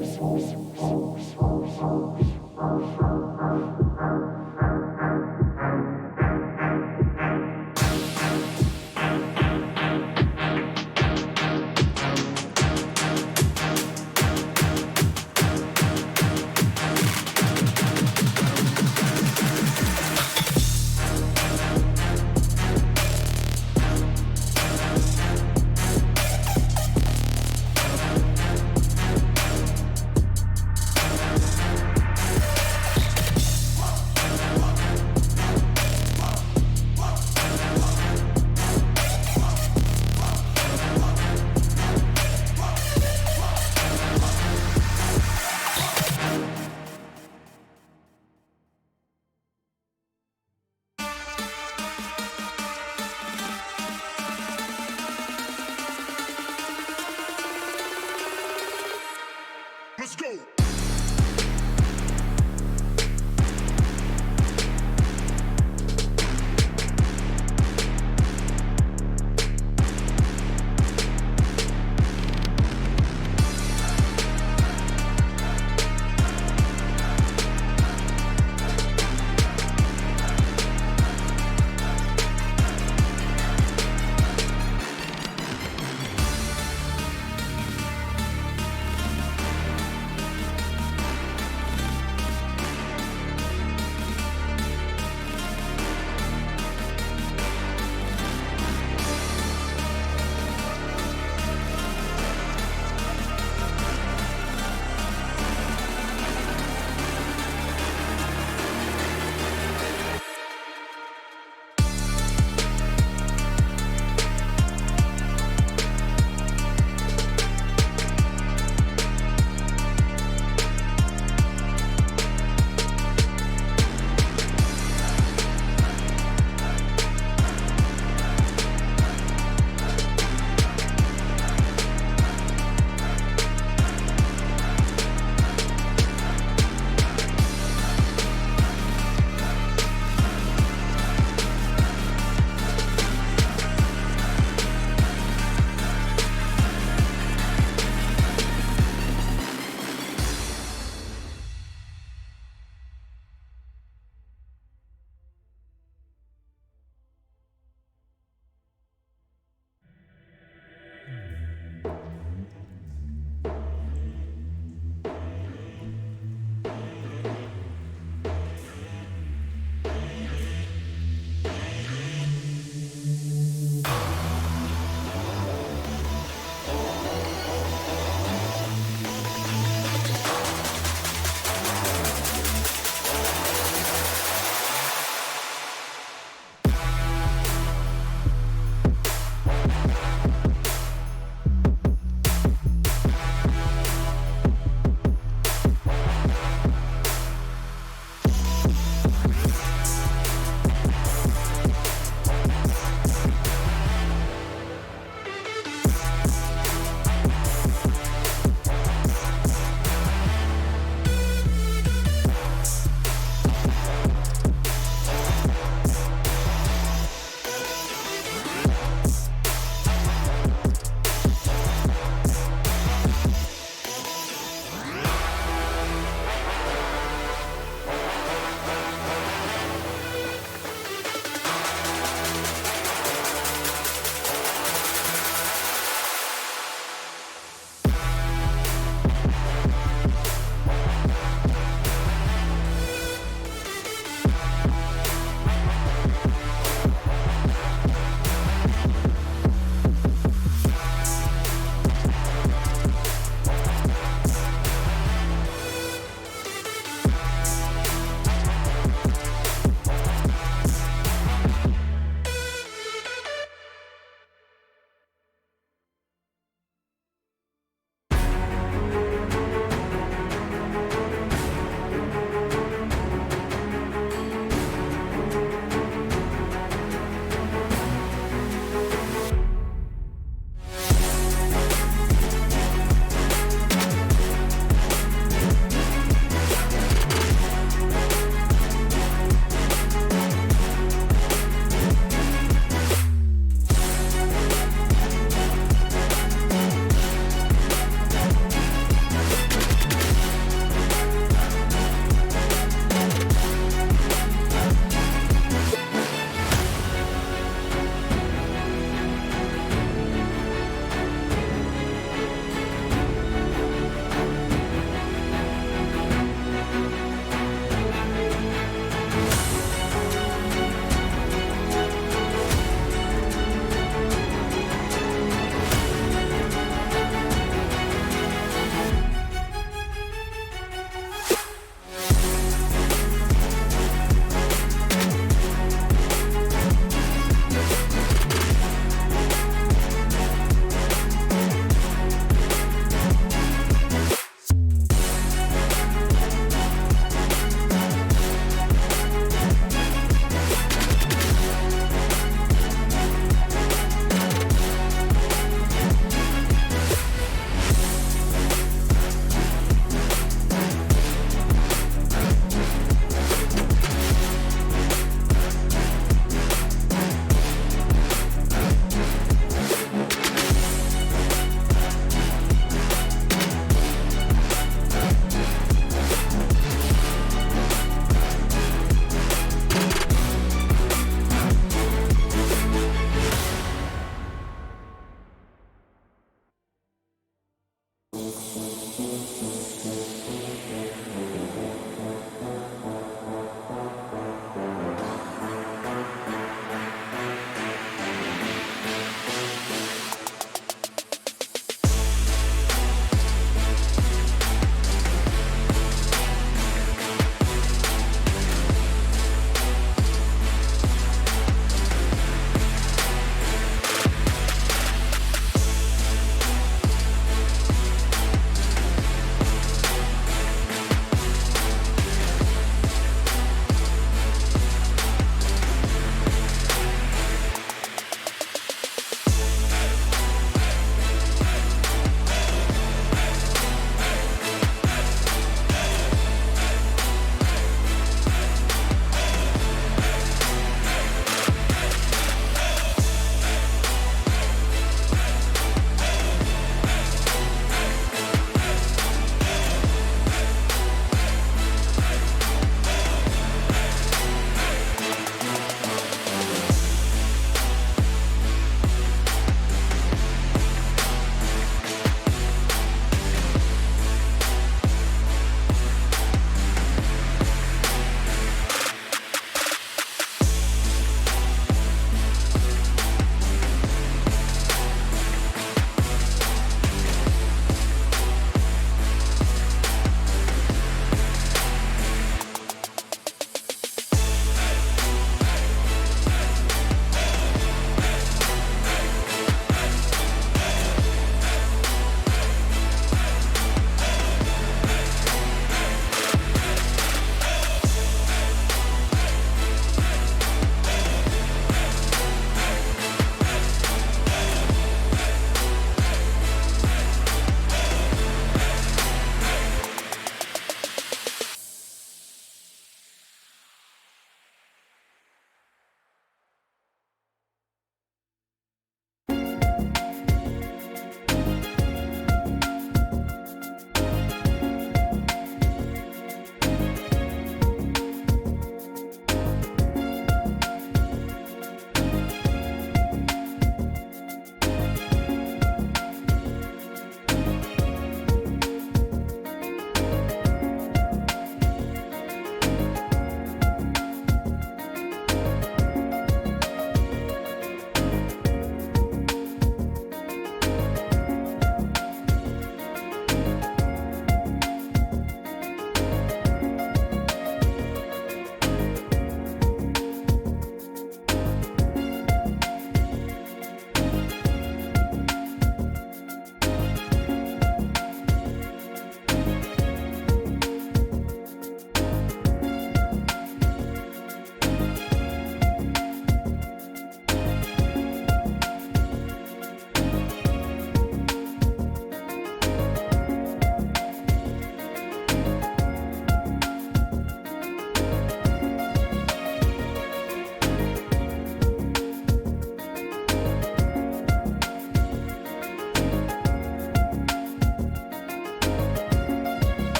Let's go.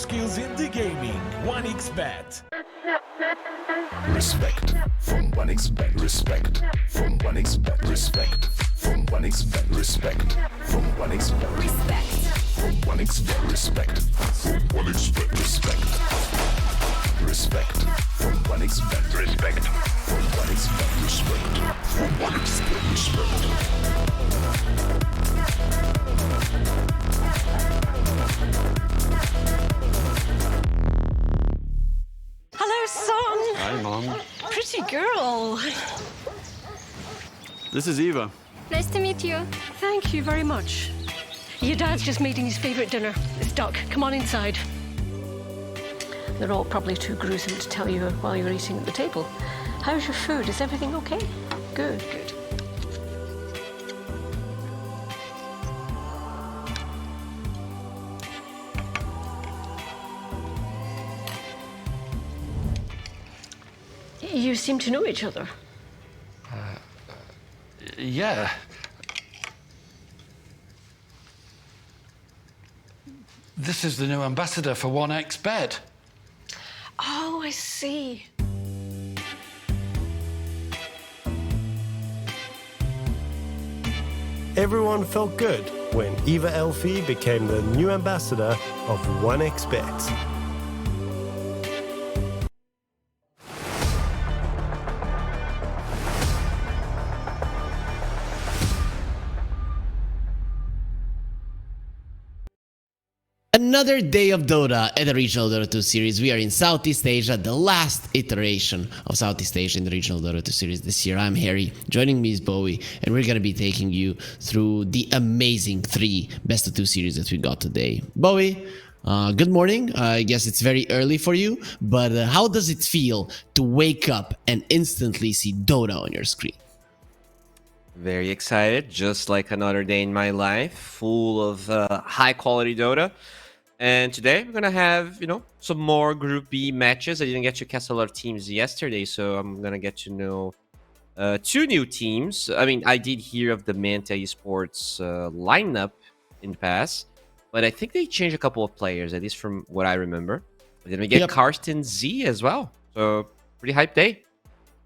skills in the gaming. 1xBet. Respect from 1xBet. Respect from 1xBet. Respect from 1xBet. Respect from 1xBet. Respect. From 1xBet. Respect from 1xBet. Respect. Respect from 1xBet. Respect from 1xBet. Respect from 1xBet. Respect. Hello, son. Hi, Mom. Pretty girl. This is Eva. Nice to meet you. Thank you very much. Your dad's just making his favorite dinner. It's duck. Come on inside. They're all probably too gruesome to tell you while you're eating at the table. How's your food? Is everything okay? Good, good. You seem to know each other. Yeah. This is the new ambassador for 1xBet. Oh, I see. Everyone felt good when Eva Elfie became the new ambassador of 1xBet. Another day of Dota at the Regional Dota 2 series. We are in Southeast Asia, the last iteration of Southeast Asia in the Regional Dota 2 series this year. I'm Harry, joining me is Bowie, and we're going to be taking you through the amazing 3 best of 2 series that we got today. Bowie, good morning. I guess it's very early for you, but how does it feel to wake up and instantly see Dota on your screen? Very excited, just like another day in my life, full of high quality Dota. And today we're gonna have, some more Group B matches. I didn't get to cast a lot of teams yesterday, so I'm gonna get to know 2 new teams. I mean, I did hear of the Manta Esports lineup in the past, but I think they changed a couple of players, at least from what I remember. But then we get Carstensz as well, so pretty hype day.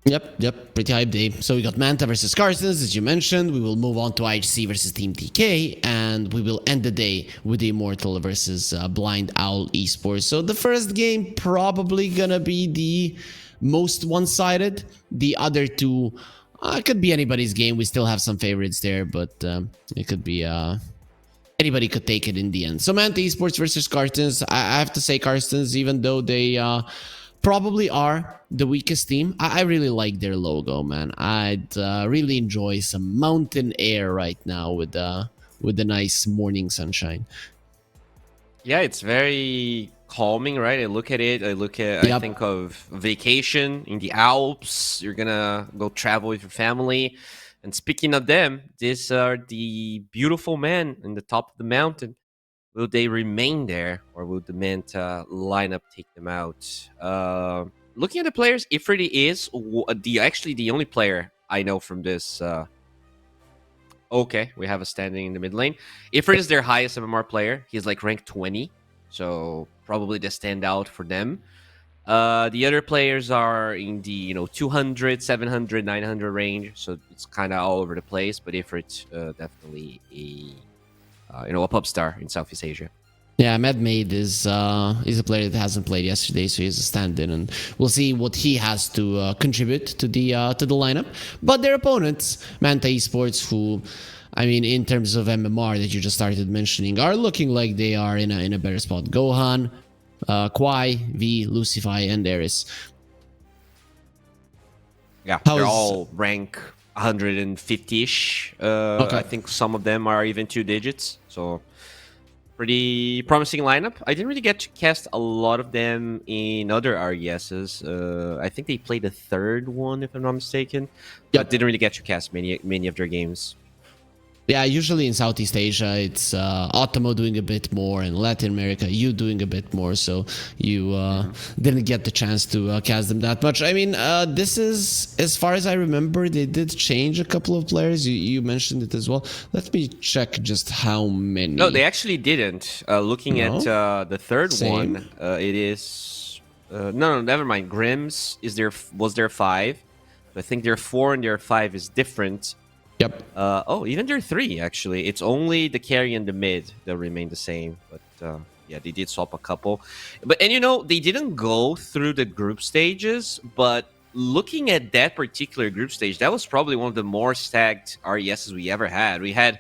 Yep, pretty hype day. So we got Manta versus Carstensz, as you mentioned. We will move on to IHC versus Team TK, and we will end the day with the Immortal versus Blind Owl Esports. So the first game probably gonna be the most one-sided. The other 2 could be anybody's game. We still have some favorites there, but it could be anybody could take it in the end. So Manta Esports versus Carstensz. I have to say Carstensz, even though they probably are the weakest team. I really like their logo, man. I'd really enjoy some mountain air right now with the nice morning sunshine. Yeah, it's very calming, right? I look at it. I think of vacation in the Alps. You're gonna go travel with your family. And speaking of them, these are the beautiful men in the top of the mountain. Will they remain there, or will the Manta lineup take them out? Looking at the players, Ifrit is the only player I know from this. Okay, we have a standing in the mid lane. Ifrit is their highest MMR player. He's like ranked 20, so probably the standout for them. The other players are in the 200, 700, 900 range, so it's kind of all over the place. But Ifrit definitely a pop star in Southeast Asia. Yeah, Medmaid is a player that hasn't played yesterday, so he's a stand-in, and we'll see what he has to contribute to the lineup. But their opponents, Manta Esports, who, I mean, in terms of MMR that you just started mentioning, are looking like they are in a better spot. Gohan, Kwai, V, Lucify, and Eris. Yeah, they're all rank 150-ish. Okay. I think some of them are even 2 digits, so pretty promising lineup. I didn't really get to cast a lot of them in other RESs. I think they played the 3rd one, if I'm not mistaken. But didn't really get to cast many of their games. Yeah, usually in Southeast Asia, it's Ottomo doing a bit more, and Latin America, you doing a bit more. So you didn't get the chance to cast them that much. I mean, this is, as far as I remember, they did change a couple of players. You mentioned it as well. Let me check just how many. No, they actually didn't. Looking at the third Same. one, it is no, never mind. Grimm's was there 5. I think their 4 and their 5 is different. Yep. Even their 3 actually. It's only the carry and the mid that remain the same. But yeah, they did swap a couple. And they didn't go through the group stages. But looking at that particular group stage, that was probably one of the more stacked RESs we ever had. We had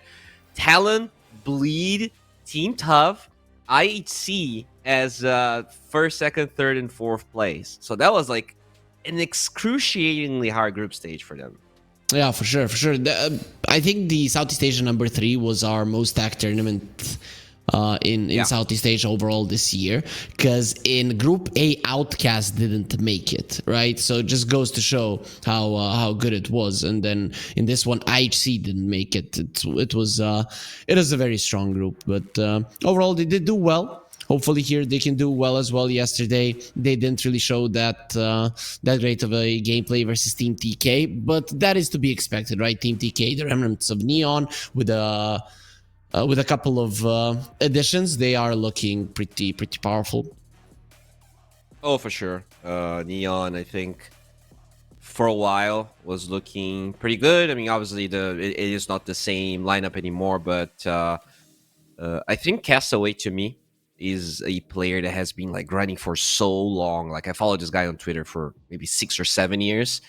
Talon, Bleed, Team Tough, IHC as first, second, third, and fourth place. So that was like an excruciatingly hard group stage for them. Yeah, for sure, for sure. I think the Southeast Asia number 3 was our most stacked tournament in Southeast Asia overall this year, because in Group A, Outcast didn't make it, right? So it just goes to show how good it was. And then in this one, IHC didn't make it. It was a very strong group, but overall they did do well. Hopefully here they can do well as well. Yesterday they didn't really show that great of a gameplay versus Team TK, but that is to be expected, right? Team TK, the remnants of Neon, with a couple of additions, they are looking pretty powerful. Oh, for sure. Neon, I think, for a while was looking pretty good. I mean, obviously it is not the same lineup anymore, but I think Castaway to me is a player that has been like grinding for so long. Like I followed this guy on Twitter for maybe 6 or 7 years,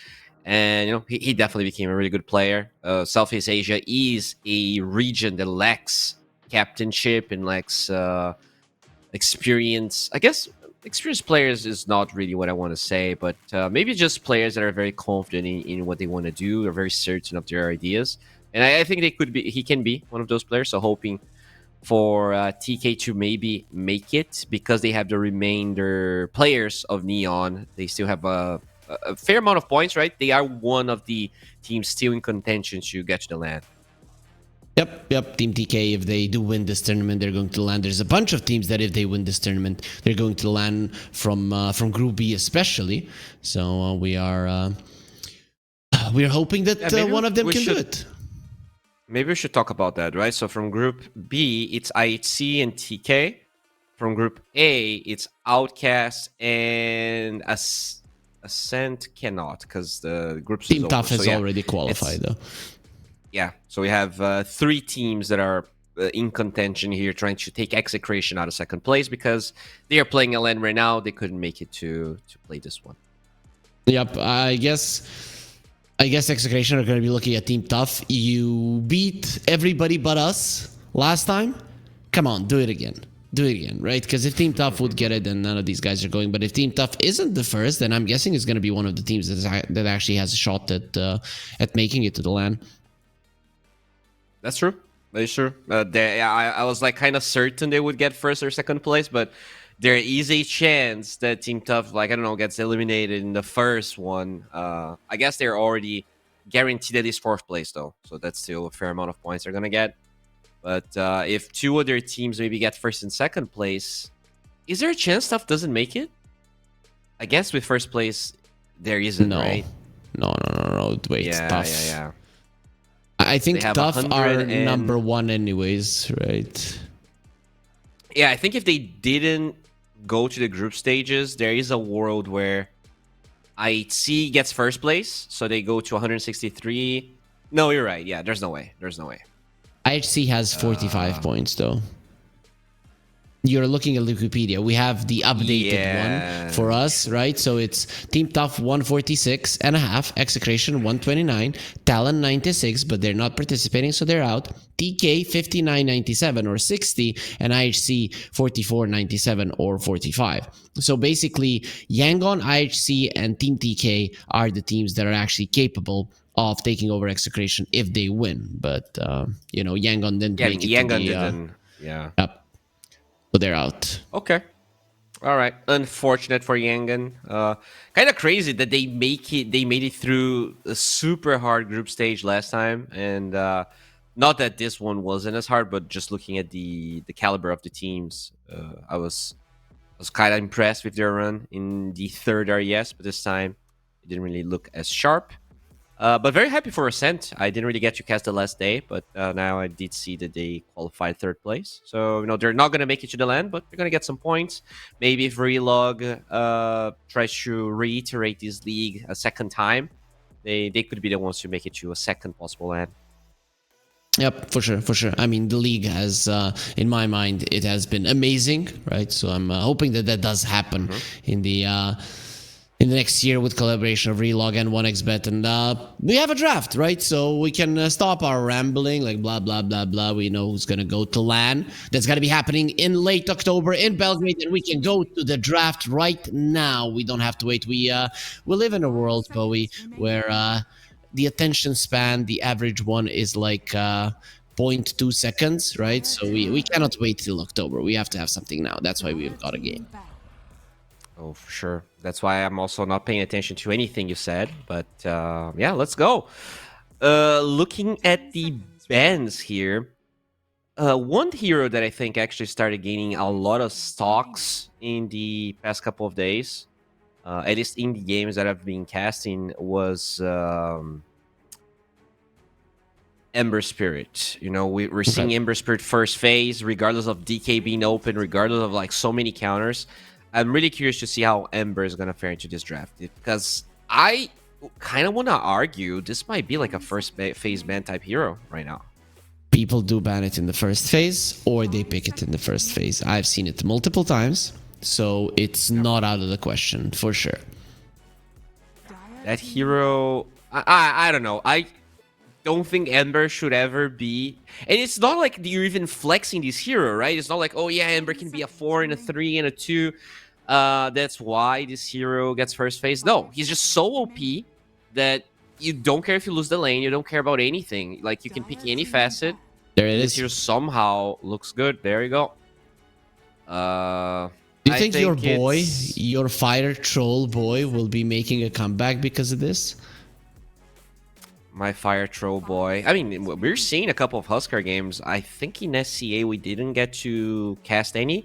and he definitely became a really good player. Southeast Asia is a region that lacks captainship and lacks experience. I guess experienced players is not really what I want to say, but maybe just players that are very confident in what they want to do, are very certain of their ideas, and I think he can be one of those players. So hoping for TK to maybe make it, because they have the remainder players of Neon. They still have a fair amount of points, right? They are one of the teams still in contention to get to the LAN. Yep. Team TK, if they do win this tournament, they're going to LAN. There's a bunch of teams that if they win this tournament, they're going to LAN from Group B especially. So we are hoping that one of them can do it. Maybe we should talk about that, right? So from Group B, it's IHC and TK. From Group A, it's Outcast and Ascent cannot, because the group Team Tough has already qualified, though. Yeah, so we have 3 teams that are in contention here, trying to take Execration out of second place because they are playing LN right now. They couldn't make it to play this one. Yep, I guess Execration are going to be looking at Team Tough. You beat everybody but us last time. Come on, do it again. Do it again, right? Because if Team Tough would get it, then none of these guys are going. But if Team Tough isn't the first, then I'm guessing it's going to be one of the teams that actually has a shot at making it to the LAN. That's true. That is true. I was like kind of certain they would get first or second place, but there is a chance that Team Tough, like, I don't know, gets eliminated in the first one. I guess they're already guaranteed at least 4th place, though. So that's still a fair amount of points they're going to get. But if 2 other teams maybe get first and second place, is there a chance Tough doesn't make it? I guess with first place, there isn't, right? No. Wait, yeah, Tough. Yeah. I think Tough are number 1 anyways, right? Yeah, I think if they didn't go to the group stages, there is a world where IHC gets first place, so they go to 163. No, you're right. Yeah, there's no way. IHC has 45 points, though. You're looking at Wikipedia. We have the updated one for us, right? So it's Team Tough 146.5, Execration 129, Talon 96, but they're not participating, so they're out. TK 59.97 or 60, and IHC 44.97 or 45. So basically, Yangon, IHC, and Team TK are the teams that are actually capable of taking over Execration if they win. But Yangon didn't make it. Yangon didn't. Yeah. Yep. So they're out. Okay. All right. Unfortunate for Yangon. Kind of crazy that they made it through a super hard group stage last time, and not that this one wasn't as hard, but just looking at the caliber of the teams, I was kind of impressed with their run in the third RES, but this time it didn't really look as sharp. But very happy for Ascent. I didn't really get to cast the last day, but now I did see that they qualified third place. So, they're not going to make it to the land, but they're going to get some points. Maybe if Relog tries to reiterate this league a second time, they could be the ones to make it to a second possible land. Yep, for sure, for sure. I mean, the league has, in my mind, it has been amazing, right? So I'm hoping that does happen in the next year with collaboration of Relog and 1xBet, and we have a draft, right? So we can stop our rambling, like blah blah blah blah. We know who's gonna go to LAN. That's gonna be happening in late October in Belgrade, and we can go to the draft right now. We don't have to wait. We live in a world, Bowie, where the attention span, the average one is like 0.2 seconds, right? So we cannot wait till October. We have to have something now. That's why we've got a game. Oh, for sure. That's why I'm also not paying attention to anything you said. But yeah, let's go. Looking at the bans here, one hero that I think actually started gaining a lot of stocks in the past couple of days, at least in the games that I've been casting, was Ember Spirit. We're seeing Ember Spirit first phase, regardless of DK being open, regardless of like so many counters. I'm really curious to see how Ember is going to fare into this draft, because I kind of want to argue this might be like a first phase ban type hero right now. People do ban it in the first phase, or they pick it in the first phase. I've seen it multiple times, so it's not out of the question, for sure. That hero, I don't know. I don't think Ember should ever be, and it's not like you're even flexing this hero, right? It's not like, oh yeah, Ember can be a 4 and a 3 and a 2. That's why this hero gets first phase. No, he's just so OP that you don't care if you lose the lane, you don't care about anything. Like, you can pick any facet. There it This is. hero somehow looks good. There you go. Do you think your boy, your fire troll boy, will be making a comeback because of this? My fire troll boy. I mean, we're seeing a couple of Huskar games. I think in SCA we didn't get to cast any,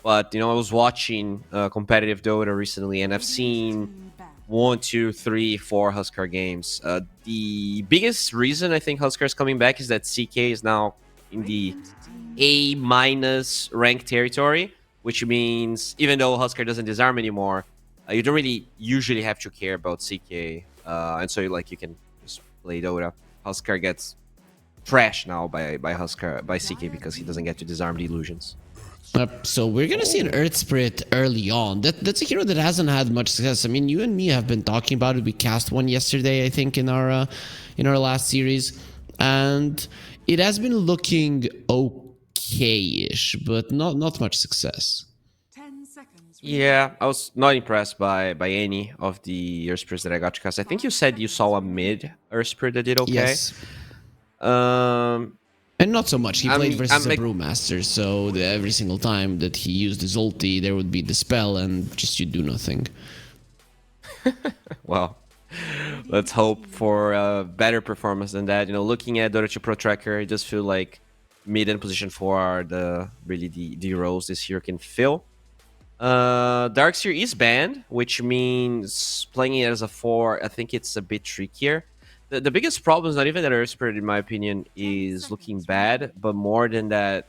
but I was watching competitive Dota recently, and I've seen 1, 2, 3, 4 Huskar games. The biggest reason I think Huskar is coming back is that CK is now in the A- rank territory, which means even though Huskar doesn't disarm anymore, you don't really usually have to care about CK, and so you can play Dota. Huskar gets trashed now by CK because he doesn't get to disarm the illusions. So we're gonna see an Earth Spirit early on. That's a hero that hasn't had much success. I mean, you and me have been talking about it. We cast one yesterday, I think, in our last series, and it has been looking okay-ish, but not much success. Yeah, I was not impressed by any of the Earth Spirits that I got to cast. I think you said you saw a mid Earth Spirit that did okay. Yes. And not so much. He played versus a Brewmaster, so every single time that he used his ulti, there would be the spell, and just you do nothing. Well, let's hope for a better performance than that. Looking at Dota 2 Pro Tracker, I just feel like mid and position 4 are the roles this hero can fill. Darkseer is banned, which means playing it as a 4, I think it's a bit trickier. The biggest problem is not even that Earth Spirit, in my opinion, is looking bad, but more than that,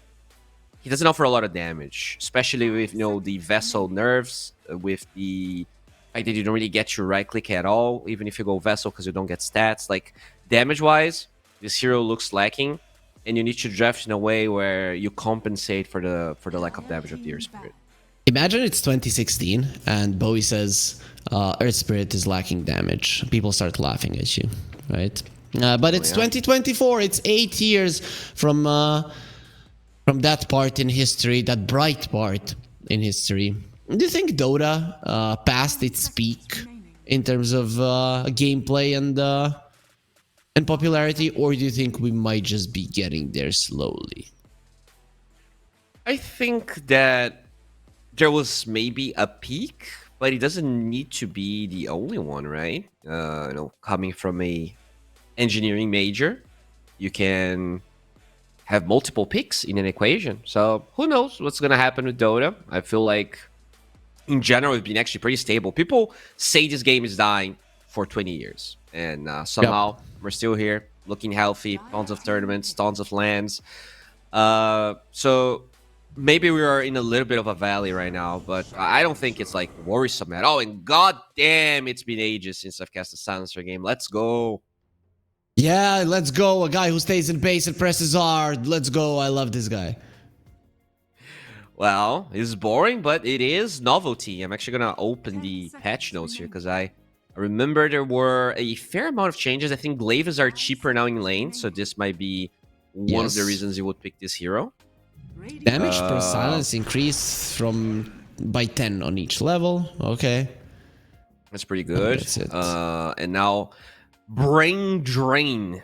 he doesn't offer a lot of damage, especially with the Vessel nerfs, with the fact that you don't really get your right click at all, even if you go Vessel, because you don't get stats. Like, damage-wise, this hero looks lacking, and you need to draft in a way where you compensate for the lack of damage of the Earth Spirit. Imagine it's 2016 and Bowie says Earth Spirit is lacking damage. People start laughing at you, right? But it's 2024. It's 8 years from that part in history, that bright part in history. Do you think Dota passed its peak in terms of gameplay and popularity, or do you think we might just be getting there slowly? I think that there was maybe a peak, but it doesn't need to be the only one, right? Coming from a engineering major, you can have multiple picks in an equation. So who knows what's going to happen with Dota. I feel like in general it's been actually pretty stable. People say this game is dying for 20 years, and somehow we're still here, looking healthy, tons of tournaments, tons of lands. So maybe we are in a little bit of a valley right now, but I don't think it's like worrisome at all. And goddamn, it's been ages since I've cast a Silencer game. Let's go. Yeah, let's go. A guy who stays in base and presses hard. Let's go. I love this guy. Well, it's boring, but it is novelty. I'm actually going to open the patch notes here because I remember there were a fair amount of changes. I think glaives are cheaper now in lane, so this might be one of the reasons you would pick this hero. Damage per silence increase by 10 on each level. Okay. That's pretty good. That's it. And now brain drain.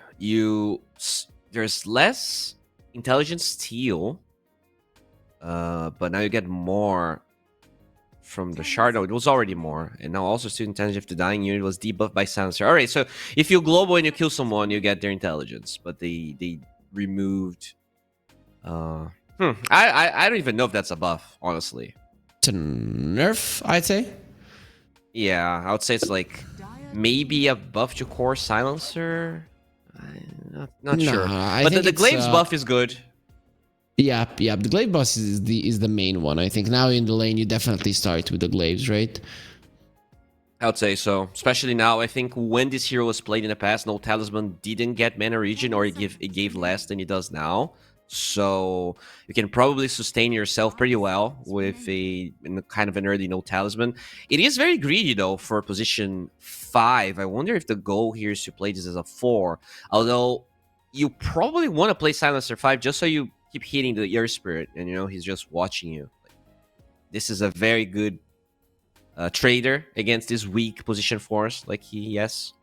There's less intelligence steal. But now you get more from the shard. No, it was already more. And now also student intelligence if the dying unit was debuffed by silencer. Alright, so if you global and you kill someone, you get their intelligence. But they removed I don't even know if that's a buff, honestly. It's a nerf, I'd say. Yeah, I would say it's like maybe a buff to core silencer. I'm not sure. But the glaives buff is good. Yeah. The glaive buff is the main one. I think now in the lane you definitely start with the glaives, right? I would say so, especially now. I think when this hero was played in the past, no talisman didn't get mana regen, or it gave less than it does now. So you can probably sustain yourself pretty well with kind of an early no talisman. It is very greedy though for position 5. I wonder if the goal here is to play this as a 4. Although you probably want to play Silencer 5 just so you keep hitting the Earth Spirit, and he's just watching you. This is a very good trader against this weak position 4s like yes.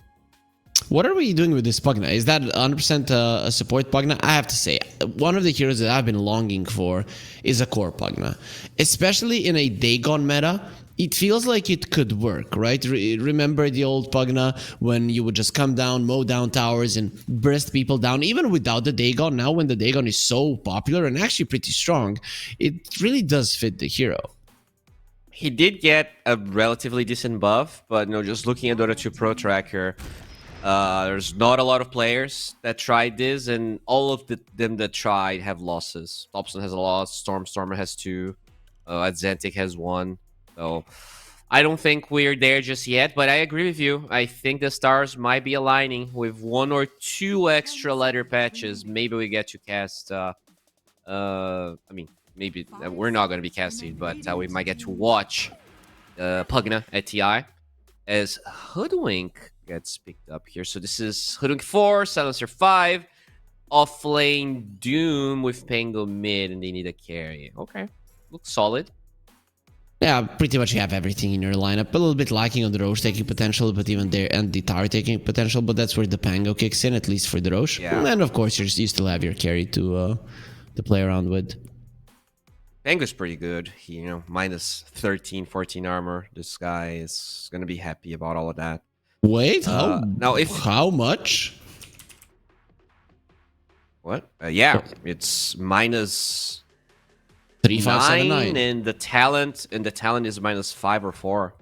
What are we doing with this Pugna? Is that 100% a support Pugna? I have to say, one of the heroes that I've been longing for is a core Pugna. Especially in a Dagon meta, it feels like it could work, right? Remember the old Pugna when you would just come down, mow down towers, and burst people down, even without the Dagon. Now when the Dagon is so popular and actually pretty strong, it really does fit the hero. He did get a relatively decent buff, but just looking at Dota 2 Pro Tracker, there's not a lot of players that tried this, and all of them that tried have losses. Thompson has a loss, Stormer has 2, Adzentic has 1. So I don't think we're there just yet, but I agree with you. I think the stars might be aligning with 1 or 2 extra ladder patches. Maybe we get to cast, maybe we're not going to be casting, but we might get to watch Pugna at TI as Hoodwink gets picked up here. So this is Hoodwink 4, Silencer 5, offlane Doom with Pango mid, and they need a carry. Okay, looks solid. Yeah, pretty much you have everything in your lineup. A little bit lacking on the Roche taking potential, but even there, and the tower taking potential, but that's where the Pango kicks in, at least for the Roche. Yeah. And of course, you still have your carry to play around with. Pango's pretty good. He, minus 13, 14 armor. This guy is going to be happy about all of that. Wait, how much? What? Yeah, it's minus 3579, and the talent is minus 5 or 4.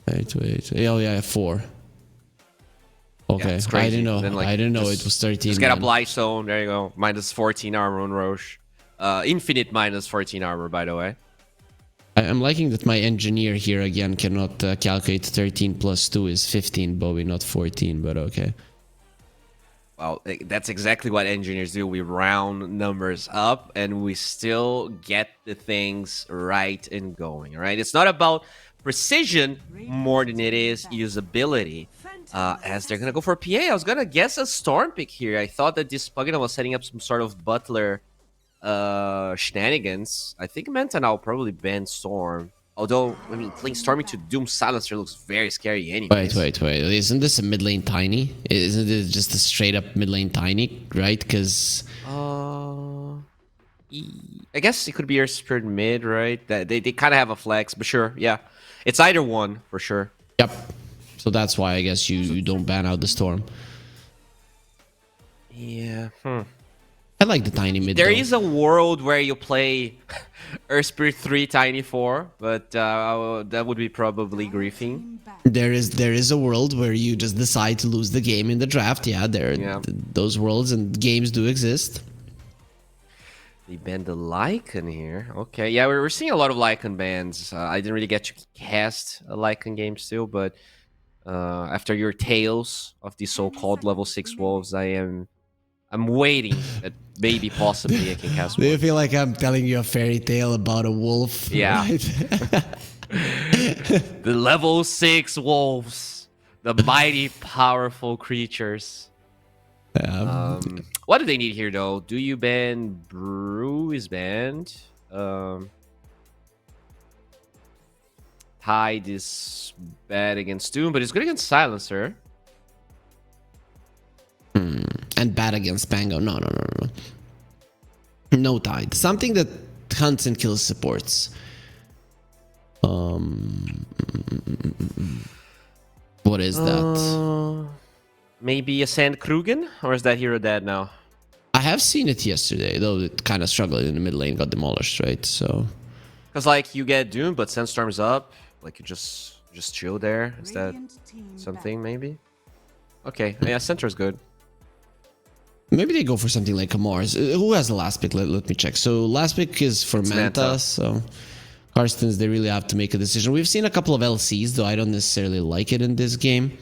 Wait. Oh yeah, 4. Okay, yeah, I didn't know. I didn't know it was 13. Just get a Blight Zone. There you go. Minus 14 armor on Roche. Infinite minus 14 armor, by the way. I'm liking that my engineer here again cannot calculate 13 plus 2 is 15, Bobby, not 14, but okay. Well, that's exactly what engineers do. We round numbers up, and we still get the things right and going, right? It's not about precision more than it is usability. As they're going to go for a PA, I was going to guess a Storm pick here. I thought that this Pugna was setting up some sort of Butler shenanigans. I think Manta now probably ban Storm. Although, playing Storm into Doom Silencer looks very scary anyway. Wait. Isn't this a mid lane tiny? Isn't it just a straight up mid lane tiny, right? Because... I guess it could be your Spirit mid, right? They kind of have a flex, but sure, yeah. It's either one, for sure. Yep. So that's why I guess you don't ban out the Storm. Yeah, I like the tiny mid. There though. is a world where you play Earth Spirit 3 Tiny 4, but that would be probably griefing. There is a world where you just decide to lose the game in the draft. Yeah, Yeah. those worlds and games do exist. They banned the Lycan here. Okay, yeah, we're seeing a lot of Lycan bans. I didn't really get to cast a Lycan game still, but after your tales of the so-called level 6 wolves, I'm waiting that maybe possibly I can cast Do you one. feel like I'm telling you a fairy tale about a wolf? Yeah. Right? The level 6 wolves, the mighty powerful creatures. What do they need here though? Do you ban Brew is banned? Tide is bad against Doom, but it's good against Silencer. And bad against Pango. No. No tide. Something that hunts and kills supports. What is that? Maybe a Sand Krugen? Or is that hero dead now? I have seen it yesterday, though it kind of struggled in the mid lane, got demolished, right? So Because like you get Doom, but Sandstorm's up. Like you just chill there. Is that something maybe? Okay, yeah, Center's good. maybe they go for something like a Mars. Who has the last pick? Let me check. So last pick is for Manta, Manta. so Carstensz, they really have to make a decision. We've seen a couple of LCs, though I don't necessarily like it in this game.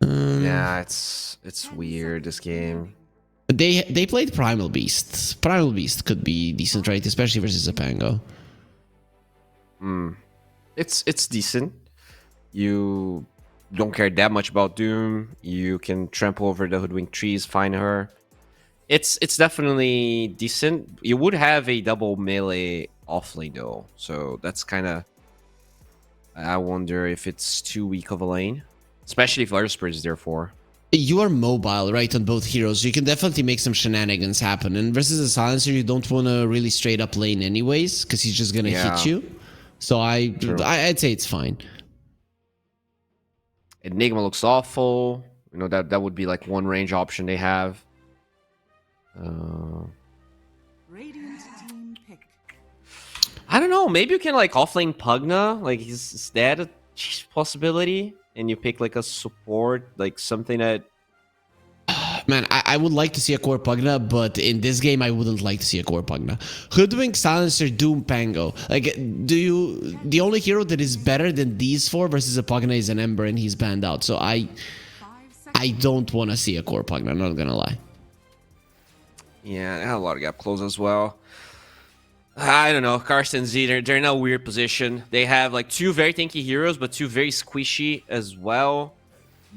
Yeah, it's weird this game. They played Primal Beast. Primal Beast could be decent, right? Especially versus a Pango. It's decent. You don't care that much about Doom. You can trample over the hoodwink trees, find her. It's definitely decent. You would have a double melee offlane though, so that's kind of. I wonder if it's too weak of a lane, especially if Earthspirit is there for. You are mobile, right, on both heroes. You can definitely make some shenanigans happen. And versus a Silencer, you don't want to really straight up lane anyways, because he's just going to Yeah. hit you. So I'd say it's fine. Enigma looks awful. You know that would be like one range option they have. Radiant team picked. I don't know. Maybe you can like offlane Pugna. Like, is that a possibility? And you pick like a support, like something that. Man, I would like to see a core Pugna, but in this game, I wouldn't like to see a core Pugna. Hoodwink, Silencer, Doom, Pango. Like, the only hero that is better than these four versus a Pugna is an Ember, and he's banned out. So I don't want to see a core Pugna, I'm not gonna lie. Yeah, they have a lot of gap close as well. I don't know. Carstensz, they're in a weird position. They have like two very tanky heroes, but two very squishy as well.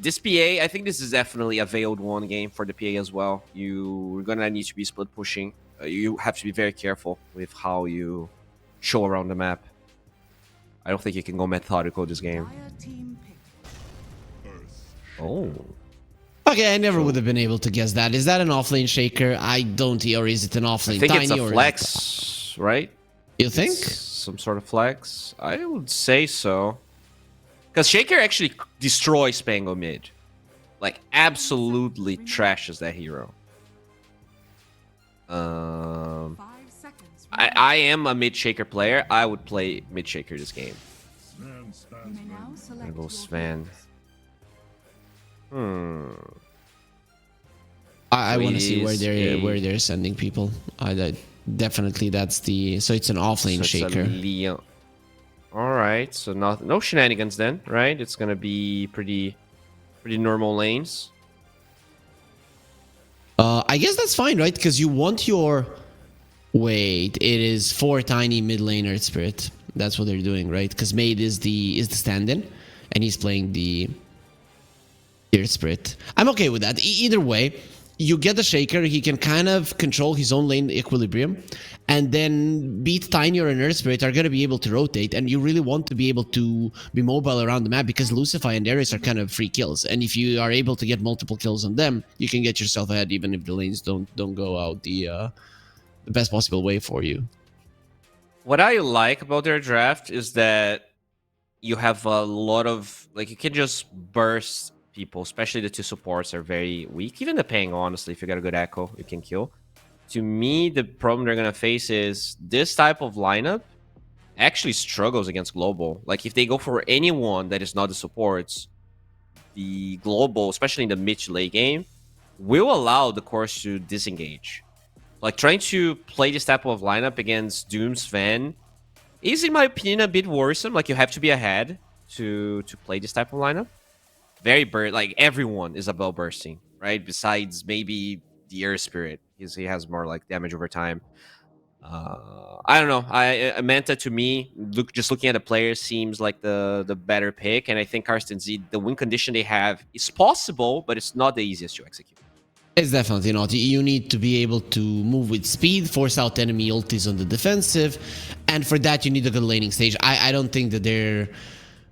This PA, I think this is definitely a veiled one game for the PA as well. You're gonna need to be split pushing. You have to be very careful with how you show around the map. I don't think you can go methodical this game. Dire team picked. Oh. Okay, I never would have been able to guess that. Is that an offlane shaker? I don't, or is it an offlane I think tiny? it's a or flex, right? You think? It's some sort of flex? I would say so. Because Shaker actually destroys Pango mid. Like, absolutely trashes that hero. 5 seconds. I am a mid Shaker player. I would play mid Shaker this game. You may now select There your goes Sven. I want to see Please, where they're sending people. Definitely that's the so it's an offlane So it's a shaker. Leon. Alright, so no shenanigans then, right? It's gonna be pretty normal lanes. I guess that's fine, right? Because you want your wait. It is 4 tiny mid laner spirit. That's what they're doing, right? Because Maid is the stand-in, and he's playing the Earth Spirit. I'm okay with that. Either way, you get the Shaker. He can kind of control his own lane equilibrium, and then Beat, Tiny, or an Earth Spirit are going to be able to rotate, and you really want to be able to be mobile around the map because Lucify and Darius are kind of free kills, and if you are able to get multiple kills on them, you can get yourself ahead even if the lanes don't go out the best possible way for you. What I like about their draft is that you have a lot of like you can just burst people, especially the two supports are very weak. Even the Pang, honestly, if you got a good echo, you can kill. to me, the problem they're gonna face is this type of lineup actually struggles against global. Like if they go for anyone that is not the supports, the global, especially in the mid to late game, will allow the course to disengage. Like trying to play this type of lineup against Doom Sven is, in my opinion, a bit worrisome. Like you have to be ahead to play this type of lineup. Very like everyone is above bursting, right? Besides maybe the Air Spirit, he has more like damage over time. I don't know. Manta to me, just looking at the players, seems like the better pick, and I think Carstensz, the win condition they have is possible, but it's not the easiest to execute. It's definitely not. You need to be able to move with speed, force out enemy ultis on the defensive, and for that you need a good laning stage. I don't think that their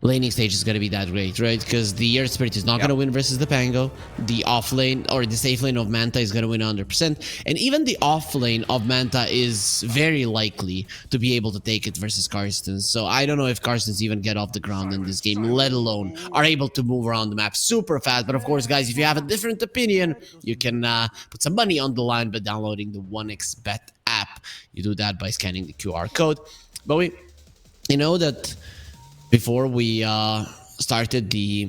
laning stage is going to be that great, right? Because the Air Spirit is not going to win versus the Pango. The off lane or the safe lane of Manta is going to win 100%. And even the off lane of Manta is very likely to be able to take it versus Carstensz. So I don't know if Carstensz even get off the ground in this game, let alone are able to move around the map super fast. But of course, guys, if you have a different opinion, you can put some money on the line by downloading the 1xBet app. You do that by scanning the QR code. But you know that before we started the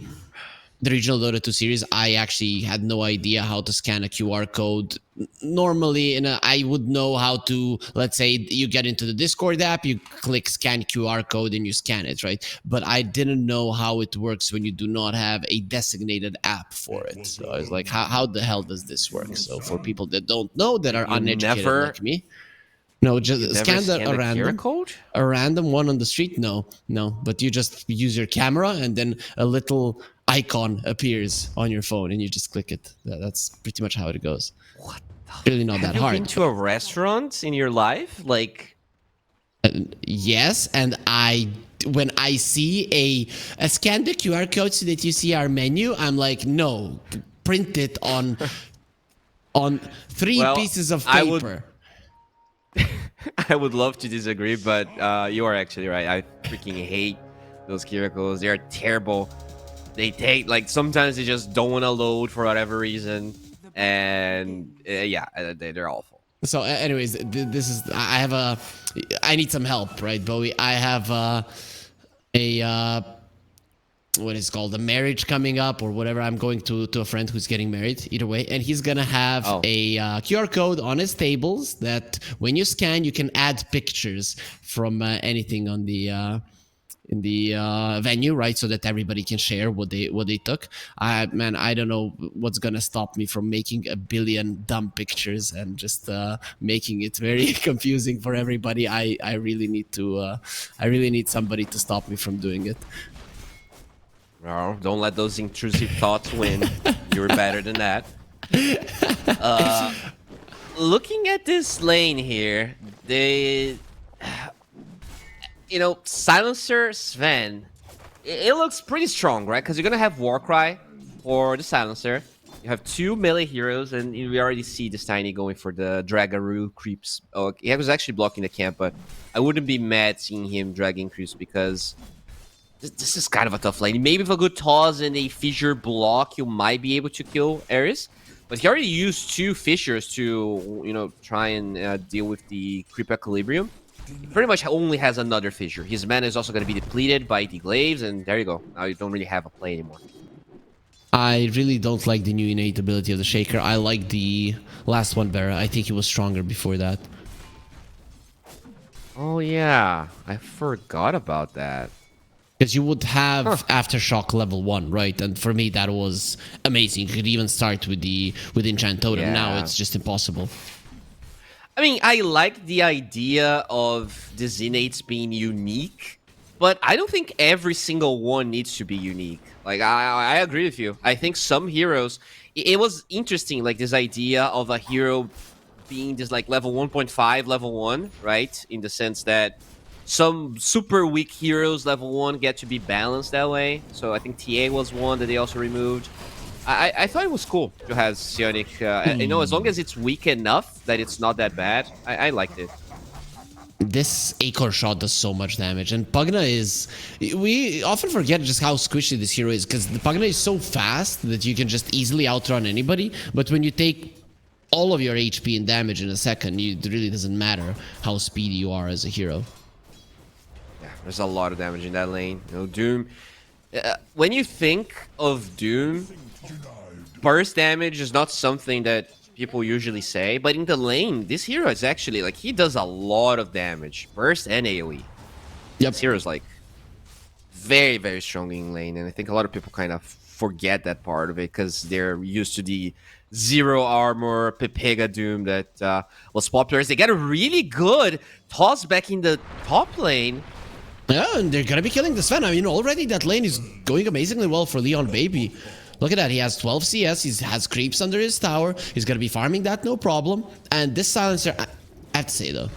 regional Dota 2 series, I actually had no idea how to scan a QR code. Normally, I would know how to, let's say you get into the Discord app, you click scan QR code and you scan it, right? But I didn't know how it works when you do not have a designated app for it. So I was like, how the hell does this work? So for people that don't know, that are uneducated like me, no, just scan a random one on the street. No, but you just use your camera and then a little icon appears on your phone and you just click it. That's pretty much how it goes. What? Really not that hard. Have you been to a restaurant in your life? Like, yes, and when I see a scan the QR code so that you see our menu, I'm like, no, print it on three pieces of paper. I would love to disagree, but you are actually right. I freaking hate those QR codes. They are terrible. They take, like, sometimes they just don't want to load for whatever reason. And they're awful. So anyways, this is, I need some help, right, Bowie? I have what is called a marriage coming up or whatever. I'm going to a friend who's getting married, either way, and he's gonna have a QR code on his tables that when you scan you can add pictures from anything on the in the venue, right, so that everybody can share what they took. Man, I don't know what's gonna stop me from making a billion dumb pictures and just making it very confusing for everybody. I really need somebody to stop me from doing it. No, don't let those intrusive thoughts win. You're better than that. Looking at this lane here, Silencer Sven, it looks pretty strong, right? Because you're going to have Warcry for the Silencer. You have two melee heroes, and we already see this Tiny going for the Dragaroo creeps. Oh, he was actually blocking the camp, but I wouldn't be mad seeing him dragging creeps because this is kind of a tough lane. Maybe with a good toss and a fissure block, you might be able to kill Ares. But he already used two fissures to, try and deal with the creep equilibrium. He pretty much only has another fissure. His mana is also going to be depleted by the glaives, and there you go. Now you don't really have a play anymore. I really don't like the new innate ability of the Shaker. I like the last one better. I think he was stronger before that. Oh yeah, I forgot about that. Because you would have Aftershock level 1, right? And for me, that was amazing. You could even start with Enchant Totem. Yeah. Now it's just impossible. I mean, I like the idea of these innates being unique, but I don't think every single one needs to be unique. Like, I agree with you. I think some heroes... It was interesting, like, this idea of a hero being this, like, level 1.5, level 1, right? In the sense that some super weak heroes, level 1, get to be balanced that way. So I think TA was one that they also removed. I thought it was cool to have Psionic. As long as it's weak enough that it's not that bad, I liked it. This Acorn shot does so much damage, and Pugna is... We often forget just how squishy this hero is, because the Pugna is so fast that you can just easily outrun anybody, but when you take all of your HP and damage in a second. It really doesn't matter how speedy you are as a hero. Yeah, there's a lot of damage in that lane. You know, Doom. When you think of Doom, burst damage is not something that people usually say, but in the lane, this hero is actually like he does a lot of damage, burst and AoE. Yep. This hero is like very, very strong in lane, and I think a lot of people kind of forget that part of it because they're used to the zero armor Pepega Doom that was popular. They get a really good toss back in the top lane. Yeah, and they're gonna be killing the Sven. I mean, already that lane is going amazingly well for Leon Baby. Look at that, he has 12 CS, he has creeps under his tower, he's gonna be farming that no problem. And this silencer, I have to say though,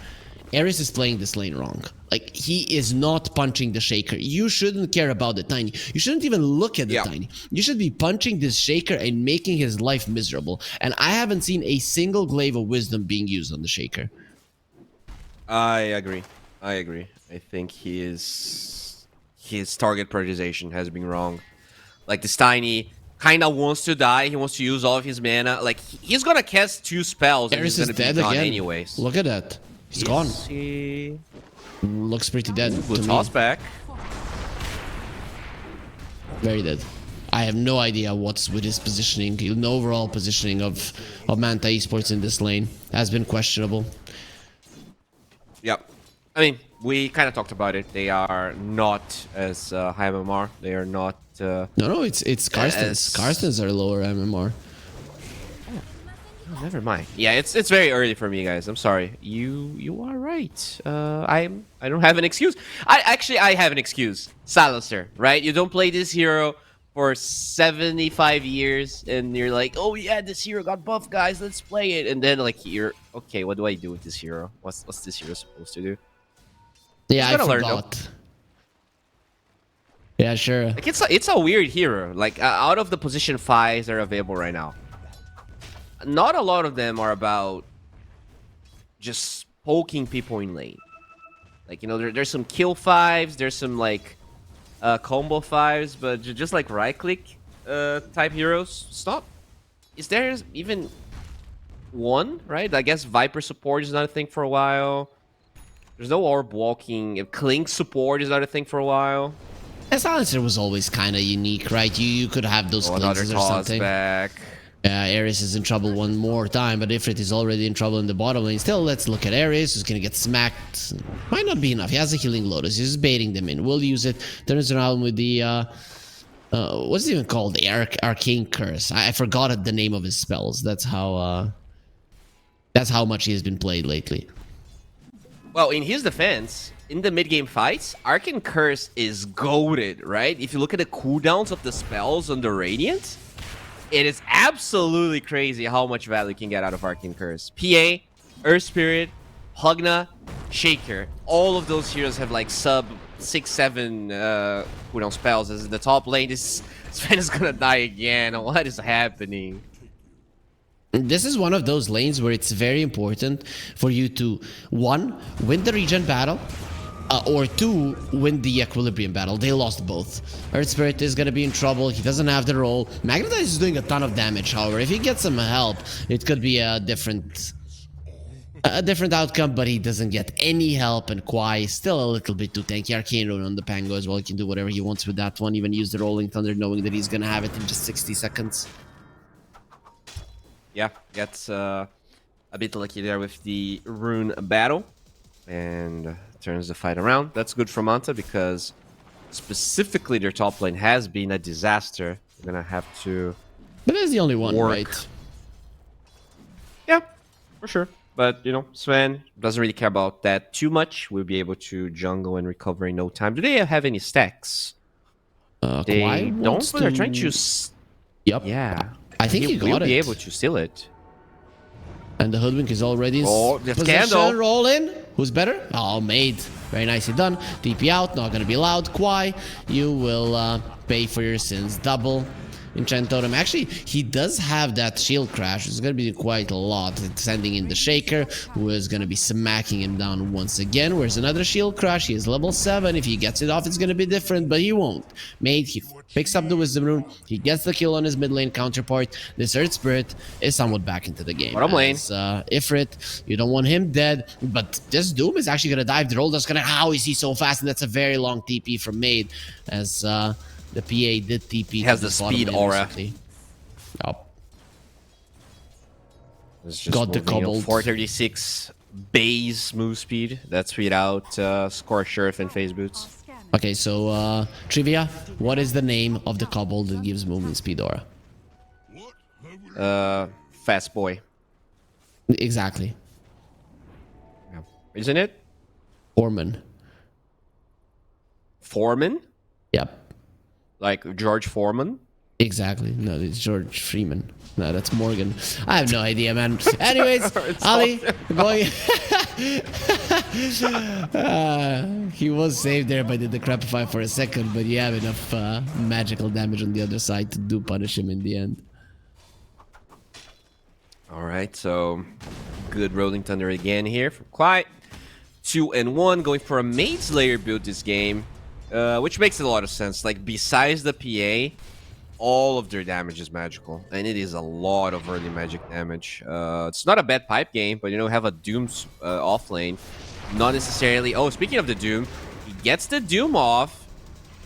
Ares is playing this lane wrong. Like, he is not punching the Shaker. You shouldn't care about the Tiny. You shouldn't even look at the Tiny. You should be punching this Shaker and making his life miserable. And I haven't seen a single Glaive of Wisdom being used on the Shaker. I agree. I think his target prioritization has been wrong. Like, this Tiny kind of wants to die. He wants to use all of his mana. Like, he's gonna cast 2 spells and Ares he's is gonna dead be gone again. anyways. Look at that. He's gone. He... Looks pretty dead to me. toss back. Very dead. I have no idea what's with his positioning. The overall positioning of Manta Esports in this lane has been questionable. Yep. I mean, we kind of talked about it. They are not as high MMR. They are not... No, it's Carstensz. Carstensz are lower MMR. Oh, never mind. Yeah, it's very early for me, guys. I'm sorry. You are right. I don't have an excuse. I have an excuse. Silencer, right? You don't play this hero for 75 years, and you're like, oh yeah, this hero got buffed, guys. Let's play it. And then like you're okay. What do I do with this hero? What's this hero supposed to do? Yeah, I learn, forgot. Yeah, sure. Like it's a weird hero. Like out of the position 5s that are available right now, not a lot of them are about just poking people in lane. Like, you know, there's some kill 5s, there's some like combo 5s, but just like right click type heroes. Stop. Is there even one? Right? I guess Viper support is not a thing for a while. There's no orb walking. Clink support is not a thing for a while. And Silencer was always kind of unique, right? You could have those Another clinks or toss something. back. Ares is in trouble one more time, but Ifrit is already in trouble in the bottom lane. Still, let's look at Ares, who's gonna get smacked. Might not be enough. He has a healing Lotus. He's just baiting them in. We'll use it. Turns around with the what's it even called? The Arcane Curse. I forgot the name of his spells. That's how much he has been played lately. Well, in his defense, in the mid-game fights, Arcane Curse is goated, right? If you look at the cooldowns of the spells on the Radiant, it is absolutely crazy how much value you can get out of Arcane Curse. PA, Earth Spirit, Hugna, Shaker. All of those heroes have like sub 6-7 cooldown spells. As in the top lane, this Sven is gonna die again. What is happening? This is one of those lanes where it's very important for you to, 1, win the regen battle, or 2, win the equilibrium battle. They lost both. Earth Spirit is gonna be in trouble. He doesn't have the role. Magnetize is doing a ton of damage, however. If he gets some help, it could be a different outcome, but he doesn't get any help, and Kwai is still a little bit too tanky. Arcane Rune on the Pango as well. He can do whatever he wants with that one, even use the Rolling Thunder knowing that he's gonna have it in just 60 seconds. Yeah, gets a bit lucky there with the rune battle and turns the fight around. That's good for Manta because specifically their top lane has been a disaster. They're gonna have to. But that's the only one, right? Yeah, for sure. But you know, Sven doesn't really care about that too much. We'll be able to jungle and recover in no time. Do they have any stacks? They don't, but they're trying to. Yep. Yeah. I think he got it. Will be able to steal it. And the Hoodwink is already in the position. Scandal. Roll in. Who's better? Oh, Made. Very nicely done. TP out. Not going to be loud. Kwai, you will pay for your sins double. enchant totem. Actually, he does have that shield crash. It's going to be quite a lot. It's sending in the Shaker, who is going to be smacking him down once again. Where's another shield crash? He is level 7. If he gets it off, it's going to be different, but he won't. Mate, he picks up the Wisdom Rune. He gets the kill on his mid lane counterpart. This Earth Spirit is somewhat back into the game. Bottom lane. Ifrit, you don't want him dead, but this Doom is actually going to dive. The roll that's going to... How is he so fast? And that's a very long TP from Made, as the PA did TP. He has the speed aura. Yup. Got the cobbled 436 base move speed. That's without Score Sheriff and Phase Boots. Okay, so trivia. What is the name of the cobbled that gives movement speed aura? Fast Boy. Exactly. Yeah. Isn't it? Foreman. Foreman? Yep. Like George Foreman? Exactly. No, it's George Freeman. No, that's Morgan. I have no idea, man. Anyways, Ali, going... he was saved there by the Decrepify for a second, but you have enough magical damage on the other side to do punish him in the end. Alright, so good Rolling Thunder again here from Quiet. 2-1, going for a Mage Slayer build this game, which makes a lot of sense. Like, besides the PA, all of their damage is magical, and it is a lot of early magic damage. It's not a bad pipe game, but, you know, have a Doom off lane. Not necessarily... Oh, speaking of the Doom, he gets the Doom off.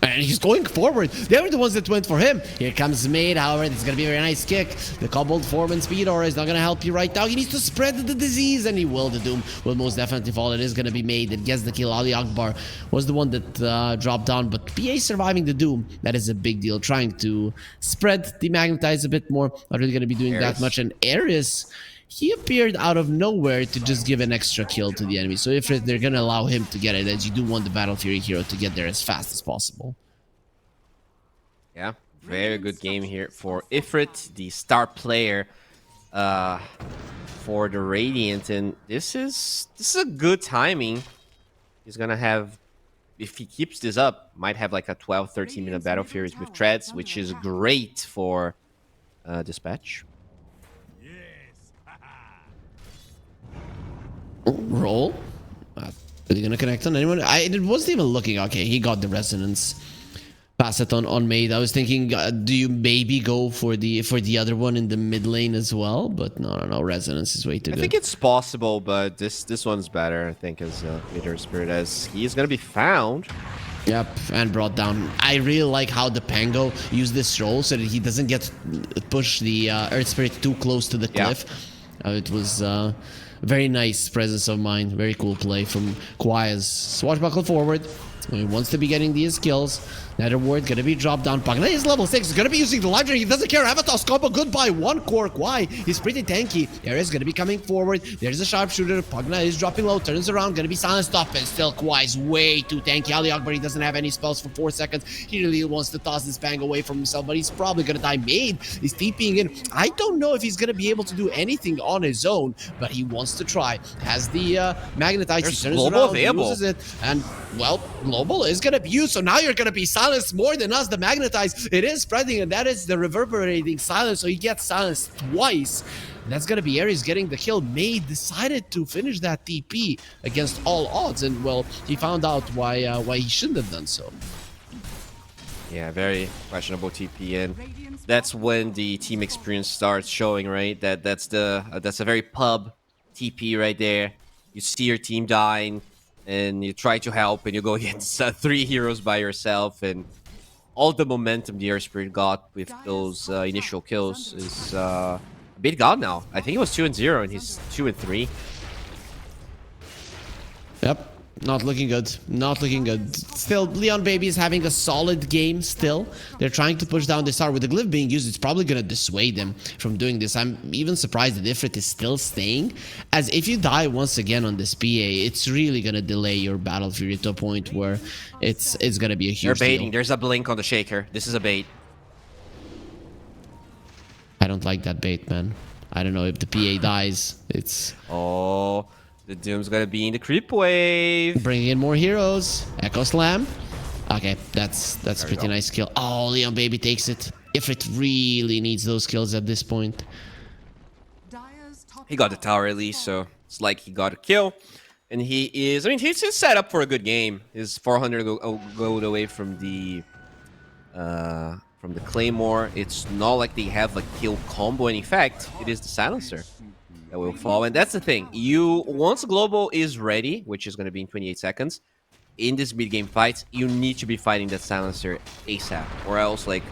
And he's going forward. They were the ones that went for him. Here comes Made. However, it's going to be a very nice kick. The Cobbled Foreman Speed Aura is not going to help you right now. He needs to spread the disease, and he will. The Doom will most definitely fall. It is going to be Made that gets the kill. Ali Akbar was the one that dropped down, but PA surviving the Doom. That is a big deal. Trying to spread, demagnetize a bit more. Not really going to be doing that much. And Ares... he appeared out of nowhere to just give an extra kill to the enemy. So if they're going to allow him to get it, as you do want the Battle Fury hero to get there as fast as possible. Yeah, very good game here for Ifrit, the star player for the Radiant. And this is a good timing. He's going to have, if he keeps this up, might have like a 12-13 minute Battle Furies with treads, which is great for Dispatch. Roll. Are they gonna connect on anyone? It wasn't even looking. Okay, he got the resonance. Pass it on Made. I was thinking, do you maybe go for the other one in the mid lane as well? But no. Resonance is way too good. I think it's possible, but this one's better. I think as Meteor Spirit, as he is gonna be found. Yep, and brought down. I really like how the Pango used this roll so that he doesn't get push the Earth Spirit too close to the cliff. It was. Very nice presence of mind. Very cool play from Quayas. Swashbuckle forward. He wants to be getting these kills. Nether Ward gonna be dropped down. Pagna is level 6. He's gonna be using the library. He doesn't care. Avatar's combo. Goodbye. One core. Why? He's pretty tanky. Ares gonna be coming forward. There's a sharpshooter. Pagna is dropping low. Turns around. Gonna be silenced up. And still Kwai's way too tanky. Ali Akbar, he doesn't have any spells for 4 seconds. He really wants to toss this bang away from himself, but he's probably gonna die. Made is TPing in. I don't know if he's gonna be able to do anything on his own, but he wants to try. Has the magnetize. There's he turns global around, available. uses it, and well, global is gonna be used. So now you're gonna be silenced more than us. The magnetize, it is spreading, and that is the reverberating silence. So he gets silenced twice. And that's gonna be Ares getting the kill. Made decided to finish that TP against all odds, and well, he found out why he shouldn't have done so. Yeah, very questionable TP, and that's when the team experience starts showing, right? That's a very pub TP right there. You see your team dying, and you try to help, and you go against 3 heroes by yourself, and all the momentum the Air Spirit got with those initial kills is a bit gone now. I think it was 2-0, and he's 2-3. Yep. Not looking good. Not looking good. Still, Leon Baby is having a solid game still. They're trying to push down the star. With the glyph being used, it's probably going to dissuade them from doing this. I'm even surprised that Ifrit is still staying, as if you die once again on this PA, it's really going to delay your Battle Fury to a point where it's going to be a huge They're baiting. deal. There's a blink on the Shaker. This is a bait. I don't like that bait, man. I don't know if the PA dies. It's... Oh... The Doom's gonna be in the creep wave. Bringing in more heroes. Echo Slam. Okay, that's a pretty nice kill. Oh, Leon Baby takes it. if it really needs those kills at this point. Dyer's top He got the tower at least, so it's like he got a kill. And he is, I mean, he's set up for a good game. He's 400 gold away from the Claymore. It's not like they have a kill combo, and in fact, it is the Silencer that will fall. And that's the thing. Once Global is ready, which is going to be in 28 seconds, in this mid-game fight, you need to be fighting that Silencer ASAP, or else, like,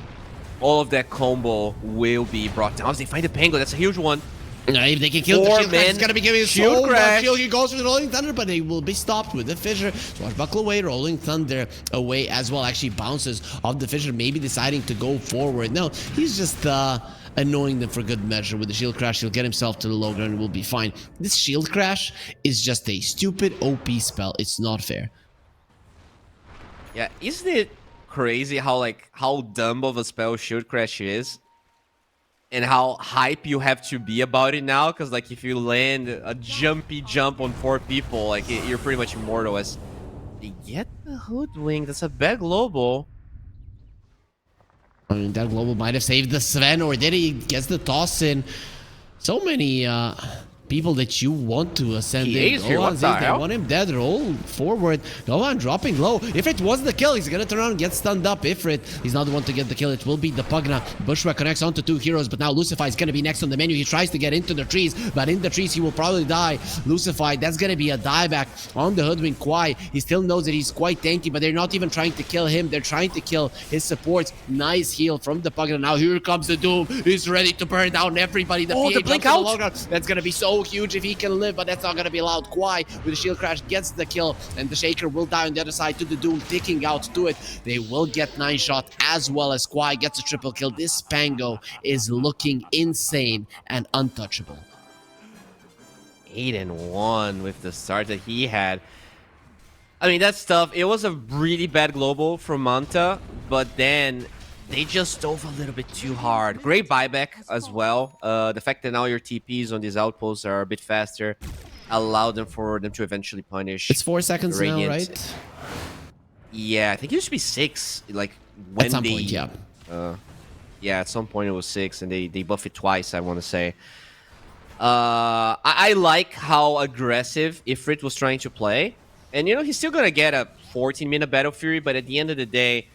all of that combo will be brought down. As they find the Pango, that's a huge one. If they can kill the shield crash, it's gonna be giving Shield so crash. much shield. He goes for the Rolling Thunder, but they will be stopped with the Fissure. Swashbuckle away, Rolling Thunder away as well. Actually bounces off the Fissure, maybe deciding to go forward. No, he's just annoying them for good measure. With the shield crash, he'll get himself to the low ground and will be fine. This shield crash is just a stupid OP spell. It's not fair. Yeah, isn't it crazy how dumb of a spell Shield Crash is? And how hype you have to be about it now, because like if you land a jumpy jump on 4 people, like you're pretty much immortal. As they get the hoodwink, that's a bad global. I mean, that global might have saved the Sven, or did he? Gets the toss in. So many people that you want to ascend He in. is here, what the They hell? want him dead. Roll forward. Gohan dropping low. Ifrit was the kill. He's gonna turn around and get stunned up. Ifrit, he's not the one to get the kill. It will be the Pugna. Bushra connects onto 2 heroes, but now Lucify is gonna be next on the menu. He tries to get into the trees, but in the trees he will probably die. Lucify, that's gonna be a dieback on the Hoodwink Kwai. He still knows that he's quite tanky, but they're not even trying to kill him. They're trying to kill his supports. Nice heal from the Pugna. Now here comes the Doom. He's ready to burn down everybody. The Oh, PA the blink jumps to out. the low ground. That's gonna be so huge if he can live, but that's not gonna be allowed. Kwai with the shield crash gets the kill, and the Shaker will die on the other side to the Doom, ticking out to it. They will get 9 shot as well as Kwai gets a triple kill. This Pango is looking insane and untouchable. 8-1 with the start that he had. I mean, that's tough. It was a really bad global from Manta, but then they just dove a little bit too hard. Great buyback as well. The fact that now your TPs on these outposts are a bit faster allowed them to eventually punish. It's 4 seconds now, Radiant. right? Yeah, I think it used to be 6. Like when At some they, point, yeah. Yeah, at some point it was 6, and they buff it twice, I want to say. I like how aggressive Ifrit was trying to play. And, you know, he's still going to get a 14-minute Battle Fury, but at the end of the day,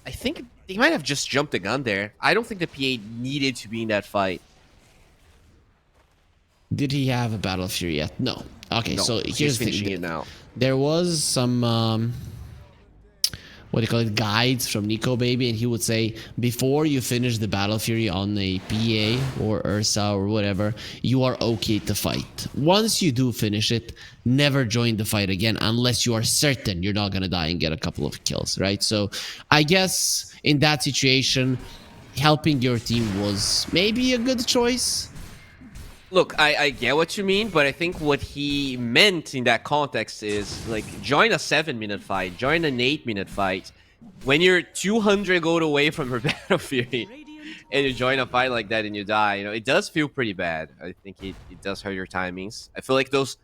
I think they might have just jumped the gun there. I don't think the PA needed to be in that fight. Did he have a Battle Fury yet? No. Okay, No, so he's here's the finishing thing. it now. There was some what do you call it, guides from Nico Baby, and he would say before you finish the Battle Fury on a PA or Ursa or whatever, you are okay to fight. Once you do finish it, never join the fight again unless you are certain you're not gonna die and get a couple of kills, right? So I guess in that situation, helping your team was maybe a good choice. Look, I get what you mean, but I think what he meant in that context is, like, join a 7-minute fight, join an 8-minute fight. When you're 200 gold away from your Battle Fury, and you join a fight like that and you die, you know, it does feel pretty bad. I think it does hurt your timings. I feel like those,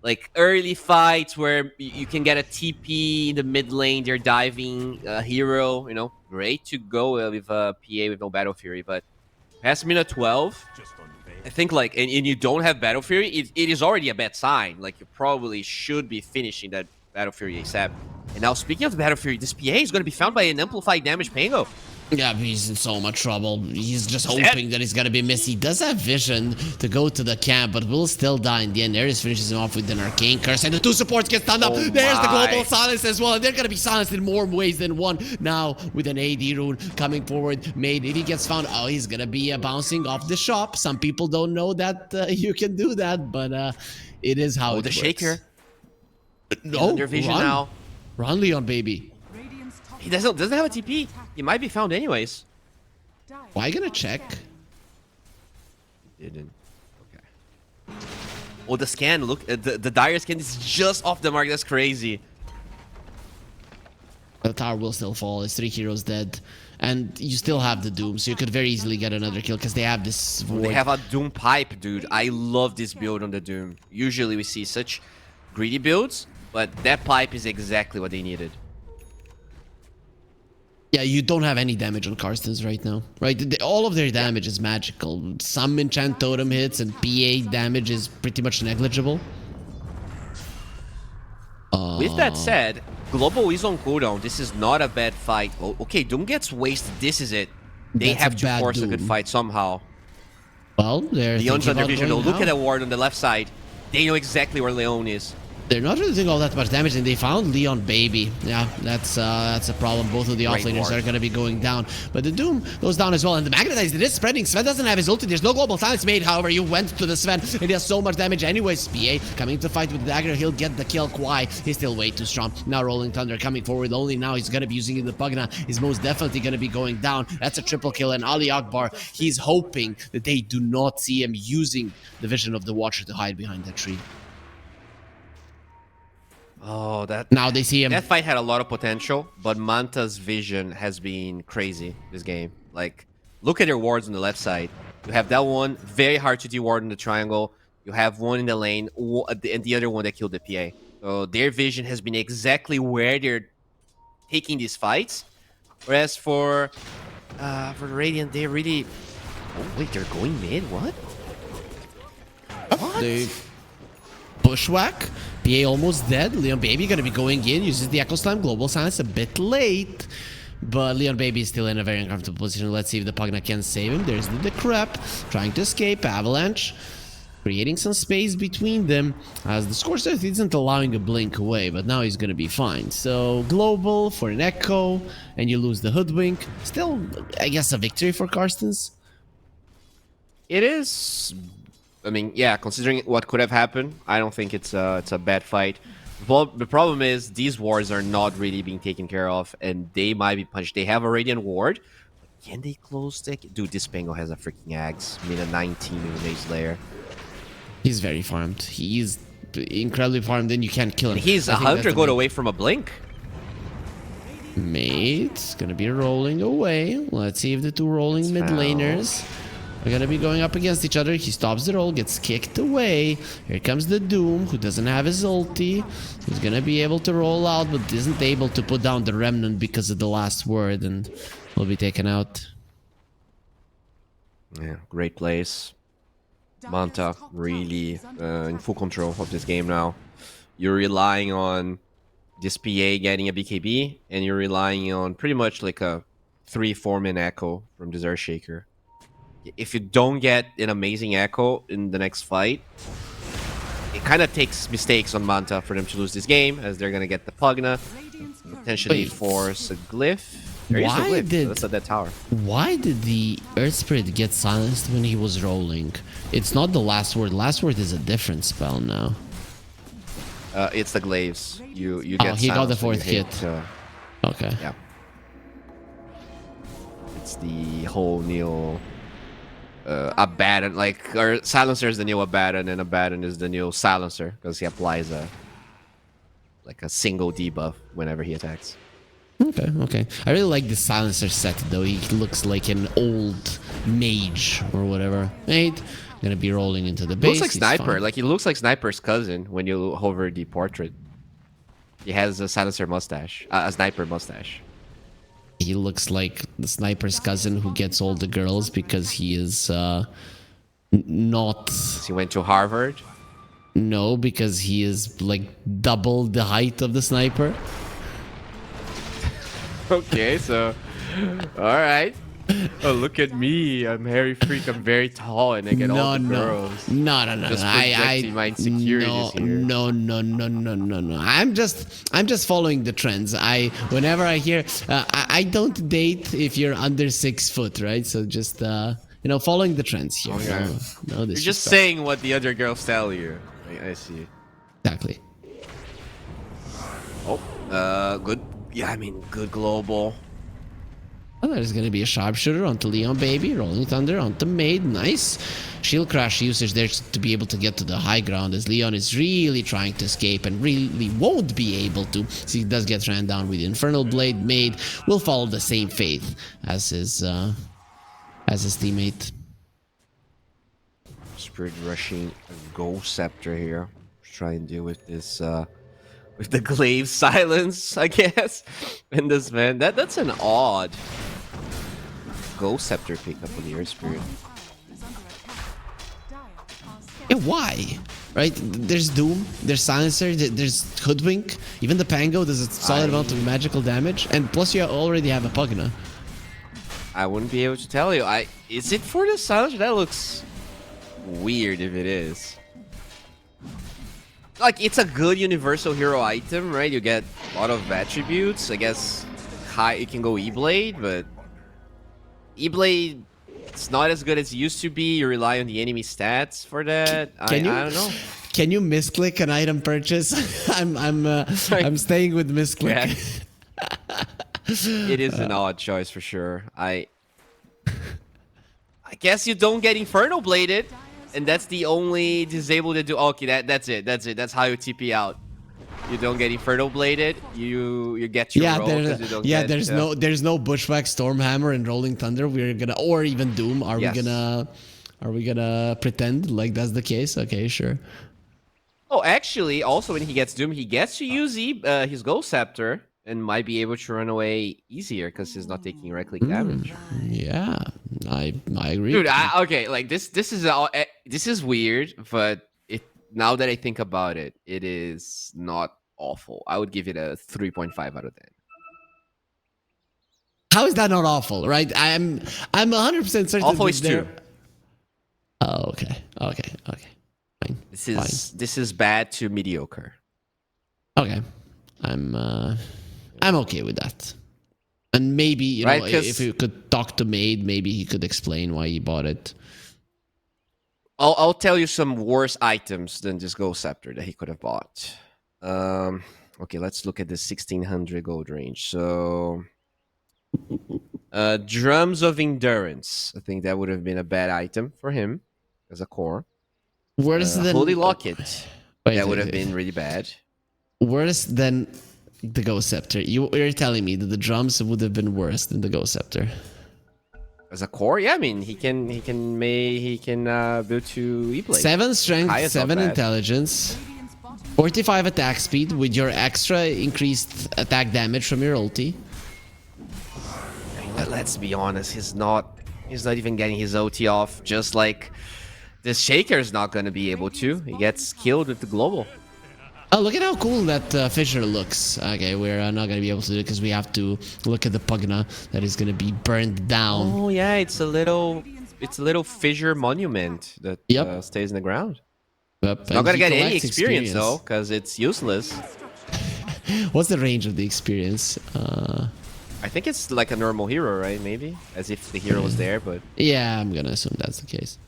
like, early fights where you can get a TP in the mid lane, they're diving a hero, you know, great to go with a PA with no Battle Fury, but past minute 12... I think, like, and you don't have Battle Fury, it is already a bad sign. Like, you probably should be finishing that Battle Fury ASAP. And now, speaking of the Battle Fury, this PA is going to be found by an Amplified Damage Pango. Yeah, he's in so much trouble. He's just hoping that he's gonna be missed. He does have vision to go to the camp, but will still die in the end. Ares finishes him off with an Arcane Curse, and the 2 supports get stunned up. Oh There's the my. global silence as well, and they're gonna be silenced in more ways than one. Now, with an AD rune coming forward, Made, if he gets found, oh, he's gonna be bouncing off the shop. Some people don't know that you can do that, but it is how it The works. Shaker. No, Under vision run. now. Run, Leon, baby. Radiant's top He doesn't have a TP. He might be found anyways. Why gonna check? Didn't. Okay. Oh, the scan. Look, the dire scan is just off the mark. That's crazy. The tower will still fall. It's 3 heroes dead. And you still have the Doom, so you could very easily get another kill because they have this They ward. have a Doom pipe, dude. I love this build on the Doom. Usually we see such greedy builds, but that pipe is exactly what they needed. Yeah, you don't have any damage on Carstensz right now, right? All of their damage is magical. Some enchant totem hits and PA damage is pretty much negligible. With that said, Global is on cooldown. This is not a bad fight. Oh, okay, Doom gets wasted. This is it. They That's have a to bad force a good Doom. fight somehow. Well, they're Leon's thinking under about vision. going Look at now. the ward on the left side. They know exactly where Leon is. They're not really doing all that much damage, and they found Leon Baby. Yeah, that's a problem. Both of the Great offlaners ward. are going to be going down. But the Doom goes down as well, and the Magnetize, it is spreading. Sven doesn't have his ulti. There's no global silence made. However, you went to the Sven, and he has so much damage anyways. PA coming to fight with the dagger. He'll get the kill. Kwai, he's still way too strong. Now Rolling Thunder coming forward. Only now he's going to be using the Pugna. He's most definitely going to be going down. That's a triple kill, and Ali Akbar, he's hoping that they do not see him using the vision of the Watcher to hide behind that tree. Oh, Now they see him. that fight had a lot of potential, but Manta's vision has been crazy this game. Like, look at their wards on the left side. You have that one, very hard to de-ward in the triangle. You have one in the lane, and the other one that killed the PA. So their vision has been exactly where they're taking these fights. Whereas for the Radiant, they really... Oh, wait, they're going mid? What? What? They bushwhack. PA almost dead. Leon Baby gonna be going in. Uses the Echo Slam. Global Silence a bit late. But Leon Baby is still in a very uncomfortable position. Let's see if the Pugna can save him. There's the Crep trying to escape. Avalanche creating some space between them as the Scorched isn't allowing a blink away, but now he's gonna be fine. So Global for an Echo, and you lose the Hoodwink. Still, I guess, a victory for Carstensz. It is. I mean, yeah, considering what could have happened, I don't think it's a bad fight. Well, the problem is these wards are not really being taken care of, and they might be punched. They have a Radiant ward. Can they close the... Dude, this Pango has a freaking axe. Made a 19 in the Mage Lair. He's very farmed. He's incredibly farmed, and you can't kill him. He's I a think that's 100 the gold main- away from a blink. Mate's gonna be rolling away. Let's see if the two rolling mid foul. laners are gonna be going up against each other. He stops the roll, gets kicked away. Here comes the Doom, who doesn't have his ulti. He's gonna be able to roll out, but isn't able to put down the Remnant because of the last word, and will be taken out. Yeah, great plays. Manta really in full control of this game now. You're relying on this PA getting a BKB, and you're relying on pretty much like a 3-4 min echo from this Earthshaker. If you don't get an amazing echo in the next fight, it kind of takes mistakes on Manta for them to lose this game, as they're gonna get the Pugna, potentially Wait. force a glyph. There is no Why glyph. did- That's at that tower. Why did the Earth Spirit get silenced when he was rolling? It's not the last word. Last word is a different spell now. It's the glaives. You Oh, get he got the silenced when you fourth hit, hit. Okay. yeah. It's the whole new Abaddon, like, or Silencer is the new Abaddon, and Abaddon is the new Silencer, because he applies a single debuff whenever he attacks. Okay, okay. I really like the Silencer set, though. He looks like an old mage or whatever. Mate, gonna be rolling into the base. Looks like He's Sniper. fine. Like, he looks like Sniper's cousin when you hover the portrait. He has a Silencer mustache, a Sniper mustache. He looks like the Sniper's cousin who gets all the girls because he is not... He went to Harvard. No, because he is like double the height of the Sniper. Okay, so, all right. Oh, look at me! I'm Harry Freak. I'm very tall, and I get all the girls. No. Just projecting my insecurities here. No. I'm just following the trends. Whenever I hear, I don't date if you're under 6 foot, right? So just following the trends here. Okay. No, You're just saying what the other girls tell you. I see. Exactly. Oh, good. Yeah, I mean, good global. Oh, there's gonna be a sharpshooter onto Leon Baby, Rolling Thunder onto Maid. Nice shield crash usage there to be able to get to the high ground, as Leon is really trying to escape and really won't be able to. So he does get ran down with the Infernal Blade. Maid will follow the same fate as his teammate. Spirit rushing a Ghost Scepter here. Try and deal with this with the glaive silence, I guess. And this man, that's an odd Ghost Scepter pickup on the Air Spirit. Yeah, why? Right? There's Doom, there's Silencer, there's Hoodwink. Even the Pango does a solid amount of magical damage. And plus you already have a Pugna. I wouldn't be able to tell you. Is it for the Silencer? That looks weird if it is. Like, it's a good universal hero item, right? You get a lot of attributes. I guess it can go E-Blade, but E-Blade, it's not as good as it used to be. You rely on the enemy stats for that. I don't know. Can you misclick an item purchase? I'm staying with misclick. Yeah. It is an odd choice for sure. I guess you don't get Inferno Bladed, and that's the only disabled to do. Okay, that's it. That's how you TP out. You don't get Inferno Bladed. You get your roll. There's no Bushwhack, Stormhammer, and Rolling Thunder. We're gonna, or even Doom. Are we gonna pretend like that's the case? Okay, sure. Oh, actually, also when he gets Doom, he gets to use his Ghost Scepter and might be able to run away easier because he's not taking right click damage. Yeah, I agree. Dude, okay, like this is weird, but now that I think about it, it is not awful. I would give it a 3.5 out of 10. How is that not awful, right? I'm 100% certain. Awful is 2. Oh, okay. Fine. This is bad to mediocre. Okay, I'm okay with that. And maybe, you know, if you could talk to Maid, maybe he could explain why he bought it. I'll tell you some worse items than this Ghost Scepter that he could have bought. Okay, let's look at the 1600 gold range. So, Drums of Endurance. I think that would have been a bad item for him as a core. Worse than Holy Locket. That would have been really bad. Worse than the Ghost Scepter. You're telling me that the drums would have been worse than the Ghost Scepter? As a core, yeah. I mean, he can build to E-Blade. 7 strength, 7 intelligence, 45 attack speed with your extra increased attack damage from your ulti. But let's be honest, he's not even getting his ulti off. Just like this Shaker's not gonna be able to. He gets killed with the global. Oh, look at how cool that fissure looks. Okay, we're not going to be able to do it because we have to look at the Pugna that is going to be burned down. Oh, yeah, it's a little fissure monument that stays in the ground. Yep. It's not going to get any experience, though, because it's useless. What's the range of the experience? I think it's like a normal hero, right? Maybe? As if the hero was there, but... Yeah, I'm going to assume that's the case.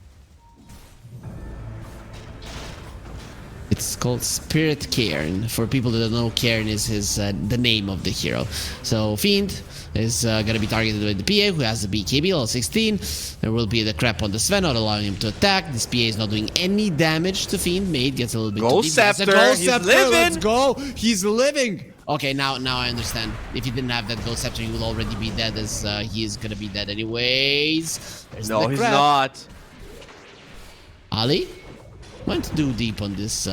It's called Spirit Cairn. For people that don't know, Cairn is the name of the hero. So Fiend is gonna be targeted by the PA, who has the BKB level 16. There will be the crap on the Sven, not allowing him to attack. This PA is not doing any damage to Fiend. Maid gets a little bit Ghost Scepter. He's living. Let's go. He's living. Okay, now I understand. If he didn't have that Ghost Scepter, he will already be dead, as he is gonna be dead anyways. No, he's not. Ali went too deep on this.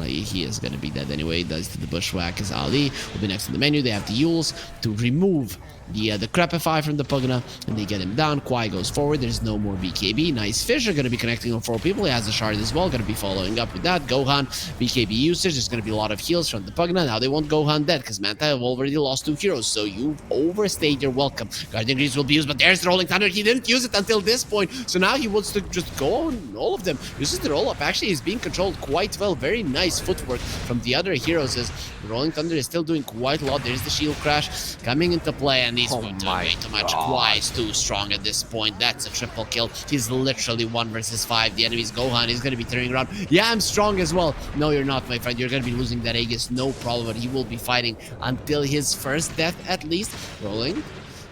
He is gonna be dead anyway. Does the Bushwhack as Ali will be next in the menu. They have the Yules to remove the Crapify from the Pugna, and they get him down. Kwai goes forward. There's no more BKB. Nice Fish are going to be connecting on 4 people. He has the shard as well. Going to be following up with that. Gohan, BKB usage. There's going to be a lot of heals from the Pugna. Now they want Gohan dead because Manta have already lost 2 heroes. So you've overstayed your welcome. Guardian Greaves will be used, but there's the Rolling Thunder. He didn't use it until this point. So now he wants to just go on all of them. Uses the roll up. Actually, he's being controlled quite well. Very nice footwork from the other heroes as the Rolling Thunder is still doing quite a lot. There's the Shield Crash coming into play, and he's way too much. Kwai is too strong at this point. That's a triple kill. He's literally 1 versus 5. The enemy's Gohan. He's going to be turning around. Yeah, I'm strong as well. No, you're not, my friend. You're going to be losing that Aegis. No problem. But he will be fighting until his first death at least. Rolling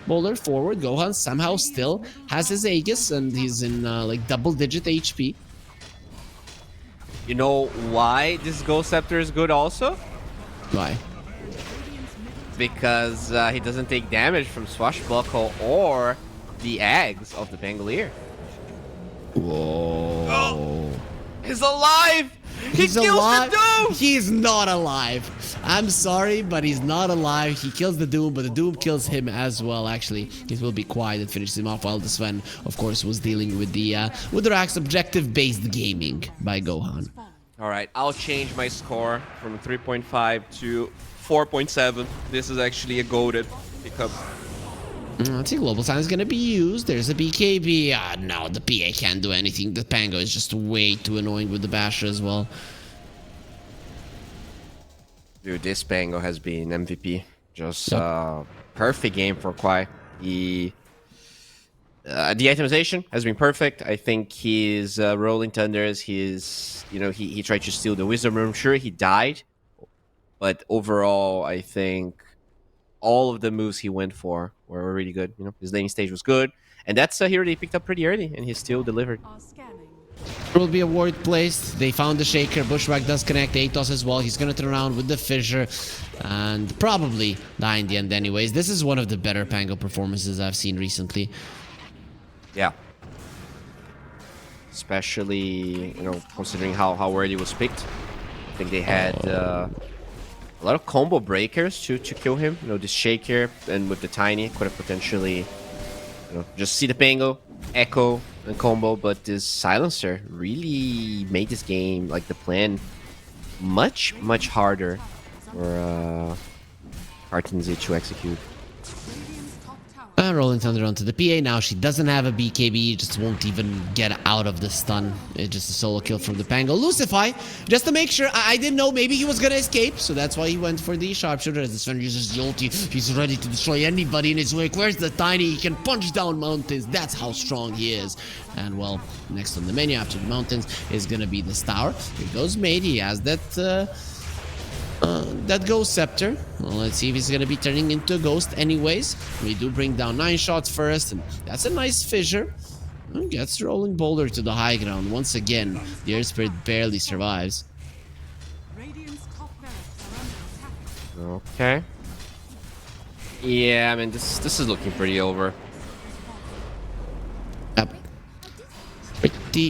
boulder forward. Gohan somehow still has his Aegis, and he's in like double-digit HP. You know why this Ghost Scepter is good also? Why? Because he doesn't take damage from Swashbuckle or the eggs of the Pangolier. Whoa. Oh, he's alive! He's he kills alive. the He's not alive. I'm sorry, but he's not alive. He kills the Doom, but the Doom kills him as well. Actually, it will be quiet and finishes him off, while the Sven, of course, was dealing with the Rax objective-based gaming by Gohan. All right, I'll change my score from 3.5 to 4.7. This is actually a goated pickup. I think Global Sign is going to be used. There's a BKB. No, the PA can't do anything. The Pango is just way too annoying with the Basher as well. Dude, this Pango has been MVP. Just perfect game for Kwai. The itemization has been perfect. I think his Rolling Thunders, he tried to steal the Wisdom Room. Sure, he died. But overall, I think all of the moves he went for were really good. His laning stage was good. And that's a hero they picked up pretty early, and he still delivered. There will be a ward placed. They found the Shaker. Bushwhack does connect Atos as well. He's going to turn around with the Fissure and probably die in the end anyways. This is one of the better Pango performances I've seen recently. Yeah. Especially, considering how early it was picked. I think they had a lot of combo breakers to kill him. This Shaker and with the Tiny could have potentially, just see the Pango, Echo, and combo. But this Silencer really made this game, like the plan, much harder for Carstensz to execute. Rolling Thunder onto the PA. Now she doesn't have a BKB, just won't even get out of the stun. It's just a solo kill from the Pango. Lucify, just to make sure. I didn't know maybe he was gonna escape, so that's why he went for the Sharpshooter. As the Sven uses the ulti, he's ready to destroy anybody in his wake. Where's the Tiny? He can punch down mountains. That's how strong he is. And well, next on the menu after the mountains is gonna be the Tower. Here goes Mate. He has that Ghost Scepter. Well, let's see if he's gonna be turning into a Ghost anyways. We do bring down 9 shots first, and that's a nice fissure. And gets Rolling Boulder to the high ground. Once again, the Earth Spirit barely survives. Okay. Yeah, I mean, this is looking pretty over. Yep.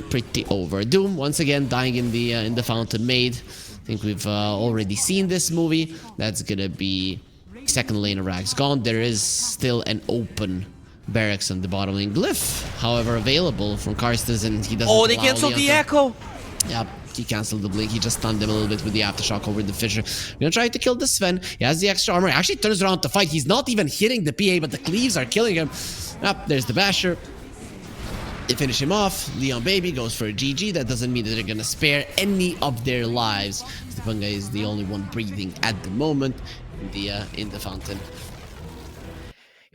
Pretty over. Doom once again dying in the Fountain Maid. I think we've already seen this movie. That's gonna be second lane of Rags gone. There is still an open barracks on the bottom lane. Glyph, however, available from Carstensz, and he doesn't. Oh, they canceled the Echo. Yep, he canceled the blink. He just stunned him a little bit with the aftershock over the Fissure. Gonna try to kill the Sven. He has the extra armor. He actually turns around to fight. He's not even hitting the PA, but the cleaves are killing him. Yep, there's the Basher. They finish him off. Leon Baby goes for a GG. That doesn't mean that they're gonna spare any of their lives. Stepanga is the only one breathing at the moment in the fountain.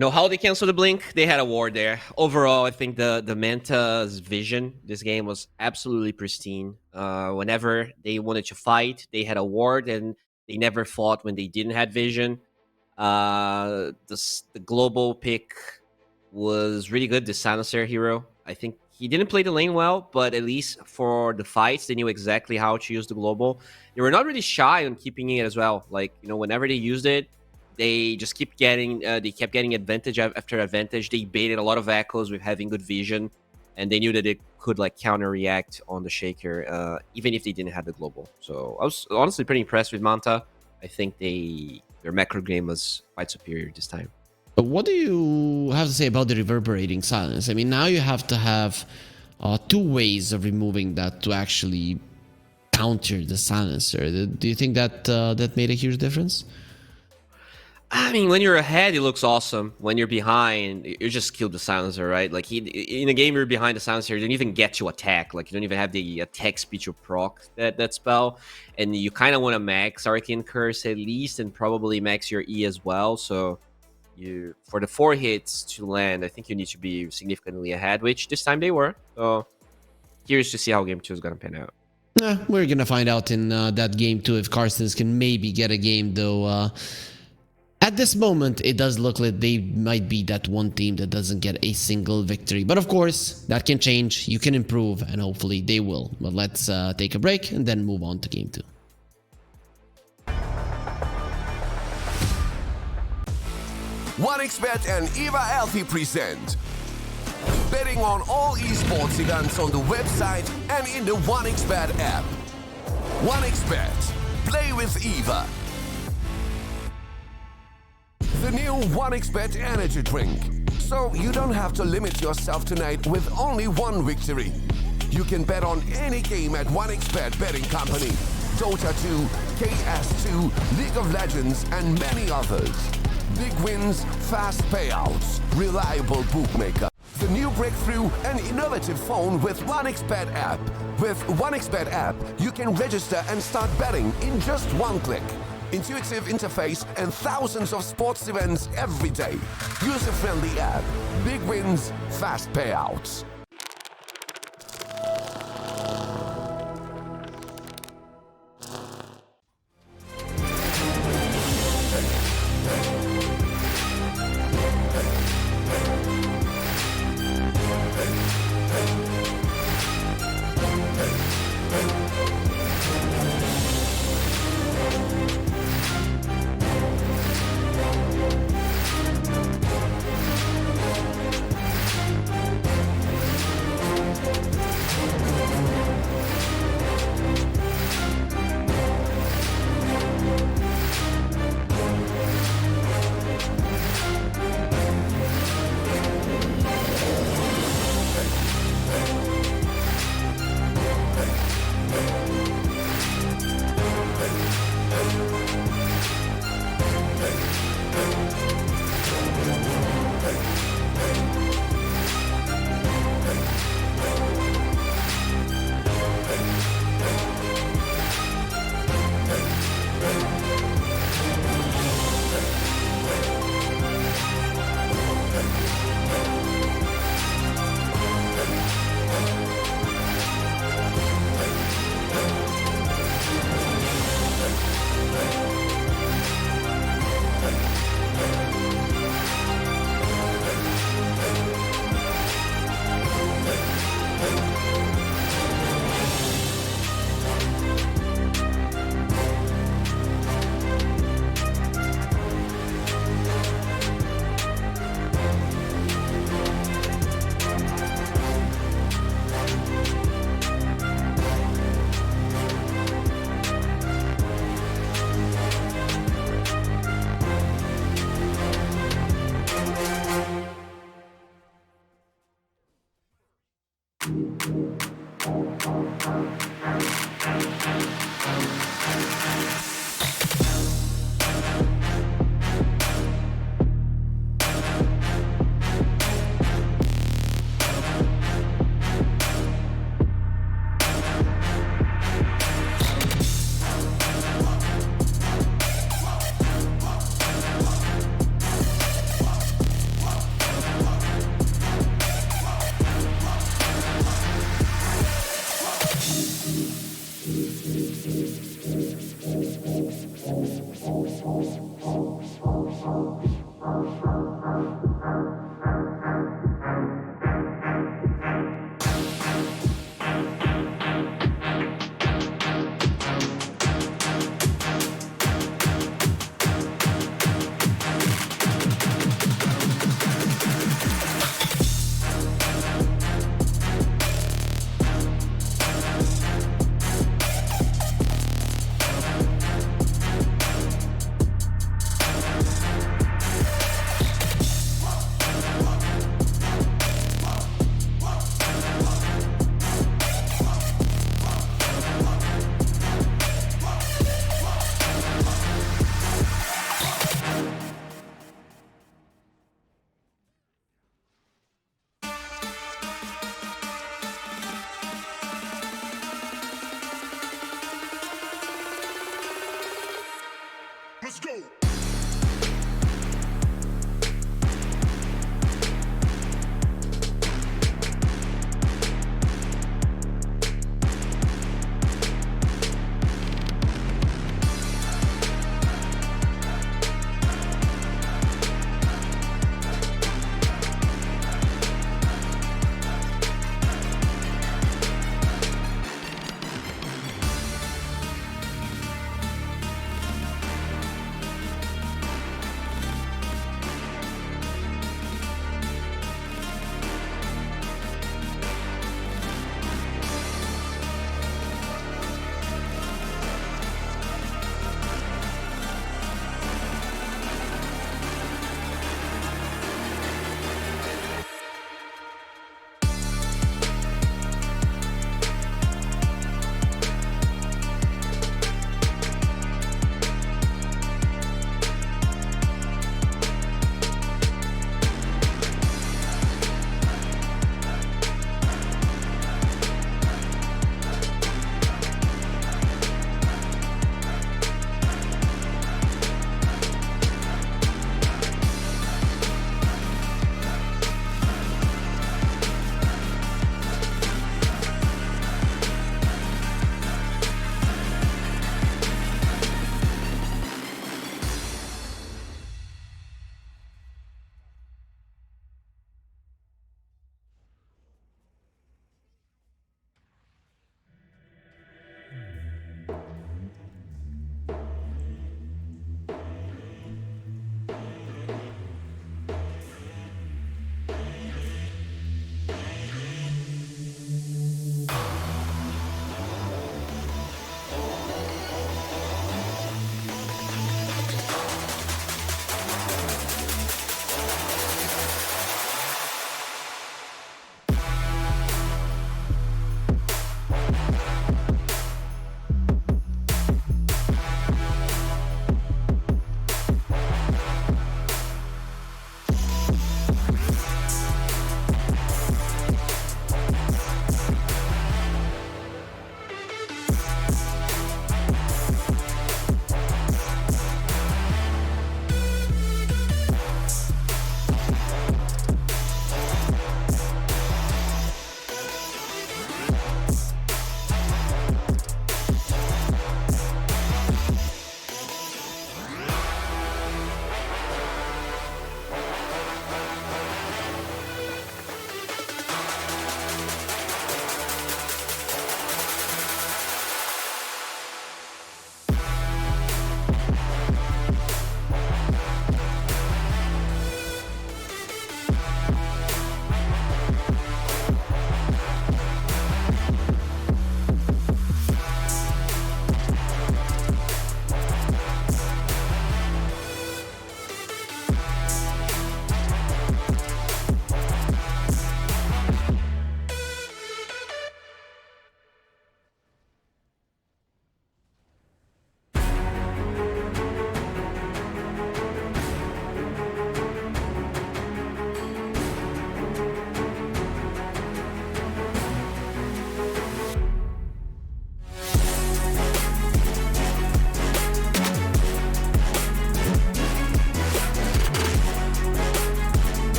How they canceled the blink? They had a ward there. Overall, I think the Manta's vision this game was absolutely pristine. Whenever they wanted to fight, they had a ward, and they never fought when they didn't have vision. The global pick was really good. The Silencer hero. I think he didn't play the lane well, but at least for the fights, they knew exactly how to use the global. They were not really shy on keeping it as well. Like, whenever they used it, they just kept getting advantage after advantage. They baited a lot of echoes with having good vision, and they knew that it could counter react on the Shaker, even if they didn't have the global. So I was honestly pretty impressed with Manta. I think their macro game was quite superior this time. What do you have to say about the reverberating silence? I mean, now you have to have 2 ways of removing that to actually counter the silencer. Do you think that that made a huge difference? I mean, when you're ahead, it looks awesome. When you're behind, you just kill the silencer, right? Like, in a game you're behind the silencer, you don't even get to attack. Like, you don't even have the attack speed to proc that spell. And you kind of want to max Arcane Curse at least, and probably max your E as well. So for the 4 hits to land, I think you need to be significantly ahead, which this time they were. So curious to see how game 2 is going to pan out. We're going to find out in that game 2 if Carstensz can maybe get a game, though. At this moment, it does look like they might be that one team that doesn't get a single victory. But of course, that can change. You can improve, and hopefully they will. But let's take a break and then move on to game 2. OneXBet and Eva Alfie present betting on all esports events on the website and in the OneXBet app. OneXBet, Play with Eva. The new 1xBet energy drink. So you don't have to limit yourself tonight with only one victory. You can bet on any game at 1xBet betting company. Dota 2, KS2, League of Legends, and many others. Big wins, fast payouts, reliable bookmaker. The new breakthrough, an innovative phone with 1xBet app. With 1xBet app, you can register and start betting in just one click. Intuitive interface and thousands of sports events every day. User-friendly app. Big wins, fast payouts.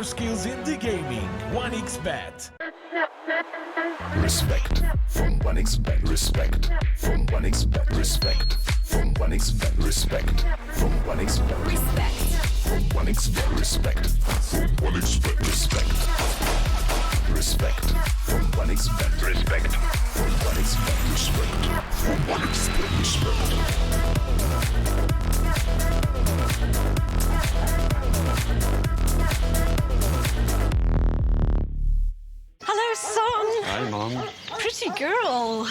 your skills in the gaming. 1xBet. Respect from 1xBet. Respect from 1xBet. Respect from 1xBet. Respect from 1xBet. Respect from 1xBet. Respect from 1xBet. Respect. Respect from 1xBet. Respect from 1xBet. Respect from 1xBet. Respect. Hello, son. Hi, Mom. Pretty girl.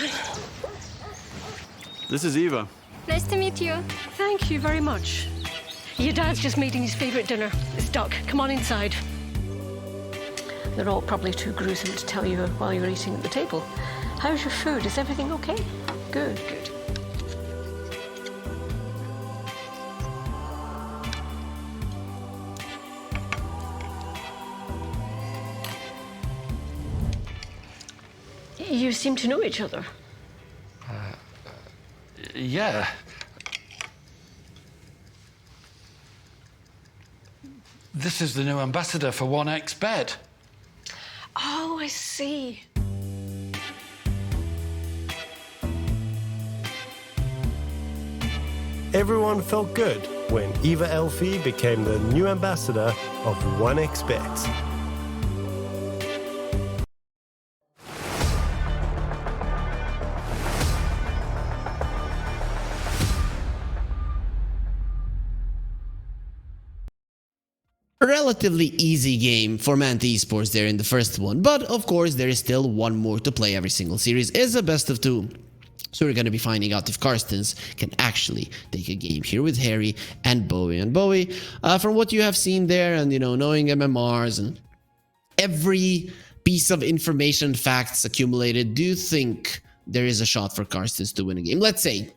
This is Eva. Nice to meet you. Thank you very much. Your dad's just making his favorite dinner. It's duck. Come on inside. They're all probably too gruesome to tell you while you're eating at the table. How's your food? Is everything okay? Good, good. You seem to know each other. Yeah. This is the new ambassador for 1xBet. Oh, I see. Everyone felt good when Eva Elfie became the new ambassador of 1xBet. A relatively easy game for Manta Esports there in the first one, but of course there is still one more to play. Every single series is a best of 2. So we're going to be finding out if Carstensz can actually take a game here with Harry and Bowie. And Bowie, from what you have seen there and, you know, knowing MMRs and every piece of information, facts accumulated, do you think there is a shot for Carstensz to win a game? Let's say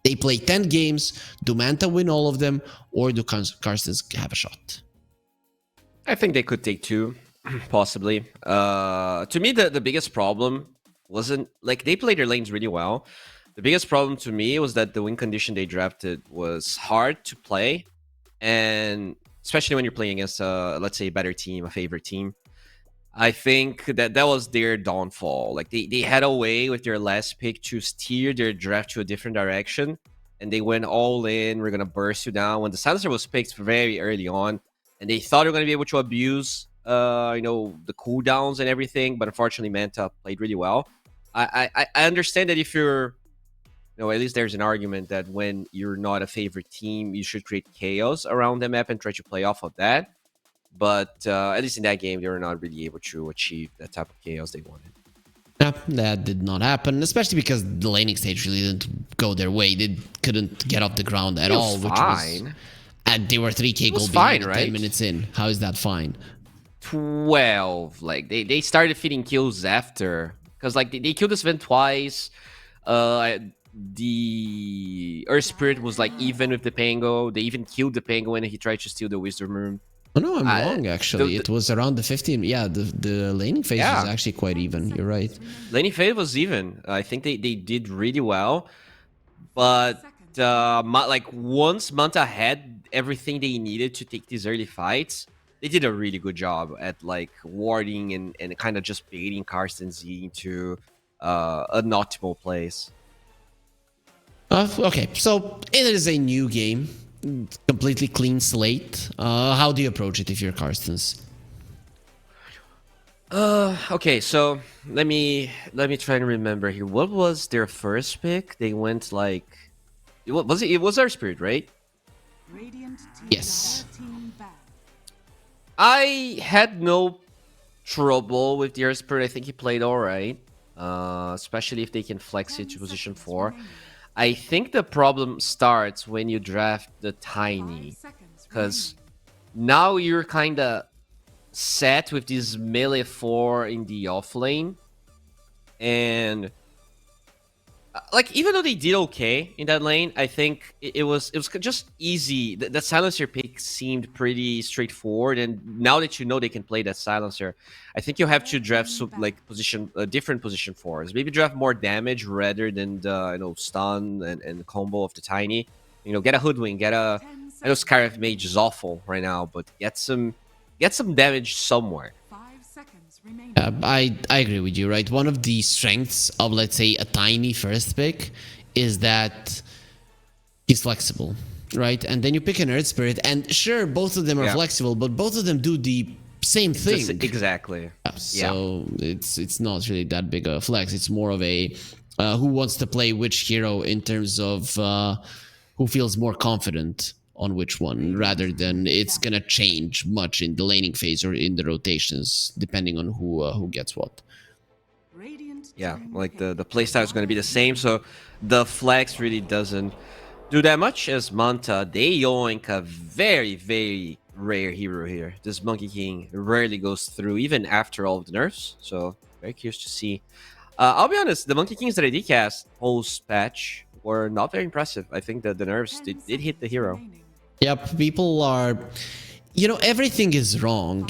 they play 10 games. Do Manta win all of them, or do Carstensz have a shot? I think they could take 2, possibly. To me, the biggest problem wasn't like they played their lanes really well. The biggest problem to me was that the win condition they drafted was hard to play, and especially when you're playing against let's say a better team, a favorite team. I think that was their downfall. Like they had a way with their last pick to steer their draft to a different direction, and they went all in. We're gonna burst you down when the silencer was picked very early on, and they thought they were gonna be able to abuse you know, the cooldowns and everything, but unfortunately Manta played really well. I understand that if you're, you know, at least there's an argument that when you're not a favorite team, you should create chaos around the map and try to play off of that. But at least in that game, they were not really able to achieve that type of chaos they wanted. Yeah, that did not happen, especially because the laning stage really didn't go their way. They couldn't get off the ground at all, which was... And they were 3k gold behind 10 minutes in. How is that fine? 12. Like, they started feeding kills after. Because, like, they killed this event twice. The Earth Spirit was, like, even with the Pango. They even killed the Pango when he tried to steal the Wisdom Rune. Oh, no, I'm wrong, actually. It was around the 15. Yeah, the laning phase was actually quite even. You're right. Laning phase was even. I think they did really well. But, like, once Manta had everything they needed to take these early fights, they did a really good job at, like, warding and kind of just baiting Carstensz into an optimal place. Okay, so it is a new game. Completely clean slate. How do you approach it if you're Carstensz? Okay, so let me try and remember here. What was their first pick? They went like, it was our Spirit, right? Yes. I had no trouble with the Earth Spirit. I think he played all right, especially if they can flex it to position 4. I think the problem starts when you draft the Tiny, because now you're kind of set with this melee 4 in the off lane, and like, even though they did okay in that lane, I think it was just easy. The silencer pick seemed pretty straightforward, and now that you know they can play that silencer, I think you have to draft different position 4s. Maybe draft more damage rather than the stun and combo of the Tiny. You know, get a Hoodwink, get a... I know Scarif Mage is awful right now, but get some get some damage somewhere. 5 seconds remaining. I agree with you, right? One of the strengths of, let's say, a tiny first pick is that he's flexible, right? And then you pick an Earth Spirit, and sure, both of them are Yeah. flexible, but both of them do the same thing. Exactly. So it's not really that big a flex. It's more of a who wants to play which hero in terms of who feels more confident on which one, rather than it's gonna change much in the laning phase or in the rotations, depending on who gets what. Radiant Yeah, team like pick. the playstyle is going to be the same, so the flex really doesn't do that much. As Manta, they yoink a very, very rare hero here. This Monkey King rarely goes through, even after all of the nerfs, so very curious to see. I'll be honest, the Monkey Kings that I did cast post-patch were not very impressive. I think that the nerfs 10 did hit the seconds hero. remaining. Yep, people are, everything is wrong.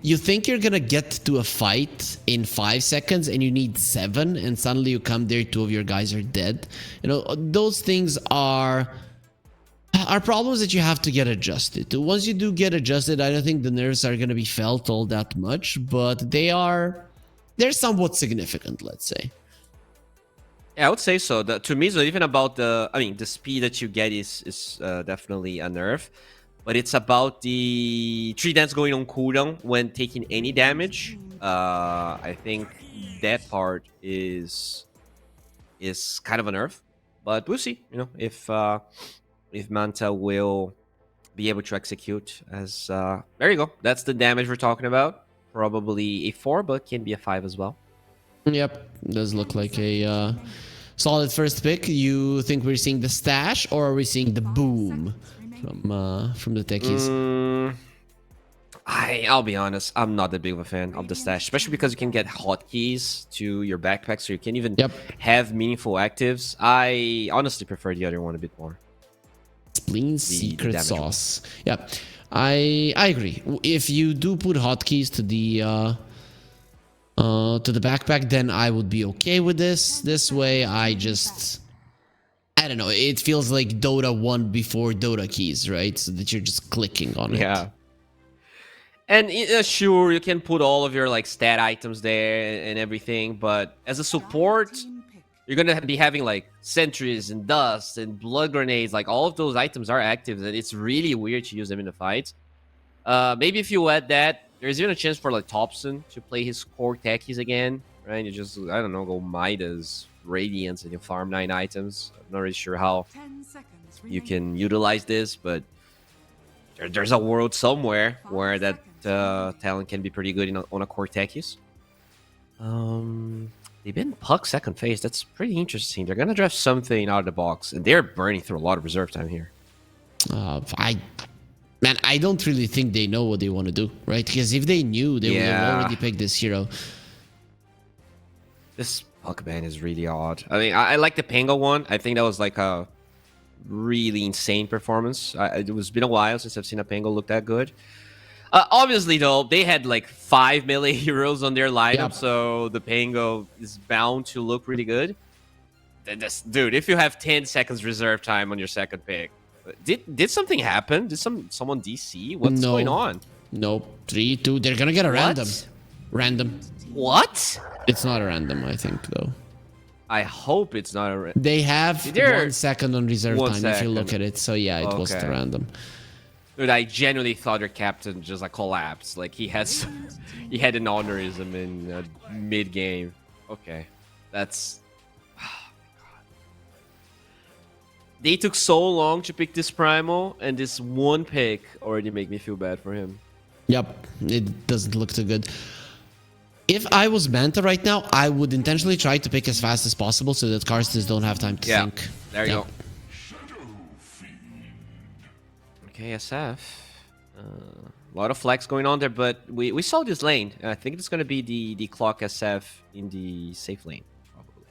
You think you're gonna get to a fight in 5 seconds and you need 7, and suddenly you come there, 2 of your guys are dead. Those things are problems that you have to get adjusted to. Once you do get adjusted, I don't think the nerfs are gonna be felt all that much, but they're somewhat significant, let's say. Yeah, I would say so. To me, it's not even about the speed that you get is definitely a nerf, but it's about the 3 dance going on cooldown when taking any damage. I think that part is kind of a nerf, but we'll see. If Manta will be able to execute. As there you go. That's the damage we're talking about. Probably a 4, but can be a 5 as well. Yep, does look like a solid first pick. You think we're seeing the stash, or are we seeing the boom from the techies? I'll be honest, I'm not that big of a fan of the stash, especially because you can get hotkeys to your backpack, so you can even have meaningful actives. I honestly prefer the other one a bit more. Spleen secret damage sauce. Yeah, I agree. If you do put hotkeys to the backpack, then I would be okay with this. This way, I don't know. It feels like Dota 1 before Dota keys, right? So that you're just clicking on it. Yeah. And sure, you can put all of your like stat items there and everything, but as a support, Team pick. you're gonna be having like sentries and dust and blood grenades. Like all of those items are active, and it's really weird to use them in the fight. Maybe if you add that, there's even a chance for like Thompson to play his core techies again, right? You just, I don't know, go Midas, Radiance, and you farm 9 items. I'm not really sure how 10 seconds you remaining. can utilize this, but there's a world somewhere where that talent can be pretty good on a core techies. They've been Puck second phase. That's pretty interesting. They're gonna draft something out of the box, and they're burning through a lot of reserve time here. I don't really think they know what they want to do, right? Because if they knew, they would have already picked this hero. This Puck ban is really odd. I mean, I like the Pango one. I think that was like a really insane performance. It was been a while since I've seen a Pango look that good. Obviously, though, they had like 5 melee heroes on their lineup, so the Pango is bound to look really good. Dude, if you have 10 seconds reserve time on your second pick, did something happen? Did someone DC? What's going on? Nope. 3, 2. They're gonna get a random. What? It's not a random, I think, though. I hope it's not a. They have 1 second on reserve 1 time if you look second. at it. So yeah, it was the random. Dude, I genuinely thought their captain just like collapsed. Like he had an honorism in mid game. Okay, that's. Oh my God. They took so long to pick this primal, and this one pick already make me feel bad for him. Yep, it doesn't look too good. If I was Manta right now, I would intentionally try to pick as fast as possible so that Carstensz don't have time to think. There you go. Okay, SF. A lot of flex going on there, but we saw this lane. I think it's going to be the clock SF in the safe lane, probably.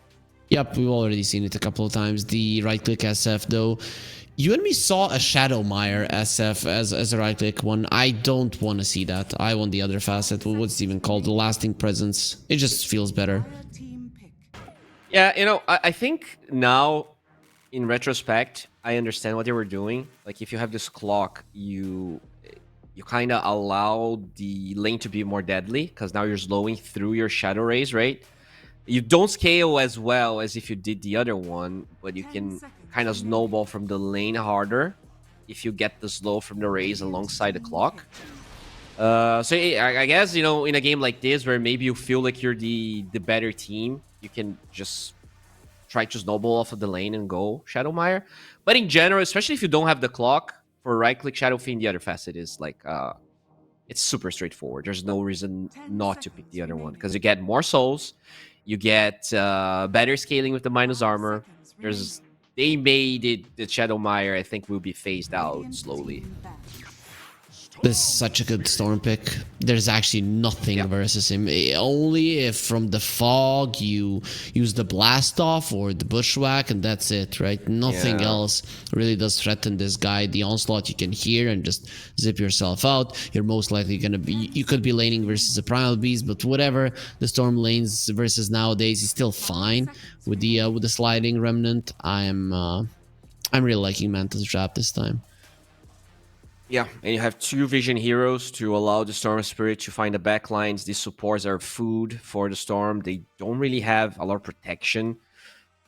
Yep, we've already seen it a couple of times. The right-click SF, though. You and me saw a Shadow Mire SF as a right-click one. I don't want to see that. I want the other facet. What's it even called? The Lasting Presence. It just feels better. Team pick. Yeah, I think now, in retrospect, I understand what they were doing. Like, if you have this clock, you you kind of allow the lane to be more deadly because now you're slowing through your shadow rays, right? You don't scale as well as if you did the other one, but you can kind of snowball from the lane harder if you get the slow from the rays alongside the clock. So I guess, you know, in a game like this where maybe you feel like you're the better team, you can just try to snowball off of the lane and go Shadowmire. But in general, especially if you don't have the clock, for right-click Shadow Fiend, the other facet is like, it's super straightforward. There's no reason not to pick the other one because you get more souls, you get better scaling with the minus armor. They made it that Shadowmire, I think, will be phased out slowly. This is such a good Storm pick. There's actually nothing versus him. Only if from the fog you use the blast off or the bushwhack and that's it, right? Nothing else really does threaten this guy. The onslaught you can hear and just zip yourself out. You're most likely gonna be, you could be laning versus a primal beast, but whatever the Storm lanes versus nowadays, he's still fine with the sliding remnant. I'm really liking Manta's trap this time. Yeah, and you have 2 vision heroes to allow the Storm Spirit to find the backlines. These supports are food for the Storm. They don't really have a lot of protection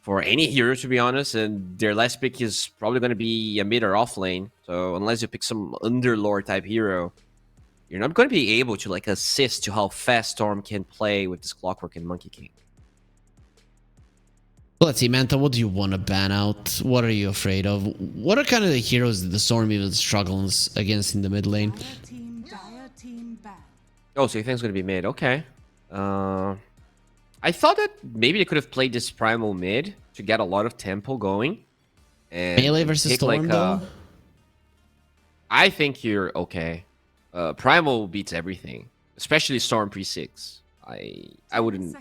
for any hero, to be honest, and their last pick is probably going to be a mid or off lane. So unless you pick some Underlord type hero, you're not going to be able to like assist to how fast Storm can play with this Clockwork and Monkey King. Let's see, Manta, what do you want to ban out? What are you afraid of? What are kind of the heroes that the Storm even struggles against in the mid lane? Oh, so you think it's going to be mid? Okay. I thought that maybe they could have played this Primal mid to get a lot of tempo going. And melee versus Storm, though? I think you're okay. Primal beats everything, especially Storm pre-6. I wouldn't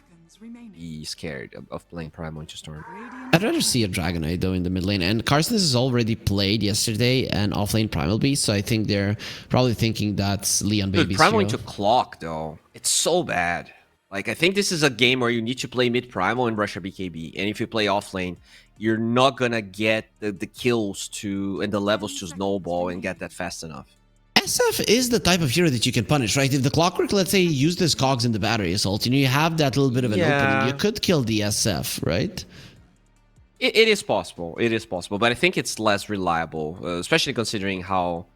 be scared of playing Primal into Storm. I'd rather see a Dragonite though in the mid lane, and Carstensz has already played yesterday an offlane Primal Beast, so I think they're probably thinking that's Leon Baby's Primal hero. into Clock though, it's so bad. Like I think this is a game where you need to play mid Primal and rush a BKB, and if you play offlane, you're not gonna get the kills to and the levels to snowball and get that fast enough. SF is the type of hero that you can punish, right? If the Clockwork, let's say, used this cogs in the battery assault, you know, you have that little bit of an opening, you could kill the SF, right? It is possible. It is possible, but I think it's less reliable, especially considering how,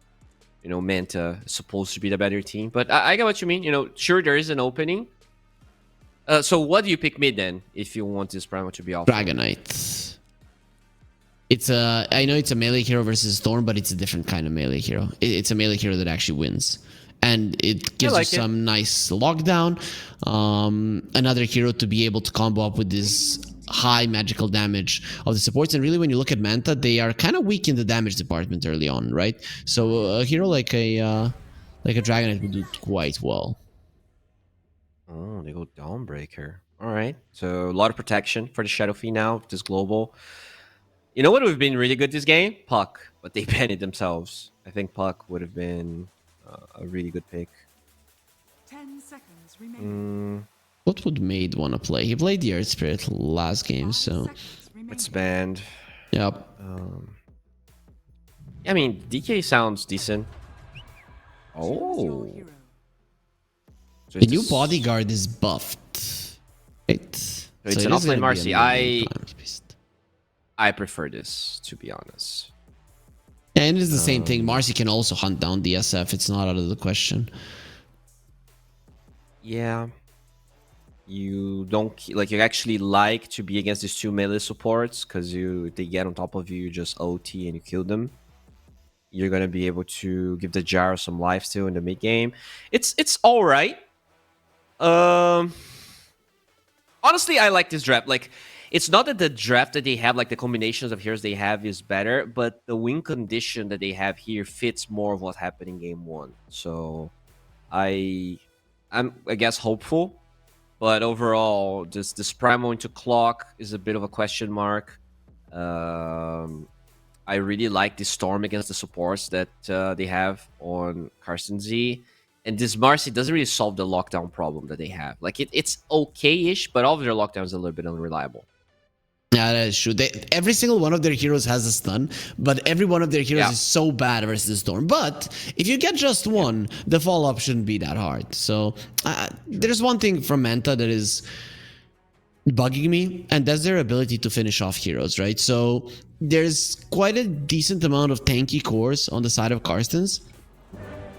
you know, Manta is supposed to be the better team. But I get what you mean. You know, sure, there is an opening. So what do you pick mid then if you want this Primal to be off? Dragonite. I know it's a melee hero versus Storm, but it's a different kind of melee hero. It's a melee hero that actually wins. And it gives you some nice lockdown. Another hero to be able to combo up with this high magical damage of the supports. And really, when you look at Manta, they are kind of weak in the damage department early on, right? So a hero like a Dragonite would do quite well. Oh, they go Dawnbreaker. All right. So a lot of protection for the Shadow Fiend now, this global. You know what would have been really good this game? Puck, but they banned it themselves. I think Puck would have been a really good pick. 10 seconds remaining. What would Maid want to play? He played the Earth Spirit last game, so... It's banned. Yep. I mean, DK sounds decent. Oh. So the new bodyguard is buffed. Right. So it's an offlane Marcy. I prefer this, to be honest. Yeah, and it's the same thing. Marcy can also hunt down the SF. It's not out of the question. Yeah. You don't like. You actually like to be against these 2 melee supports because they get on top of you, just OT and you kill them. You're gonna be able to give the Gyro some life still in the mid game. It's all right. Honestly, I like this draft. Like. It's not that the draft that they have, like the combinations of heroes they have is better, but the win condition that they have here fits more of what happened in game 1. So I'm I guess hopeful, but overall this Primal into Clock is a bit of a question mark. I really like this Storm against the supports that they have on Carstensz. And this Marcy doesn't really solve the lockdown problem that they have. Like it's okay-ish, but all of their lockdowns are a little bit unreliable. Yeah, that is true. Every single one of their heroes has a stun, but every one of their heroes Yeah. is so bad versus the Storm. But if you get just one, the follow-up shouldn't be that hard. So there's one thing from Manta that is bugging me, and that's their ability to finish off heroes, right? So there's quite a decent amount of tanky cores on the side of Carstensz.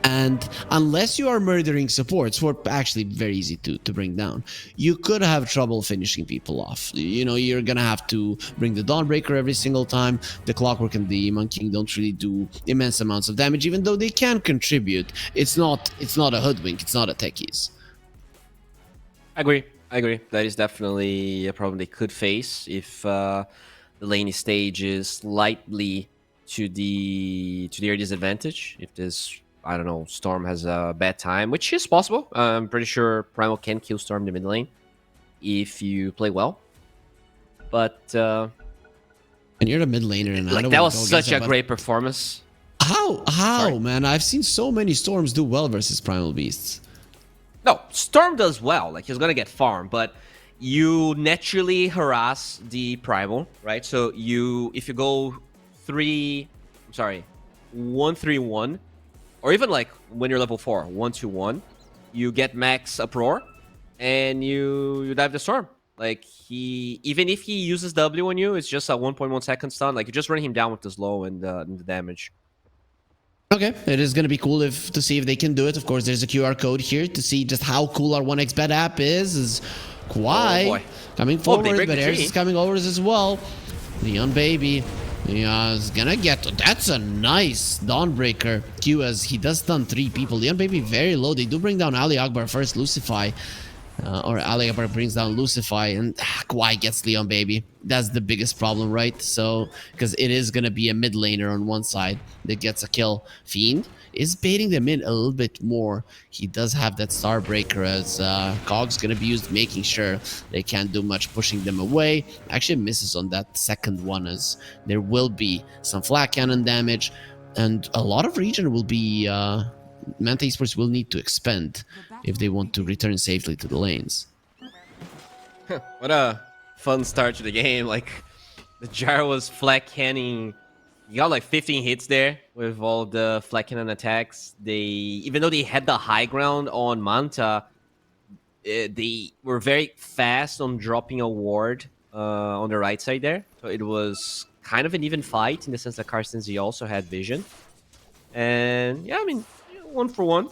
And unless you are murdering supports, who are actually very easy to bring down, you could have trouble finishing people off. You know, you're gonna have to bring the Dawnbreaker every single time. The Clockwork and the Monkey King don't really do immense amounts of damage, even though they can contribute. It's not a hoodwink. It's not a techies. I agree. That is definitely a problem they could face if the lane stage is slightly to their disadvantage. If this, I don't know, Storm has a bad time, which is possible. I'm pretty sure Primal can kill Storm in the mid lane if you play well. But And you're the mid laner, and I like don't that wanna was go such against a it, but great performance. How, Sorry. man? I've seen so many Storms do well versus Primal Beasts. No, Storm does well. Like, he's gonna get farm, but you naturally harass the Primal, right? So if you go 1-3-1, or even like when you're level 4, 1-2-1, you get max uproar, and you dive the Storm. Like, even if he uses W on you, it's just a 1.1 second stun. Like, you just run him down with the slow and the damage. Okay, it is going to be cool to see if they can do it. Of course, there's a QR code here to see just how cool our 1xBet app is Kwai boy. coming they forward, break but the Ares tree. is coming over as well. Leon Baby. Yeah, is gonna get... That's a nice Dawnbreaker Q, as he does stun 3 people. Leon Baby very low. They do bring down Ali Akbar first, Lucify. Or Ali Akbar brings down Lucify, and Kwai gets Leon Baby. That's the biggest problem, right? So, because it is gonna be a mid laner on one side that gets a kill. Fiend is baiting them in a little bit more. He does have that Starbreaker, as Cog's gonna be used, making sure they can't do much, pushing them away. Actually misses on that second one, as there will be some flat cannon damage, and a lot of region will be... Manta Esports will need to expend if they want to return safely to the lanes. What a fun start to the game. Like, the Gyro was flat canning. He got like 15 hits there with all the flat cannon attacks. Even though they had the high ground on Manta, they were very fast on dropping a ward on the right side there. So it was kind of an even fight in the sense that Carstensz, he also had vision. And yeah, I mean, 1 for 1.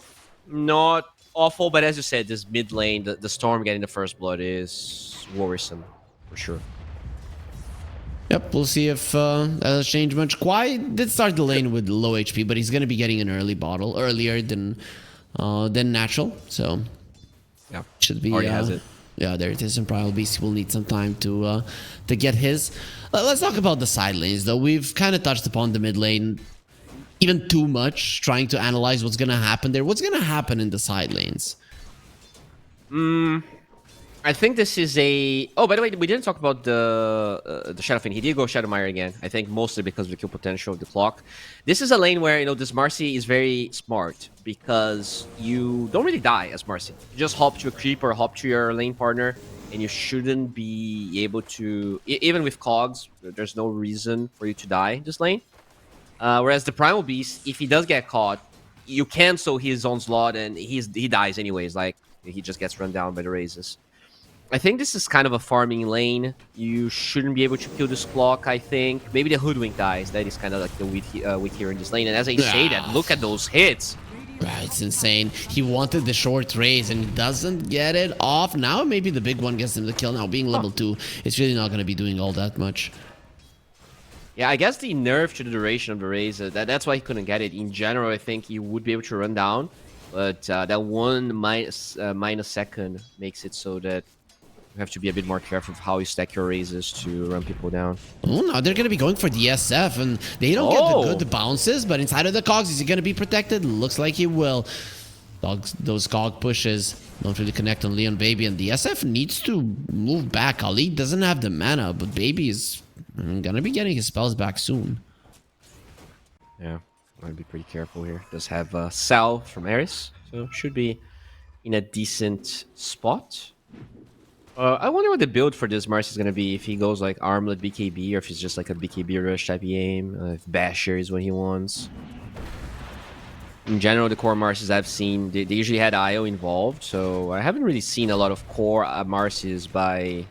Not awful, but as you said, this mid lane, the Storm getting the first blood is worrisome, for sure. Yep, we'll see if that'll change much. Kwai did start the lane with low HP, but he's going to be getting an early bottle, earlier than natural, so Yeah, should be... already has it. Yeah, there it is. And Primal Beast will need some time to get his. Let's talk about the side lanes, though. We've kind of touched upon the mid lane even too much, trying to analyze what's going to happen there. What's going to happen in the side lanes? I think this is a... Oh, by the way, we didn't talk about the Shadow Fiend. He did go Shadowmire again. I think mostly because of the kill potential of the clock. This is a lane where, you know, this Marcy is very smart because you don't really die as Marcy. You just hop to a creep or hop to your lane partner, and you shouldn't be able to... Even with Cogs, there's no reason for you to die in this lane. Whereas the Primal Beast, if he does get caught, you cancel his onslaught and he dies anyways. Like, he just gets run down by the raises. I think this is kind of a farming lane. You shouldn't be able to kill this clock, I think. Maybe the Hoodwink dies. That is kind of like the weak here in this lane. And as I say that, look at those hits. It's insane. He wanted the short raise and he doesn't get it off. Now maybe the big one gets him the kill. Now being level 2, it's really not going to be doing all that much. Yeah, I guess the nerf to the duration of the raise, that's why he couldn't get it. In general, I think he would be able to run down. But that one minus second makes it so that you have to be a bit more careful of how you stack your raises to run people down. Oh, now they're going to be going for the SF, and they don't get the good bounces, but inside of the cogs, is he going to be protected? Looks like he will. Those cog pushes don't really connect on Leon Baby, and the SF needs to move back. Ali doesn't have the mana, but Baby is going to be getting his spells back soon. Yeah, I'm going to be pretty careful here. Does have Sal from Ares, so should be in a decent spot. I wonder what the build for this Marcy is going to be. If he goes like Armlet BKB or if he's just like a BKB Rush type of game. If Basher is what he wants. In general, the core Marcies I've seen, they usually had IO involved. So I haven't really seen a lot of core Marcies by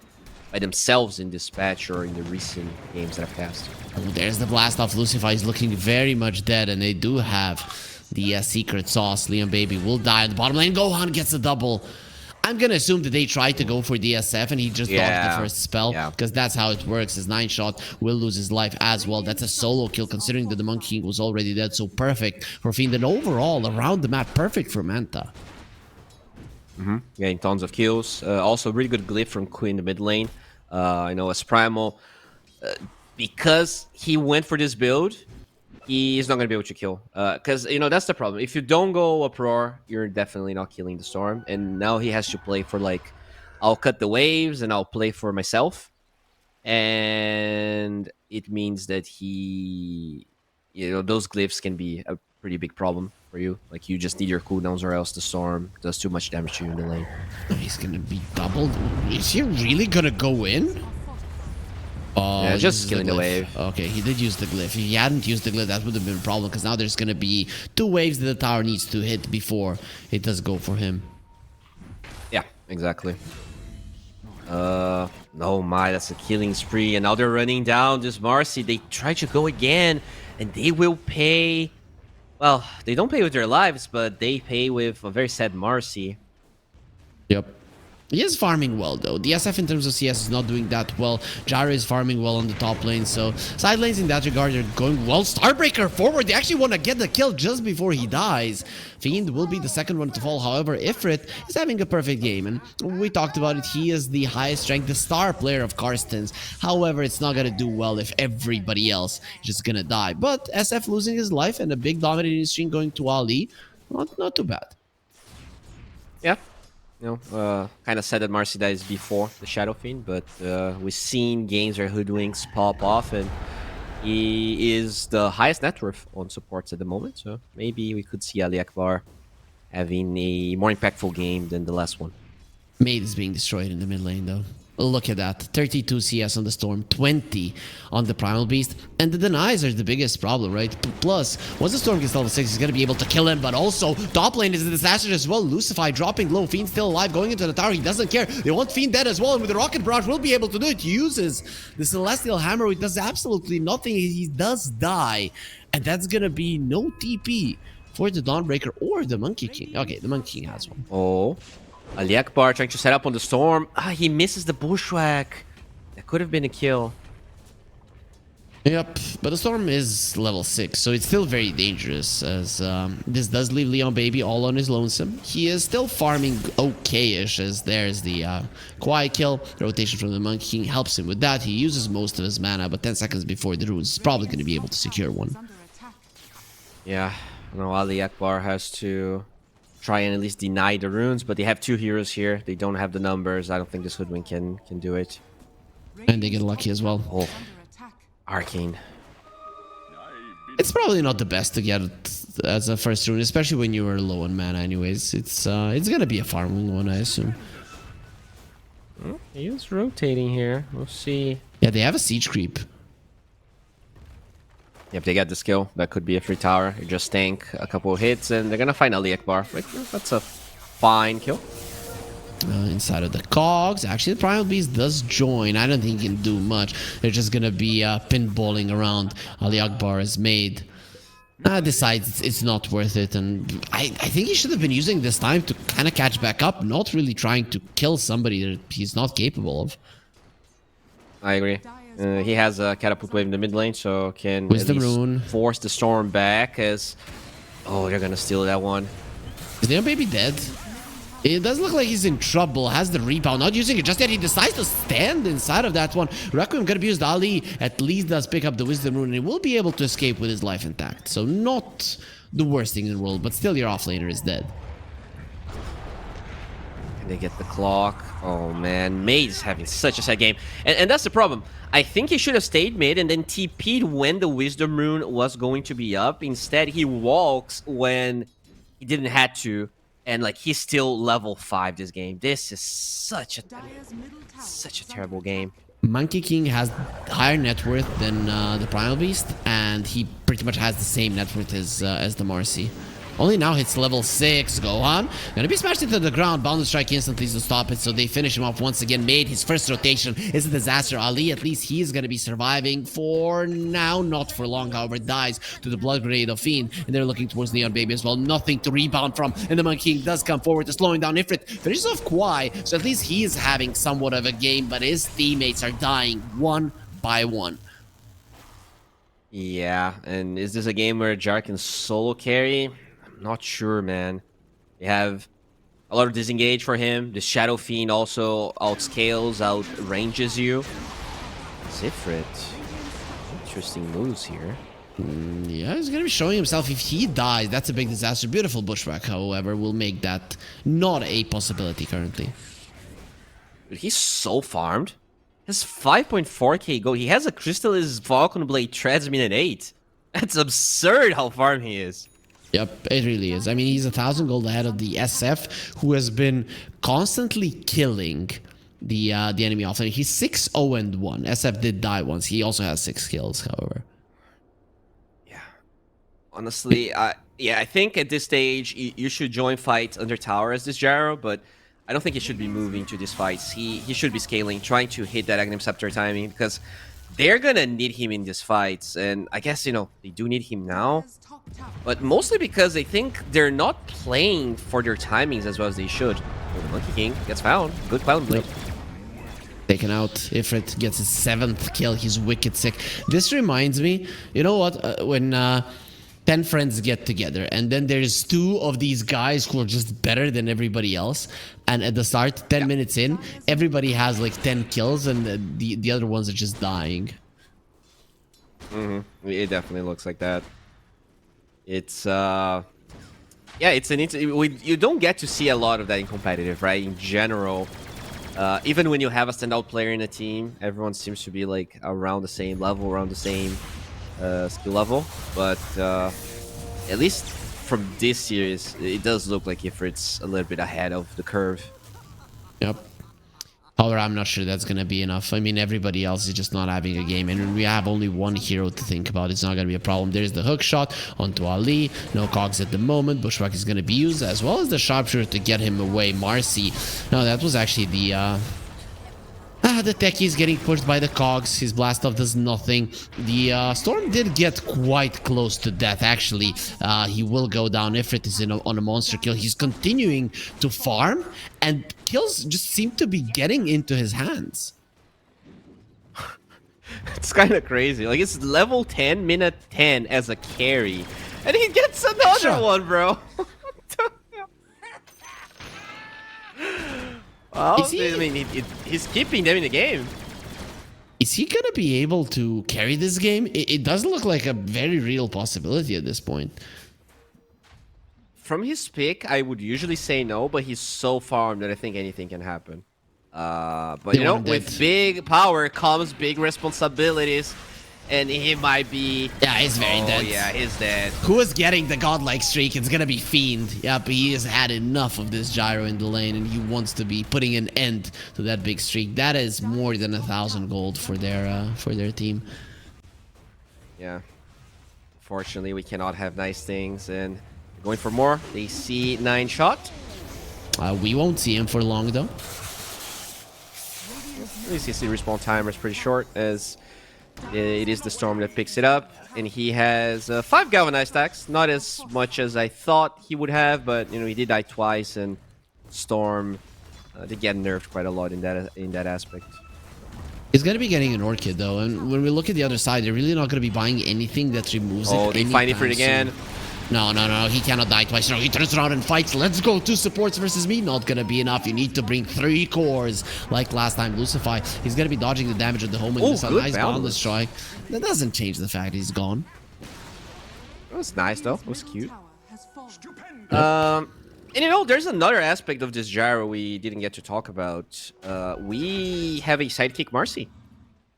themselves in this patch or in the recent games that I've cast. Oh, there's the blast off. Lucify is looking very much dead, and they do have the secret sauce. Leon Baby will die at the bottom lane. Gohan gets a double. I'm gonna assume that they tried to go for DSF and he just dodged the first spell, because that's how it works. His 9-shot will lose his life as well. That's a solo kill considering that the Monkey King was already dead, so perfect for Fiend. And overall, around the map, perfect for Manta. Getting tons of kills. Also, really good glyph from Queen in the mid lane. I know as Primal, because he went for this build, he's not going to be able to kill. Because, you know, that's the problem. If you don't go Uproar, you're definitely not killing the Storm. And now he has to play for, like, I'll cut the waves and I'll play for myself. And it means that he, you know, those glyphs can be a pretty big problem for you. Like, you just need your cooldowns or else the Storm does too much damage to you in the lane. He's going to be doubled. Is he really going to go in? Yeah, just killing the wave. Okay, he did use the glyph. If he hadn't used the glyph, that would have been a problem, because now there's going to be 2 waves that the tower needs to hit before it does go for him. Yeah, exactly. No, that's a killing spree. And now they're running down this Marcy. They try to go again, and they will pay. Well, they don't pay with their lives, but they pay with a very sad Marcy. Yep. He is farming well, though. The SF in terms of CS is not doing that well. Jara is farming well on the top lane, so side lanes in that regard are going well. Starbreaker forward. They actually want to get the kill just before he dies. Fiend will be the second one to fall. However, Ifrit is having a perfect game, and we talked about it. He is the highest ranked, the star player of Carstensz. However, it's not going to do well if everybody else is just going to die. But SF losing his life and a big dominating stream going to Ali, not too bad. Yeah. You know, kind of sad that Marcy dies before the Shadow Fiend, but we've seen games where Hoodwinks pop off, and he is the highest net worth on supports at the moment, so maybe we could see Ali Akbar having a more impactful game than the last one. Made is being destroyed in the mid lane, though. Look at that. 32 CS on the Storm, 20 on the Primal Beast. And the denies are the biggest problem, right? Plus, once the Storm gets level 6, he's going to be able to kill him. But also, top lane is a disaster as well. Lucify dropping low. Fiend still alive, going into the tower. He doesn't care. They want Fiend dead as well. And with the Rocket Barrage, will be able to do it. He uses the Celestial Hammer, which does absolutely nothing. He does die. And that's going to be no TP for the Dawnbreaker or the Monkey King. Okay, the Monkey King has one. Oh. Ali Akbar trying to set up on the Storm. He misses the Bushwhack. That could have been a kill. Yep, but the Storm is level 6, so it's still very dangerous, as this does leave Leon Baby all on his lonesome. He is still farming okay-ish, as there's the quiet kill. The rotation from the Monkey King helps him with that. He uses most of his mana, but 10 seconds before the runes, he's probably going to be able to secure one. Yeah, no, Ali Akbar has to try and at least deny the runes, but they have 2 heroes here. They don't have the numbers. I don't think this Hoodwink can do it. And they get lucky as well. Oh, Arcane. It's probably not the best to get as a first rune, especially when you are low on mana anyways. It's gonna be a farming one, I assume. He is rotating here. We'll see. Yeah, they have a siege creep. If they get the skill, that could be a free tower. You just tank a couple of hits, and they're gonna find Ali Akbar. Right? That's a fine kill. Inside of the cogs, actually the Primal Beast does join. I don't think he can do much. They're just gonna be pinballing around. Ali Akbar is made. Decides it's not worth it, and I think he should have been using this time to kind of catch back up, not really trying to kill somebody that he's not capable of. I agree. He has a catapult wave in the mid lane, so can Wisdom Rune force the Storm back. As they're gonna steal that one. Is Leon Baby dead? It does look like he's in trouble. Has the rebound, not using it just yet. He decides to stand inside of that one. Requiem gonna be used. Ali at least does pick up the Wisdom Rune, and he will be able to escape with his life intact. So not the worst thing in the world, but still your offlaner is dead. And they get the clock. Oh man, Made's having such a sad game. And that's the problem. I think he should have stayed mid and then TP'd when the Wisdom Rune was going to be up. Instead, he walks when he didn't have to and like he's still level 5 this game. This is such a Dire's middle tower such a is under terrible attack. game. Monkey King has higher net worth than the Primal Beast, and he pretty much has the same net worth as the Marcy. Only now hits level 6. Gohan gonna be smashed into the ground. Boundless Strike instantly to stop it, so they finish him off once again. Made his first rotation is a disaster. Ali, at least he is gonna be surviving for now, not for long. However, dies to the Blood Grenade of Fiend, and they're looking towards Neon Baby as well. Nothing to rebound from, and the Monkey King does come forward to slowing down Ifrit. Finishes off Kwai, so at least he is having somewhat of a game, but his teammates are dying one by one. Yeah, and is this a game where Jar can solo carry? I'm not sure, man. You have a lot of disengage for him. The Shadow Fiend also outscales, outranges you. Zifrit. Interesting moves here. Yeah, he's gonna be showing himself. If he dies, that's a big disaster. Beautiful Bushwhack, however, will make that not a possibility currently. Dude, he's so farmed. He has 5.4k gold. He has a Crystallis Falcon Blade Treads minute 8. That's absurd how farmed he is. Yep, it really is. I mean, he's 1,000 gold ahead of the SF, who has been constantly killing the enemy offlane. He's 6-0-1. SF did die once. He also has 6 kills, however. Yeah. Honestly, I think at this stage, you should join fights under tower as this Gyro, but I don't think he should be moving to these fights. He should be scaling, trying to hit that Aghanim Scepter timing, because they're gonna need him in these fights. And I guess, you know, they do need him now. Dire's top tower But mostly because they think they're not playing for their timings as well as they should. The Monkey King gets found. Good Clown Blade. Taken out. Ifrit gets his 7th kill. He's wicked sick. This reminds me, you know what? When 10 friends get together, and then there's 2 of these guys who are just better than everybody else. And at the start, 10 minutes in, everybody has like 10 kills, and the other ones are just dying. It definitely looks like that. It's yeah, you don't get to see a lot of that in competitive, right? In general, even when you have a standout player in a team, everyone seems to be like around the same level, around the same skill level. But at least from this series, it does look like Ifrit's a little bit ahead of the curve. Yep. However, I'm not sure that's going to be enough. I mean, everybody else is just not having a game. And when we have only one hero to think about, it's not going to be a problem. There's the hook shot onto Ali. No cogs at the moment. Bushwhack is going to be used, as well as the sharpshooter to get him away. Marcy. No, that was actually the techie is getting pushed by the cogs. His blast off does nothing. The storm did get quite close to death, actually. He will go down. Ifrit is on a monster kill. He's continuing to farm, and kills just seem to be getting into his hands. It's kind of crazy. Like, it's level 10, minute 10 as a carry, and he gets another one, bro. Well, I mean, he's keeping them in the game. Is he gonna be able to carry this game? It does look like a very real possibility at this point. From his pick, I would usually say no, but he's so farmed that I think anything can happen. But you know, with big power comes big responsibilities, and he might be... Yeah, he's very dead. Oh yeah, he's dead. Who is getting the godlike streak? It's gonna be Fiend. Yep, he has had enough of this Gyro in the lane, and he wants to be putting an end to that big streak. That is more than 1,000 gold for their team. Yeah. Fortunately, we cannot have nice things, and going for more. They see 9 shot. We won't see him for long though. At least you see respawn timer is pretty short, as it is the Storm that picks it up, and he has 5 galvanized stacks. Not as much as I thought he would have, but you know, he did die twice, and Storm did get nerfed quite a lot in that aspect. He's gonna be getting an Orchid though, and when we look at the other side, they're really not gonna be buying anything that removes it. Oh, they find it for it again. No, he cannot die twice. No, he turns around and fights. Let's go. 2 supports versus me. Not gonna be enough. You need to bring 3 cores like last time. Lucify. He's gonna be dodging the damage of the home. Oh, a nice boundless strike. That doesn't change the fact he's gone. It was nice though. It was cute. tower has fallen. And you know, there's another aspect of this Gyro we didn't get to talk about. We have a sidekick Marcy.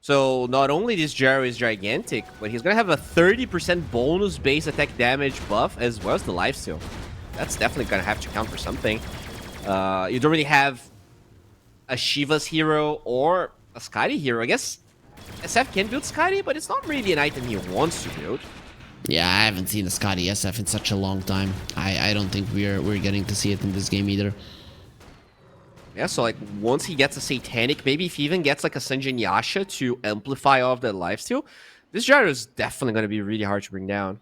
So not only this Gyro is gigantic, but he's gonna have a 30% bonus base attack damage buff as well as the lifesteal. that's definitely gonna have to count for something. You don't really have a Shiva's hero or a Skadi hero. I guess SF can build Skadi, but it's not really an item he wants to build. Yeah, I haven't seen a Scotty SF in such a long time. I don't think we're getting to see it in this game either. Yeah, so like once he gets a Satanic, maybe if he even gets like a Sanjin Yasha to amplify all of that lifesteal, this gyro is definitely going to be really hard to bring down.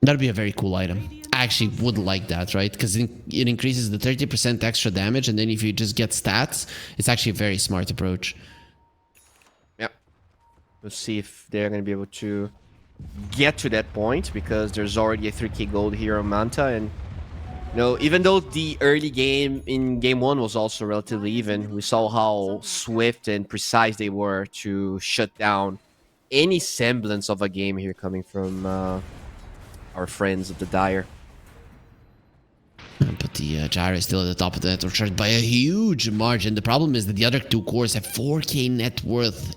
That'd be a very cool item. I actually would like that, right? Because it increases the 30% extra damage, and then if you just get stats, it's actually a very smart approach. Yep. We'll see if they're going to be able to get to that point, because there's already a 3k gold here on Manta, and you know, even though the early game in game 1 was also relatively even, we saw how swift and precise they were to shut down any semblance of a game here coming from our friends of the Dire. But the gyro is still at the top of the network chart by a huge margin. The problem is that the other two cores have 4k net worth.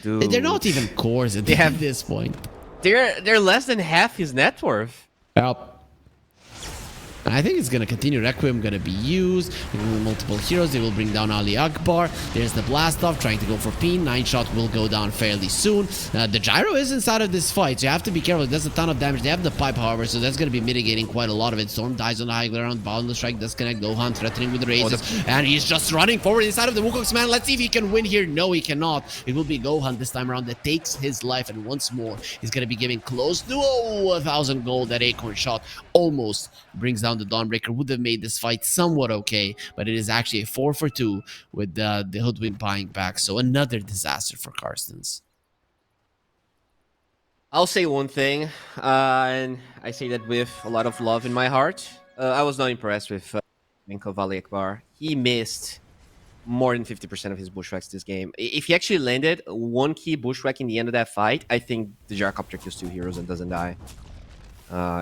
They're not even cores at this point. They're less than half his net worth. Yep. I think it's going to continue. Requiem going to be used. Multiple heroes. They will bring down Ali Akbar. There's the blast off trying to go for Peen. 9-shot will go down fairly soon. The gyro is inside of this fight, so you have to be careful. It does a ton of damage. They have the pipe, however, so that's going to be mitigating quite a lot of it. Storm dies on the high ground. Boundless Strike does connect. Gohan threatening with the raises. And he's just running forward inside of the Wukong's man. Let's see if he can win here. No, he cannot. It will be Gohan this time around that takes his life. And once more, he's going to be giving close to 1,000 gold. That acorn shot almost brings down the Dawnbreaker. Would have made this fight somewhat okay, but it is actually a 4-for-2 with the Hoodwink buying back. So another disaster for Carstensz. I'll say one thing, and I say that with a lot of love in my heart. I was not impressed with Minko Ali Akbar. He missed more than 50% of his bushwhacks this game. If he actually landed one key bushwhack in the end of that fight, I think the Gyrocopter kills 2 heroes and doesn't die.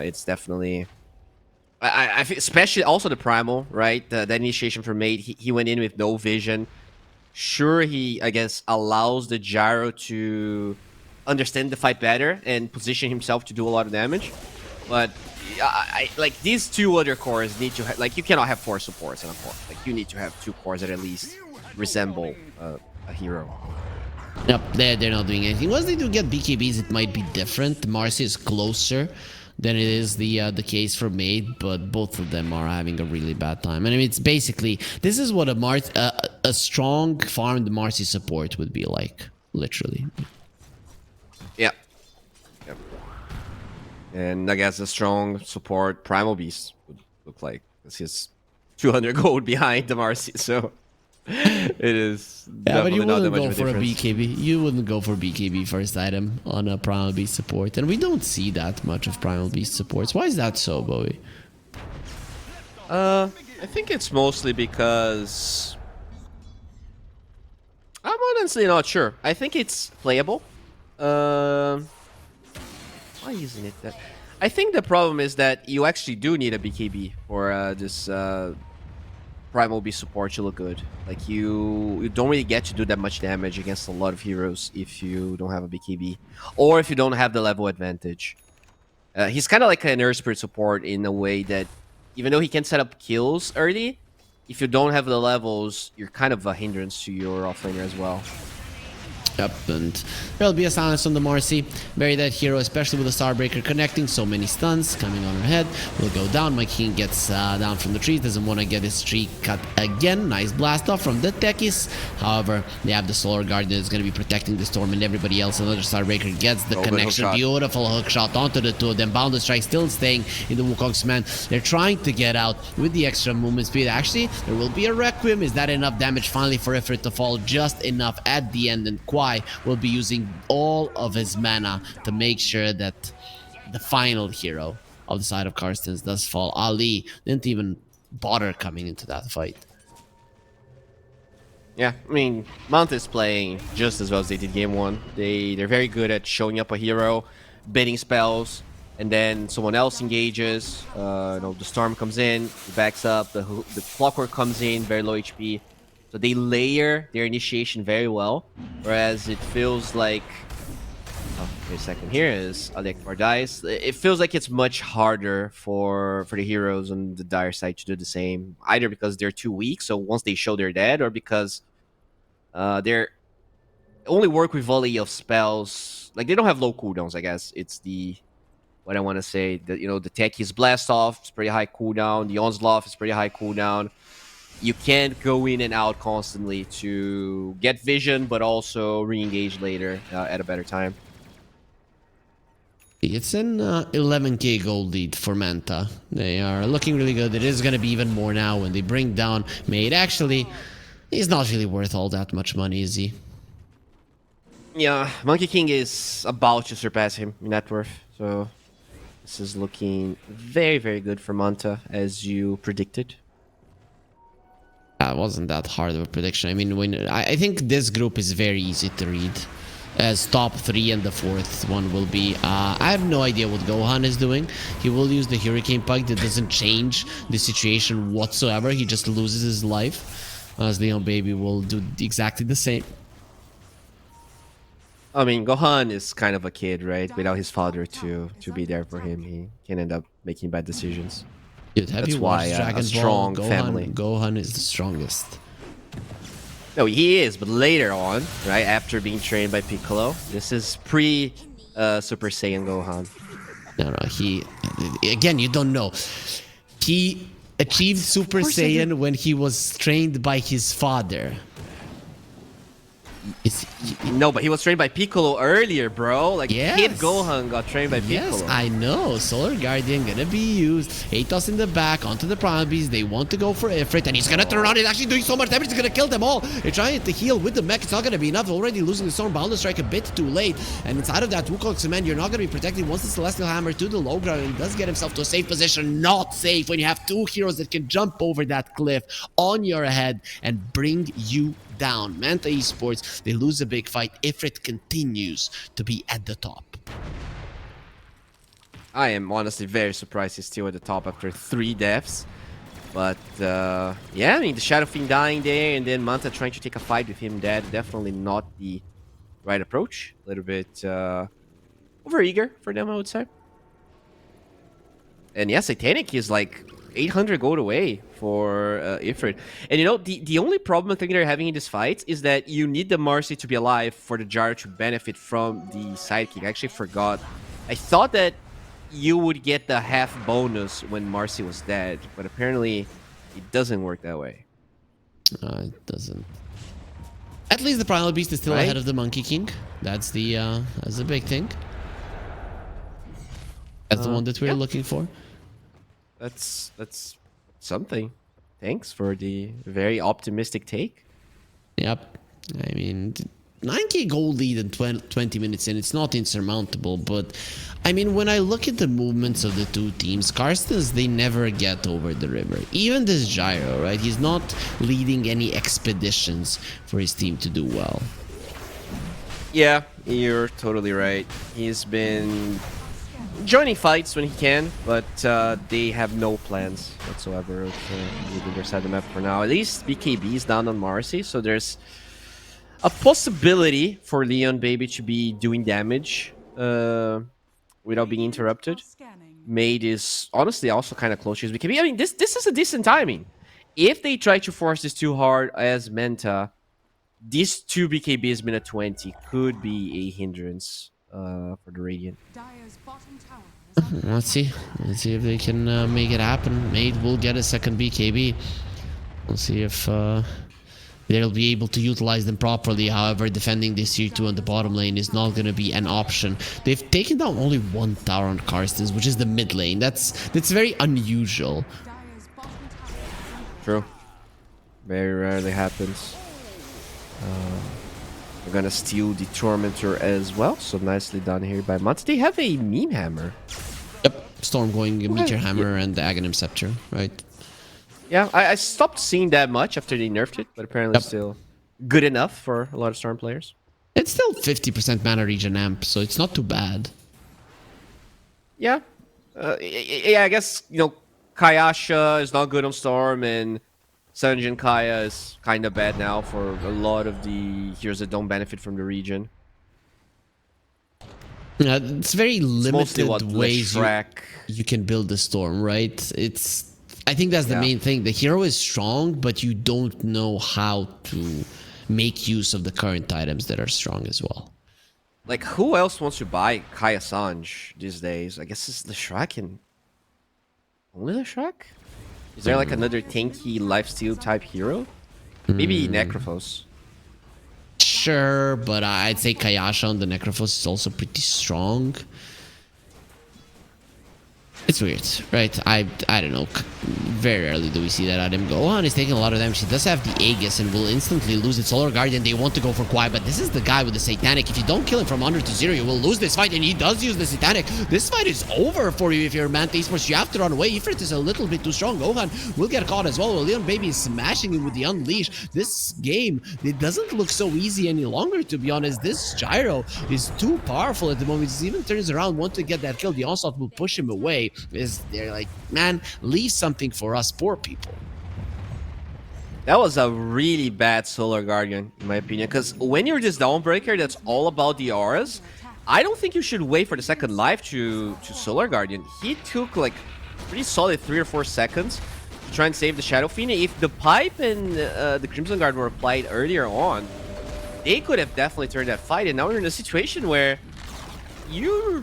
It's definitely... I especially also the Primal, right? The initiation for Mate, he went in with no vision. Sure, he, I guess, allows the Gyro to understand the fight better and position himself to do a lot of damage. But, like, these 2 other cores need to... like, you cannot have 4 supports in a core. Like, you need to have 2 cores that at least resemble a hero. Yep, they're not doing anything. Once they do get BKBs, it might be different. Marcy is closer than it is the case for Maid, but both of them are having a really bad time. And I mean, it's basically, this is what a strong farmed Marcy support would be like, literally. Yeah. Yep. And I guess a strong support Primal Beast would look like, because he's 200 gold behind the Marcy, so it is definitely not that much of a difference. BKB. You wouldn't go for BKB first item on a Primal Beast support, and we don't see that much of Primal Beast supports. Why is that so, Bowie? I think it's mostly because I'm honestly not sure. I think it's playable. Why isn't it that? I think the problem is that you actually do need a BKB for this Primal Beast support to look good. Like, you don't really get to do that much damage against a lot of heroes if you don't have a BKB, or if you don't have the level advantage. He's kind of like an Earth Spirit support in a way that, even though he can set up kills early, if you don't have the levels, you're kind of a hindrance to your offlaner as well. Yep, and there'll be a silence on the Marcy. Bury that hero, especially with the Starbreaker connecting. So many stuns coming on her head. Will go down. My King gets down from the trees. Doesn't want to get his tree cut again. Nice blast off from the Techies. However, they have the Solar Guard that is going to be protecting the Storm and everybody else. Another Starbreaker gets the connection. Beautiful hook shot onto the 2 of them. Boundless Strike still staying in the Wukong's man. They're trying to get out with the extra movement speed. Actually, there will be a Requiem. Is that enough damage finally for Ifrit to fall? Just enough at the end, and Kwai will be using all of his mana to make sure that the final hero of the side of Carstensz does fall. Ali didn't even bother coming into that fight. Yeah, I mean, Manta is playing just as well as they did game 1. They're very good at showing up a hero, baiting spells, and then someone else engages. You know, the Storm comes in, backs up, the Clockwork comes in, very low HP. So they layer their initiation very well, whereas it feels like Wait a second here is Alekbar dies. It feels like it's much harder for the heroes on the dire side to do the same, either because they're too weak, so once they show they're dead, or because they're only work with volley of spells. Like, they don't have low cooldowns, I guess. It's the what I want to say, that, you know, the Techie's Blast Off is pretty high cooldown, the Onslaught is pretty high cooldown. You can't go in and out constantly to get vision, but also re-engage later at a better time. It's an 11k gold lead for Manta. They are looking really good. It is going to be even more now when they bring down Mate. Actually, he's not really worth all that much money, is he? Yeah, Monkey King is about to surpass him in net worth. So this is looking very, very good for Manta, as you predicted. That wasn't that hard of a prediction. I mean, I think this group is very easy to read. As top 3 and the 4th one will be. I have no idea what Gohan is doing. He will use the Hurricane Pike. That doesn't change the situation whatsoever. He just loses his life. As Leon Baby will do exactly the same. I mean, Gohan is kind of a kid, right? Without his father to be there for him, he can end up making bad decisions. Dude, have That's you why watched Dragon a strong Ball? family. Gohan is the strongest. No, he is, but later on, right, after being trained by Piccolo, this is pre Super Saiyan Gohan. No, he... Again, you don't know. He achieved Super Saiyan when he was trained by his father. No, but he was trained by Piccolo earlier, bro. Like, yes. Kid Gohan got trained by Piccolo. Yes, I know. Solar Guardian gonna be used. Atos in the back, onto the Primal Beast. They want to go for Ifrit, and he's gonna turn around. He's actually doing so much damage. He's gonna kill them all. They're trying to heal with the mech. It's not gonna be enough. Already losing the Storm Boundless Strike a bit too late. And inside of that, Wukong's command, you're not gonna be protected once the Celestial Hammer to the low ground, and does get himself to a safe position. Not safe when you have 2 heroes that can jump over that cliff on your head and bring you down. Manta Esports, they lose a big fight. Ifrit continues to be at the top. I am honestly very surprised he's still at the top after 3 deaths. But, yeah, I mean, the Shadow Fiend dying there, and then Manta trying to take a fight with him dead. Definitely not the right approach. A little bit overeager for them, I would say. And yeah, Satanic is like 800 gold away for Ifrit. And you know, the only problem I think they're having in this fight is that you need the Marcy to be alive for the Jar to benefit from the sidekick. I actually forgot. I thought that you would get the half bonus when Marcy was dead, but apparently it doesn't work that way. It doesn't. At least the Primal Beast is still ahead of the Monkey King. That's the big thing. That's the one that we're looking for. That's something. Thanks for the very optimistic take. Yep. I mean, 9k gold lead in 20 minutes in, it's not insurmountable, but I mean, when I look at the movements of the two teams, Carstensz, they never get over the river. Even this Gyro, right? He's not leading any expeditions for his team to do well. Yeah, you're totally right. He's been joining fights when he can, but they have no plans whatsoever of leaving their side of the map for now. At least BKB is down on Marcy, so there's a possibility for Leon Baby to be doing damage without being interrupted. Made is honestly also kind of close to his BKB. I mean, this is a decent timing. If they try to force this too hard as Manta, these 2 BKBs minute 20 could be a hindrance for the Radiant. Let's see if they can make it happen. Made will get a second BKB. We'll see if they'll be able to utilize them properly. However, defending this tier 2 on the bottom lane is not going to be an option. They've taken down only 1 tower on Carstensz, which is the mid lane. That's very unusual. True. Very rarely happens. We're gonna steal the Tormentor as well, so nicely done here by Manta. They have a meme hammer. Yep, Storm going Meteor Hammer and the Aghanim Scepter, right? Yeah, I stopped seeing that much after they nerfed it, but apparently still good enough for a lot of Storm players. It's still 50% mana regen amp, so it's not too bad. Yeah. Yeah, I guess, you know, Kayasha is not good on Storm, and Sanjin Kaya is kind of bad now for a lot of the heroes that don't benefit from the region. It's very Mostly limited what ways you can build the storm, right? I think that's the main thing. The hero is strong, but you don't know how to make use of the current items that are strong as well. Like, who else wants to buy Carstensz these days? I guess it's the Shrek and only the Shrek. Is there like another tanky lifesteal type hero? Maybe Necrophos. Sure, but I'd say Kayasha on the Necrophos is also pretty strong. It's weird, right? I don't know. Very rarely do we see that item go. Gohan is taking a lot of damage. He does have the Aegis and will instantly lose its Solar Guardian. They want to go for Kwai, but this is the guy with the Satanic. If you don't kill him from 100 to 0, you will lose this fight, and he does use the Satanic. This fight is over for you if you're Manta Esports. You have to run away. Ifrit is a little bit too strong. Gohan will get caught as well. Leon Baby is smashing him with the Unleash. This game, it doesn't look so easy any longer, to be honest. This Gyro is too powerful at the moment. He even turns around, want to get that kill. The Onslaught will push him away. They're like, man, leave something for us poor people. That was a really bad Solar Guardian, in my opinion, because when you're this Dawnbreaker that's all about the auras, I don't think you should wait for the second life to Solar Guardian. He took like pretty solid 3 or 4 seconds to try and save the Shadow Fiend. If the Pipe and the Crimson Guard were applied earlier on, they could have definitely turned that fight, and now we're in a situation where you're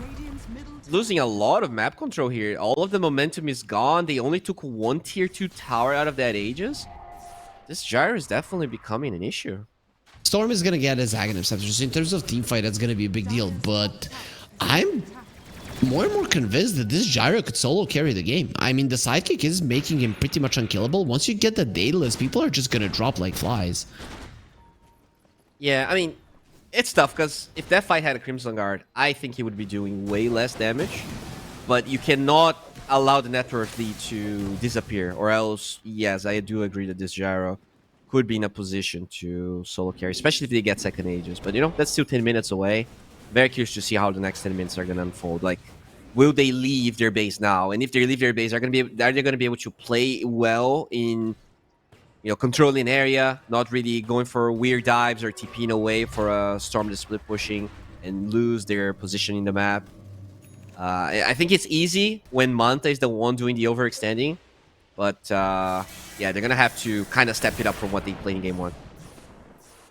losing a lot of map control here. All of the momentum is gone. They only took 1 tier 2 tower out of that Aegis. This Gyro is definitely becoming an issue. Storm is going to get his Aghanim Scepter. So in terms of team fight, that's going to be a big deal. But I'm more and more convinced that this Gyro could solo carry the game. I mean, the sidekick is making him pretty much unkillable. Once you get the Daedalus, people are just going to drop like flies. Yeah, I mean, it's tough because if that fight had a Crimson Guard, I think he would be doing way less damage. But you cannot allow the network lead to disappear, or else, yes, I do agree that this Gyro could be in a position to solo carry, especially if they get second Aegis. But, you know, that's still 10 minutes away. Very curious to see how the next 10 minutes are going to unfold. Like, will they leave their base now? And if they leave their base, are they going to be able to play well in, you know, controlling area, not really going for weird dives or TPing away for a Storm that's split pushing and lose their position in the map? I think it's easy when Manta is the one doing the overextending, but yeah, they're going to have to kind of step it up from what they played in Game 1.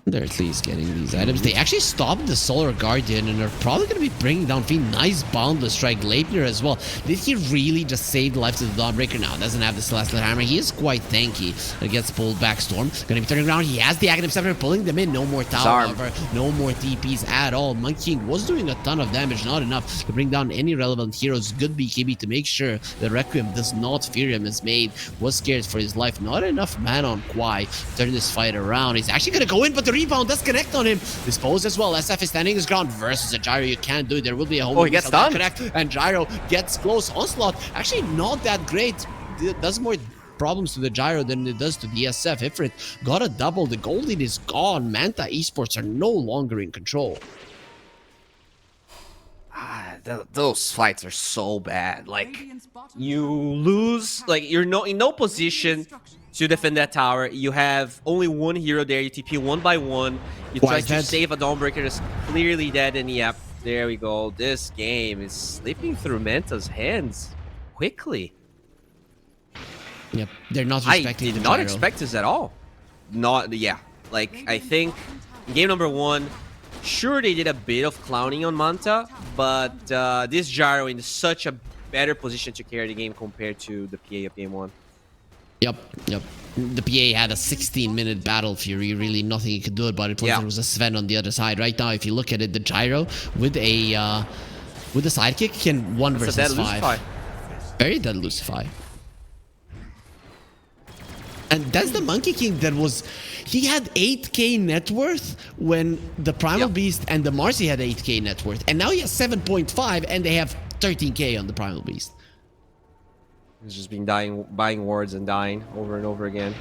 They're at least getting these items. They actually stopped the Solar Guardian and are probably going to be bringing down Fiend. Nice Boundless Strike. Leipnir as well. Did he really just save the life to the Dawnbreaker? Now doesn't have the Celestial Hammer. He is quite tanky. It gets pulled back. Storm going to be turning around. He has the Aghanim Scepter, pulling them in. No more tower, however. No more TPs at all. Monkey King was doing a ton of damage. Not enough to bring down any relevant heroes. Good BKB to make sure the Requiem does not fear him as made. Was scared for his life. Not enough mana on Kwai to turn this fight around. He's actually going to go in, but the rebound does connect on him. Disposed as well. SF is standing his ground versus a Gyro. You can't do it. There will be a home. Oh, he gets stunned. Connect, and Gyro gets close. Onslaught actually not that great. It does more problems to the Gyro than it does to the SF. Ifrit got a double. The Golden is gone. Manta Esports are no longer in control. Those fights are so bad. Like, you lose, like, you're in no position to defend that tower. You have only one hero there. You TP one by one. You try to save a Dawnbreaker that's clearly dead, and yep, there we go. This game is slipping through Manta's hands quickly. Yep, they're not respecting. I did not expect this at all. Yeah. Like, I think in game number 1, sure, they did a bit of clowning on Manta, but this Gyro in such a better position to carry the game compared to the PA of game 1. Yep. The PA had a 16-minute battle fury. Really, nothing he could do about it. Plus, there was a Sven on the other side. Right now, if you look at it, the Gyro with the sidekick can 1 versus 5. Very dead Lucify. And that's the Monkey King that was... He had 8k net worth when the Primal Beast and the Marcy had 8k net worth. And now he has 7.5 and they have 13k on the Primal Beast. He's just been buying wards and dying over and over again.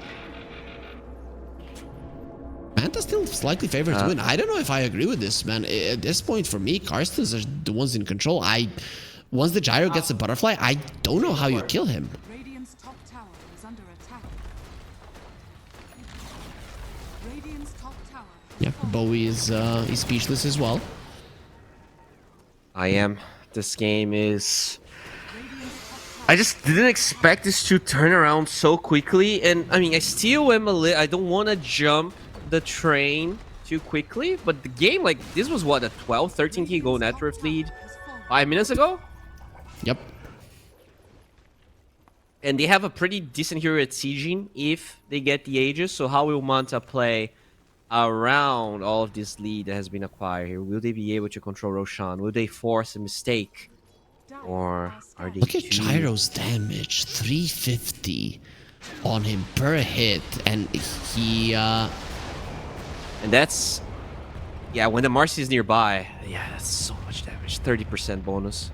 Manta still slightly favored to win. I don't know if I agree with this, man. At this point, for me, Carstensz are the ones in control. Once the Gyro gets a butterfly, I don't know how you kill him. Radiant's top tower is under attack. Radiant's top tower. Yeah, Bowie is speechless as well. I am. This game is... I just didn't expect this to turn around so quickly. And, I mean, I still am a little... I don't want to jump the train too quickly. But the game, like, this was, what, a 12, 13k goal net worth lead 5 minutes ago? Yep. And they have a pretty decent hero at sieging if they get the Aegis. So how will Manta play around all of this lead that has been acquired here? Will they be able to control Roshan? Will they force a mistake? Or are they... Look at Gyro's damage. 350 on him per hit. And he... And that's... Yeah, when the Marcy is nearby, yeah, that's so much damage. 30% bonus.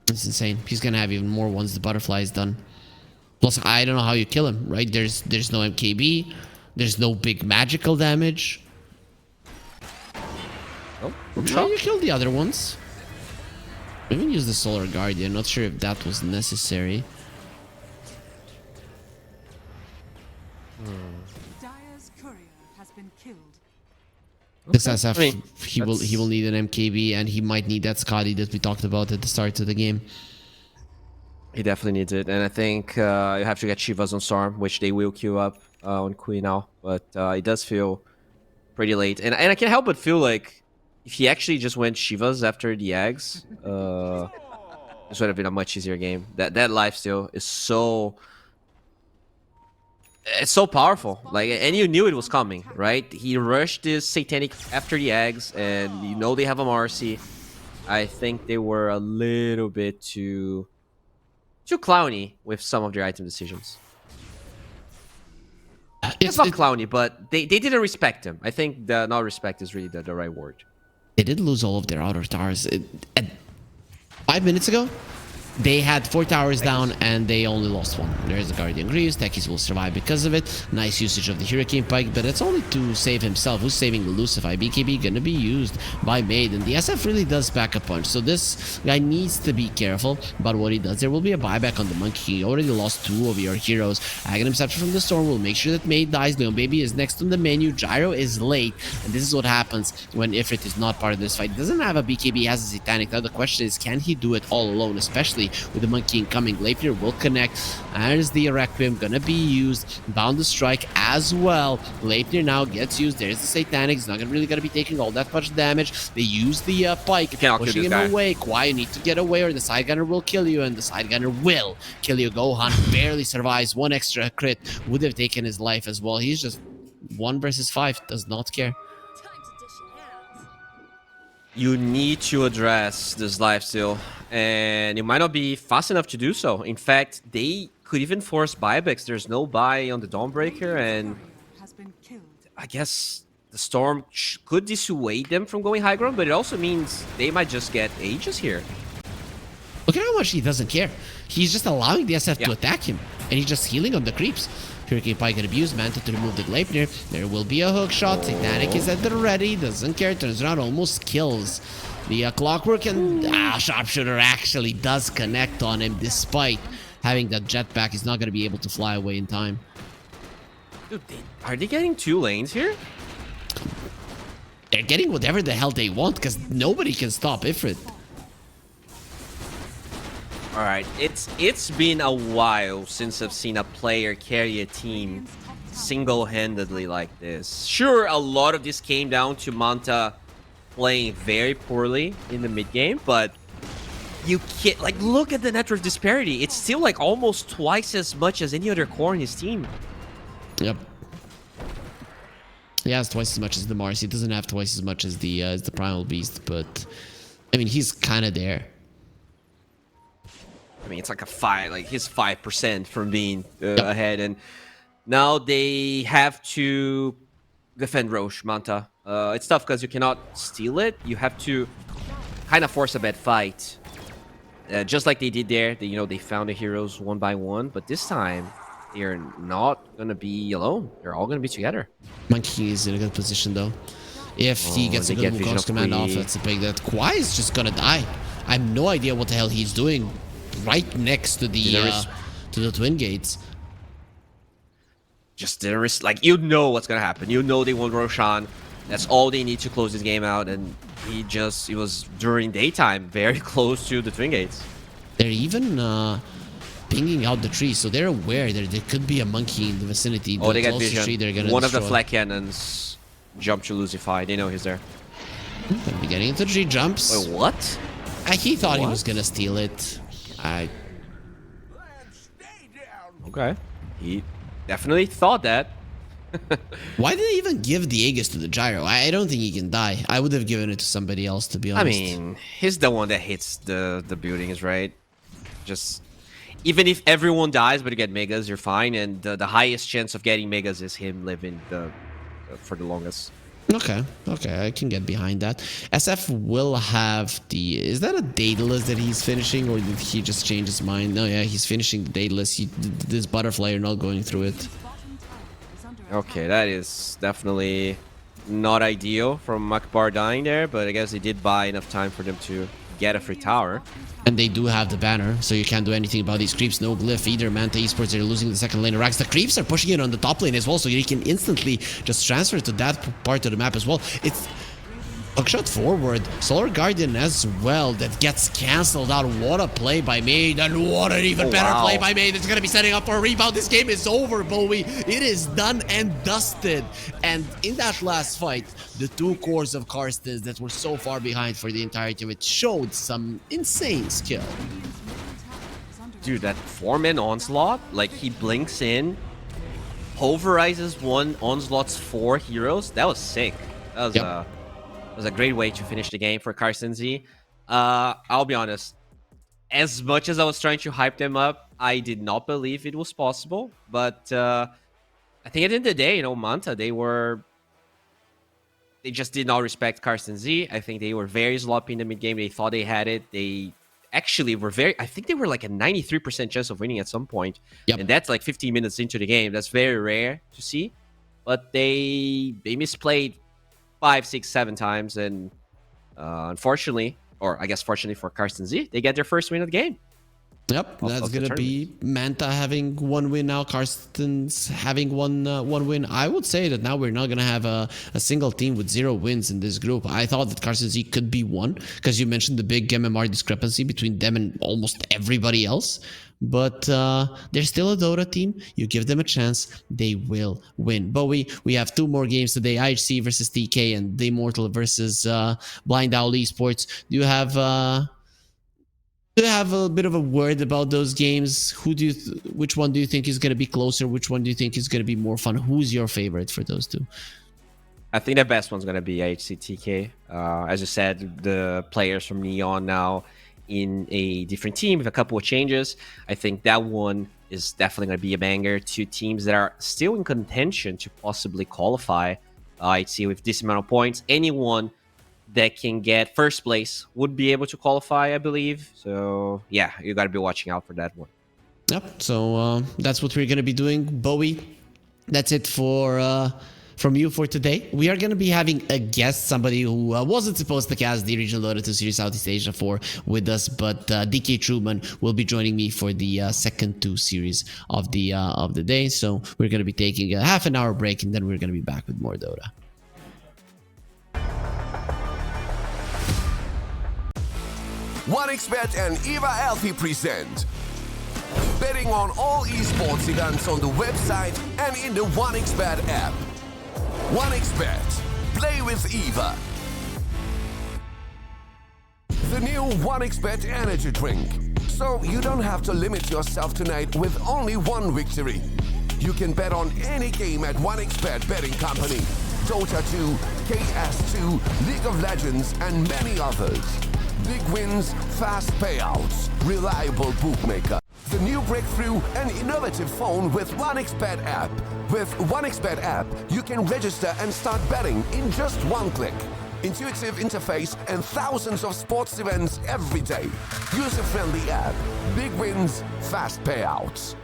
It's insane. He's gonna have even more once the butterfly is done. Plus, I don't know how you kill him, right? There's no MKB. There's no big magical damage. Oh, How you kill the other ones? Even use the Solar Guardian. Not sure if that was necessary. Dire's courier has been killed. This SF, I mean, he will need an MKB, and he might need that Scotty that we talked about at the start of the game. He definitely needs it, and I think you have to get Shivas on Storm, which they will queue up on Queen now. But it does feel pretty late, and I can't help but feel like if he actually just went Shivas after the eggs, this would have been a much easier game. That lifesteal is so... It's so powerful, like, and you knew it was coming, right? He rushed this Satanic after the eggs, and you know they have a Marcy. I think they were a little bit too clowny with some of their item decisions. It's not clowny, but they didn't respect him. I think the not respect is really the right word. They did lose all of their outer towers. 5 minutes ago, they had 4 towers down and they only lost 1. There's the Guardian Greaves. Techies will survive because of it. Nice usage of the Hurricane Pike, but it's only to save himself. Who's saving the Lucify? BKB gonna be used by Maiden. The SF really does pack a punch, so this guy needs to be careful about what he does. There will be a buyback on the Monkey. He already lost 2 of your heroes. Aghanim Scepter from the Storm will make sure that Maid dies. Leon Baby is next on the menu. Gyro is late, and this is what happens when Ifrit is not part of this fight. He doesn't have a BKB, he has a Satanic. Now the question is, can he do it all alone, especially with the Monkey incoming? Leipnir will connect. There's the Requiem gonna be used. Bound to strike as well. Leipnir now gets used. There's the Satanic. He's not really gonna be taking all that much damage. They use the Pike, pushing him away. Kwai, you need to get away or the Side Gunner will kill you, and the Side Gunner will kill you. Gohan barely survives. 1 extra crit would have taken his life as well. He's just 1 versus 5. Does not care. You need to address this lifesteal, and it might not be fast enough to do so. In fact, they could even force buybacks. There's no buy on the Dawnbreaker, and Has been killed. I guess the Storm could dissuade them from going high ground, but it also means they might just get Aegis here. Look at how much he doesn't care. He's just allowing the SF to attack him, and he's just healing on the creeps. Hurricane Pike can abuse Manta to remove the Gleipnir. There will be a hook shot. Satanic is at the ready. Doesn't care. Turns around. Almost kills the Clockwork. And Sharpshooter actually does connect on him despite having that jetpack. He's not going to be able to fly away in time. Dude, are they getting 2 lanes here? They're getting whatever the hell they want because nobody can stop Ifrit. All right, it's been a while since I've seen a player carry a team single-handedly like this. Sure, a lot of this came down to Manta playing very poorly in the mid game, but you can't, like, look at the network disparity. It's still like almost twice as much as any other core in his team. Yep. He has twice as much as the Mars. He doesn't have twice as much as the Primal Beast, but I mean, he's kind of there. I mean, it's like he's 5% from being ahead, and now they have to defend Roche, Manta. It's tough because you cannot steal it. You have to kind of force a bad fight, just like they did there. They found the heroes 1 by 1, but this time they're not gonna be alone. They're all gonna be together. Monkey is in a good position though. If he gets a good Wukong's command off, that's a big that Kwai is just gonna die. I have no idea what the hell he's doing right next to the Twin Gates. Just didn't risk, like, you know what's gonna happen. You know they want Roshan. That's all they need to close this game out, and it was during daytime, very close to the Twin Gates. They're even pinging out the tree, so they're aware that there could be a monkey in the vicinity. Oh, they got closest vision. tree they're gonna One of the destroy. flak cannons jumped to Lucify. They know he's there. Gonna be getting into the tree, jumps. Wait, what? He thought he What? was gonna steal it. Okay. He definitely thought that. Why did they even give the Aegis to the Gyro? I don't think he can die. I would have given it to somebody else, to be I honest. mean, he's the one that hits the buildings, right? Just even if everyone dies, but you get megas, you're fine. And the highest chance of getting megas is him living for the longest. Okay, I can get behind that. SF will have the... Is that a Daedalus that he's finishing, or did he just change his mind? No, yeah, he's finishing the Daedalus. This butterfly are not going through it. Okay, that is definitely not ideal from Makbar dying there, but I guess he did buy enough time for them to get a free tower. And they do have the banner, so you can't do anything about these creeps. No glyph either. Manta Esports, they're losing the second lane. Rax, the creeps are pushing it on the top lane as well, so you can instantly just transfer to that part of the map as well. It's hookshot forward. Solar Guardian as well. That gets cancelled out. What a play by Made, and what an even better play by Made. It's going to be setting up for a rebound. This game is over, Bowie. It is done and dusted. And in that last fight, the two cores of Carstensz that were so far behind for the entirety of it showed some insane skill. Dude, that 4-man onslaught, like he blinks in, pulverizes one onslaught's 4 heroes. That was sick. That was was a great way to finish the game for Carstensz. I'll be honest, as much as I was trying to hype them up, I did not believe it was possible. But I think at the end of the day, Manta, they just did not respect Carstensz. I think they were very sloppy in the mid game. They thought they had it. They actually were I think they were like a 93% chance of winning at some point. And that's like 15 minutes into the game. That's very rare to see. But they misplayed 5, 6, 7 times, and unfortunately, or I guess fortunately for Carstensz, they get their first win of the game. Yep, that's gonna be Manta having 1 win now, Carstensz having one win. I would say that now we're not gonna have a single team with 0 wins in this group. I thought that Carstensz could be 1, because you mentioned the big MMR discrepancy between them and almost everybody else. But they're still a Dota team. You give them a chance, they will win. But we have 2 more games today: IHC versus TK and The Immortal versus Blind Owl Esports. Do you have a bit of a word about those games? Which one do you think is going to be closer? Which one do you think is going to be more fun? Who's your favorite for those 2? I think the best one's going to be IHC TK. As you said, the players from Neon now in a different team with a couple of changes. I think that one is definitely going to be a banger. 2 teams that are still in contention to possibly qualify IHC with this amount of points. Anyone that can get first place would be able to qualify, I believe. So yeah, you got to be watching out for that one. Yep. So that's what we're going to be doing. Bowie, that's it from you for today. We are going to be having a guest, somebody who wasn't supposed to cast the Regional Dota 2 Series Southeast Asia 4 with us, but DK Truman will be joining me for the second 2 series of the day. So we're going to be taking a half an hour break, and then we're going to be back with more Dota. OneXBet and Eva Alfie present betting on all esports events on the website and in the OneXBet app. OneXBet. Play with Eva. The new OneXBet energy drink. So you don't have to limit yourself tonight with only 1 victory. You can bet on any game at OneXBet betting company. Dota 2, KS2, League of Legends, and many others. Big wins, fast payouts, reliable bookmaker. The new breakthrough and innovative phone with OneXBet app. With OneXBet app, you can register and start betting in just 1 click. Intuitive interface and thousands of sports events every day. User-friendly app. Big wins, fast payouts.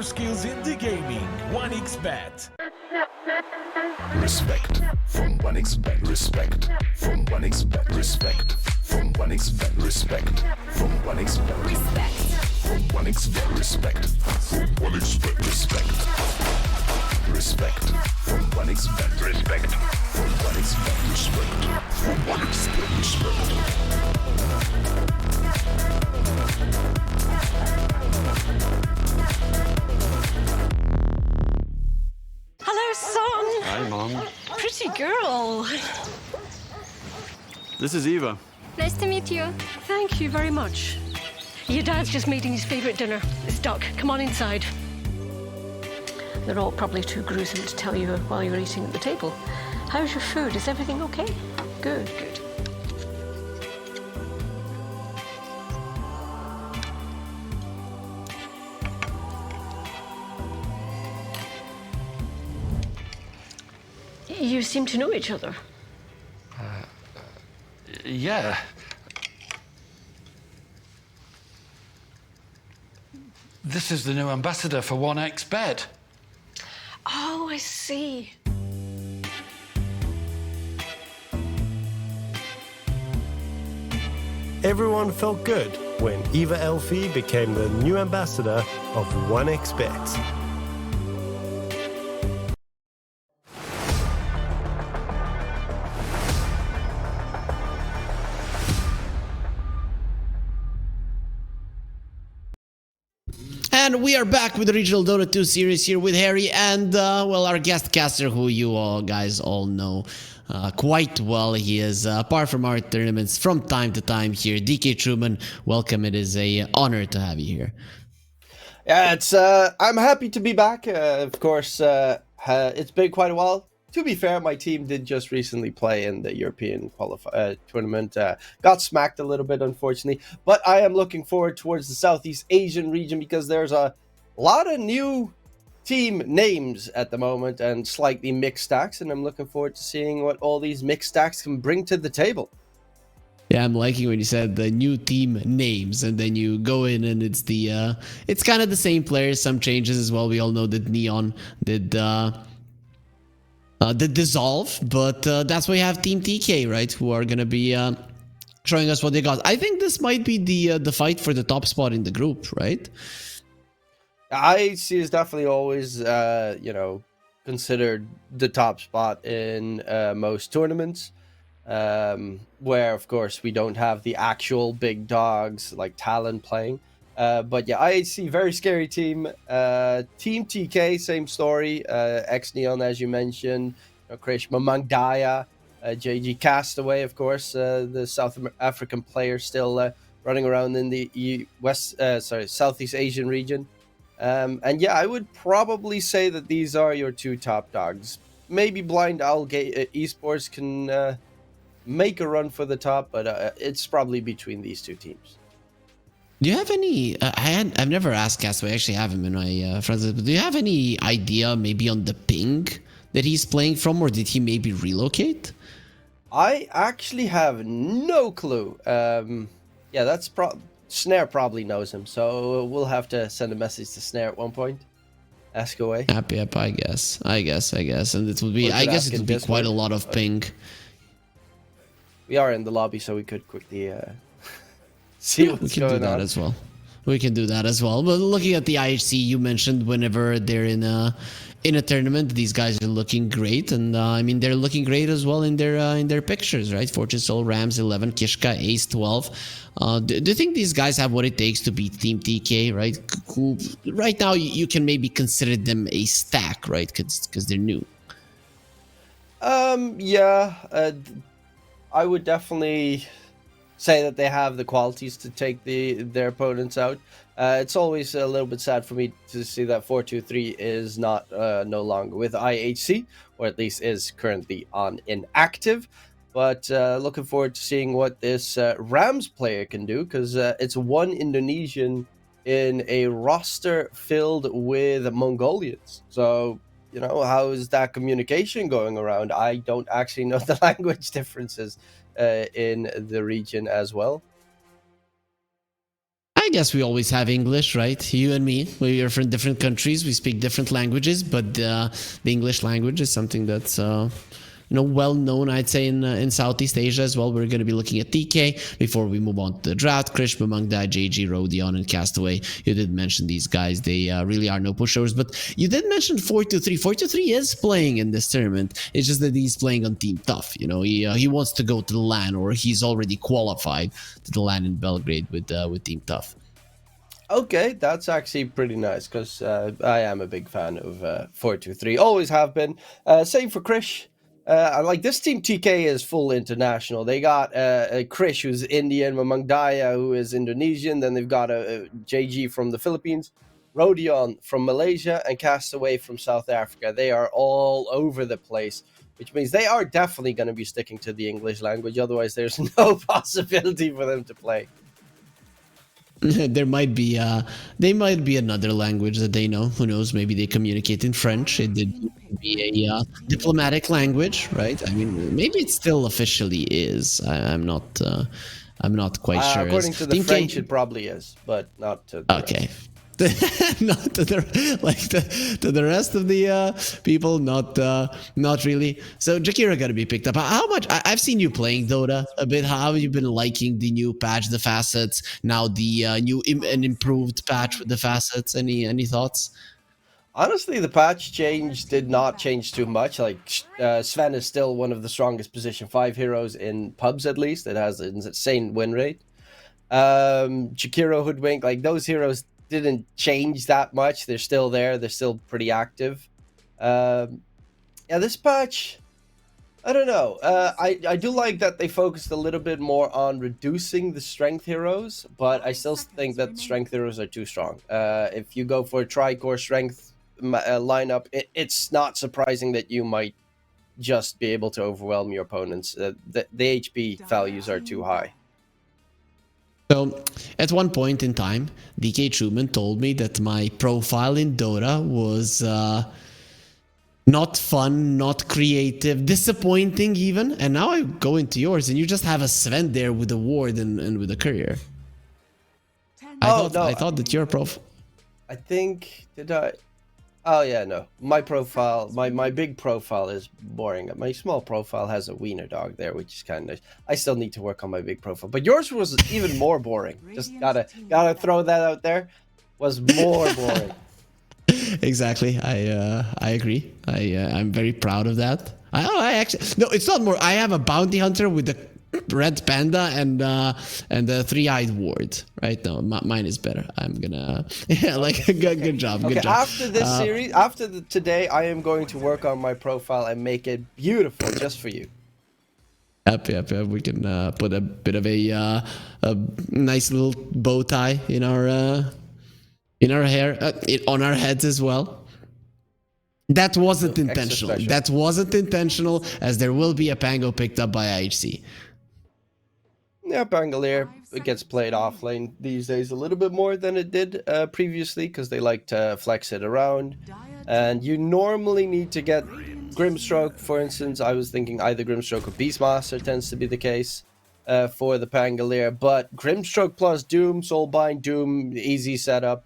skills in the gaming. 1xBet. Respect from 1xBet. Respect from 1xBet. Respect from 1xBet. Respect from 1xBet. Respect from 1xBet. Respect from 1xBet. Respect. Respect from 1xBet. Respect from 1xBet. Respect from 1xBet. Respect. Hello, son. Hi, Mom. Pretty girl. This is Eva. Nice to meet you. Thank you very much. Your dad's just making his favourite dinner. It's duck. Come on inside. They're all probably too gruesome to tell you while you're eating at the table. How's your food? Is everything okay? Good, good. You seem to know each other. Yeah. This is the new ambassador for 1xBet. Oh, I see. Everyone felt good when Eva Elfie became the new ambassador of 1xBet. And we are back with the Regional Dota 2 series here with Harry and, well, our guest caster who you all guys all know quite well. He is, apart from our tournaments from time to time here, DK Truman. Welcome. It is a honor to have you here. Yeah, it's I'm happy to be back. Of course, it's been quite a while. To be fair, my team did just recently play in the European tournament. Got smacked a little bit, unfortunately. But I am looking forward towards the Southeast Asian region because there's a lot of new team names at the moment and slightly mixed stacks. And I'm looking forward to seeing what all these mixed stacks can bring to the table. Yeah, I'm liking when you said the new team names, and then you go in and it's the it's kind of the same players, some changes as well. We all know that Neon did dissolve, but that's why you have Team TK, right? Who are gonna be showing us what they got. I think this might be the fight for the top spot in the group, right? IHC is definitely always considered the top spot in most tournaments. Where of course we don't have the actual big dogs like Talon playing, but yeah, IHC, very scary team. Team TK, same story. Ex Neon, as you mentioned, Krishma Mangdaya, JG Castaway, of course, the South African player still running around in the Southeast Asian region. And yeah, I would probably say that these are your two top dogs. Maybe Blind Owl Esports can make a run for the top, but it's probably between these two teams. Do you have any? I've never asked Castaway. I actually have him in my friends. But do you have any idea maybe on the ping that he's playing from, or did he maybe relocate? I actually have no clue. Yeah, that's Snare probably knows him, so we'll have to send a message to Snare at one point. Ask away. Yep, I guess, and it would be. I guess it would be quite a lot of ping. We are in the lobby, so we could quickly see what's going on. We can do that as well. We can do that as well. But looking at the IHC, you mentioned whenever they're in a tournament, these guys are looking great, and I mean they're looking great as well in their pictures, right? Fortune Soul, Rams 11, Kishka Ace 12. Do you think these guys have what it takes to beat Team TK, right? Who right now you can maybe consider them a stack, right? Because they're new. Yeah. I would definitely say that they have the qualities to take their opponents out. It's always a little bit sad for me to see that 423 is not no longer with IHC, or at least is currently on inactive. But looking forward to seeing what this Rams player can do, because it's one Indonesian in a roster filled with Mongolians. So, how is that communication going around? I don't actually know the language differences in the region as well. I guess we always have English, right? You and me, we are from different countries, we speak different languages, but the English language is something that's well known, I'd say, in Southeast Asia as well. We're going to be looking at TK before we move on to the draft. Krish, Bamangda, JG, Rodion, and Castaway. You did mention these guys. They really are no pushovers, but you did mention 423. 423 is playing in this tournament. It's just that he's playing on Team Tough. He wants to go to the LAN, or he's already qualified to the LAN in Belgrade with Team Tough. Okay, that's actually pretty nice, because I am a big fan of 423. Always have been. Same for Krish. I like this team. TK is full international. They got Krish, who's Indian, Mamangdaya, who is Indonesian. Then they've got a JG from the Philippines, Rodion from Malaysia, and Castaway from South Africa. They are all over the place, which means they are definitely going to be sticking to the English language. Otherwise, there's no possibility for them to play. There might be another language that they know. Who knows? Maybe they communicate in French. It did be a diplomatic language, right? I mean, maybe it still officially is. I'm not quite sure. According to the French, it probably is, but not to. Okay. Not to the rest of the people, not really. So Jakira got to be picked up. How much? I've seen you playing Dota a bit. How have you been liking the new patch, the facets? Now the new and improved patch with the facets. Any thoughts? Honestly, the patch change did not change too much. Like Sven is still one of the strongest position 5 heroes in pubs, at least. It has an insane win rate. Jakiro, Hoodwink, like those heroes didn't change that much. They're still there. They're still pretty active. Yeah, this patch, I don't know. I do like that they focused a little bit more on reducing the strength heroes, but I still think that strength heroes are too strong. If you go for a tri-core strength lineup, it's not surprising that you might just be able to overwhelm your opponents. The HP values are too high. So, at one point in time, DK Truman told me that my profile in Dota was not fun, not creative, disappointing even. And now I go into yours, and you just have a Sven there with a ward and with a courier. I thought that your profile. I think did I? Oh yeah, no. My profile, my big profile is boring. My small profile has a wiener dog there, which is kind of nice. I still need to work on my big profile, but yours was even more boring. Just gotta throw that out there. Was more boring. Exactly. I agree. I'm very proud of that. I actually no, it's not more. I have a bounty hunter with the red panda and the three-eyed ward. Right? No, mine is better. I'm gonna good job. Good job. After this series, today, I am going to work on my profile and make it beautiful just for you. Yep. We can put a bit of a nice little bow tie in our hair, on our heads as well. That wasn't intentional. That wasn't intentional, as there will be a Pango picked up by IHC. Yeah, Bangalore, it gets played off lane these days a little bit more than it did previously, because they like to flex it around. And you normally need to get Grimstroke, for instance. I was thinking either Grimstroke or Beastmaster tends to be the case for the Pangolier. But Grimstroke plus Doom, Soulbind, Doom, easy setup.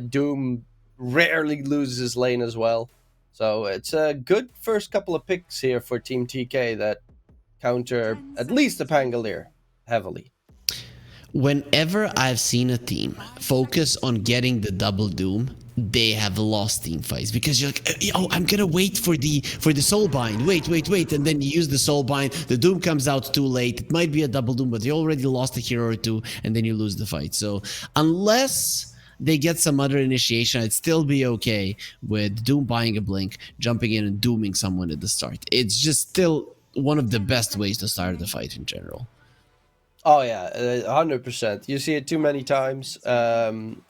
Doom rarely loses lane as well. So it's a good first couple of picks here for Team TK that counter at least the Pangolier heavily. Whenever I've seen a team focus on getting the double Doom, they have lost team fights, because you're like, oh, I'm gonna wait for the Soulbind. Wait, and then you use the Soulbind. The Doom comes out too late. It might be a double Doom, but you already lost a hero or two, and then you lose the fight. So unless they get some other initiation, I'd still be okay with Doom buying a blink, jumping in and dooming someone at the start. It's just still one of the best ways to start the fight in general. Oh yeah, 100%. You see it too many times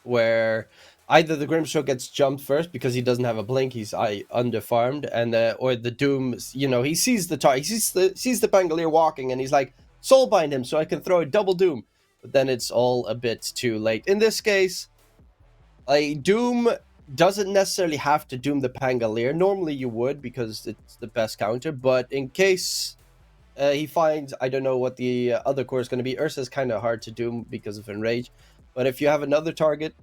where either the Grimstroke gets jumped first because he doesn't have a blink, he's underfarmed, and or the Doom, he sees the target, he sees the Pangolier walking, and he's like, Soulbind him so I can throw a double Doom. But then it's all a bit too late. In this case, Doom doesn't necessarily have to Doom the Pangolier. Normally you would, because it's the best counter, but in case he finds, I don't know what the other core is going to be. Ursa's kind of hard to Doom because of Enrage. But if you have another target,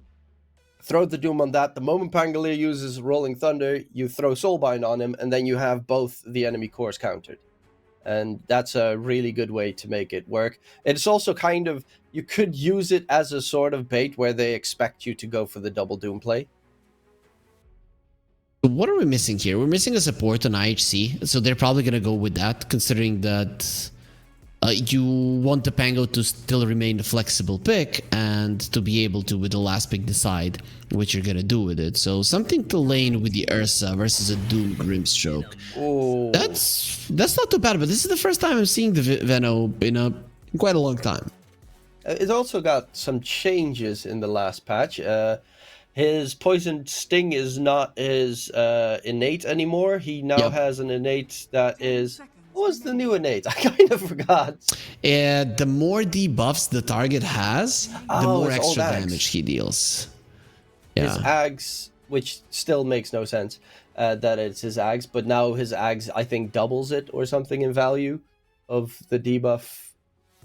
throw the Doom on that. The moment Pangolier uses Rolling Thunder, you throw Soulbind on him, and then you have both the enemy cores countered. And that's a really good way to make it work. It's also kind of, you could use it as a sort of bait where they expect you to go for the double Doom play. What are we missing here? We're missing a support on IHC, so they're probably going to go with that, considering that you want the Pango to still remain a flexible pick and to be able to, with the last pick, decide what you're going to do with it. So something to lane with the Ursa versus a Doom Grimstroke. Oh. That's not too bad, but this is the first time I'm seeing the Veno in quite a long time. It also got some changes in the last patch. His Poison Sting is not his innate anymore. He now has an innate that is... What was the new innate? I kind of forgot. The more debuffs the target has, the more extra damage he deals. His Ags, which still makes no sense that it's his Ags, but now his Ags, I think, doubles it or something in value of the debuff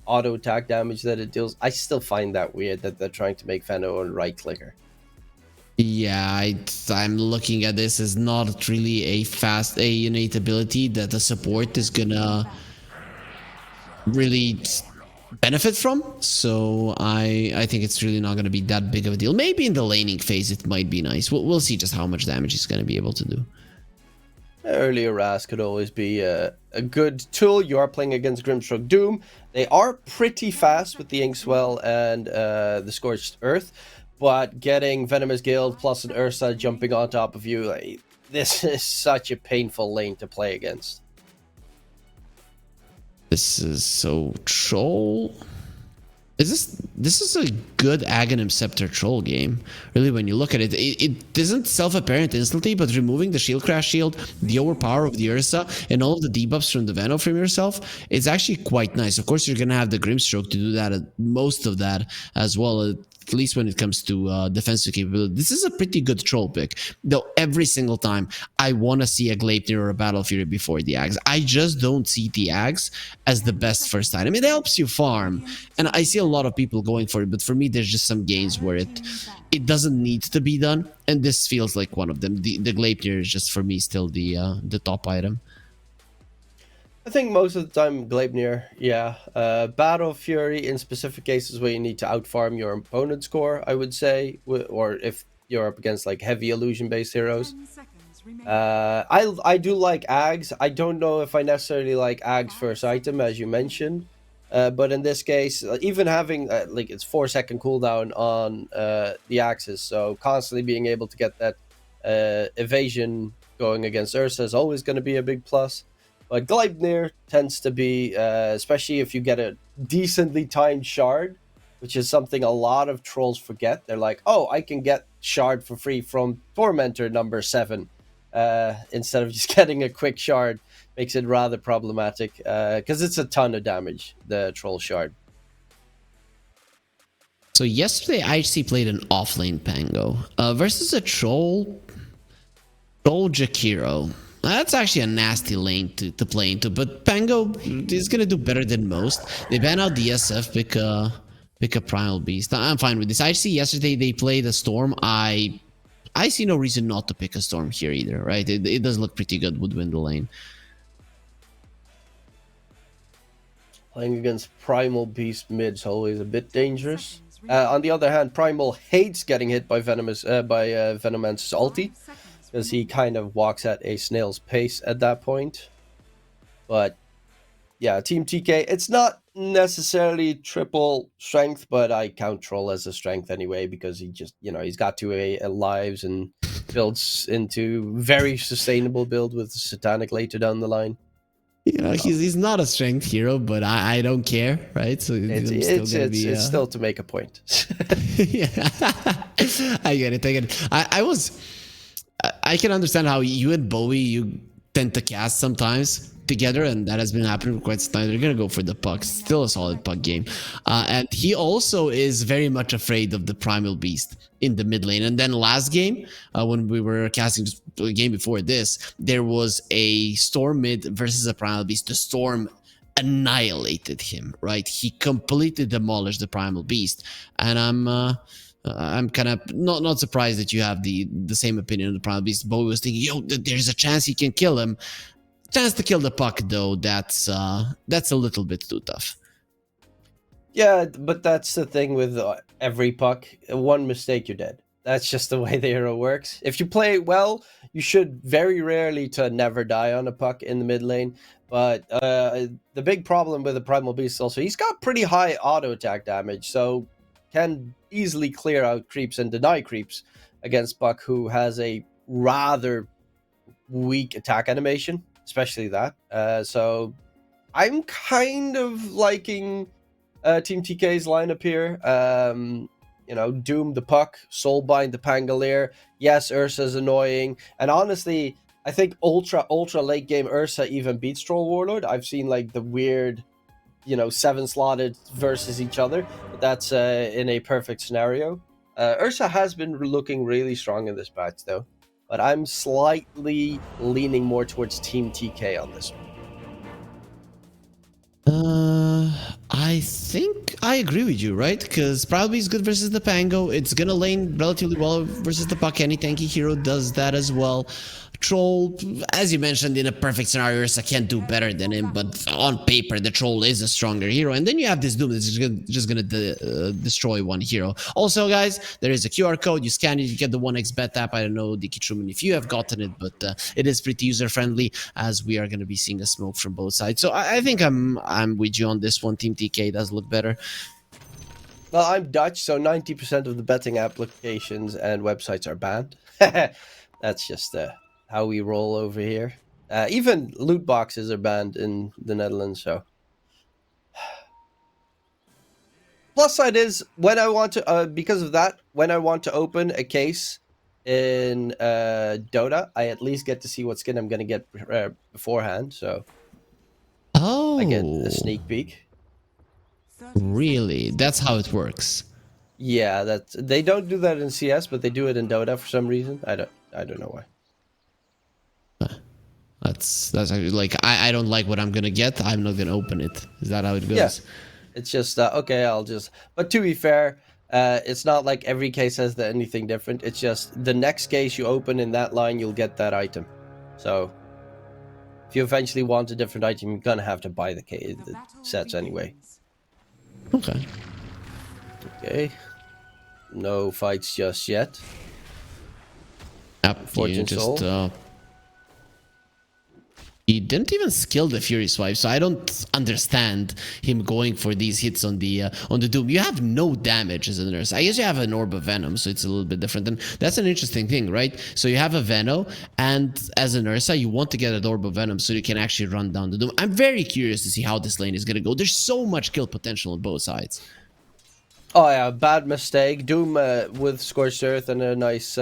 auto attack damage that it deals. I still find that weird that they're trying to make Fenno a right clicker. Yeah, I'm looking at this as not really a fast innate ability that the support is gonna really benefit from. So I think it's really not gonna be that big of a deal. Maybe in the laning phase it might be nice. We'll see just how much damage he's gonna be able to do. Earlier Ras could always be a good tool. You are playing against Grimstroke Doom. They are pretty fast with the Inkswell and the Scorched Earth. But getting Venomous Guild plus an Ursa jumping on top of you, this is such a painful lane to play against. This is so troll. This is a good Aghanim Scepter troll game. Really, when you look at it, it isn't self-apparent instantly, but removing the shield crash shield, the overpower of the Ursa, and all of the debuffs from the Veno from yourself, it's actually quite nice. Of course, you're gonna have the Grimstroke to do that, most of that as well. At least when it comes to defensive capability. This is a pretty good troll pick. Though every single time I want to see a Gleipnir or a Battle Fury before the Ags. I just don't see the Ags as the best first item. It helps you farm. And I see a lot of people going for it. But for me, there's just some games where it doesn't need to be done. And this feels like one of them. The Gleipnir is just, for me, still the top item. I think most of the time Gleipnir, yeah. Battle Fury in specific cases where you need to outfarm your opponent's core, I would say. Or if you're up against like heavy illusion-based heroes. I do like Ags. I don't know if I necessarily like Ags first item, as you mentioned. But in this case, even having like it's 4-second cooldown on the axis, so constantly being able to get that evasion going against Ursa is always going to be a big plus. But Gleipnir tends to be, especially if you get a decently timed shard, which is something a lot of trolls forget. They're like, oh, I can get shard for free from Tormentor number 7. Instead of just getting a quick shard, makes it rather problematic because it's a ton of damage, the troll shard. So yesterday I actually played an offlane Pango versus a troll Jakiro. That's actually a nasty lane to play into, but Pango is gonna do better than most. They ban out the SF, pick a Primal Beast. I'm fine with this. I see yesterday they played a Storm. I see no reason not to pick a Storm here either, right? It does look pretty good with win the lane. Playing against Primal Beast mid's always a bit dangerous. On the other hand, Primal hates getting hit by Venomancer's ulti, because he kind of walks at a snail's pace at that point. But yeah, Team TK, it's not necessarily triple strength, but I count Troll as a strength anyway, because he just, he's got 2 lives and builds into very sustainable build with Satanic later down the line. He's not a strength hero, but I don't care, right? So it's still to make a point. Yeah, I get it. I can understand how you and Bowie, you tend to cast sometimes together, and that has been happening for quite some time. They're going to go for the puck. Still a solid puck game. And he also is very much afraid of the Primal Beast in the mid lane. And then last game, when we were casting the game before this, there was a Storm mid versus a Primal Beast. The Storm annihilated him, right? He completely demolished the Primal Beast, and I'm kind of not surprised that you have the same opinion of the Primal Beast. Bo was thinking, yo, there's a chance he can kill him. Chance to kill the puck, though, that's a little bit too tough. Yeah, but that's the thing with every puck. One mistake, you're dead. That's just the way the hero works. If you play it well, you should very rarely to never die on a puck in the mid lane. But the big problem with the Primal Beast also, he's got pretty high auto attack damage, so can easily clear out creeps and deny creeps against Buck, who has a rather weak attack animation, especially that. So I'm kind of liking Team TK's lineup here. You know, Doom the Puck, Soulbind the Pangolier. Yes, Ursa's annoying. And honestly, I think ultra late game Ursa even beats Troll Warlord. I've seen like the weird, you know, 7-slotted versus each other. But that's in a perfect scenario. Ursa has been looking really strong in this patch though. But I'm slightly leaning more towards Team TK on this one. I think I agree with you, right? Because probably is good versus the Pango. It's gonna lane relatively well versus the puck. Any tanky hero does that as well. Troll, as you mentioned, in a perfect scenario, Ursa can't do better than him, but on paper, the Troll is a stronger hero. And then you have this Doom that's just gonna destroy one hero. Also, guys, there is a QR code. You scan it, you get the 1xBet app. I don't know, Dikitruman, if you have gotten it, but it is pretty user-friendly, as we are gonna be seeing a smoke from both sides. So I think I'm with you on this one. Team TK does look better. Well, I'm Dutch, so 90% of the betting applications and websites are banned. That's just how we roll over here. Even loot boxes are banned in the Netherlands, so. Plus side is, when I want to, because of that, when I want to open a case in Dota, I at least get to see what skin I'm going to get beforehand, so. Oh. I get a sneak peek. Really? That's how it works. Yeah, they don't do that in CS, but they do it in Dota for some reason. I don't know why. That's actually like I don't like what I'm gonna get. I'm not gonna open it. Is that how it goes? Yeah, it's just okay. I'll just. But to be fair, it's not like every case has anything different. It's just the next case you open in that line, you'll get that item. So if you eventually want a different item, you're gonna have to buy the sets anyway. Okay. Okay. No fights just yet. Yep, Fortune Soul. He didn't even skill the Fury Swipe, so I don't understand him going for these hits on the Doom. You have no damage as a nurse. I guess you have an Orb of Venom, so it's a little bit different. And that's an interesting thing, right? So you have a Venom, and as an Ursa, you want to get an Orb of Venom so you can actually run down the Doom. I'm very curious to see how this lane is going to go. There's so much kill potential on both sides. Oh yeah, bad mistake. Doom with Scorched Earth and a nice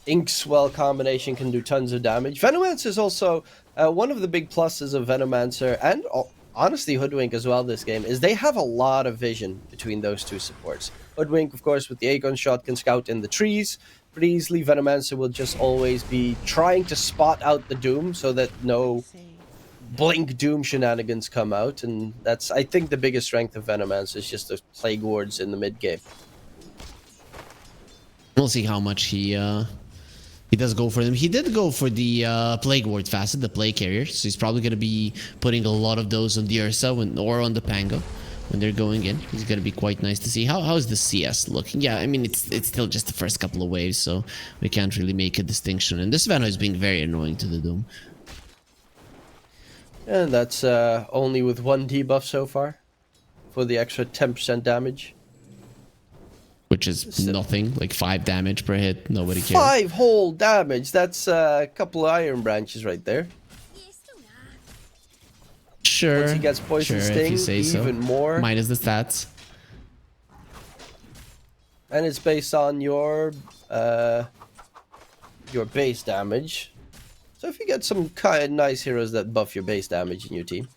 Inkswell combination can do tons of damage. Venomancer is also one of the big pluses of Venomancer and honestly Hoodwink as well this game is they have a lot of vision between those two supports. Hoodwink, of course, with the Aegon shot can scout in the trees pretty easily. Venomancer will just always be trying to spot out the Doom so that no blink Doom shenanigans come out, and that's I think the biggest strength of Venomancer is just the Plague Wards in the mid game. We'll see how much he does go for them. He did go for the Plague Ward facet, the Plague Carrier, so he's probably going to be putting a lot of those on the Ursa or on the Pango when they're going in. It's going to be quite nice to see. How is the CS looking? Yeah, I mean, it's still just the first couple of waves, so we can't really make a distinction. And this Venom is being very annoying to the Doom. And that's only with one debuff so far for the extra 10% damage. Which is nothing, like 5 damage per hit. Nobody cares. 5 whole damage. That's a couple of Iron Branches right there. Sure. Once he gets Poison Sting, even more. Minus the stats. And it's based on your base damage. So if you get some kind of nice heroes that buff your base damage in your team,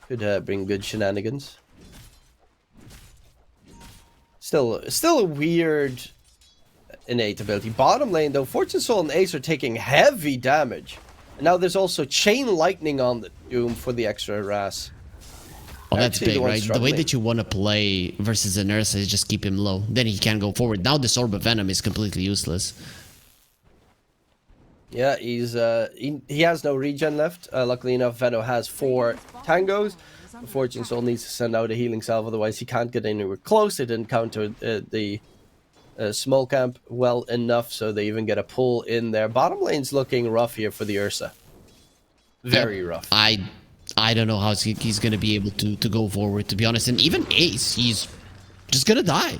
could bring good shenanigans. Still a weird innate ability. Bottom lane though, Fortune Soul and Ace are taking heavy damage. And now there's also Chain Lightning on the Doom for the extra harass. Oh, that's Actually, big, one right? The way struggling. that you want to play versus an Ursa is just keep him low. Then he can go forward. Now this Orb of Venom is completely useless. Yeah, he has no regen left. Luckily enough, Veno has 4 tangos. Fortune Soul needs to send out a healing salve, otherwise he can't get anywhere close. It didn't counter the small camp well enough, so they even get a pull in there. Bottom lane's looking rough here for the Ursa. Very rough. I don't know how he's going to be able to go forward, to be honest. And even Ace, he's just going to die.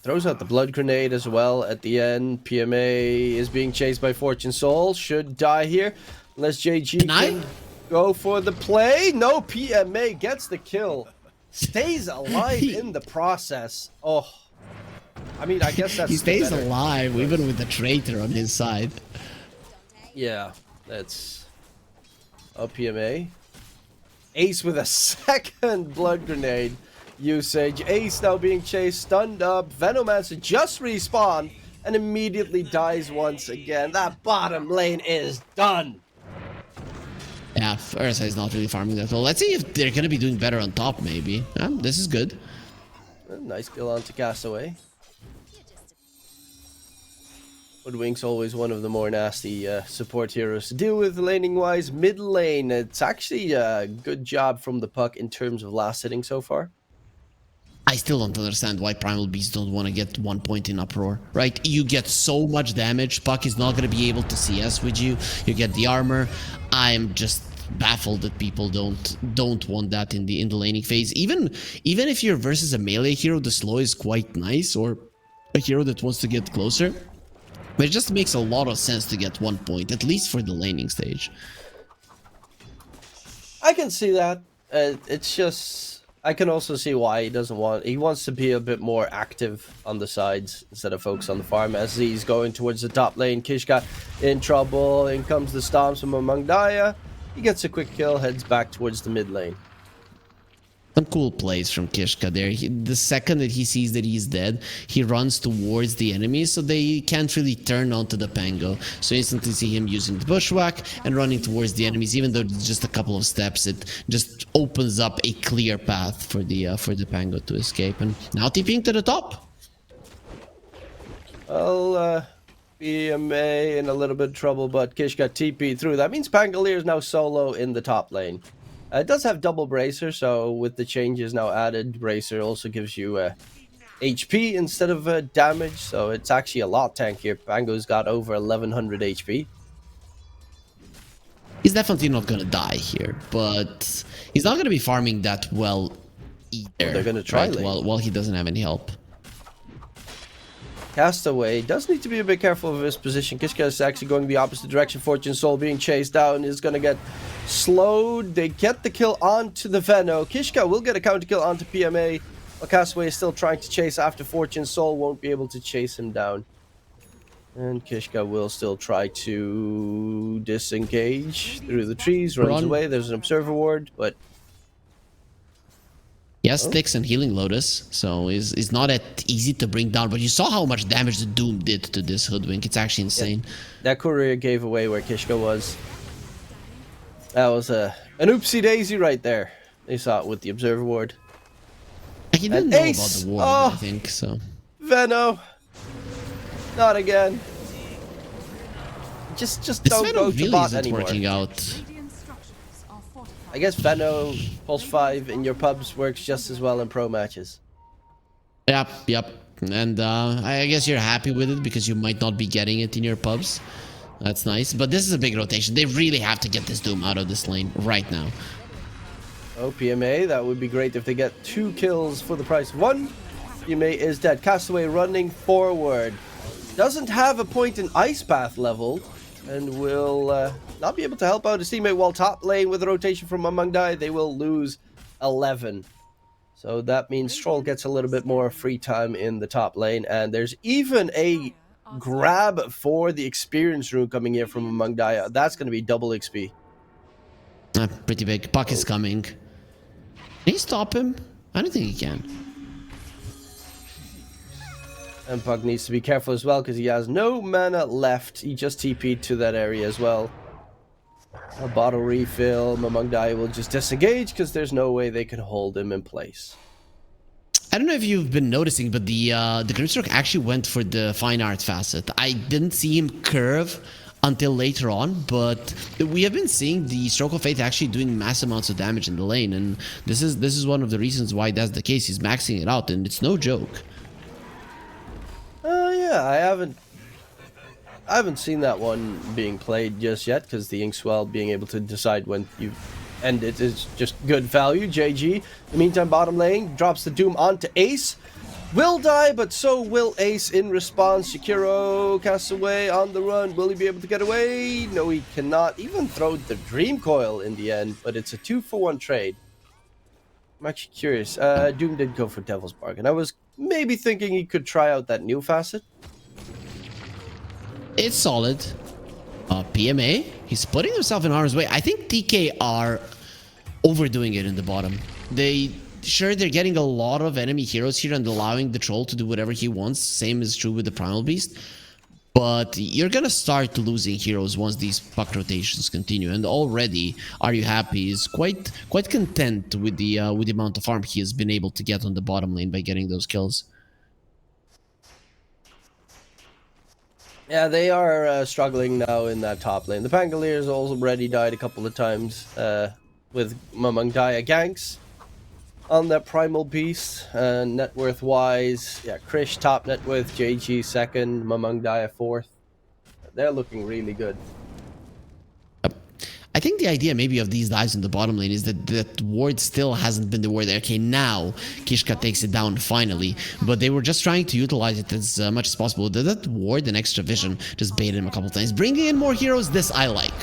Throws out the blood grenade as well at the end. PMA is being chased by Fortune Soul. Should die here. Unless JG can go for the play. No, PMA gets the kill. Stays alive in the process. Oh. I mean, I guess that's... He stays alive, even with the traitor on his side. Yeah, that's... Oh, PMA. Ace with a second blood grenade usage. Ace now being chased, stunned up. Venomancer just respawned and immediately dies once again. That bottom lane is done. Yeah, Ursa is not really farming that well. Let's see if they're going to be doing better on top, maybe. This is good. Nice kill onto Castaway. Woodwink's always one of the more nasty support heroes to deal with laning-wise. Mid lane, it's actually a good job from the Puck in terms of last hitting so far. I still don't understand why Primal Beasts don't want to get 1 point in Uproar, right? You get so much damage. Puck is not going to be able to CS with you. You get the armor. I'm just baffled that people don't want that in the laning phase. Even if you're versus a melee hero, the slow is quite nice, or a hero that wants to get closer. But it just makes a lot of sense to get 1 point, at least for the laning stage. I can see that. It's just... I can also see why he doesn't want... He wants to be a bit more active on the sides instead of focus on the farm. As he's going towards the top lane, Kishka in trouble. In comes the stomps from Among Daya. He gets a quick kill, heads back towards the mid lane. Some cool plays from Kishka there. The second that he sees that he's dead, he runs towards the enemy, so they can't really turn onto the Pango. So you instantly see him using the bushwhack and running towards the enemies. Even though it's just a couple of steps, it just opens up a clear path for the Pango to escape. And now TPing to the top. Well, BMA in a little bit of trouble, but Kishka TP through. That means Pangolier is now solo in the top lane. It does have double Bracer, so with the changes now added, Bracer also gives you HP instead of damage, so it's actually a lot tankier. Pango's got over 1100 HP. He's definitely not going to die here, but he's not going to be farming that well either. They're going to try right? While he doesn't have any help. Castaway does need to be a bit careful of his position. Kishka is actually going the opposite direction. Fortune Soul being chased down is going to get slowed. They get the kill onto the Veno. Kishka will get a counter kill onto PMA. While Castaway is still trying to chase after Fortune Soul. Won't be able to chase him down. And Kishka will still try to disengage through the trees. Runs away. There's an Observer Ward, but... He has sticks and Healing Lotus, so it's not that easy to bring down. But you saw how much damage the Doom did to this Hoodwink. It's actually insane. Yeah. That courier gave away where Kishka was. That was an oopsie daisy right there. They saw it with the Observer Ward. He didn't know about the ward, I think, so... Veno! Not again. Just don't go to bot anymore. Working out. I guess Veno Pulse 5 in your pubs works just as well in pro matches. Yep. And I guess you're happy with it because you might not be getting it in your pubs. That's nice. But this is a big rotation. They really have to get this Doom out of this lane right now. Oh, PMA. That would be great if they get 2 kills for the price of 1. PMA is dead. Castaway running forward. Doesn't have a point in Ice Path leveled. And will not be able to help out his teammate while top lane with a rotation from Among Dai. They will lose 11. So that means Stroll gets a little bit more free time in the top lane. And there's even a grab for the experience rune coming here from Among Dai. That's going to be double XP. Pretty big. Puck is coming. Can he stop him? I don't think he can. And Puck needs to be careful as well because he has no mana left. He just TP'd to that area as well. A bottle refill. Mamangdaya will just disengage because there's no way they can hold him in place. I don't know if you've been noticing, but the Grimstroke actually went for the fine art facet. I didn't see him curve until later on, but we have been seeing the Stroke of Fate actually doing mass amounts of damage in the lane, and this is one of the reasons why that's the case. He's maxing it out, and it's no joke. Yeah, I haven't seen that one being played just yet, because the Inkswell being able to decide when you end it is just good value. JG, in the meantime, bottom lane, drops the Doom onto Ace. Will die, but so will Ace in response. Shakiro casts away on the run. Will he be able to get away? No, he cannot. Even throw the Dream Coil in the end, but it's a 2-for-1 trade. I'm actually curious. Doom did go for Devil's Bargain. I was maybe thinking he could try out that new facet. It's solid. PMA, he's putting himself in harm's way. I think TK are overdoing it in the bottom. They're getting a lot of enemy heroes here and allowing the troll to do whatever he wants. Same is true with the Primal Beast. But you're gonna start losing heroes once these puck rotations continue. And already, Are You Happy is quite content with the amount of farm he has been able to get on the bottom lane by getting those kills. Yeah, they are struggling now in that top lane. The Pangoliers already died a couple of times with Mamangdaya ganks on that Primal Beast. Net worth wise, yeah, Krish top net worth, JG second, Mamangdaya fourth. They're looking really good. I think the idea maybe of these dives in the bottom lane is that that ward still hasn't been the ward. Okay, now Kishka takes it down finally, but they were just trying to utilize it as much as possible. That ward and extra vision just baited him a couple times. Bringing in more heroes, this I like.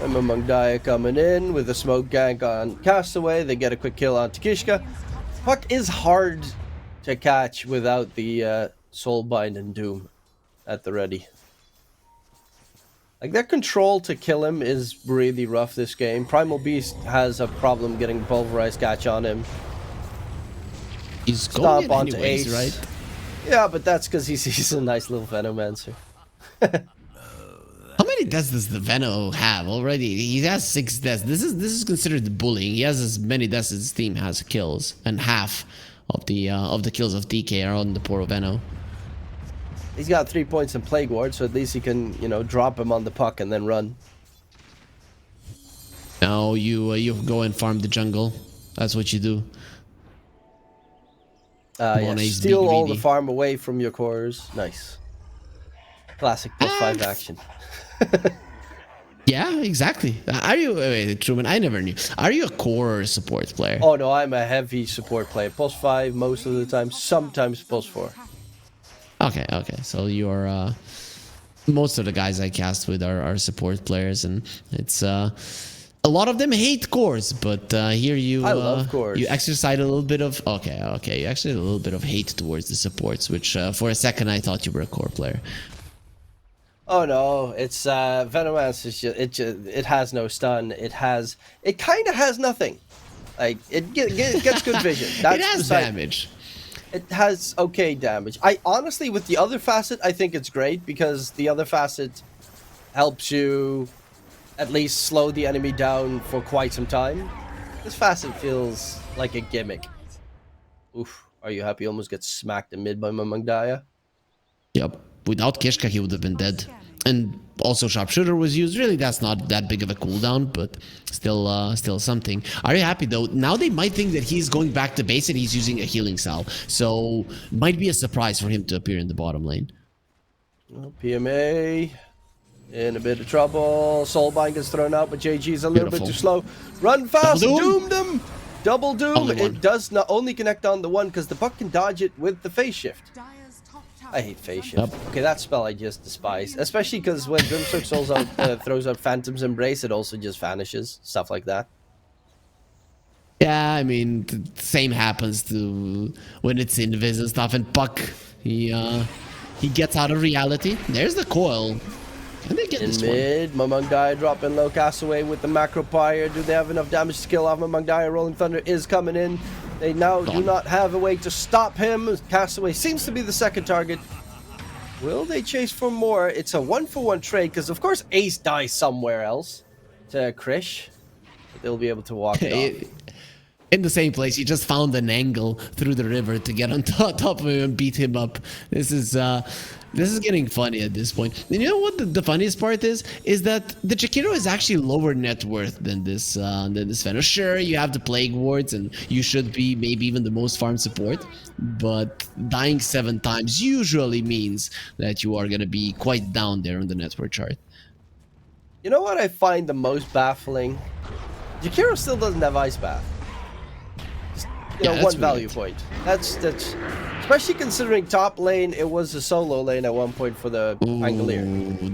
And Mamangdaya coming in with a smoke gank on Castaway. They get a quick kill on Kishka. Puck is hard to catch without the Soulbind and Doom at the ready. Like, their control to kill him is really rough this game. Primal Beast has a problem getting Pulverized catch on him. He's going onto anyways, Ace. right? Yeah, but that's because he sees a nice little Venomancer. How many deaths does the Veno have already? He has 6 deaths. This is considered bullying. He has as many deaths as his team has kills, and half of the kills of DK are on the poor Veno. He's got 3 points in Plague Ward, so at least he can, you know, drop him on the puck and then run. No, you go and farm the jungle. That's what you do. Yeah, steal all the farm away from your cores. Nice. Classic +5 action. Yeah, exactly. Are you... Wait, Truman, I never knew. Are you a core support player? Oh, no, I'm a heavy support player. +5 most of the time, sometimes +4. Okay. So you're... most of the guys I cast with are support players, and it's... a lot of them hate cores, but here you... I love cores. You exercise a little bit of... Okay. You actually a little bit of hate towards the supports, which for a second I thought you were a core player. Oh no, it's Venomance is just, it has no stun. It kind of has nothing. Like it gets good vision. That's it has damage. It has okay damage. I honestly, with the other facet, I think it's great because the other facet helps you at least slow the enemy down for quite some time. This facet feels like a gimmick. Oof, Are You Happy almost gets smacked in mid by Mamangdaya. Yep. Without Kishka, he would have been dead. And also Sharpshooter was used. Really, that's not that big of a cooldown, but still something. Are You Happy, though? Now they might think that he's going back to base and he's using a healing salve. So, might be a surprise for him to appear in the bottom lane. Well, PMA in a bit of trouble. Soulbind gets thrown out, but JG's a little bit too slow. Run fast, doom them! Double doom. It does not only connect on the one because the puck can dodge it with the phase shift. I hate phase shift. Okay, that spell I just despise. Especially because when Grimstroke throws out Phantom's Embrace, it also just vanishes. Stuff like that. Yeah, I mean, the same happens to when it's Invis and stuff. And Puck, he gets out of reality. There's the coil. Can they get in this mid, Mamangdaya dropping low. Castaway with the macro pyre. Do they have enough damage to kill off Mamangdaya? Rolling Thunder is coming in. They now do not have a way to stop him. Castaway seems to be the second target. Will they chase for more? It's a 1-for-1 trade because, of course, Ace dies somewhere else to Krish. They'll be able to walk it off. In the same place, he just found an angle through the river to get on top of him and beat him up. This is getting funny at this point. And you know what the funniest part is that the Jakiro is actually lower net worth than this Fenrir. Sure, you have the Plague Wards and you should be maybe even the most farm support, but dying 7 times usually means that you are gonna be quite down there on the net worth chart. You know what I find the most baffling? Jakiro still doesn't have Ice Bath. You know, one value point. That's especially considering top lane, it was a solo lane at one point for the Angolier.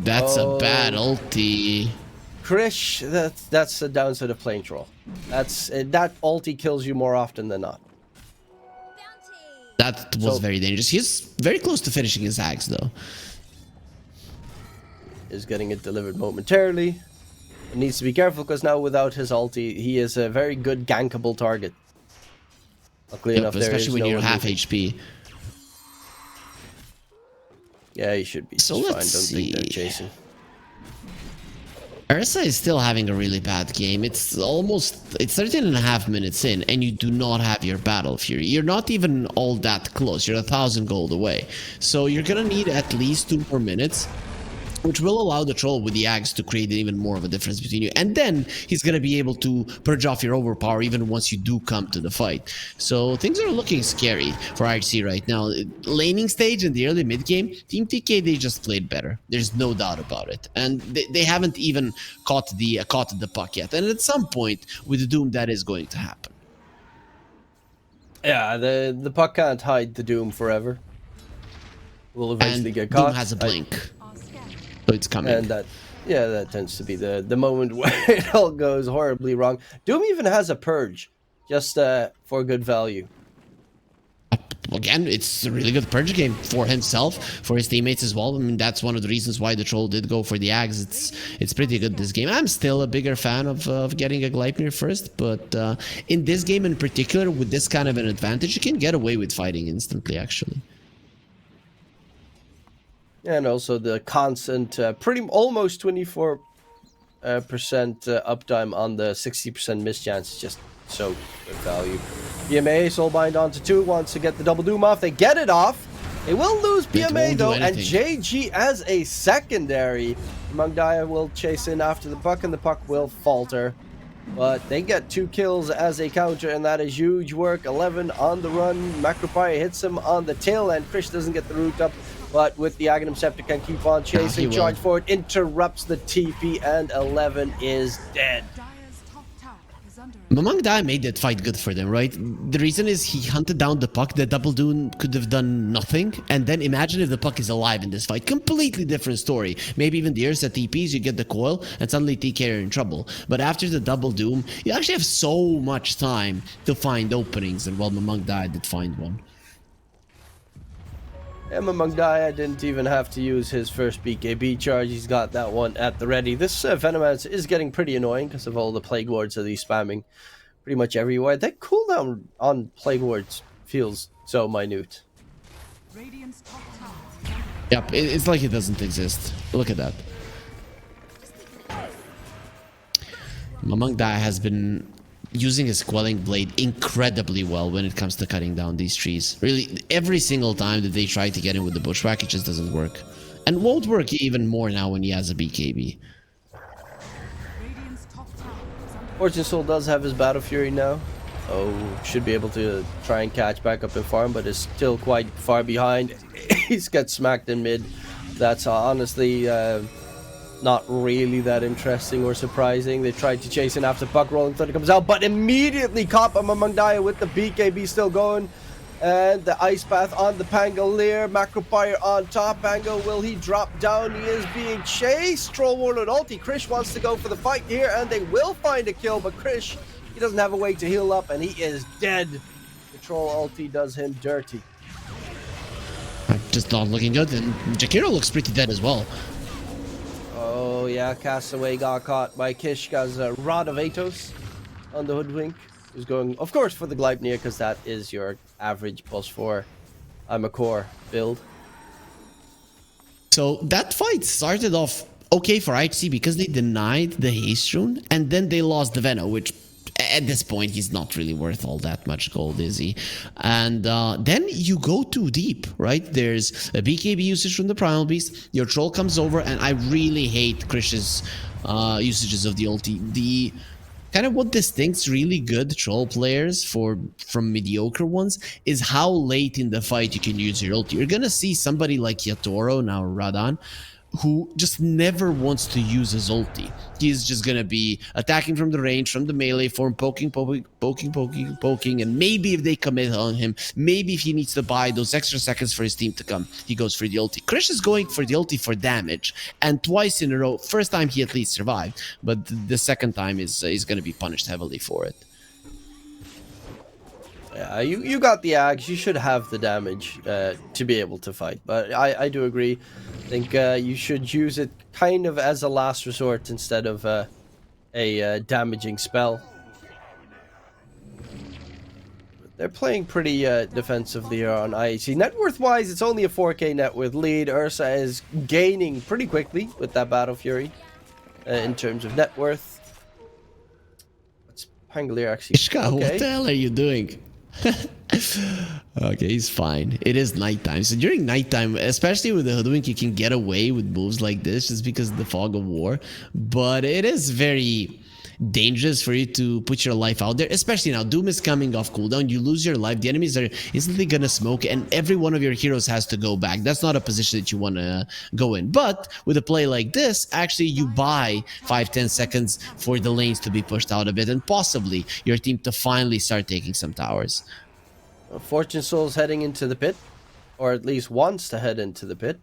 That's a bad ulti. Krish, that's the downside of playing troll. That ulti kills you more often than not. That was very dangerous. He's very close to finishing his axe though. Is getting it delivered momentarily. It needs to be careful because now without his ulti, he is a very good gankable target. Luckily enough, especially when you're half HP. Yeah, he should be. So fine. let's Don't see. think they're chasing. Ursa is still having a really bad game. It's 13.5 minutes in, and you do not have your Battle Fury. You're not even all that close. You're 1,000 gold away. So you're gonna need at least 2 more minutes, which will allow the troll with the axe to create even more of a difference between you. And then he's going to be able to purge off your overpower even once you do come to the fight. So things are looking scary for IHC right now. Laning stage in the early mid game, Team TK, they just played better. There's no doubt about it. And they haven't even caught the puck yet. And at some point with the Doom, that is going to happen. Yeah, the puck can't hide the Doom forever. Will eventually get caught. Doom has a blink. So it's coming. And that tends to be the moment where it all goes horribly wrong. Doom even has a purge, just for good value. Again, it's a really good purge game for himself, for his teammates as well. I mean, that's one of the reasons why the troll did go for the axe. It's pretty good this game. I'm still a bigger fan of getting a Gleipnir first, but in this game in particular, with this kind of an advantage, you can get away with fighting instantly, actually. And also the constant, almost 24% uptime on the 60% miss chance is just so good value. PMA soulbind onto 2, wants to get the double Doom off. They get it off. They will lose PMA though, and JG as a secondary. Mangdaya will chase in after the puck, and the puck will falter. But they get 2 kills as a counter, and that is huge work. 11 on the run. Macropire hits him on the tail end. Krish doesn't get the root up, but with the Aghanim Scepter can keep on chasing. Charge forward, interrupts the TP, and 11 is dead. Mangdaya made that fight good for them, right? The reason is he hunted down the puck. The double Doom could have done nothing. And then imagine if the puck is alive in this fight. Completely different story. Maybe even the Ursa TPs, you get the coil, and suddenly TK are in trouble. But after the double Doom, you actually have so much time to find openings. And well, Mangdaya did find one. Mangdaya didn't even have to use his first BKB charge. He's got that one at the ready. This Venomance is getting pretty annoying because of all the Plague Wards that he's spamming pretty much everywhere. That cooldown on Plague Wards feels so minute. Yep, it's like it doesn't exist. Look at that. Mangdaya has been using his Quelling Blade incredibly well when it comes to cutting down these trees. Really, every single time that they try to get him with the Bushwhack, it just doesn't work. And won't work even more now when he has a BKB. Fortune Soul does have his Battle Fury now. Oh, should be able to try and catch back up in farm, but is still quite far behind. He's got smacked in mid. That's honestly not really that interesting or surprising. They tried to chase in after puck rolling thunder comes out, but immediately caught by Mangdaya with the BKB still going. And the Ice Path on the Pangolier. Macropire on top. Pango, will he drop down? He is being chased. Troll Warlord ulti. Krish wants to go for the fight here, and they will find a kill, but Krish, he doesn't have a way to heal up, and he is dead. The Troll ulti does him dirty. Just not looking good, and Jakiro looks pretty dead as well. Oh yeah, Castaway got caught by Kishka's Rod of Atos on the Hoodwink. He's going, of course, for the Gleipnir, because that is your average +4 I'm a core build. So that fight started off okay for IHC because they denied the haste rune, and then they lost the Veno, which at this point he's not really worth all that much gold, is he? And then you go too deep, right? There's a BKB usage from the Primal Beast, your troll comes over, and I really hate Krish's usages of the ulti. The kind of what distincts really good troll players from mediocre ones is how late in the fight you can use your ulti. You're gonna see somebody like Yatoro, now Radan, who just never wants to use his ulti. He's just gonna be attacking from the range, from the melee form, poking, and maybe if they commit on him, maybe if he needs to buy those extra seconds for his team to come, he goes for the ulti. Krish is going for the ulti for damage, and twice in a row, first time he at least survived, but the second time is gonna be punished heavily for it. Yeah, you got the axe. You should have the damage to be able to fight. But I do agree. I think you should use it kind of as a last resort instead of a damaging spell. They're playing pretty defensively here on IHC. Net worth-wise, it's only a 4k net worth lead. Ursa is gaining pretty quickly with that Battle Fury in terms of net worth. What's Pangolier actually? Ishka, okay. What the hell are you doing? Okay, he's fine. It is nighttime, so during nighttime, especially with the Hoodwink, you can get away with moves like this just because of the fog of war, but it is very dangerous for you to put your life out there, especially now. Doom is coming off cooldown, you lose your life, the enemies are instantly gonna smoke, and every one of your heroes has to go back. That's not a position that you want to go in, but with a play like this, actually you buy 5-10 seconds for the lanes to be pushed out a bit, and possibly your team to finally start taking some towers. Fortune Soul's heading into the pit, or at least wants to head into the pit,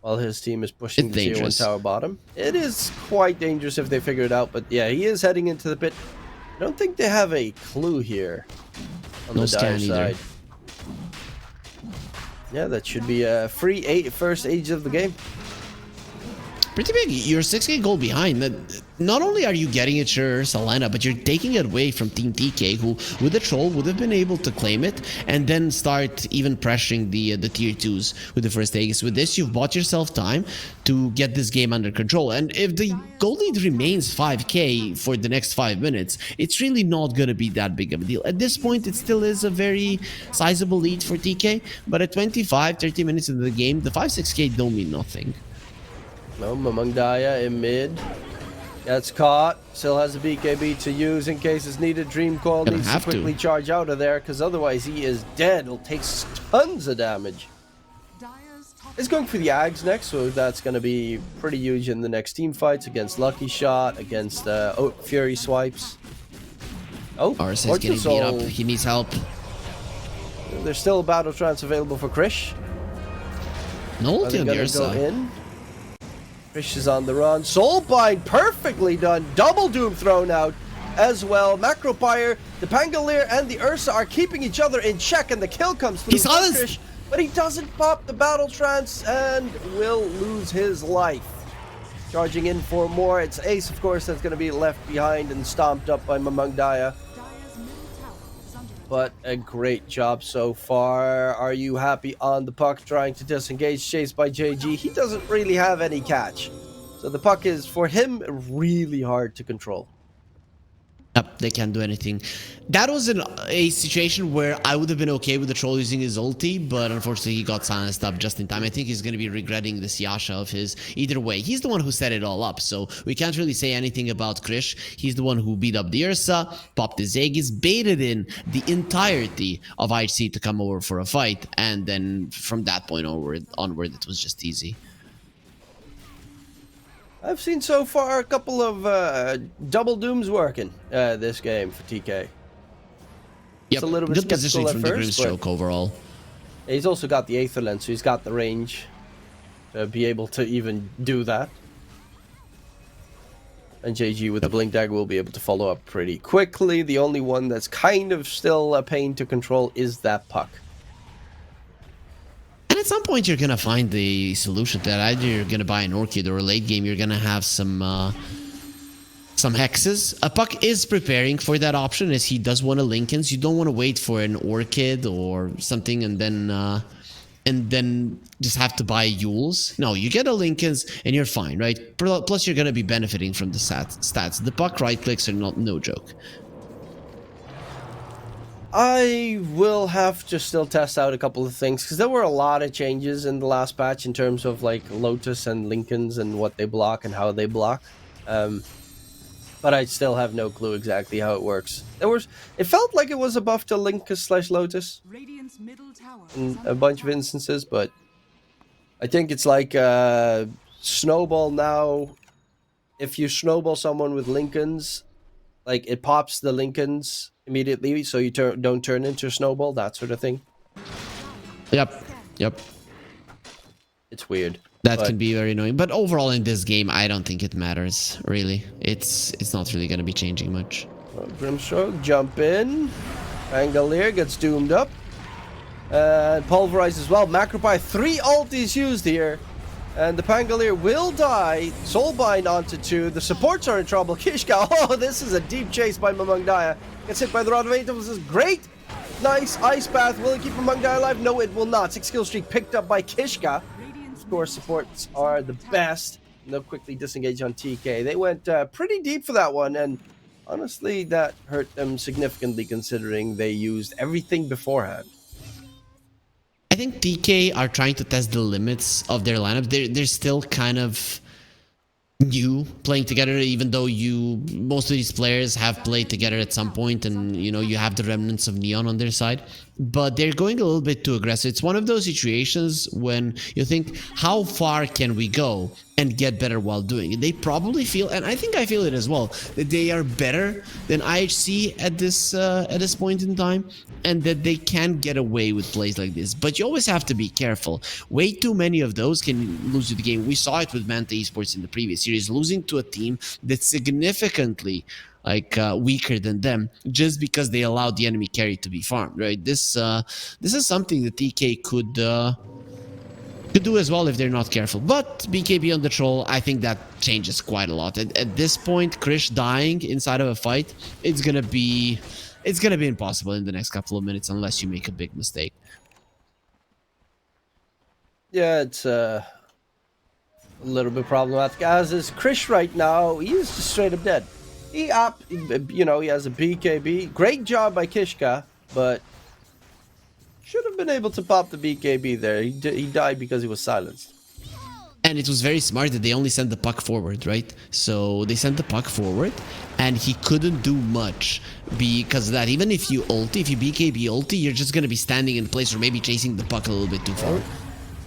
while his team is pushing the tier 1 tower bottom. It is quite dangerous if they figure it out, but yeah, he is heading into the pit. I don't think they have a clue here on the dire side. Yeah, that should be a free first age of the game. Pretty big. You're 6k gold behind. Not only are you getting it, sure, Salena, but you're taking it away from Team TK, who with the troll would have been able to claim it and then start even pressuring the tier 2s with the first Aegis. With this, you've bought yourself time to get this game under control. And if the gold lead remains 5k for the next 5 minutes, it's really not going to be that big of a deal. At this point, it still is a very sizable lead for TK, but at 25-30 minutes into the game, the 5-6k don't mean nothing. No, Mamangdaya in mid. Gets caught. Still has a BKB to use in case it's needed. Dream Coil needs to quickly charge out of there, because otherwise he is dead. He'll take tons of damage. He's going for the Ags next, so that's going to be pretty huge in the next team fights against Lucky Shot, against Fury Swipes. Oh, Ars is getting beat up. He needs help. There's still a Battle Trance available for Krish. No ulti on the Ursa. Krish is on the run. Soulbind, perfectly done. Double Doom thrown out as well. Macropire, the Pangolier, and the Ursa are keeping each other in check, and the kill comes through for Krish, but he doesn't pop the Battle Trance and will lose his life. Charging in for more. It's Ace, of course, that's going to be left behind and stomped up by Mamangdaya. But a great job so far. Are you happy on the puck? Trying to disengage, chased by JG. He doesn't really have any catch. So the puck is, for him, really hard to control. Yep, they can't do anything. That was a situation where I would have been okay with the troll using his ulti, but unfortunately he got silenced up just in time. I think he's going to be regretting this Yasha of his. Either way, he's the one who set it all up, so we can't really say anything about Krish. He's the one who beat up the Ursa, popped his Aegis, baited in the entirety of IHC to come over for a fight, and then from that point onward it was just easy. I've seen so far a couple of double dooms working this game for TK. Yep, it's a little bit good positioning from the Grimstroke overall. He's also got the Aether Lens, so he's got the range to be able to even do that. And JG with the Blink Dagger will be able to follow up pretty quickly. The only one that's kind of still a pain to control is that puck. And at some point you're gonna find the solution to that. Either you're gonna buy an Orchid, or late game you're gonna have some hexes. A puck is preparing for that option, as he does want to Linkens. You don't want to wait for an Orchid or something and then and then just have to buy Yules. No, you get a Lincoln's and you're fine, right? Plus, you're going to be benefiting from the stats. The puck right clicks are no joke. I will have to still test out a couple of things because there were a lot of changes in the last patch in terms of like Lotus and Lincolns and what they block and how they block. But I still have no clue exactly how it works. It felt like it was a buff to Linkus/Lotus Radiant's middle tower in a bunch of instances, but I think it's like Snowball now. If you snowball someone with Lincolns, like it pops the Lincolns immediately, so you don't turn into a snowball, that sort of thing. Yep. It's weird. That can be very annoying. But overall in this game, I don't think it matters, really. It's not really going to be changing much. Grimstroke, jump in. Angolier gets doomed up. Pulverize as well. Macropie, 3 ultis used here. And the Pangolier will die. Soulbind onto 2. The supports are in trouble. Kishka, oh, this is a deep chase by Mamangdaya. Gets hit by the Rod of Angels. This is great. Nice. Ice Bath. Will it keep Mamangdaya alive? No, it will not. 6 kill streak picked up by Kishka. Of course, supports are the best. They'll quickly disengage on TK. They went pretty deep for that one, and honestly, that hurt them significantly considering they used everything beforehand. I think TK are trying to test the limits of their lineup. They're still kind of new playing together, even though most of these players have played together at some point, and you have the remnants of Neon on their side, but they're going a little bit too aggressive. It's one of those situations when you think, how far can we go and get better while doing it? They probably feel, and I think I feel it as well, that they are better than IHC at this point in time, and that they can get away with plays like this. But you always have to be careful. Way too many of those can lose you the game. We saw it with Manta Esports in the previous series, losing to a team that's significantly weaker than them just because they allowed the enemy carry to be farmed, right? This is something that TK could do as well if they're not careful. But BKB on the troll, I think that changes quite a lot. At this point, Krish dying inside of a fight, it's gonna be impossible in the next couple of minutes unless you make a big mistake. Yeah, it's a little bit problematic. As is Krish right now, he is just straight up dead. He has a BKB. Great job by Kishka, but should have been able to pop the BKB there. He died because he was silenced. And it was very smart that they only sent the puck forward, right? So they sent the puck forward, and he couldn't do much because of that. Even if you BKB ulti, you're just going to be standing in place or maybe chasing the puck a little bit too far.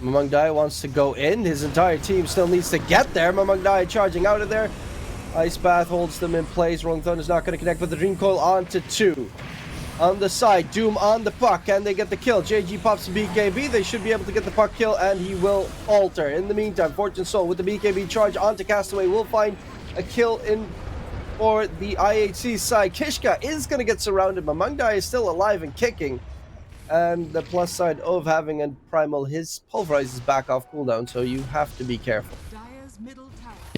Mamangdaya wants to go in. His entire team still needs to get there. Mamangdaya charging out of there. Ice Bath holds them in place. Rolling Thunder is not going to connect with the Dream Coil onto 2. On the side, Doom on the puck. Can they get the kill? JG pops the BKB. They should be able to get the puck kill, and he will alter. In the meantime, Fortune Soul with the BKB charge onto Castaway will find a kill in for the IHC side. Kishka is going to get surrounded. Mamangdaya is still alive and kicking. And the plus side of having a Primal, his Pulverize is back off cooldown, so you have to be careful.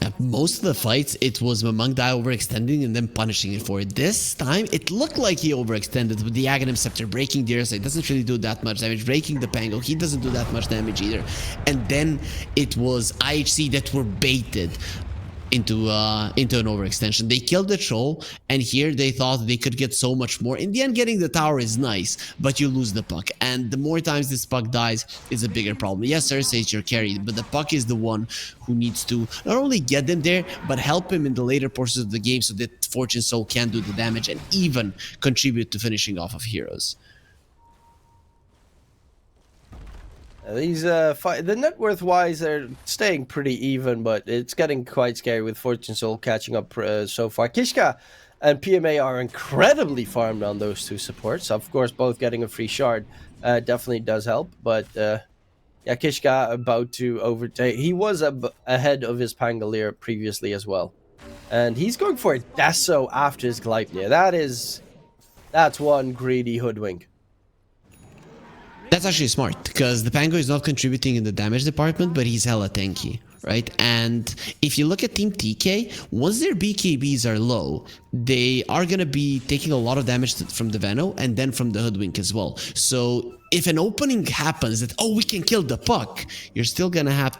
Yeah, most of the fights, it was Mamangdaya overextending and then punishing it for it. This time, it looked like he overextended with the Aghanim Scepter, breaking the Ursa. It doesn't really do that much damage. Breaking the Pango, he doesn't do that much damage either. And then it was IHC that were baited into an overextension. They killed the troll, and here they thought they could get so much more. In the end, getting the tower is nice, but you lose the puck, and the more times this puck dies is a bigger problem. Yes, Ursa is your carry, but the puck is the one who needs to not only get them there, but help him in the later portions of the game so that Fortune Soul can do the damage and even contribute to finishing off of heroes. These the net worth wise, they're staying pretty even, but it's getting quite scary with Fortune Soul catching up so far. Kishka and PMA are incredibly farmed on those two supports. Of course, both getting a free shard definitely does help, but yeah, Kishka about to overtake. He was ahead of his Pangolier previously as well, and he's going for a Deso after his Gleipnir. That's one greedy hoodwink. That's actually smart, because the Pango is not contributing in the damage department, but he's hella tanky. right? And if you look at Team TK, once their BKBs are low, they are going to be taking a lot of damage from the Veno and then from the Hoodwink as well. So if an opening happens that, oh, we can kill the puck, you're still going to have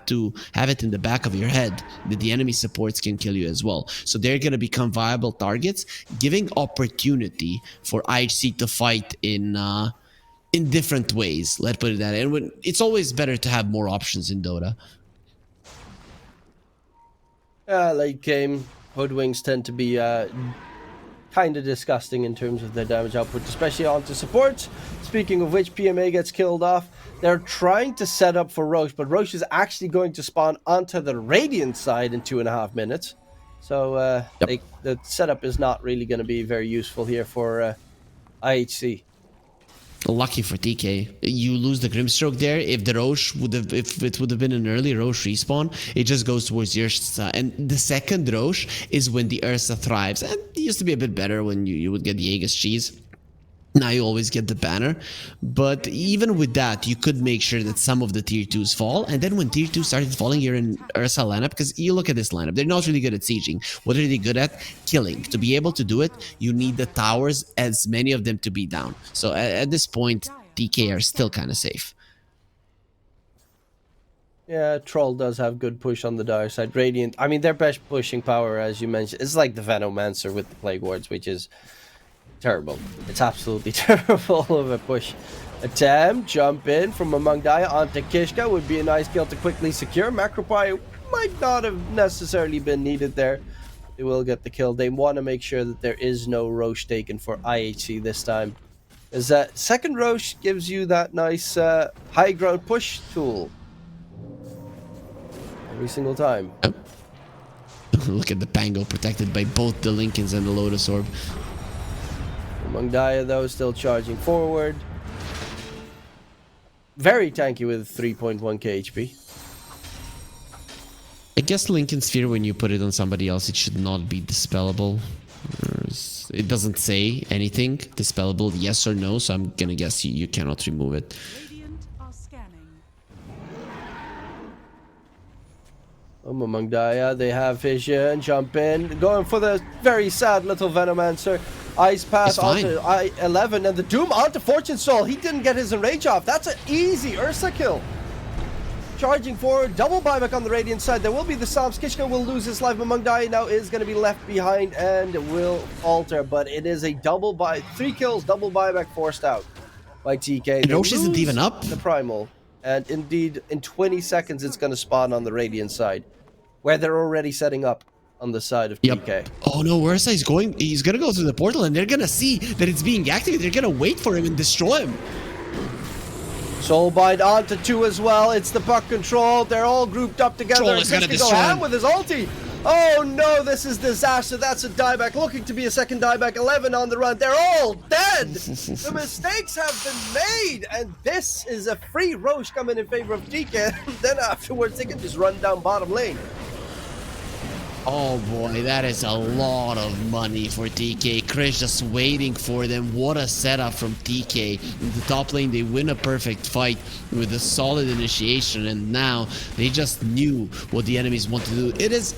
it in the back of your head that the enemy supports can kill you as well. So they're going to become viable targets, giving opportunity for IHC to fight in different ways. Let's put it that way. And it's always better to have more options in Dota. Late game, Hoodwings tend to be kind of disgusting in terms of their damage output, especially onto supports. Speaking of which, PMA gets killed off. They're trying to set up for Roche, but Roche is actually going to spawn onto the Radiant side in 2.5 minutes. So the setup is not really going to be very useful here for IHC. Lucky for TK, you lose the Grimstroke there. If the Roche if it would have been an early Roche respawn, it just goes towards the Ursa. And the second Roche is when the Ursa thrives. And it used to be a bit better when you would get the Aegis cheese. Now you always get the banner. But even with that, you could make sure that some of the tier 2s fall. And then when tier 2 started falling, you're in Ursa lineup. Because you look at this lineup, they're not really good at sieging. What are they good at? Killing. To be able to do it, you need the towers, as many of them, to be down. So at this point, TK are still kind of safe. Yeah, Troll does have good push on the dire side. Radiant, I mean, their best pushing power, as you mentioned, is like the Venomancer with the Plague Wards, which is terrible. It's absolutely terrible of a push attempt. Jump in from among Dia onto Kishka would be a nice kill to quickly secure. Macropie might not have necessarily been needed there. They will get the kill. They want to make sure that there is no Roche taken for IHC this time, as that second Roche gives you that nice high ground push tool every single time. Look at the Pango protected by both the Lincolns and the Lotus Orb. Mangdaya, though, still charging forward. Very tanky with 3.1k HP. I guess Lincoln Sphere, when you put it on somebody else, it should not be dispellable. It doesn't say anything. Dispellable, yes or no, so I'm gonna guess you cannot remove it. Radiant are scanning. Mangdaya, they have vision, jump in, going for the very sad little Venomancer. Ice Path onto I-11 and the Doom onto Fortune Soul. He didn't get his enrage off. That's an easy Ursa kill. Charging forward, double buyback on the Radiant side. There will be the Psalms. Kishka will lose his life, but Mangdaya now is going to be left behind and will alter. But it is a double buy, 3 kills, double buyback forced out by TK. Roche isn't even up. The Primal. And indeed, in 20 seconds, it's going to spawn on the Radiant side, where they're already setting up on the side of TK. Oh no, Ursa is going. He's gonna go through the portal, and they're gonna see that it's being activated. They're gonna wait for him and destroy him. Soulbind onto 2 as well. It's the puck control. They're all grouped up together. Troll is gonna destroy him with his ulti. Oh no, this is disaster. That's a dieback. Looking to be a second dieback. 11 on the run. They're all dead. The mistakes have been made, and this is a free Roche coming in favor of TK. Then afterwards, they can just run down bottom lane. Oh boy, that is a lot of money for TK. Chris just waiting for them. What a setup from TK. In the top lane, they win a perfect fight with a solid initiation, and now they just knew what the enemies want to do. It is,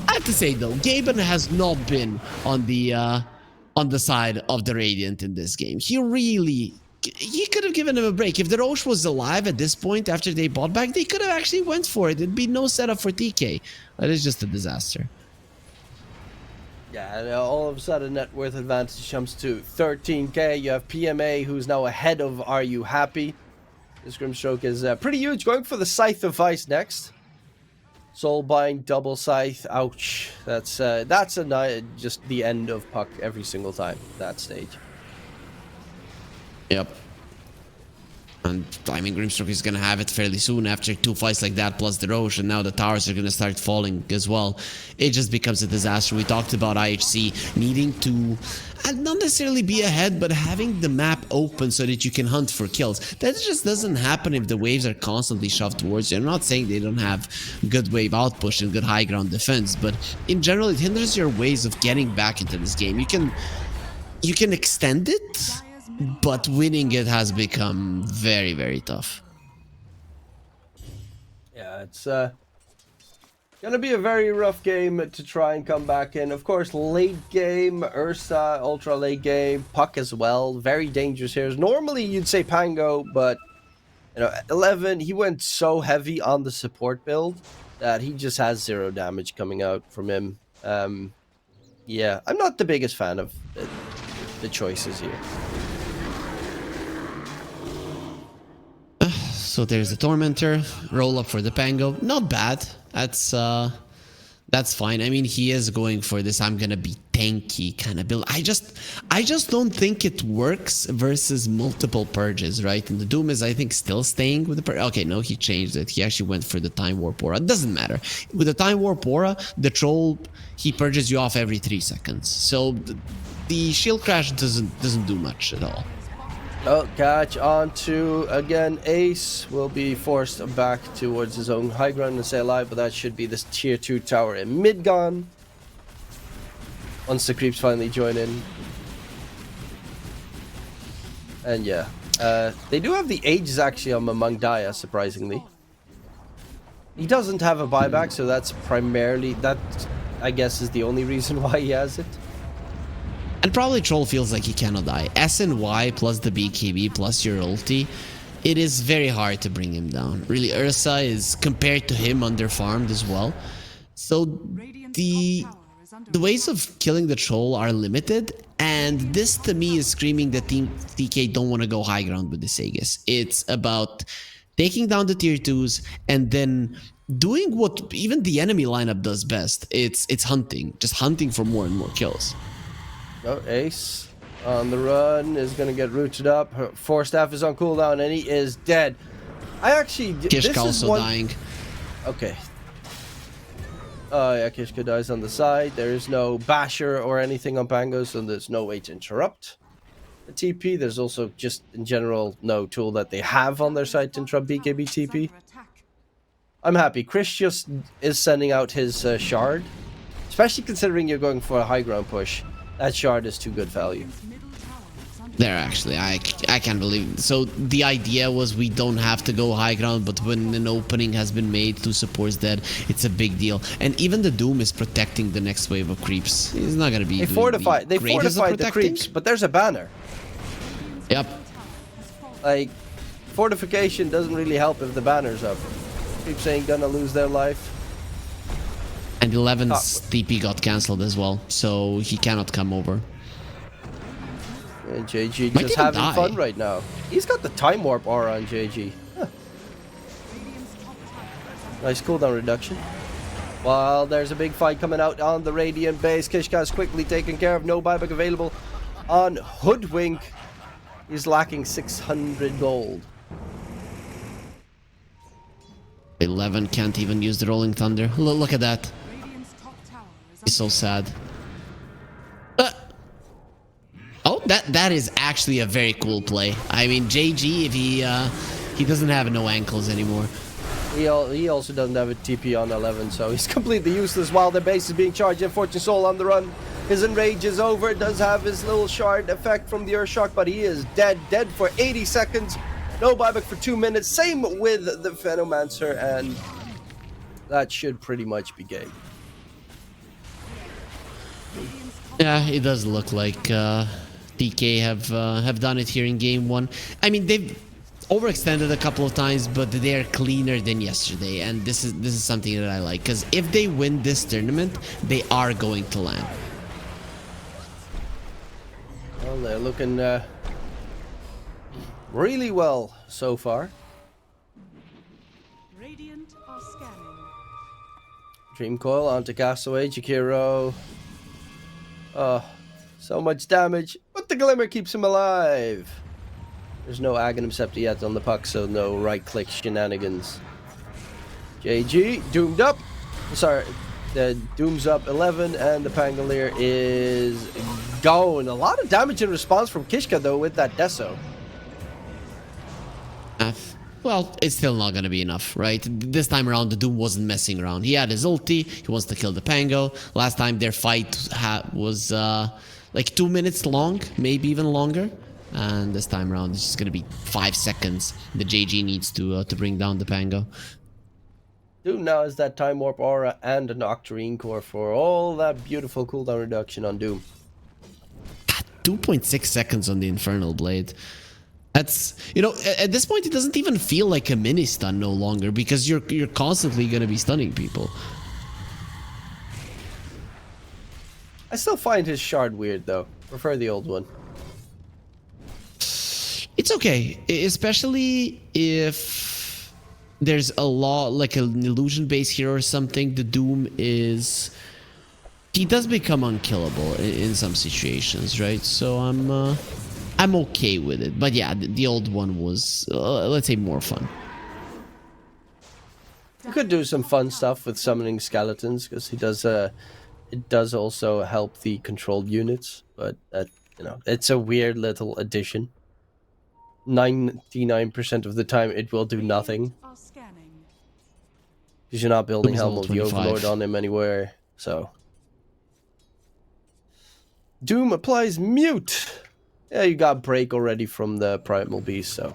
I have to say though, Gaben has not been on the side of the Radiant in this game. He could have given him a break. If the Roche was alive at this point after they bought back, they could have actually went for it. It'd be no setup for TK. That is just a disaster. Yeah, and all of a sudden net worth advantage jumps to 13k. You have PMA, who's now ahead of Are You Happy? This Grimstroke is pretty huge. Going for the Scythe of Vice next. Soulbind, double Scythe. Ouch. That's just the end of puck every single time, that stage. Yep. And I mean, Grimstroke is gonna have it fairly soon after 2 fights like that, plus the Roche, and now the towers are gonna start falling as well. It just becomes a disaster. We talked about IHC needing to not necessarily be ahead, but having the map open so that you can hunt for kills. That just doesn't happen if the waves are constantly shoved towards you. I'm not saying they don't have good wave outpush and good high ground defense, but in general, it hinders your ways of getting back into this game. You can extend it, but winning it has become very, very tough. Yeah, it's Gonna be a very rough game to try and come back in. Of course, late game, Ursa, ultra late game, Puck as well. Very dangerous here. Normally, you'd say Pango, but 11, he went so heavy on the support build that he just has 0 damage coming out from him. Yeah, I'm not the biggest fan of the choices here. So there's the Tormentor, roll up for the Pango. Not bad. That's fine. I mean, he is going for this I'm gonna be tanky kind of build. I just don't think it works versus multiple purges, right? And the Doom is, I think, still staying with the purge. Okay, no, he changed it. He actually went for the Time Warp Aura. It doesn't matter. With the Time Warp Aura, the Troll, he purges you off every 3 seconds. So the Shield Crash doesn't do much at all. Oh, catch onto again. Ace will be forced back towards his own high ground and stay alive, but that should be this tier 2 tower in mid gone. Once the creeps finally join in. And yeah, they do have the ages actually on Mamangdaya, surprisingly. He doesn't have a buyback, so that's primarily, that I guess is the only reason why he has it. And probably Troll feels like he cannot die. S and Y plus the BKB plus your ulti, it is very hard to bring him down. Really, Ursa is compared to him underfarmed as well. So the ways of killing the Troll are limited, and this to me is screaming that Team TK don't want to go high ground with the Aegis. It's about taking down the tier 2s and then doing what even the enemy lineup does best. It's hunting, just hunting for more and more kills. Oh, Ace on the run is going to get rooted up. Her 4 staff is on cooldown and he is dead. I actually... Kishka also dying. Okay. Oh yeah, Kishka dies on the side. There is no basher or anything on Pango, so there's no way to interrupt the TP. There's also just in general no tool that they have on their side to interrupt BKB TP. I'm happy. Chris just is sending out his shard. Especially considering you're going for a high ground push. That shard is too good value. There, actually, I can't believe it. So the idea was we don't have to go high ground, but when an opening has been made to support's dead, it's a big deal. And even the Doom is protecting the next wave of creeps. He's not gonna be. They fortified the creeps, but there's a banner. Yep. Like, fortification doesn't really help if the banner's up. Creeps ain't gonna lose their life. And 11's TP got cancelled as well, so he cannot come over. And JG just having fun right now. He's got the Time Warp aura on JG. Huh. Nice cooldown reduction. While there's a big fight coming out on the Radiant base, Kishka is quickly taken care of. No buyback available on Hoodwink. He's lacking 600 gold. 11 can't even use the Rolling Thunder. Look at that. He's so sad. Oh, that is actually a very cool play. I mean, JG, if he doesn't have no ankles anymore. He also doesn't have a TP on 11, so he's completely useless while their base is being charged. And Fortune Soul on the run. His enrage is over. Does have his little shard effect from the Earth Shock, but he is dead for 80 seconds. No buyback for 2 minutes. Same with the Phenomancer, and that should pretty much be game. Yeah, it does look like TK have done it here in game 1. I mean, they've overextended a couple of times, but they're cleaner than yesterday, and this is something that I like, because if they win this tournament, they are going to land. Well, they're looking really well so far. Radiant are scanning. Dream Coil onto Castaway, Jakiro. Oh, so much damage, but the Glimmer keeps him alive. There's no Aghanim Scepter yet on the puck, so no right-click shenanigans. JG, doomed up. Sorry, the Doom's up 11, and the Pangolier is going. A lot of damage in response from Kishka, though, with that Deso. Well, it's still not gonna be enough, right? This time around, the Doom wasn't messing around. He had his ulti, he wants to kill the Pango. Last time their fight was like 2 minutes long, maybe even longer. And this time around, it's just gonna be 5 seconds. The JG needs to bring down the Pango. Doom now has that Time Warp Aura and an Octarine Core for all that beautiful cooldown reduction on Doom. 2.6 seconds on the Infernal Blade. That's, you know, at this point it doesn't even feel like a mini stun no longer, because you're constantly going to be stunning people. I still find his shard weird though. Prefer the old one. It's okay, especially if there's a lot, like an illusion base here or something. The Doom is... he does become unkillable in some situations, right? So I'm okay with it. But yeah, the old one was, let's say, more fun. You could do some fun stuff with summoning skeletons, because he does it does also help the controlled units, but you know, it's a weird little addition. 99% of the time it will do nothing, Are scanning. because you're not building Doom's Helm level of the 25. Overlord on him anywhere. So Doom applies mute. Yeah, you got break already from the Primal Beast, so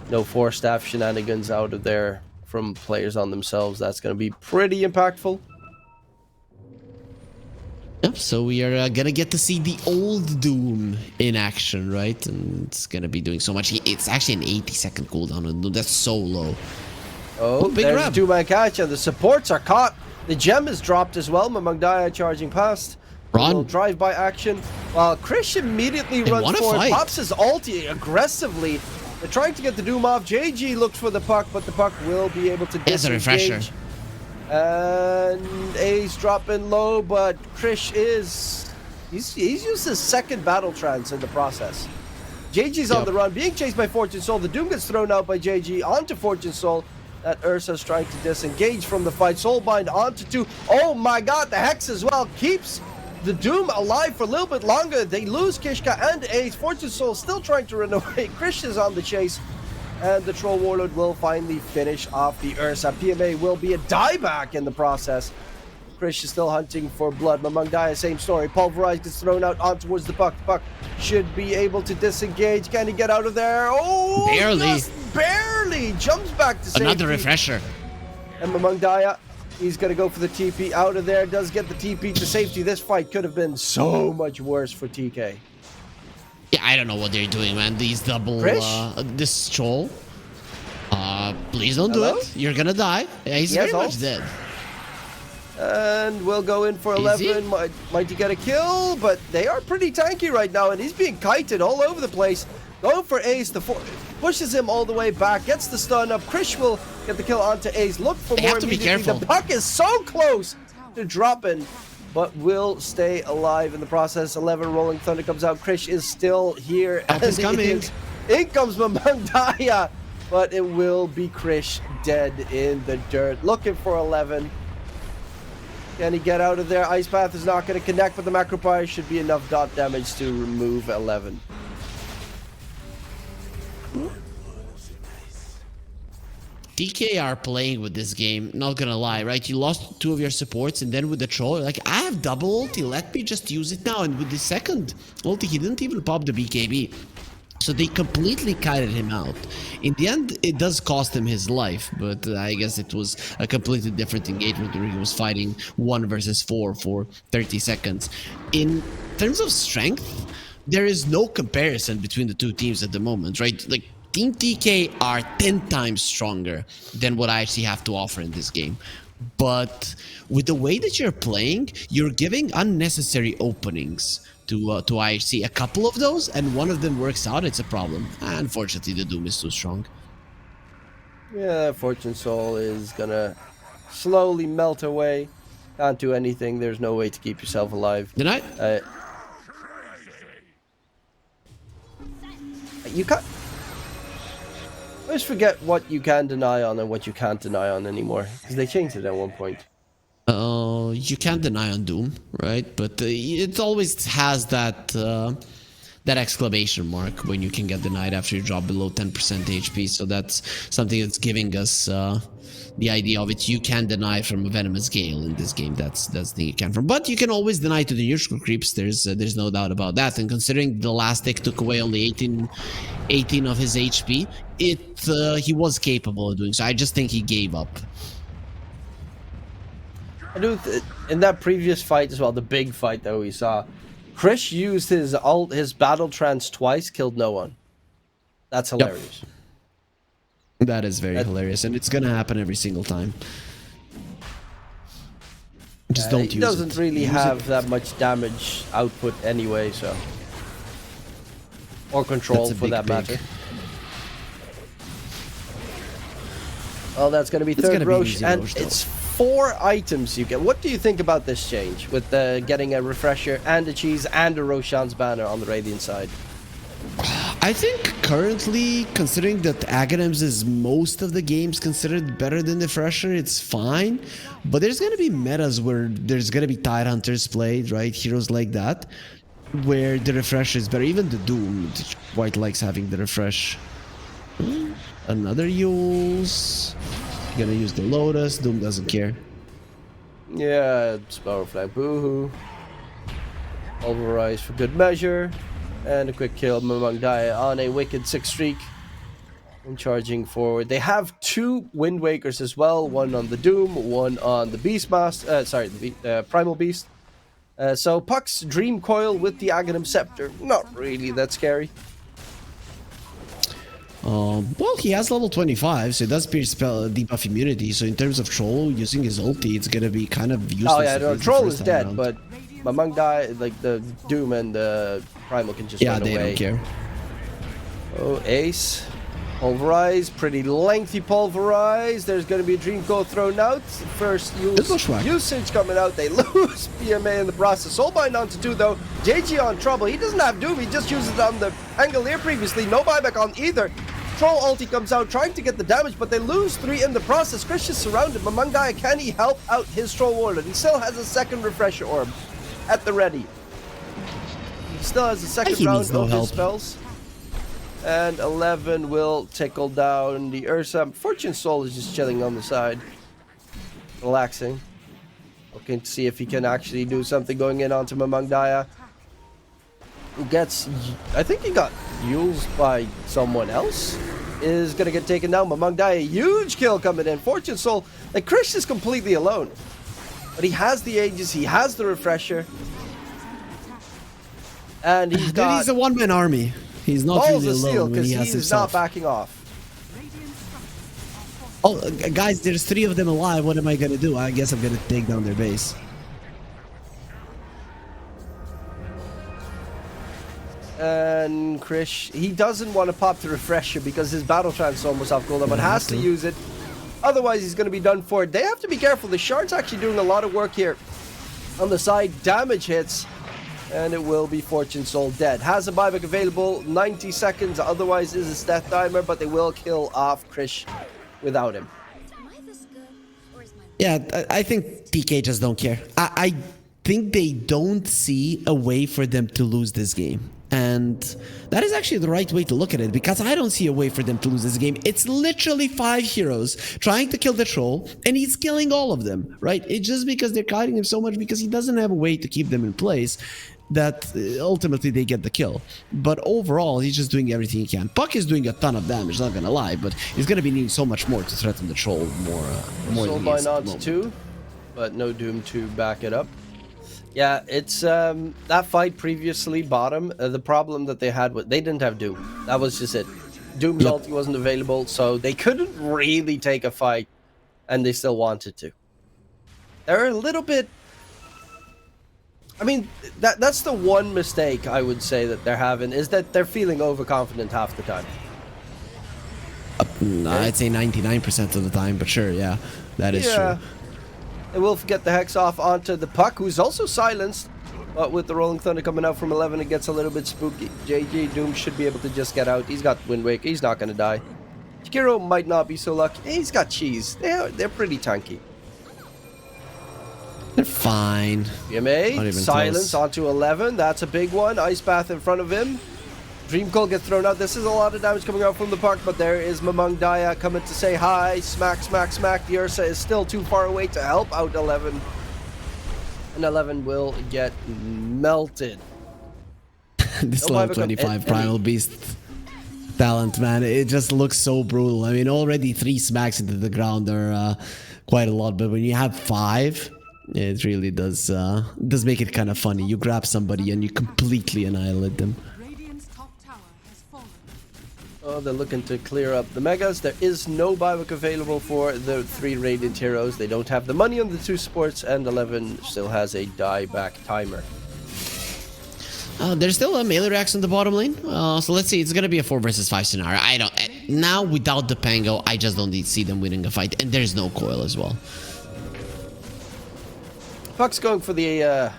no 4-staff shenanigans out of there from players on themselves. That's going to be pretty impactful. Yep, so we are gonna get to see the old Doom in action, right? And it's gonna be doing so much. It's actually an 80-second cooldown, and that's so low. Oh, big there's grab. a 2-man catch, and the supports are caught. The gem is dropped as well. Mamangdaya charging past. Run. Drive-by action. While Krish immediately They runs wanna forward, fight. pops his ulti aggressively. They're trying to get the Doom off. JG looks for the puck, but the puck will be able to There's a refresher. disengage. And A's dropping low, but Krish is... He's used his second battle trance in the process. JG's on Yep. the run, being chased by Fortune Soul. The Doom gets thrown out by JG onto Fortune Soul. That Ursa's trying to disengage from the fight. Soulbind onto 2. Oh my god, the Hex as well keeps the Doom alive for a little bit longer. They lose Kishka and Ace. Fortune Soul still trying to run away. Krish is on the chase. And the Troll Warlord will finally finish off the Ursa. PMA will be a dieback in the process. Krish is still hunting for blood. Mamangdaya, same story. Pulverize gets thrown out on towards the puck. The puck should be able to disengage. Can he get out of there? Oh, Barely. just barely. Jumps back to safety. Another refresher. And Mamangdaya, he's going to go for the TP out of there. Does get the TP to safety. This fight could have been so much worse for TK. Yeah, I don't know what they're doing, man. These double, Krish? this troll. Please don't Hello? do it. You're gonna die. Yeah, he's Yes, very much ult. dead. And we'll go in for Easy. 11. Might he get a kill? But they are pretty tanky right now, and he's being kited all over the place. Going for Ace. The pushes him all the way back. Gets the stun up. Krish will get the kill onto Ace. Look for They more have to be immediately. careful. The puck is so close to dropping, but will stay alive in the process. 11 Rolling Thunder comes out. Krish is still here. Help is and coming. In comes Mamangdaya, but it will be Krish dead in the dirt. Looking for 11. Can he get out of there? Ice Path is not going to connect, but the Macropire should be enough dot damage to remove 11. DK are playing with this game, not gonna lie, right? You lost 2 of your supports, and then with the troll, you're like, I have double ulti, let me just use it now. And with the second ulti, he didn't even pop the BKB. So they completely kited him out. In the end, it does cost him his life, but I guess it was a completely different engagement where he was fighting 1 versus 4 for 30 seconds. In terms of strength, there is no comparison between the two teams at the moment, right? Like, Team TK are 10 times stronger than what I actually have to offer in this game. But with the way that you're playing, you're giving unnecessary openings to IHC. A couple of those, and one of them works out, it's a problem. Unfortunately, the Doom is too strong. Yeah, Fortune Soul is gonna slowly melt away. Can't do anything. There's no way to keep yourself alive. Did I? You can't... I always forget what you can deny on and what you can't deny on anymore. Because they changed it at one point. You can't deny on Doom, right? But it always has that that exclamation mark when you can get denied after you drop below 10% HP. So that's something that's giving us the idea of it. You can deny from a Venomous Gale in this game. That's the thing you can from. But you can always deny to the neutral creeps. There's no doubt about that. And considering the last tick took away only 18 of his HP, he was capable of doing so. I just think he gave up. I do in that previous fight as well, the big fight that we saw, Chris used his battle trance twice, killed no one. That's hilarious. Yep. That is very hilarious, and it's gonna happen every single time. Just don't use it. He doesn't really have that much damage output anyway, so. Or control for that matter. Well, that's gonna be third Roche, and it's 4 items you get. What do you think about this change with getting a refresher and a cheese and a Roshan's banner on the Radiant side? I think currently, considering that Aghanims is most of the games considered better than the refresher, it's fine. But there's gonna be metas where there's gonna be Tide Hunters played, right? Heroes like that, where the refresher is better. Even the Doom quite likes having the refresh. Another Yules. Gonna use the Lotus. Doom doesn't care. Yeah, Power Flag Boohoo. Pulverize for good measure. And a quick kill among Dia on a wicked 6 streak. And charging forward. They have 2 Wind Wakers as well. One on the Doom, one on the Beastmaster. The Primal Beast. So Puck's Dream Coil with the Aghanim Scepter. Not really that scary. Well, he has level 25, so it does pierce spell debuff immunity. So in terms of Troll, using his ulti, it's gonna be kind of useless. Oh yeah, no, Troll is dead, but Mamang Dai, like the Doom and the Primal can just run away. Yeah, they don't care. Oh, Ace. Pulverize, pretty lengthy pulverize. There's going to be a Dream Coil thrown out. First usage coming out. They lose PMA in the process. Soulbind on to 2 though. JG on trouble. He doesn't have Doom. He just used it on the Angolier previously. No buyback on either. Troll ulti comes out trying to get the damage, but they lose 3 in the process. Chris is surrounded. Mamangaya, can he help out his Troll Warlord? He still has a second Refresher Orb at the ready. He still has a second round of his spells. And 11 will tickle down the Ursa. Fortune Soul is just chilling on the side. Relaxing. Looking to see if he can actually do something going in onto Mamang Daya. Who gets... I think he got used by someone else. Is going to get taken down. Mamang Daya, huge kill coming in. Fortune Soul. Like, Krish is completely alone. But he has the Aegis. He has the Refresher. And he's got... He's a one-man army. He's not really alone when he has he's not backing off. Oh, guys, there's 3 of them alive. What am I gonna do? I guess I'm gonna take down their base. And Krish, he doesn't want to pop the Refresher because his Battle Trance is almost off cooldown, but has to use it. Otherwise, he's going to be done for. They have to be careful. The Shard's actually doing a lot of work here. On the side, damage hits. And it will be Fortune Soul dead. Has a buyback available, 90 seconds, otherwise is a death timer, but they will kill off Krish without him. Yeah, I think TK just don't care. I think they don't see a way for them to lose this game. And that is actually the right way to look at it, because I don't see a way for them to lose this game. It's literally 5 heroes trying to kill the Troll, and he's killing all of them, right? It's just because they're kiting him so much because he doesn't have a way to keep them in place that ultimately they get the kill. But overall, he's just doing everything he can. Puck is doing a ton of damage, not gonna lie, but he's gonna be needing so much more to threaten the Troll more than he is at the moment. 2, but no Doom to back it up. Yeah, it's that fight previously, bottom. The problem that they had was they didn't have Doom. That was just it. Doom's ulti wasn't available, so they couldn't really take a fight, and they still wanted to. They're a little bit... I mean, that's the one mistake I would say that they're having, is that they're feeling overconfident half the time. I'd say 99% of the time, but sure, yeah, that is true. They will get the Hex off onto the Puck, who's also silenced. But with the Rolling Thunder coming out from 11, it gets a little bit spooky. JG Doom should be able to just get out. He's got Wind Waker. He's not going to die. Shikiro might not be so lucky. He's got Cheese. They're pretty tanky. They're fine. PMA, silence onto 11. That's a big one. Ice Bath in front of him. Dream Coil gets thrown out. This is a lot of damage coming out from the puck, but there is Mamang Daya coming to say hi. Smack, smack, smack. The Ursa is still too far away to help out 11. And 11 will get melted. This level 25 Primal Beast talent, man, it just looks so brutal. I mean, already 3 smacks into the ground are quite a lot, but when you have 5, it really does make it kind of funny. You grab somebody and you completely annihilate them. Radiant's top tower has fallen. Oh, they're looking to clear up the Megas. There is no buyback available for the 3 Radiant heroes. They don't have the money on the 2 supports, and 11 still has a dieback timer. There's still a melee reaction on the bottom lane. So let's see. It's going to be a 4 versus 5 scenario. Now, without the Pango, I just don't see them winning a fight. And there's no coil as well. Puck's going for the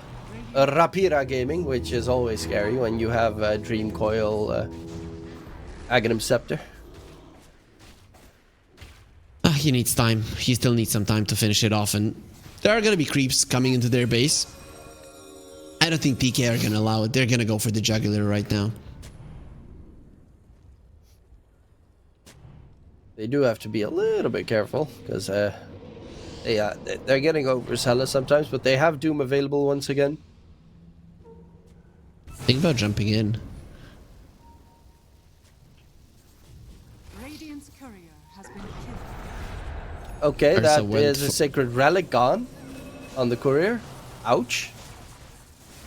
Rapira gaming, which is always scary when you have Dream Coil Aghanim Scepter. He needs time. He still needs some time to finish it off. And there are going to be creeps coming into their base. I don't think TK are going to allow it. They're going to go for the jugular right now. They do have to be a little bit careful because they're getting overzealous sometimes, but they have Doom available once again. Think about jumping in. Radiant's courier has been killed. Okay, Ursa that went is a sacred relic gone on the courier. Ouch.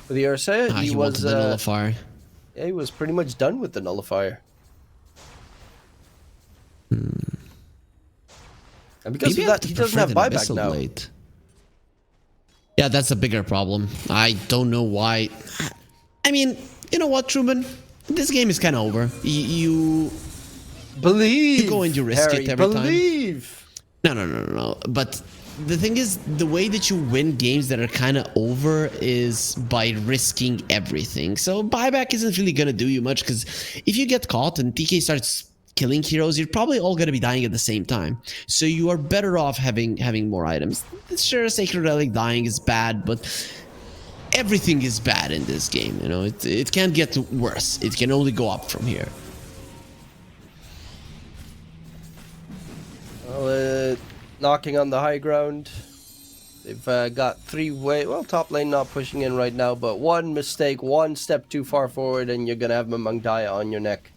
For the Ursa, He wanted the nullifier. Yeah, he was pretty much done with the nullifier. And because Maybe of that, he doesn't have buyback now. Blade. Yeah, that's a bigger problem. I don't know why. I mean, you know what, Truman? This game is kind of over. You believe. You go and you risk Harry, it every believe. time. No. But the thing is, the way that you win games that are kind of over is by risking everything. So buyback isn't really going to do you much, because if you get caught and TK starts killing heroes, you're probably all going to be dying at the same time. So you are better off having more items. Sure, Sacred Relic dying is bad, but everything is bad in this game. You know, it can't get worse. It can only go up from here. Well, knocking on the high ground. They've got 3-way. Well, top lane not pushing in right now, but one mistake, one step too far forward, and you're going to have Mamang Daya on your neck.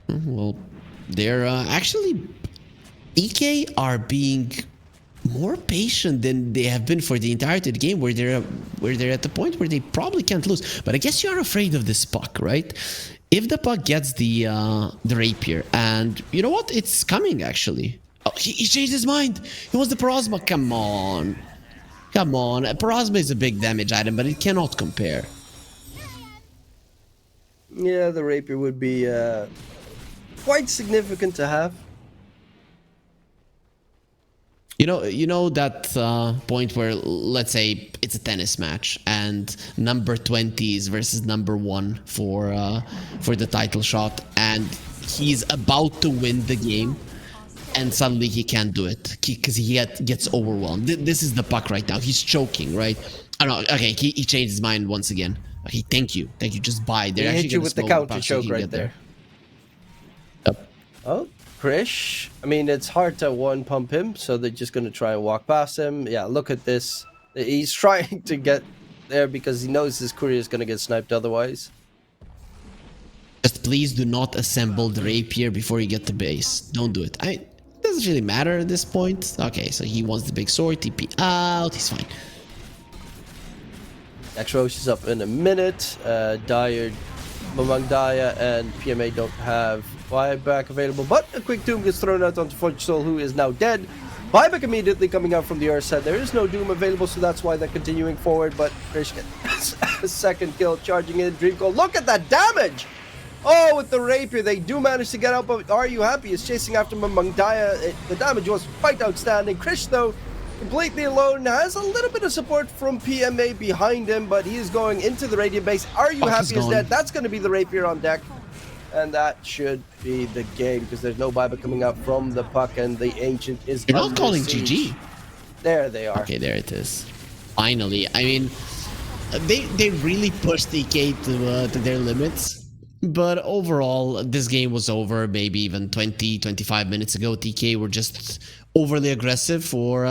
Well, they're actually... EK are being more patient than they have been for the entirety of the game, where they're at the point where they probably can't lose. But I guess you're afraid of this puck, right? If the puck gets the rapier, and you know what? It's coming, actually. Oh, he changed his mind. He wants the Parasma. Come on. Parasma is a big damage item, but it cannot compare. Yeah, the rapier would be quite significant to have. You know that point where, let's say, it's a tennis match and number 20 is versus number 1 for the title shot, and he's about to win the game, and suddenly he can't do it because he gets overwhelmed. This is the puck right now. He's choking, right? I don't know. Okay, he changed his mind once again. Okay, thank you. Just buy. They're He actually hit you with the counter choke right there. Yep. Oh, Krish. I mean, it's hard to one pump him, so they're just gonna try and walk past him. Yeah, look at this. He's trying to get there because he knows his courier is gonna get sniped otherwise. Just please do not assemble the rapier before you get to base. Don't do it. It doesn't really matter at this point. Okay, so he wants the big sword. TP out. He's fine. Next Roche is up in a minute. Mamang Daya and PMA don't have buyback available, but a quick Doom gets thrown out onto Fudge Soul, who is now dead. Buyback immediately coming out from the Ursa. There is no Doom available, so that's why they're continuing forward, but Krish gets a second kill, charging in. Dream Coil. Look at that damage! Oh, with the rapier, they do manage to get out, but Are You Happy is chasing after Mamang Daya. The damage was quite outstanding. Krish, though, completely alone, has a little bit of support from PMA behind him, but he is going into the Radiant base. Are You Happy is dead. That's going to be the rapier on deck. And that should be the game, because there's no buyback coming up from the puck, and the Ancient is You're not calling GG. There they are. Okay, there it is. Finally. I mean, they really pushed TK to their limits. But overall, this game was over maybe even 20-25 minutes ago. TK were just overly aggressive for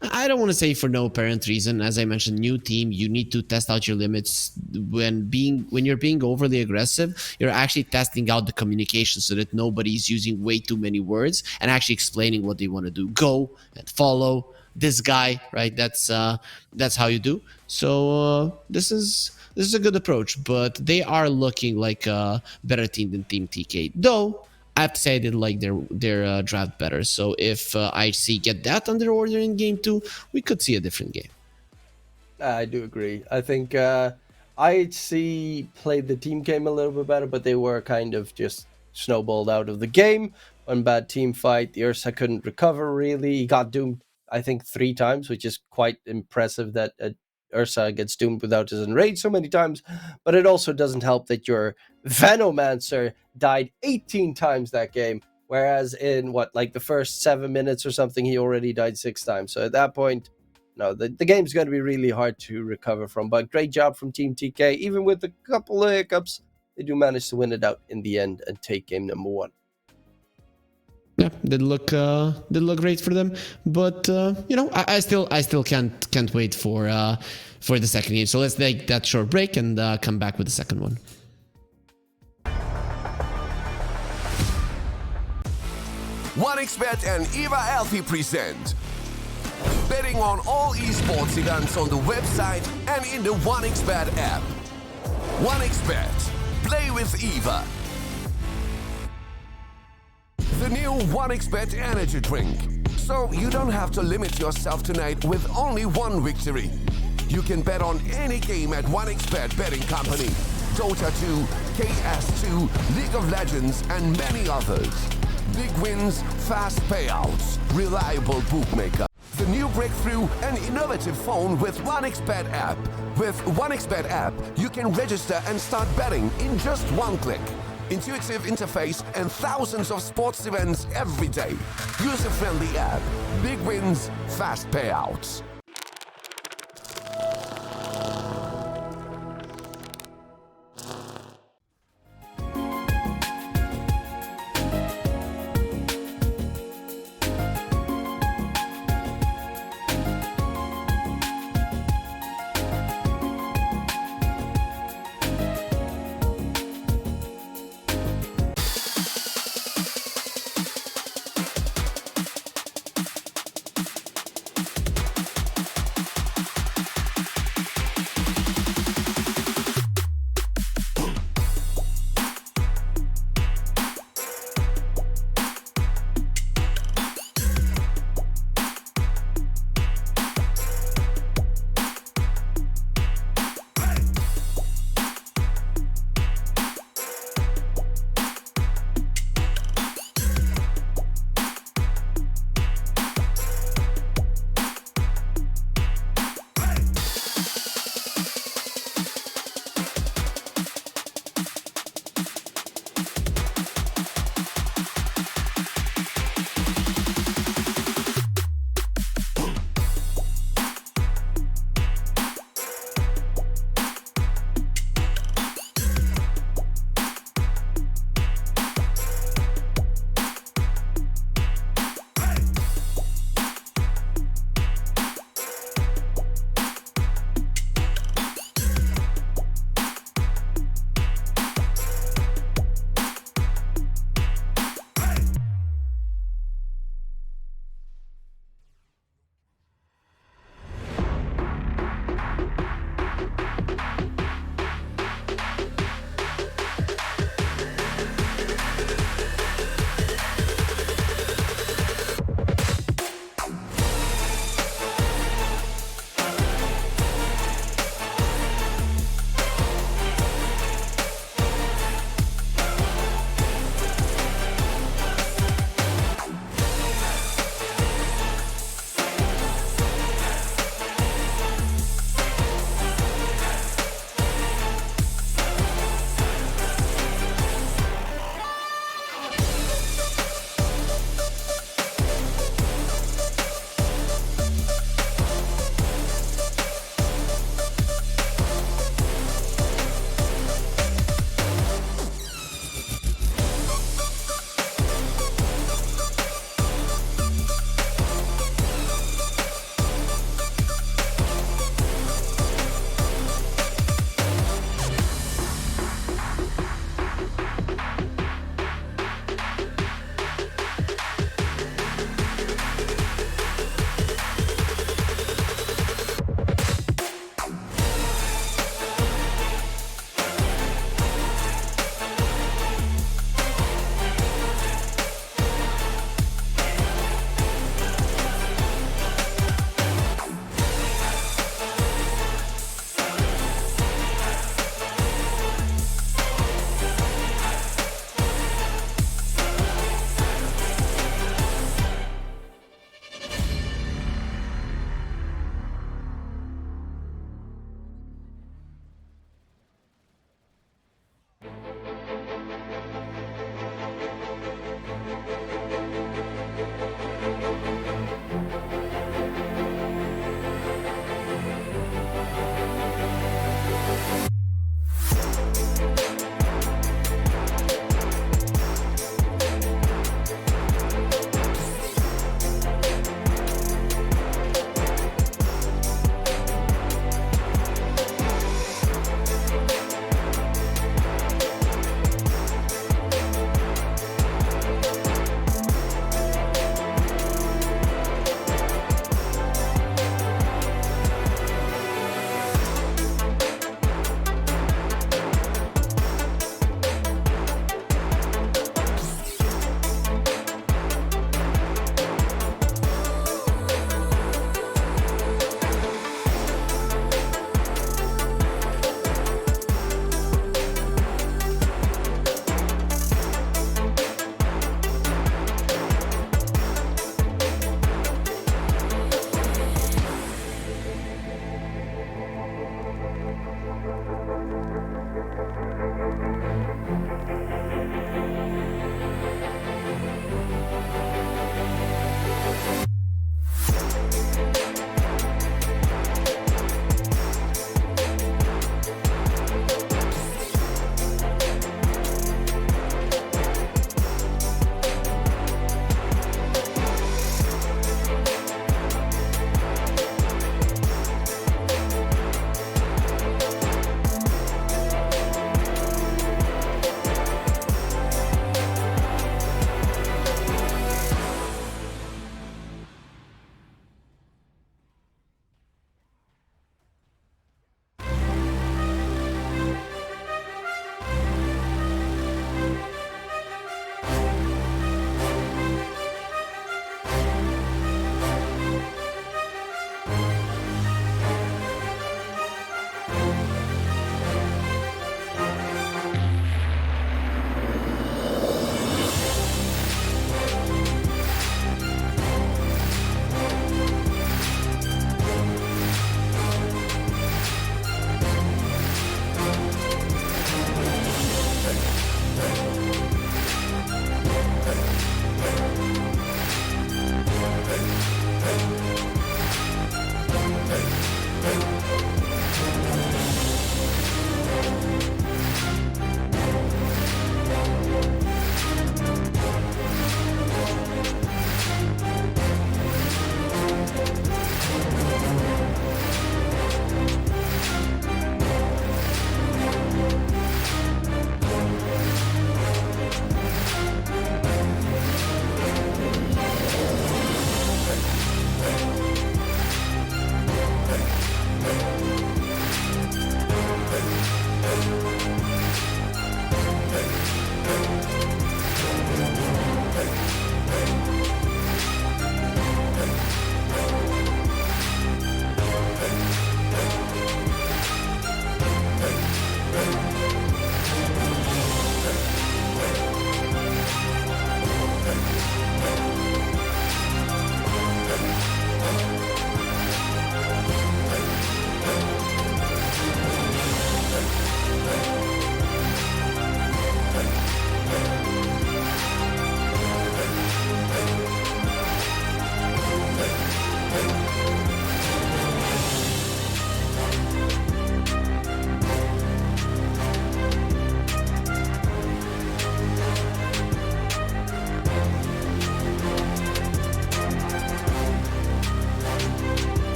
I don't want to say for no apparent reason. As I mentioned, new team, you need to test out your limits. When you're being overly aggressive, you're actually testing out the communication so that nobody's using way too many words and actually explaining what they want to do. Go and follow this guy, right? That's how you do. So this is a good approach, but they are looking like a better team than Team TK. Though I have to say I did like their draft better. So if IHC get that under order in game 2, we could see a different game. I do agree. I think IHC played the team game a little bit better, but they were kind of just snowballed out of the game. One bad team fight, the Ursa couldn't recover really. He got doomed, I think, 3 times, which is quite impressive that Ursa gets doomed without his enrage so many times. But it also doesn't help that your Venomancer died 18 times that game, whereas in like the first 7 minutes or something, he already died 6 times. So at that point, no, the game's going to be really hard to recover from. But great job from Team TK. Even with a couple of hiccups, they do manage to win it out in the end and take game number 1. Yeah, did look great for them, but I still can't wait for the second game. So let's take that short break and come back with the second one. OneXBet and Eva Alfie present betting on all esports events on the website and in the OneXBet app. OneXBet, play with Eva. The new OneXBet energy drink. So you don't have to limit yourself tonight with only one victory. You can bet on any game at OneXBet betting company. Dota 2, KS2, League of Legends, and many others. Big wins, fast payouts, reliable bookmaker. The new breakthrough and innovative phone with OneXBet app. With OneXBet app, you can register and start betting in just one click. Intuitive interface and thousands of sports events every day. User-friendly app. Big wins, fast payouts.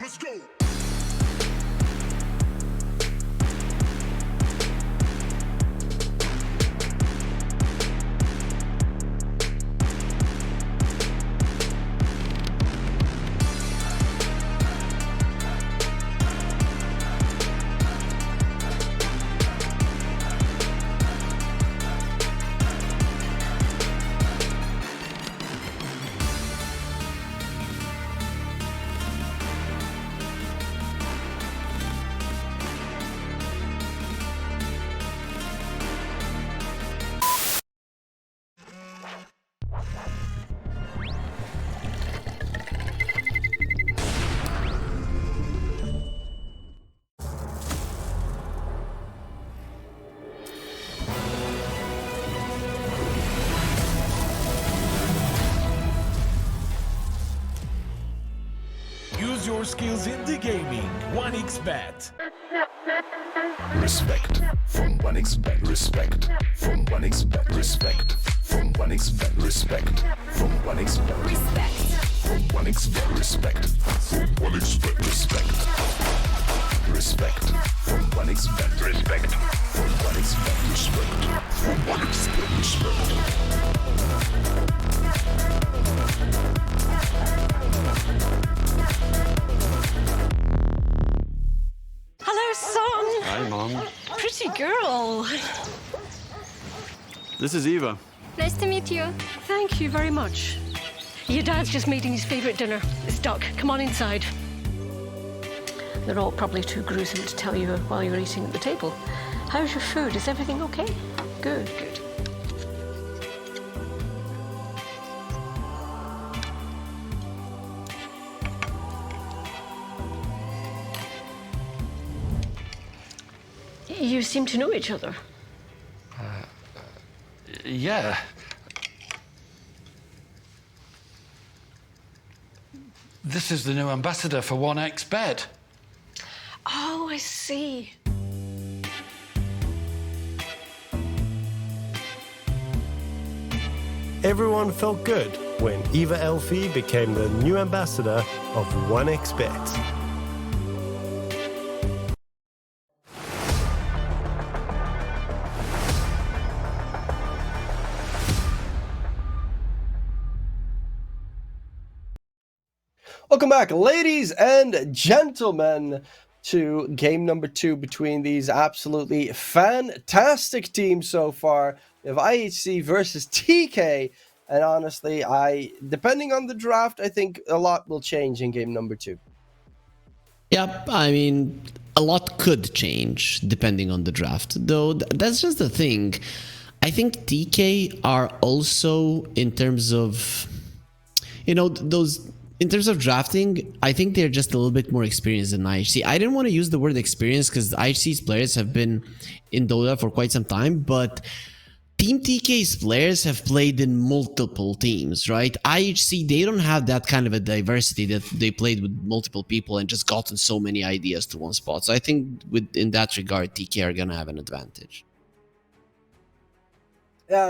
Let's go. Use your skills in the gaming. 1xBet. Respect from 1xBet. Respect from 1xBet. Respect from 1xBet. Respect from 1xBet. Respect from 1xBet. Respect from 1xBet. Respect. Respect from 1xBet. Respect from 1xBet. Respect from 1xBet. Respect. Hello, son. Hi, Mom. Pretty girl. This is Eva. Nice to meet you. Thank you very much. Your dad's just making his favourite dinner. It's duck. Come on inside. They're all probably too gruesome to tell you while you're eating at the table. How's your food? Is everything okay? Good, good. You seem to know each other. Yeah. This is the new ambassador for 1xBet. Oh, I see. Everyone felt good when Eva Elfie became the new ambassador of 1xBet. Welcome back, ladies and gentlemen, to game number 2 between these absolutely fantastic teams so far. We have IHC versus TK, and honestly, depending on the draft, I think a lot will change in game number 2. Yep, I mean, a lot could change depending on the draft, though that's just the thing. I think TK are also, in terms of, in terms of drafting, I think they're just a little bit more experienced than IHC. I didn't want to use the word experience because IHC's players have been in Dota for quite some time, but Team TK's players have played in multiple teams, right? IHC, they don't have that kind of a diversity that they played with multiple people and just gotten so many ideas to one spot. So I think in that regard, TK are going to have an advantage. Yeah,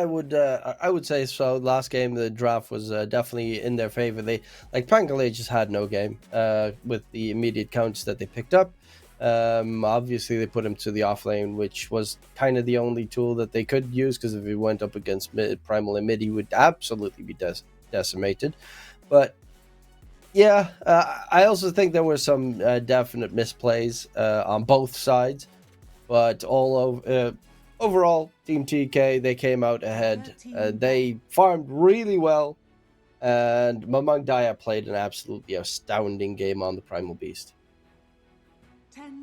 I would say so. Last game, the draft was definitely in their favor. Pangolin just had no game with the immediate counts that they picked up. Obviously, they put him to the off lane, which was kind of the only tool that they could use, because if he went up against Primal and mid, he would absolutely be decimated. But yeah, I also think there were some definite misplays on both sides. But overall, Team TK, they came out ahead. They farmed really well, and Mamang Daya played an absolutely astounding game on the Primal Beast.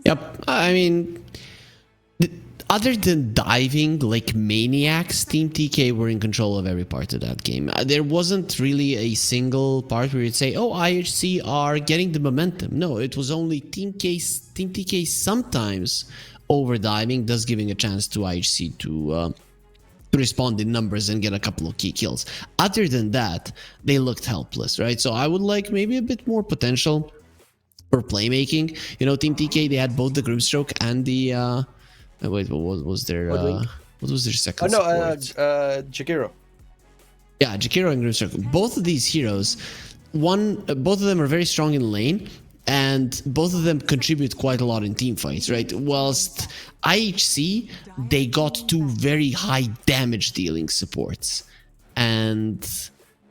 Yep, I mean, other than diving like maniacs, Team TK were in control of every part of that game. There wasn't really a single part where you'd say, oh, IHC are getting the momentum. No, it was only Team TK sometimes overdiving, thus giving a chance to IHC to respond in numbers and get a couple of key kills. Other than that, they looked helpless, right? So I would like maybe a bit more potential for playmaking. Team TK, they had both the Grimstroke and the wait, what was their second support? Jakiro. Yeah, Jakiro and Grimstroke. Both of these heroes, both of them are very strong in lane, and both of them contribute quite a lot in team fights, right? Whilst IHC, they got two very high damage dealing supports, and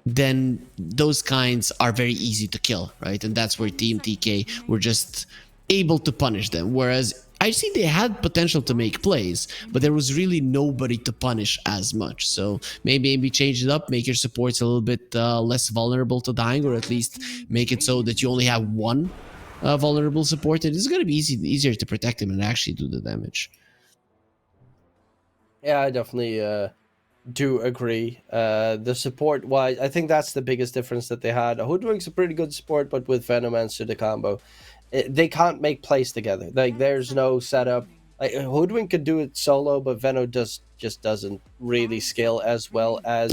then those kinds are very easy to kill, right? And that's where Team TK were just able to punish them, whereas I see they had potential to make plays, but there was really nobody to punish as much. So maybe change it up, make your supports a little bit less vulnerable to dying, or at least make it so that you only have one vulnerable support, and it's going to be easier to protect them and actually do the damage. Yeah, I definitely do agree. The support wise, I think that's the biggest difference that they had. Hoodwink's a pretty good support, but with Venom and Suda combo, they can't make plays together. Like, there's no setup. Like, Hoodwink can do it solo, but Venom just doesn't really scale as well as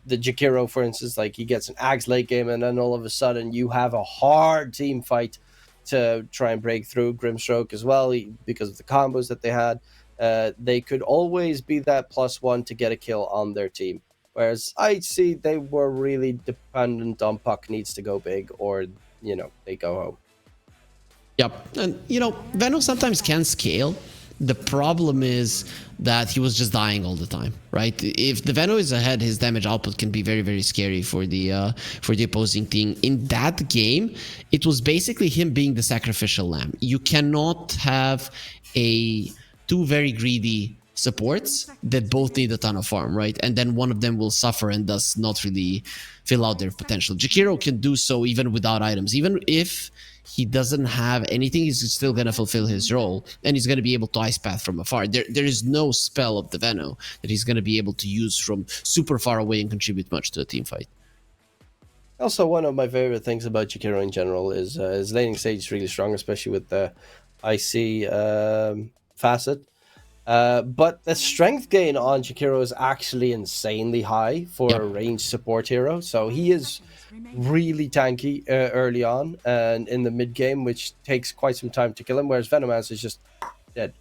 the Jakiro, for instance. Like, he gets an Axe late game, and then all of a sudden you have a hard team fight to try and break through. Grimstroke as well, because of the combos that they had. They could always be that +1 to get a kill on their team. Whereas IHC, they were really dependent on Puck needs to go big, or, they go home. Yep, and Venom sometimes can scale. The problem is that he was just dying all the time, right? If the Venom is ahead, his damage output can be very, very scary for the opposing team. In that game, it was basically him being the sacrificial lamb. You cannot have two very greedy supports that both need a ton of farm, right? And then one of them will suffer and thus not really fill out their potential. Jakiro can do so even without items. Even if he doesn't have anything, he's still going to fulfill his role, and he's going to be able to ice path from afar. There is no spell of the Venom that he's going to be able to use from super far away and contribute much to a team fight. Also, one of my favorite things about Jakiro in general is his laning stage is really strong, especially with the IC facet. But the strength gain on Jakiro is actually insanely high for a ranged support hero. So he is really tanky early on and in the mid game, which takes quite some time to kill him, whereas Venomance is just dead.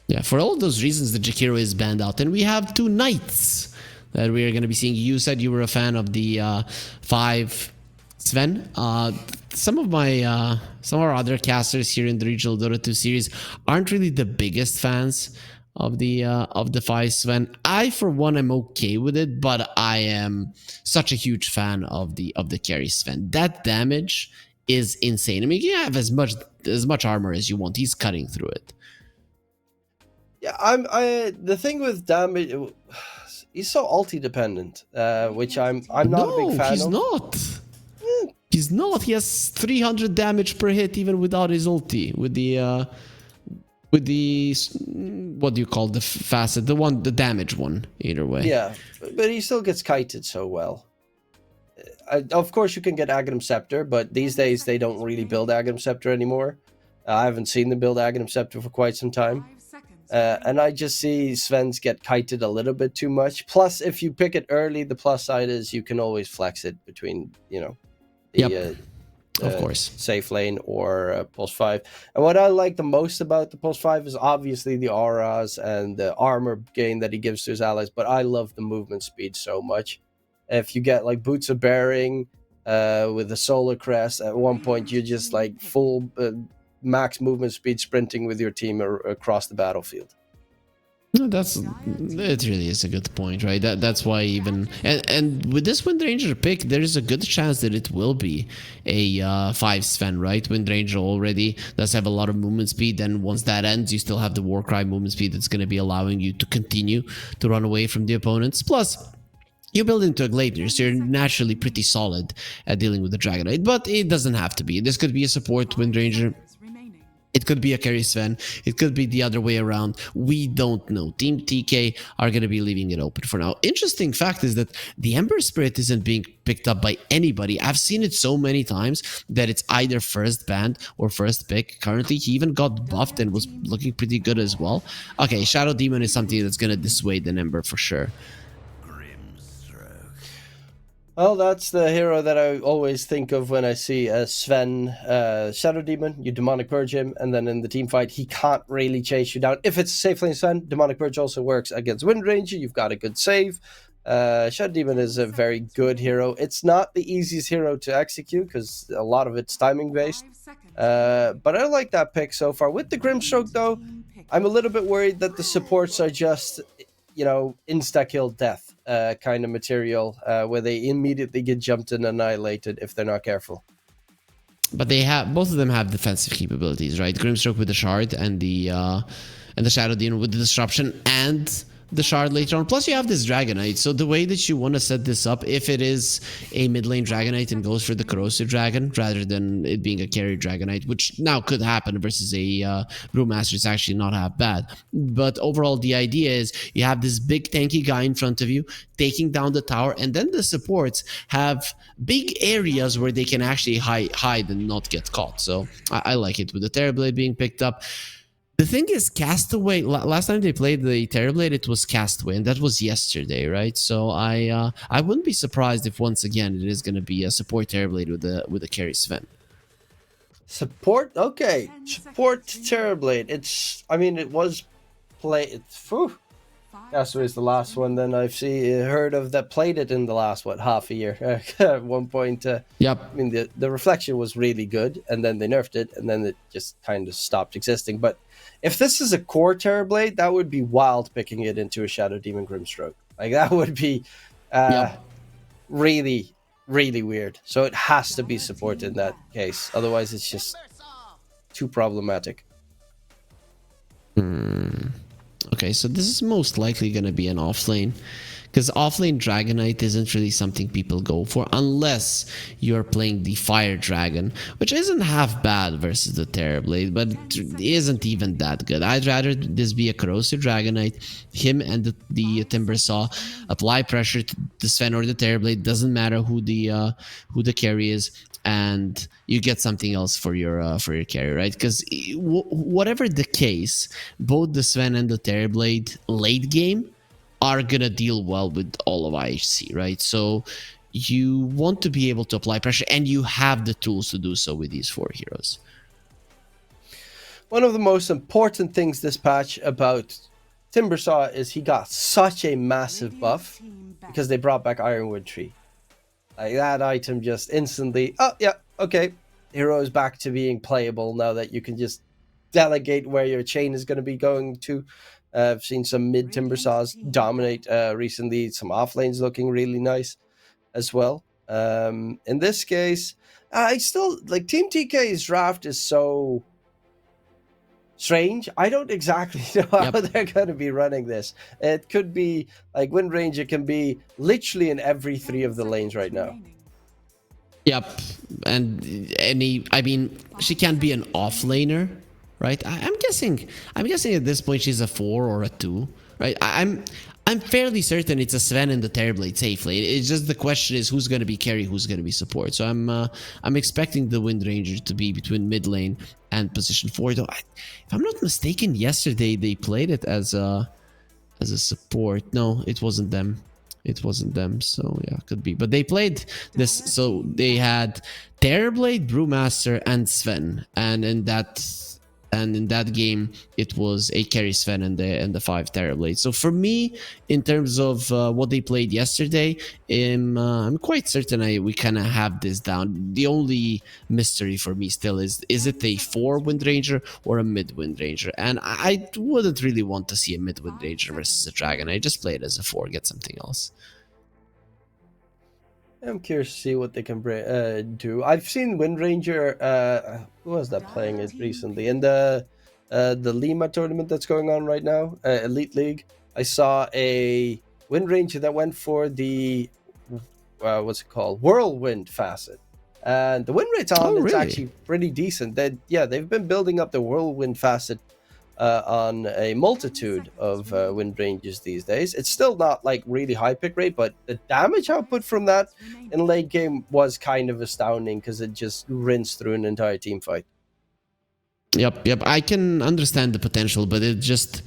Yeah, for all those reasons, the Jakiro is banned out. And we have two knights that we are going to be seeing. You said you were a fan of the 5 Sven. Some of our other casters here in the regional Dota 2 series aren't really the biggest fans of the 5 Sven. I, for one, am okay with it, but I am such a huge fan of the carry Sven. That damage is insane. I mean, you have as much armor as you want. He's cutting through it. Yeah, the thing with damage, he's so ulti dependent, which I'm not a big fan he's of. Not. He's not. He has 300 damage per hit even without his ulti. With the what do you call the facet? The damage one. Either way. Yeah, but he still gets kited so well. Of course, you can get Aghanim Scepter, but these days they don't really build Aghanim Scepter anymore. I haven't seen them build Aghanim Scepter for quite some time. And I just see Sven's get kited a little bit too much. Plus, if you pick it early, the plus side is you can always flex it between, of course, safe lane or pulse 5. And what I like the most about the pulse 5 is obviously the auras and the armor gain that he gives to his allies. But I love the movement speed so much. If you get like Boots of Bearing with the Solar Crest, at one point you're just like full max movement speed sprinting with your team across the battlefield. No, it really is a good point, right? That's why even and with this Wind Ranger pick, there is a good chance that it will be a 5 Sven, right? Wind Ranger already does have a lot of movement speed, and once that ends, you still have the Warcry movement speed that's going to be allowing you to continue to run away from the opponents. Plus, you build into a Gleipnir, so you're naturally pretty solid at dealing with the Dragon Knight, but it doesn't have to be. This could be a support Wind Ranger. It could be a carry Sven. It could be the other way around. We don't know. Team TK are going to be leaving it open for now. Interesting fact is that the Ember Spirit isn't being picked up by anybody. I've seen it so many times that it's either first banned or first pick. Currently, he even got buffed and was looking pretty good as well. Okay, Shadow Demon is something that's going to dissuade an Ember for sure. Well, that's the hero that I always think of when I see a Sven Shadow Demon. You Demonic Purge him, and then in the team fight, he can't really chase you down. If it's a safe lane Sven, Demonic Purge also works against Wind Ranger. You've got a good save. Shadow Demon is a very good hero. It's not the easiest hero to execute because a lot of it's timing based. 5 seconds. But I like that pick so far. With the Grimstroke though, I'm a little bit worried that the supports are just, insta-kill death kind of material where they immediately get jumped and annihilated if they're not careful. But both of them have defensive capabilities, right? Grimstroke with the shard and the Shadow Demon with the disruption and the shard later on. Plus you have this Dragonite. So the way that you want to set this up, if it is a mid lane Dragonite and goes for the Corrosive Dragon rather than it being a carry Dragonite, which now could happen versus a Brewmaster, it's actually not half bad. But overall the idea is you have this big tanky guy in front of you taking down the tower, and then the supports have big areas where they can actually hide and not get caught. So I like it with the Terrorblade being picked up. The thing is, Castaway, last time they played the Terrorblade, it was Castaway, and that was yesterday, right? So I wouldn't be surprised if once again it is going to be a support Terrorblade with a carry Sven. Support? Okay. Support Terrorblade. It was played. Castaway is the last one then I've heard of that played it in the last, half a year. At one point. Yep. I mean, the reflection was really good, and then they nerfed it, and then it just kind of stopped existing. But if this is a core Terrorblade, that would be wild picking it into a Shadow Demon Grimstroke. Like, that would be really, really weird. So it has to be support in that case. Otherwise, it's just too problematic. Okay, so this is most likely going to be an offlane, because offlane Dragonite isn't really something people go for unless you're playing the Fire Dragon, which isn't half bad versus the Terrorblade, but it isn't even that good. I'd rather this be a Corrosive Dragonite, him and the Timbersaw apply pressure to the Sven or the Terrorblade, doesn't matter who the carry is, and you get something else for your carry, right? Because whatever the case, both the Sven and the Terrorblade late game are gonna deal well with all of IHC, right? So you want to be able to apply pressure, and you have the tools to do so with these four heroes. One of the most important things this patch about Timbersaw is he got such a massive buff because they brought back Ironwood Tree. Like, that item just instantly, oh yeah, okay, hero is back to being playable now that you can just delegate where your chain is going to be going to. I've seen some mid Timbersaws dominate recently, some off lanes looking really nice as well. In this case, I still, like, Team TK's draft is so strange. I don't exactly know how they're going to be running this. It could be like Wind Ranger can be literally in every 3 of the lanes right now. Yep, and she can't be an offlaner, right? I'm guessing at this point she's a 4 or a 2, right? I'm fairly certain it's a Sven and the Terrorblade safe lane. It's just the question is who's going to be carry, who's going to be support. So I'm expecting the Wind Ranger to be between mid lane and position 4. Though, if I'm not mistaken, yesterday they played it as a support. No, it wasn't them. So yeah, could be. But they played this. So they had Terrorblade, Brewmaster, and Sven, and in that game it was a carry Sven and the 5 Terrorblade. So for me, in terms of what they played yesterday, I'm quite certain we kind of have this down. The only mystery for me still is it a 4 Wind Ranger or a mid Wind Ranger? And I wouldn't really want to see a mid Wind Ranger versus a Dragon. I just play it as a 4, get something else. I'm curious to see what they can do. I've seen Wind Ranger. Who was that playing it recently in the Lima tournament that's going on right now, Elite League? I saw a Wind Ranger that went for the what's it called, Whirlwind facet, and the win rate on it's actually pretty decent. They've been building up the Whirlwind facet on a multitude of Wind Rangers these days. It's still not like really high pick rate, but the damage output from that in late game was kind of astounding because it just rinsed through an entire team fight. Yep. I can understand the potential, but it just...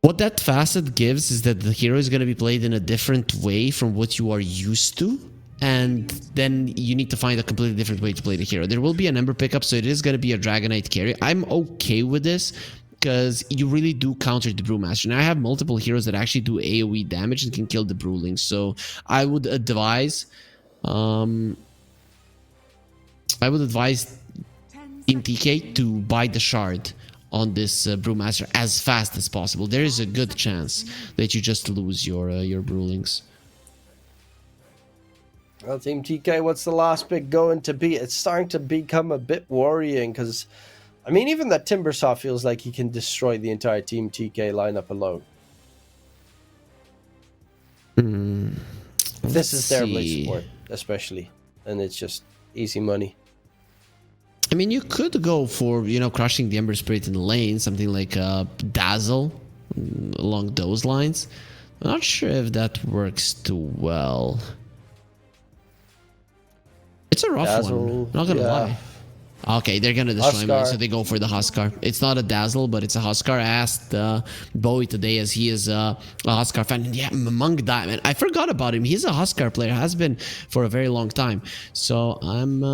What that facet gives is that the hero is going to be played in a different way from what you are used to. And then you need to find a completely different way to play the hero. There will be an Ember pickup, so it is going to be a Dragonite carry. I'm okay with this. because you really do counter the Brewmaster. Now I have multiple heroes that actually do AoE damage and can kill the Brewlings, so I would advise Team TK to buy the shard on this Brewmaster as fast as possible. There is a good chance that you just lose your Brewlings. Well, Team TK, what's the last pick going to be? It's starting to become a bit worrying because, I mean, even that Timbersaw feels like he can destroy the entire Team TK lineup alone. This is their late support, especially, and it's just easy money. I mean, you could go for, you know, crushing the Ember Spirit in the lane, something like Dazzle, along those lines. I'm not sure if that works too well. It's a rough one, not gonna lie. Okay, they're gonna destroy him, so they go for the Huskar. It's not a Dazzle, but it's a Huskar. I asked Bowie today, as he is a Huskar fan. And yeah, among that, man, I forgot about him. He's a Huskar player, has been for a very long time. So I'm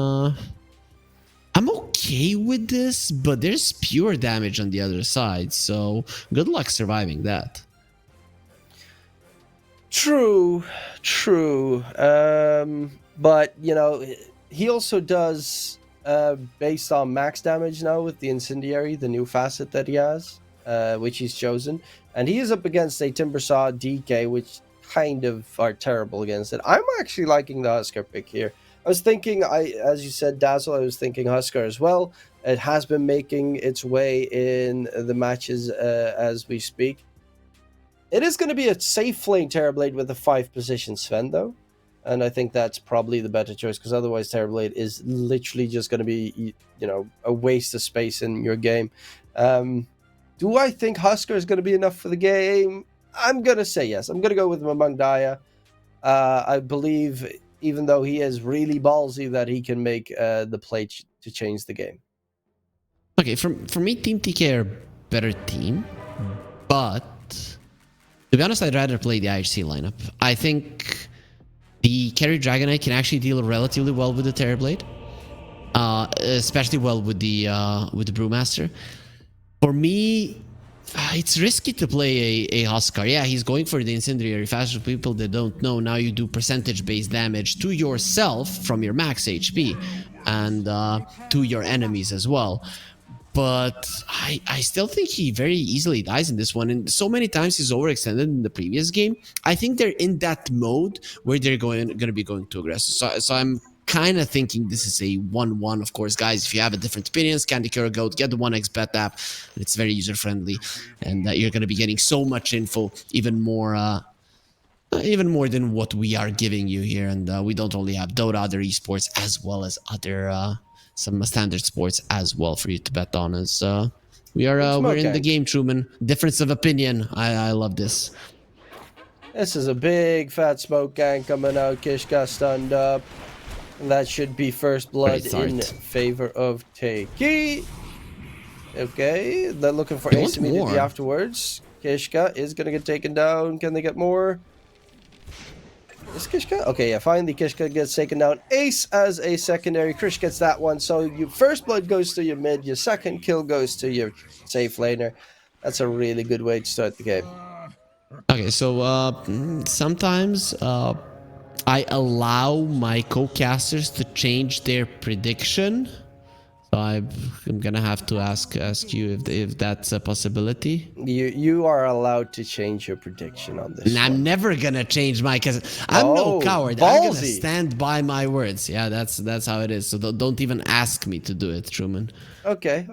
okay with this, but there's pure damage on the other side. So good luck surviving that. True. But, you know, he also does, based on max damage now with the Incendiary, the new facet that he has, which he's chosen. And he is up against a Timbersaw DK, which kind of are terrible against it. I'm actually liking the Huskar pick here. I was thinking, as you said, Dazzle, I was thinking Huskar as well. It has been making its way in the matches as we speak. It is going to be a safe lane Terrorblade with a 5-position Sven, though. And I think that's probably the better choice, because otherwise Terrorblade is literally just going to be, you know, a waste of space in your game. Do I think Huskar is going to be enough for the game? I'm going to say yes. I'm going to go with Mamang Daya. I believe, even though he is really ballsy, that he can make the play to change the game. Okay, for me, Team TK are better team, but to be honest, I'd rather play the IHC lineup. I think the carry Dragonite can actually deal relatively well with the Terrorblade, especially well with the Brewmaster. For me, it's risky to play a Huskar. Yeah, he's going for the Incendiary. Fast for people that don't know, now you do percentage-based damage to yourself from your max HP and to your enemies as well. But I still think he very easily dies in this one. And so many times he's overextended in the previous game. I think they're in that mode where they're going to be going too aggressive. So I'm kind of thinking this is a 1-1. Of course, guys, if you have a different opinions, Candy Cure Goat, get the 1xBet app. It's very user-friendly. And you're going to be getting so much info, even more than what we are giving you here. And we don't only have Dota, other esports, as well as other... some standard sports as well for you to bet on. As we're in the game, Truman. Difference of opinion. I love this. This is a big fat smoke gang coming out. Kishka stunned up. And that should be first blood in favor of Takey. Okay, they're looking for ace immediately afterwards. Kishka is going to get taken down. Can they get more? Is Kishka? Okay, yeah, finally Kishka gets taken down. Ace as a secondary. Krish gets that one. So your first blood goes to your mid. Your second kill goes to your safe laner. That's a really good way to start the game. Okay, so sometimes I allow my co-casters to change their prediction. So I'm gonna have to ask you if that's a possibility. You are allowed to change your prediction on this. And I'm never gonna change my, because I'm no coward. Ballsy. I'm gonna stand by my words. Yeah, that's how it is. So don't even ask me to do it, Truman. Okay.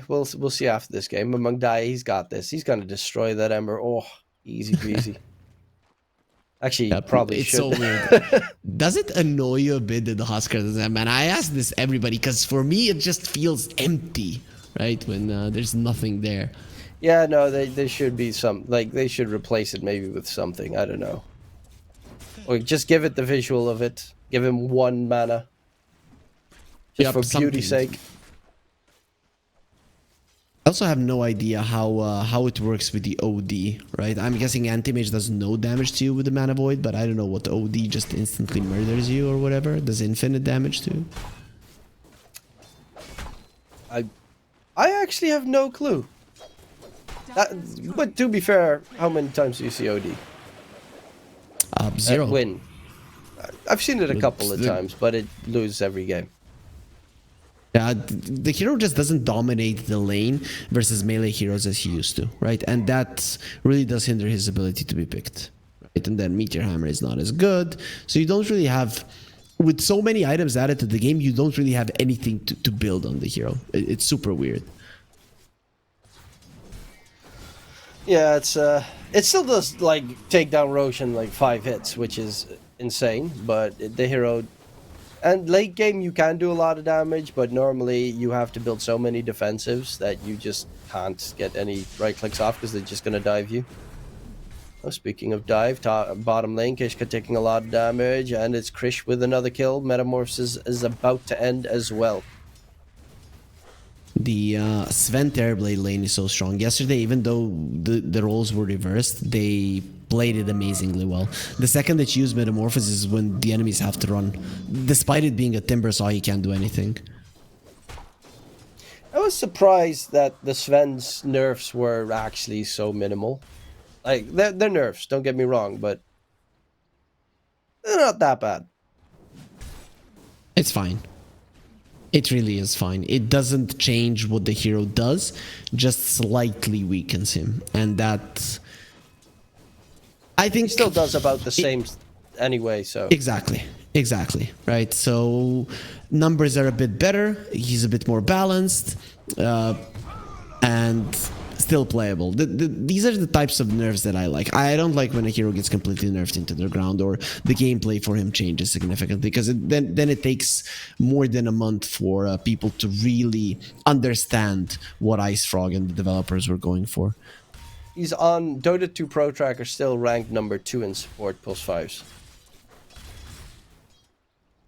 We'll see after this game. Among Dai, he's got this. He's gonna destroy that Ember. Oh, easy peasy. Actually, yeah, probably it's should. So weird. Does it annoy you a bit that the Huskar doesn't have mana? I ask this everybody because for me it just feels empty, right? When there's nothing there. Yeah, no, there should be some, like, they should replace it maybe with something. I don't know. Or just give it the visual of it. Give him 1 mana. Just for beauty's sake. I also have no idea how it works with the OD, right? I'm guessing Anti-Mage does no damage to you with the Mana Void, but I don't know what the OD just instantly murders you or whatever. Does infinite damage too? I actually have no clue. But to be fair, how many times do you see OD? 0. Win. I've seen it a couple of the- times, but it loses every game. The hero just doesn't dominate the lane versus melee heroes as he used to, right? And that really does hinder his ability to be picked, right? And then Meteor Hammer is not as good, so you don't really have, with so many items added to the game, you don't really have anything to build on the hero. It's super weird. Yeah, it still does like take down Roshan like 5 hits, which is insane. But the hero, and late game you can do a lot of damage, but normally you have to build so many defensives that you just can't get any right clicks off because they're just gonna dive you. Oh, speaking of dive, bottom lane, Kishka taking a lot of damage, and it's Krish with another kill. Metamorphosis is about to end as well. The Sven Terrorblade lane is so strong. Yesterday, even though the roles were reversed, they played it amazingly well. The second that you use Metamorphosis is when the enemies have to run. Despite it being a Timber Saw, he can't do anything. I was surprised that the Sven's nerfs were actually so minimal. Like, they're nerfs, don't get me wrong, but they're not that bad. It's fine. It really is fine. It doesn't change what the hero does, just slightly weakens him. And that, I think, He still does about the same anyway, so... Exactly, right? So numbers are a bit better, he's a bit more balanced, and still playable. These are the types of nerfs that I like. I don't like when a hero gets completely nerfed into the ground or the gameplay for him changes significantly, because then it takes more than a month for people to really understand what Ice Frog and the developers were going for. He's on Dota 2 Pro Tracker, still ranked number 2 in support +5s.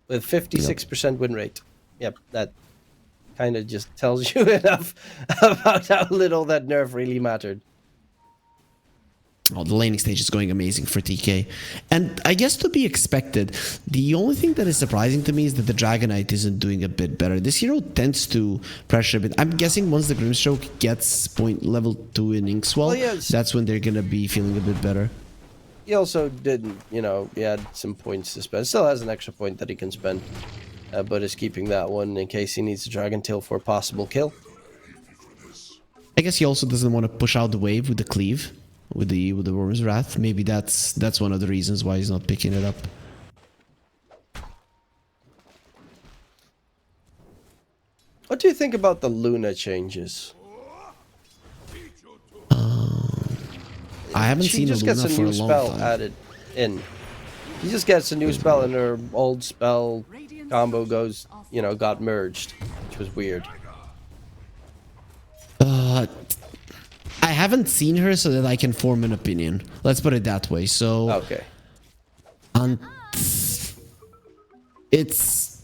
With 56% win rate. Yep, that kind of just tells you enough about how little that nerf really mattered. Oh, the laning stage is going amazing for TK. And I guess to be expected, the only thing that is surprising to me is that the Dragonite isn't doing a bit better. This hero tends to pressure a bit. I'm guessing once the Grimstroke gets point level 2 in Inkswell, that's when they're going to be feeling a bit better. He also didn't, you know, he had some points to spend. Still has an extra point that he can spend. But is keeping that one in case he needs a Dragon Tail for a possible kill. I guess he also doesn't want to push out the wave with the cleave, with the Worm's Wrath. Maybe that's one of the reasons why he's not picking it up. What do you think about the Luna changes? I haven't She seen a just Luna gets a for a new long spell time. added in. She just gets a new spell and her old spell combo goes, you know, got merged, which was weird. I haven't seen her so that I can form an opinion. Let's put it that way. So, okay. It's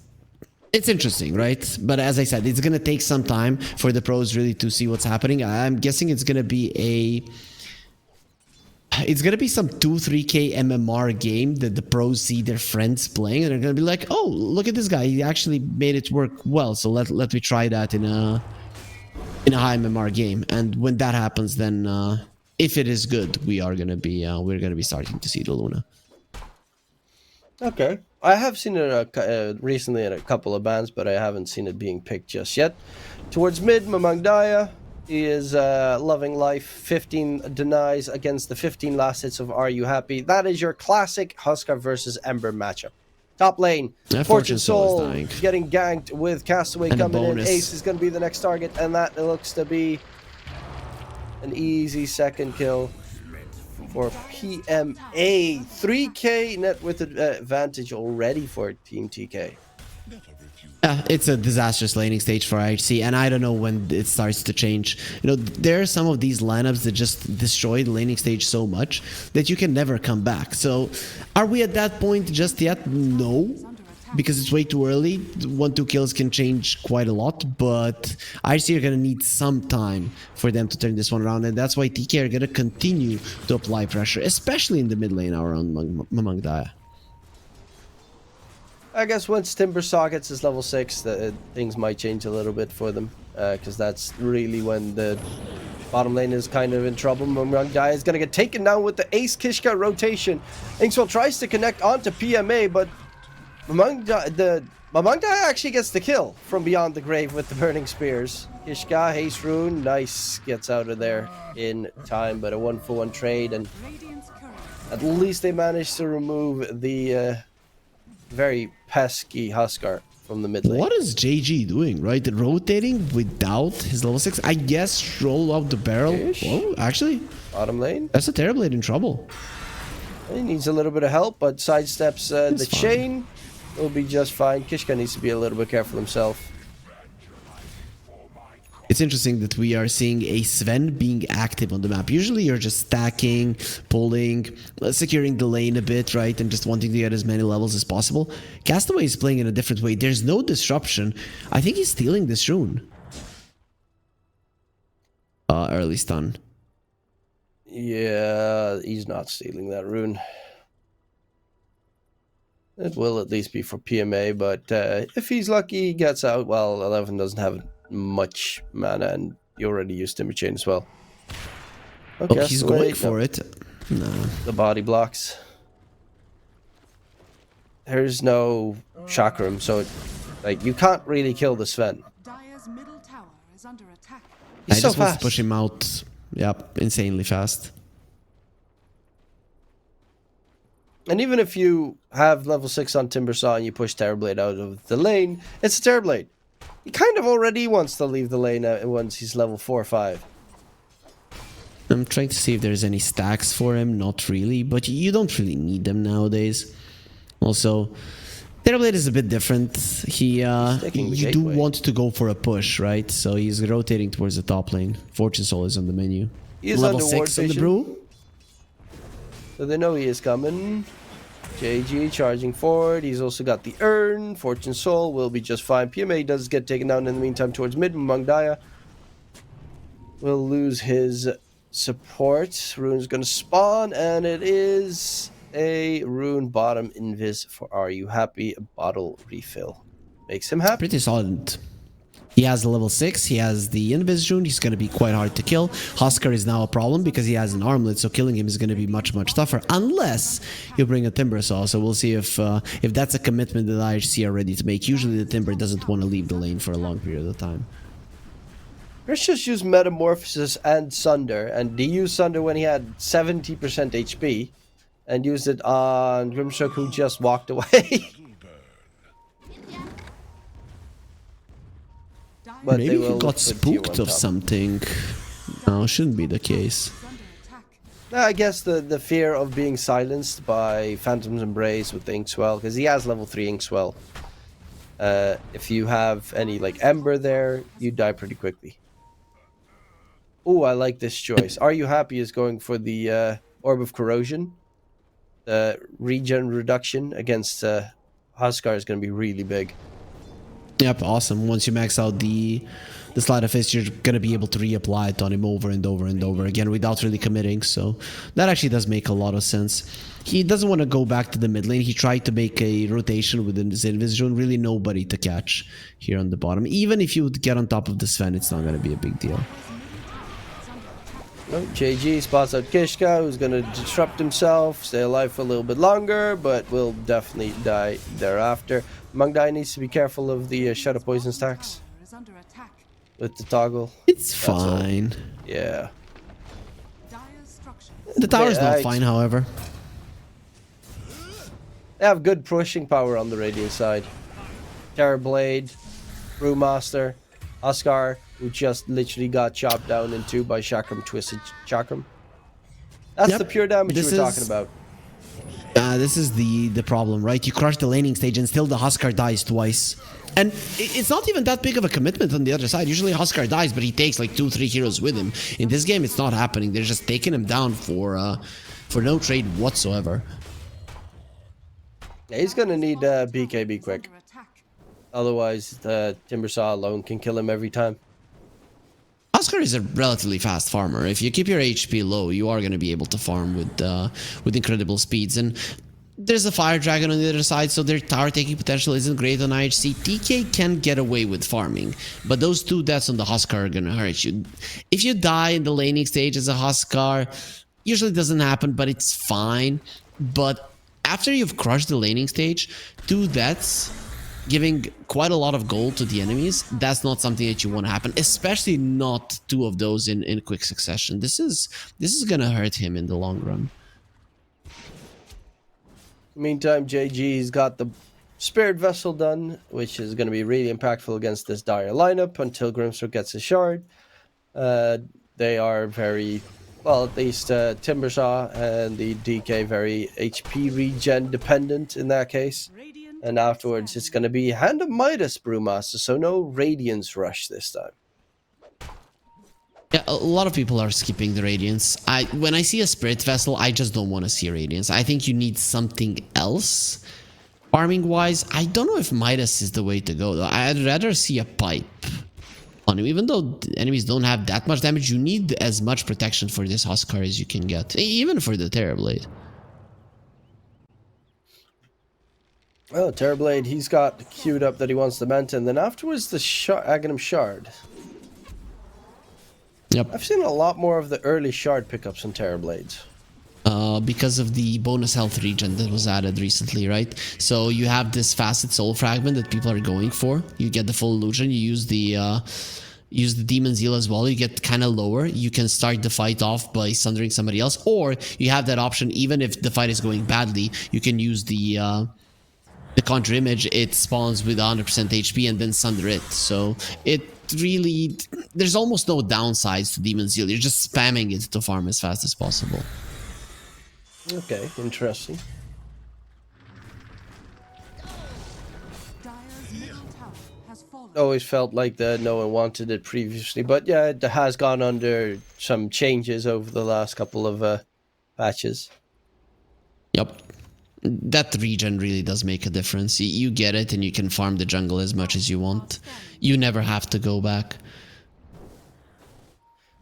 interesting, right? But as I said, it's gonna take some time for the pros really to see what's happening. I'm guessing it's gonna be some 2-3k MMR game that the pros see their friends playing and they're gonna be like, oh, look at this guy, he actually made it work well, so let me try that in a high MMR game. And when that happens, then if it is good, we're gonna be starting to see the Luna. Okay. I have seen it recently in a couple of bands, but I haven't seen it being picked just yet. Towards mid, Mamangdaya, he is loving life. 15 denies against the 15 last hits of Are You Happy? That is your classic Huskar versus Ember matchup. Top lane, Fortune Soul getting ganked with Castaway and coming in. Ace is going to be the next target, and that looks to be an easy second kill for PMA. 3k net with advantage already for Team TK. It's a disastrous laning stage for IHC, and I don't know when it starts to change. You know, there are some of these lineups that just destroy the laning stage so much that you can never come back. So, are we at that point just yet? No, because it's way too early. 1-2 kills can change quite a lot, but IHC are going to need some time for them to turn this one around, and that's why TK are going to continue to apply pressure, especially in the mid lane around Mamangdaya. I guess once Timber Saw gets his level 6, things might change a little bit for them, because that's really when the Bottom lane is kind of in trouble. Manta is going to get taken down with the Ace Kishka rotation. Inkswell tries to connect onto PMA, but Manta actually gets the kill from beyond the grave with the Burning Spears. Kishka, Haste Rune, nice, gets out of there in time, but a 1-for-1 trade, and at least they managed to remove the very pesky Huskar from the mid lane. What is JG doing, right? Rotating without his level 6? I guess roll out the barrel. Oh, actually, bottom lane. That's a Terrorblade in trouble. He needs a little bit of help, but sidesteps the fine. chain. Will be just fine. Kishka needs to be a little bit careful himself. It's interesting that we are seeing a Sven being active on the map. Usually you're just stacking, pulling, securing the lane a bit, right? And just wanting to get as many levels as possible. Castaway is playing in a different way. There's no disruption. I think he's stealing this rune. Early stun. Yeah, he's not stealing that rune. It will at least be for PMA, but if he's lucky, he gets out. Well, 11 doesn't have much mana, and you already used Timber Chain as well. Okay, he's going for it. No. The body blocks. There's no chakram, so like you can't really kill the Sven. Dire's middle tower is under attack. He's I so just want fast. to push him out. Yep, insanely fast. And even if you have level 6 on Timbersaw and you push Terrorblade out of the lane, it's a Terrorblade. He kind of already wants to leave the lane once he's level 4 or 5. I'm trying to see if there's any stacks for him. Not really, but you don't really need them nowadays. Also, Terrorblade is a bit different. You do want to go for a push, right? So he's rotating towards the top lane. Fortune Soul is on the menu. He is Level under ward 6 on the vision. brew. So they know he is coming. JG charging forward. He's also got the urn. Fortune Soul will be just fine. PMA does get taken down in the meantime towards mid. Mangdaya will lose his support. Rune's going to spawn, and it is a rune bottom invis for Are You Happy? A bottle refill. Makes him happy. Pretty solid. He has a level 6, he has the Invis rune, he's going to be quite hard to kill. Huskar is now a problem because he has an armlet, so killing him is going to be much, much tougher. Unless you bring a Timber Saw, so we'll see if that's a commitment that IHC are ready to make. Usually the Timber doesn't want to leave the lane for a long period of time. Let's just use Metamorphosis and Sunder, and he used Sunder when he had 70% HP, and used it on Grimshock, who just walked away. But maybe he got spooked of something. No, shouldn't be the case. I guess the fear of being silenced by Phantom's Embrace with the Inkswell, because he has level 3 Inkswell. If you have any like Ember there, you die pretty quickly. Oh, I like this choice. Are You Happy is going for the Orb of Corrosion. The regen reduction against Huskar is going to be really big. Yep, awesome. Once you max out the Sleight of Fist, you're going to be able to reapply it on him over and over and over again without really committing. So that actually does make a lot of sense. He doesn't want to go back to the mid lane. He tried to make a rotation within his Invis Rune. Really nobody to catch here on the bottom. Even if you would get on top of the Sven, it's not going to be a big deal. Oh, JG spots out Kishka, who's going to disrupt himself, stay alive for a little bit longer, but will definitely die thereafter. Mangdai needs to be careful of the Shadow Poison stacks with the toggle. It's fine. Yeah. The tower's not fine, however. They have good pushing power on the Radiant side. Terrorblade, Brewmaster, Huskar, who just literally got chopped down in two by Chakram, Twisted Chakram. That's the pure damage you were talking about. This is the problem, right? You crush the laning stage and still the Huskar dies twice. And it's not even that big of a commitment on the other side. Usually Huskar dies, but he takes like 2-3 heroes with him. In this game, it's not happening. They're just taking him down for no trade whatsoever. Yeah, he's gonna need BKB quick. Otherwise, the Timbersaw alone can kill him every time. Huskar is a relatively fast farmer. If you keep your HP low, you are going to be able to farm with incredible speeds. And there's a Fire Dragon on the other side, so their tower taking potential isn't great on IHC. TK can get away with farming, but those 2 deaths on the Huskar are gonna hurt you. If you die in the laning stage as a Huskar, usually doesn't happen, but it's fine. But after you've crushed the laning stage, 2 deaths, giving quite a lot of gold to the enemies, that's not something that you want to happen, especially not 2 of those in quick succession. This is gonna hurt him in the long run. Meantime, JG's got the Spirit Vessel done, which is going to be really impactful against this dire lineup until Grimstroke gets a shard. They are very, well, at least Timbersaw and the DK very HP regen dependent in that case. And afterwards, it's going to be Hand of Midas Brewmaster, so no Radiance Rush this time. Yeah, a lot of people are skipping the Radiance. When I see a Spirit Vessel, I just don't want to see a Radiance. I think you need something else. Farming-wise, I don't know if Midas is the way to go, though. I'd rather see a Pipe on him. Even though the enemies don't have that much damage, you need as much protection for this Huskar as you can get. Even for the Terrorblade. Well, Terrorblade, he's got queued up that he wants the Manta, and then afterwards the Aghanim Shard. Yep. I've seen a lot more of the early shard pickups on Terrorblades. Because of the bonus health regen that was added recently, right? So you have this Facet Soul Fragment that people are going for. You get the full illusion. You use the Demon Zeal as well. You get kind of lower. You can start the fight off by sundering somebody else, or you have that option. Even if the fight is going badly, you can use the Conjure Image. It spawns with 100% HP and then sunder it. So it really, there's almost no downsides to Demon Zeal. You're just spamming it to farm as fast as possible. Okay, interesting. Always felt like that no one wanted it previously, but yeah, it has gone under some changes over the last couple of patches. Yep. That regen really does make a difference. You get it and you can farm the jungle as much as you want. You never have to go back.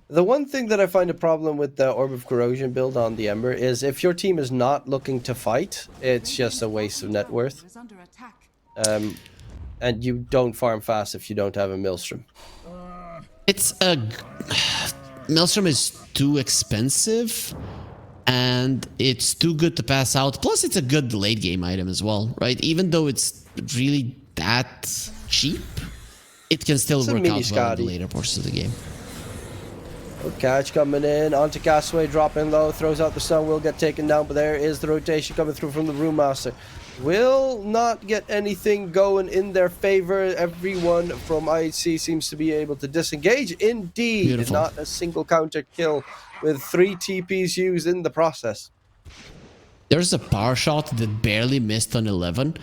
The one thing that I find a problem with the Orb of Corrosion build on the Ember is if your team is not looking to fight, it's just a waste of net worth. And you don't farm fast if you don't have a Maelstrom. Maelstrom is too expensive. And it's too good to pass out. Plus, it's a good late game item as well, right? Even though it's really that cheap, it can still work out well in the later portions of the game. Catch coming in onto Castaway, dropping low, throws out the stun, will get taken down, but there is the rotation coming through from the Brewmaster. Will not get anything going in their favor. Everyone from IHC seems to be able to disengage. Indeed, Beautiful. Not a single counter kill with 3 TPs used in the process. There's a power shot that barely missed on 11.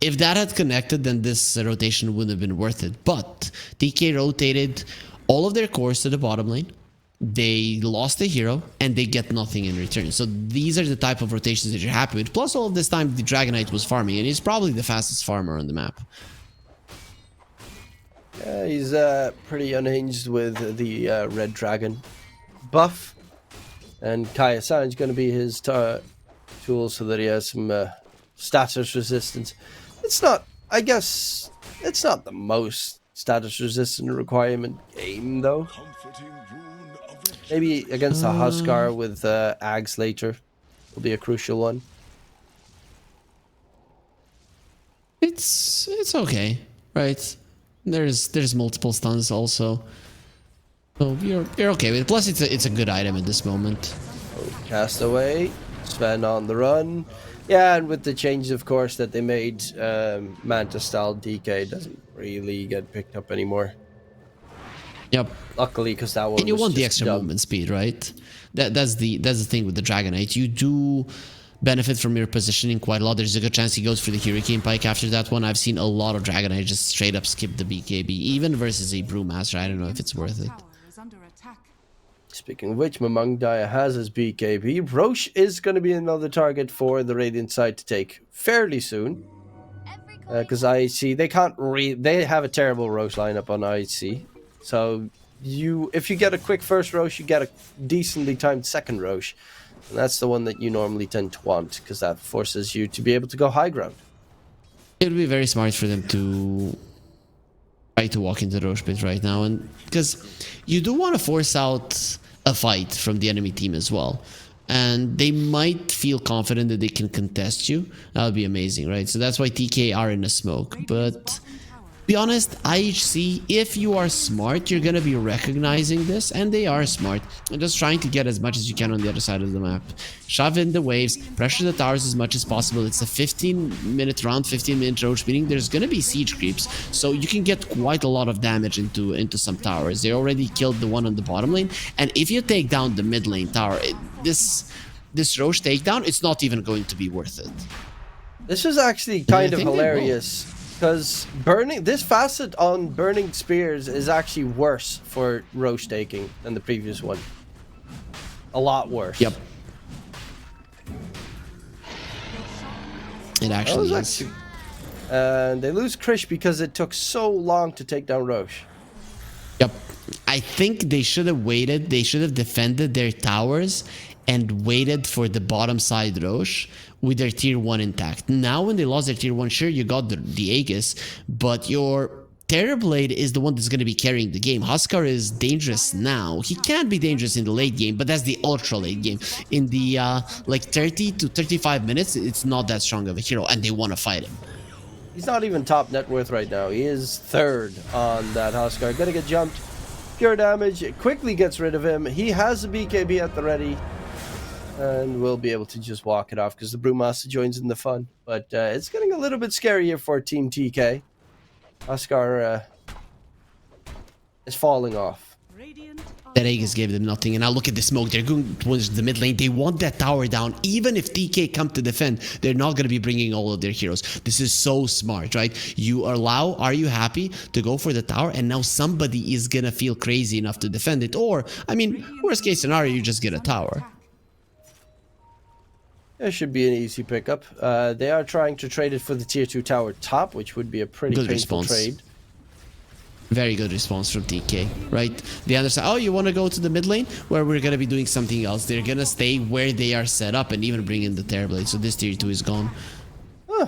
If that had connected, then this rotation wouldn't have been worth it. But TK rotated all of their cores to the bottom lane. They lost a hero and they get nothing in return. So these are the type of rotations that you're happy with. Plus all of this time the Dragonite was farming and he's probably the fastest farmer on the map. Yeah, he's pretty unhinged with the Red Dragon buff. And Kaya San's going to be his tool so that he has some status resistance. It's not, I guess, it's not the most status resistant requirement game though. Maybe against a Huskar with Ags later will be a crucial one. It's okay, right? There's multiple stuns also. So you're okay with it. Plus it's a good item at this moment. Castaway, Sven on the run. Yeah, and with the changes of course that they made, Manta style DK doesn't really get picked up anymore. Yep. Luckily, because that one. And you was want the just extra movement speed, right? That's the thing with the Dragonite. You do benefit from your positioning quite a lot. There's a good chance he goes for the Hurricane Pike after that one. I've seen a lot of Dragonite just straight up skip the BKB, even versus a Brewmaster. I don't know if it's worth it. Speaking of which, Mamangdaya has his BKB. Roche is going to be another target for the Radiant side to take fairly soon. Because IHC, they have a terrible Roche lineup on IHC. So if you get a quick first Roche, you get a decently timed second Roche. And that's the one that you normally tend to want, because that forces you to be able to go high ground. It would be very smart for them to try to walk into the Roche pit right now, and because you do want to force out a fight from the enemy team as well. And they might feel confident that they can contest you. That would be amazing, right? So that's why TK are in a smoke. But to be honest, IHC, if you are smart, you're gonna be recognizing this, and they are smart, and just trying to get as much as you can on the other side of the map. Shove in the waves, pressure the towers as much as possible. It's a 15-minute round, 15-minute roach, meaning there's gonna be siege creeps, so you can get quite a lot of damage into some towers. They already killed the one on the bottom lane, and if you take down the mid lane tower, this roach takedown, it's not even going to be worth it. This is actually kind of hilarious. Because this facet on burning spears is actually worse for Roche taking than the previous one. A lot worse. Yep. It actually is. And they lose Krish because it took so long to take down Roche. Yep. I think they should have waited. They should have defended their towers and waited for the bottom side Roche with their tier 1 intact. Now when they lost their tier 1, sure, you got the Aegis, but your Terrorblade is the one that's going to be carrying the game. Huskar is dangerous now. He can be dangerous in the late game, but that's the ultra late game. In the like 30 to 35 minutes, it's not that strong of a hero, and they want to fight him. He's not even top net worth right now. He is third on that Huskar. Gonna get jumped. Pure damage. It quickly gets rid of him. He has a BKB at the ready. And we'll be able to just walk it off because the Brewmaster joins in the fun. But it's getting a little bit scarier for Team TK. Huskar is falling off. That Aegis gave them nothing, and now look at the smoke. They're going towards the mid lane. They want that tower down. Even if TK come to defend, they're not going to be bringing all of their heroes. This is so smart, right? You allow, are you happy to go for the tower, and now somebody is going to feel crazy enough to defend it. Or, I mean, worst case scenario, you just get a tower. It should be an easy pickup. They are trying to trade it for the tier 2 tower top, which would be a pretty good painful response. trade. Very good response from TK, right? They understand, oh, you want to go to the mid lane where we're going to be doing something else. They're going to stay where they are set up and even bring in the Terrorblade. So this tier 2 is gone. Huh.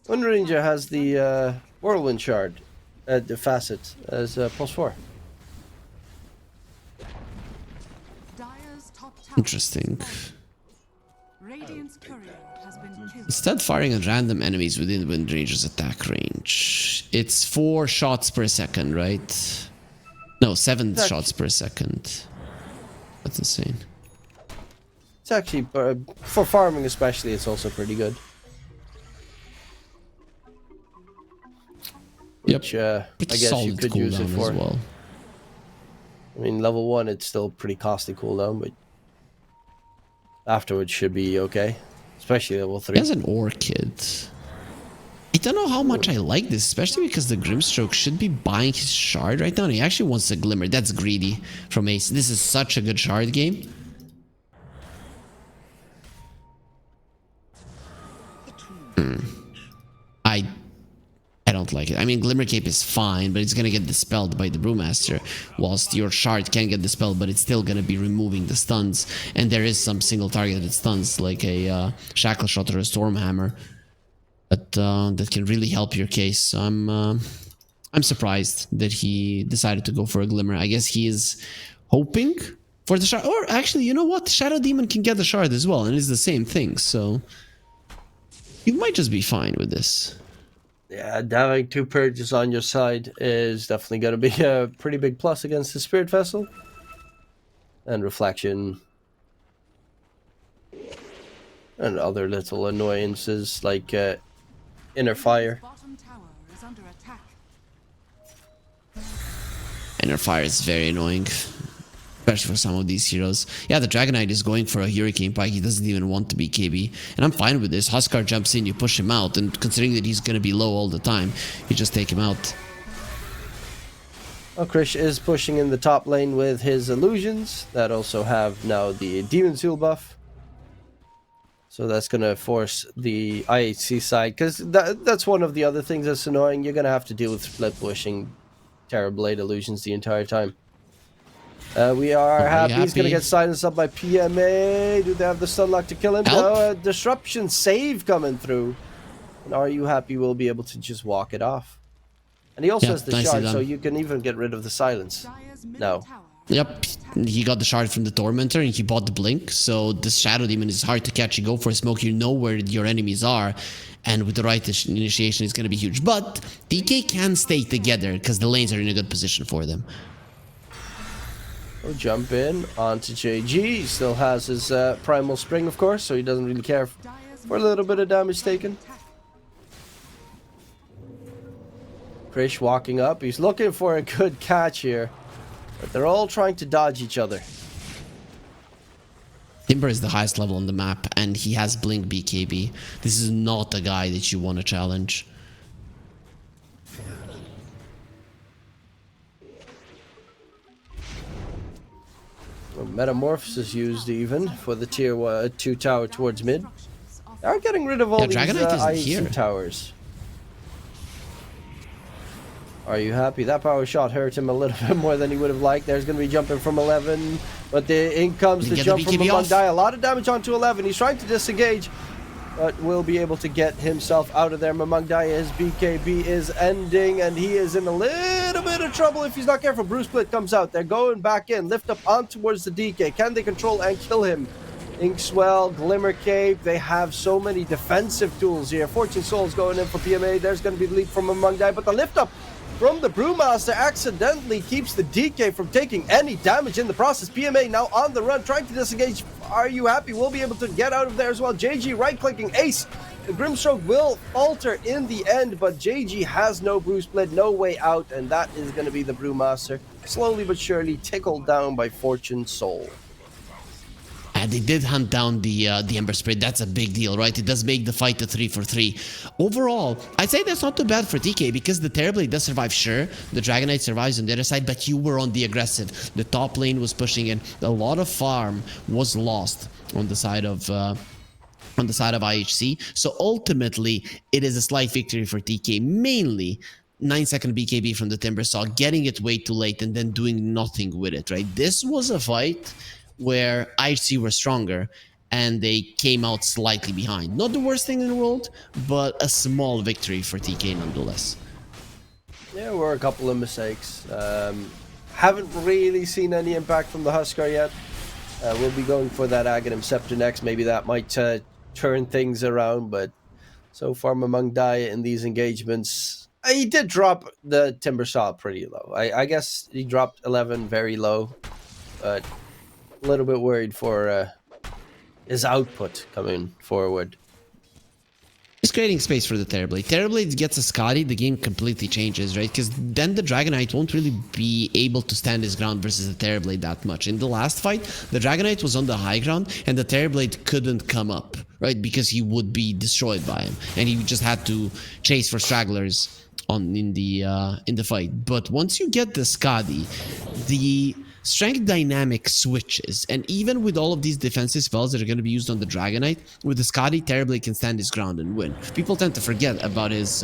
Unranger has the Whirlwind Shard, the facet, as +4. Interesting. Radiant's courier has been killed. Instead firing at random enemies within Windranger's attack range. It's 4 shots per second, right? No, 7 shots per second. That's insane. It's actually, for farming especially, it's also pretty good. Yep. Which, I guess you could use it for. As well. I mean, level 1, it's still pretty costly cooldown, but afterwards should be okay. Especially level 3. He has an Orchid. I don't know how much I like this, especially because the Grimstroke should be buying his shard right now, and he actually wants a Glimmer. That's greedy from Ace. This is such a good shard game. I don't like it. I mean, Glimmer Cape is fine, but it's gonna get dispelled by the Brewmaster, whilst your shard can get dispelled, but it's still gonna be removing the stuns. And there is some single targeted stuns, like a Shackle Shot or a Stormhammer, that can really help your case. So I'm surprised that he decided to go for a Glimmer. I guess he is hoping for the shard, or actually, you know what? Shadow Demon can get the shard as well, and it's the same thing. So you might just be fine with this. Yeah, having 2 purges on your side is definitely going to be a pretty big plus against the Spirit Vessel. And Reflection. And other little annoyances like Inner Fire. Bottom tower is under attack. Inner Fire is very annoying, especially for some of these heroes. Yeah, the Dragonite is going for a Hurricane Pike. He doesn't even want to be KB. And I'm fine with this. Huskar jumps in, you push him out. And considering that he's going to be low all the time, you just take him out. Well, Krish is pushing in the top lane with his illusions that also have now the Demon Seal buff. So that's going to force the IHC side, because that's one of the other things that's annoying. You're going to have to deal with split pushing Terrorblade illusions the entire time. We are Very happy. He's going to happy. get silenced up by PMA. Do they have the stun lock to kill him? Help. No, a disruption save coming through. And Are You Happy will be able to just walk it off. And he also Yeah, has the nicely shard, so done. you can even get rid of the silence. Dire's middle No. tower Yep, he got the shard from the Tormentor and he bought the Blink, so this Shadow Demon is hard to catch. You go for a smoke, you know where your enemies are, and with the right initiation it's going to be huge. But DK can stay together because the lanes are in a good position for them. We'll jump in onto JG. He still has his Primal Spring, of course, so he doesn't really care for a little bit of damage taken. Krish walking up. He's looking for a good catch here. But they're all trying to dodge each other. Timber is the highest level on the map and he has Blink BKB. This is not a guy that you want to challenge. Metamorphosis used even for the tier 2 tower towards mid. They are getting rid of all these Dragonite isn't IEC here. towers. Are You Happy? That power shot hurt him a little bit more than he would have liked. There's going to be jumping from 11, but in comes the Get jump the from BKB off. Manta. A lot of damage onto 11. He's trying to disengage, but will be able to get himself out of there. Mamangdaya, his BKB is ending, and he is in a little bit of trouble if he's not careful. Bruce Split comes out. They're going back in. Lift up on towards the DK. Can they control and kill him? Inkswell, Glimmer Cape. They have so many defensive tools here. Fortune Soul's going in for PMA. There's going to be the leap from Mamangdaya, but the lift up from the Brewmaster accidentally keeps the DK from taking any damage in the process. PMA now on the run, trying to disengage. Are You Happy? We'll be able to get out of there as well. JG right-clicking Ace. The Grimstroke will falter in the end, but JG has no Brew Split, no way out, and that is going to be the Brewmaster. Slowly but surely tickled down by Fortune Soul. And they did hunt down the Ember Spirit. That's a big deal, right? It does make the fight a 3-for-3. Overall, I'd say that's not too bad for TK because the Terrorblade does survive, sure. The Dragonite survives on the other side, but you were on the aggressive. The top lane was pushing in. A lot of farm was lost on the side of IHC. So ultimately, it is a slight victory for TK, mainly 9-second BKB from the Timbersaw, getting it way too late and then doing nothing with it, right? This was a fight where IHC were stronger and they came out slightly behind. Not the worst thing in the world, but a small victory for TK nonetheless. Yeah, were a couple of mistakes. Haven't really seen any impact from the Huskar yet. We'll be going for that Aghanim Scepter next. Maybe that might turn things around, but so far Mamangdaya in these engagements, he did drop the Timbersaw pretty low. I guess he dropped 11 very low, but a little bit worried for his output coming forward. It's creating space for the Terrorblade. Terrorblade gets a Scotty, the game completely changes, right? Because then the Dragonite won't really be able to stand his ground versus the Terrorblade that much. In the last fight, the Dragonite was on the high ground and the Terrorblade couldn't come up, right? Because he would be destroyed by him. And he just had to chase for stragglers in the fight. But once you get the Scotty, the strength dynamic switches, and even with all of these defensive spells that are going to be used on the Dragonite, with the Scotty, Terrorblade can stand his ground and win. People tend to forget about his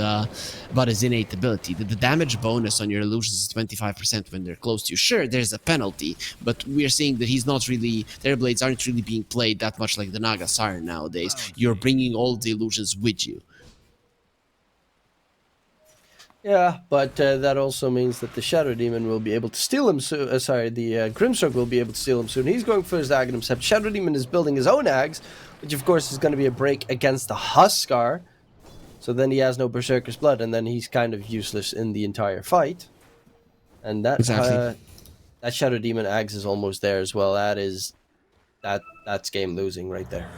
innate ability. The damage bonus on your illusions is 25% when they're close to you. Sure, there's a penalty, but we are seeing that Terrorblades aren't really being played that much like the Naga Siren nowadays. You're bringing all the illusions with you. Yeah, but that also means that the Shadow Demon will be able to steal him soon. The Grimstroke will be able to steal him soon. He's going for his Aghanim Scepter. Shadow Demon is building his own Ags, which of course is going to be a break against the Huskar. So then he has no Berserker's Blood, and then he's kind of useless in the entire fight. And that that Shadow Demon Ags is almost there as well. That's game losing right there.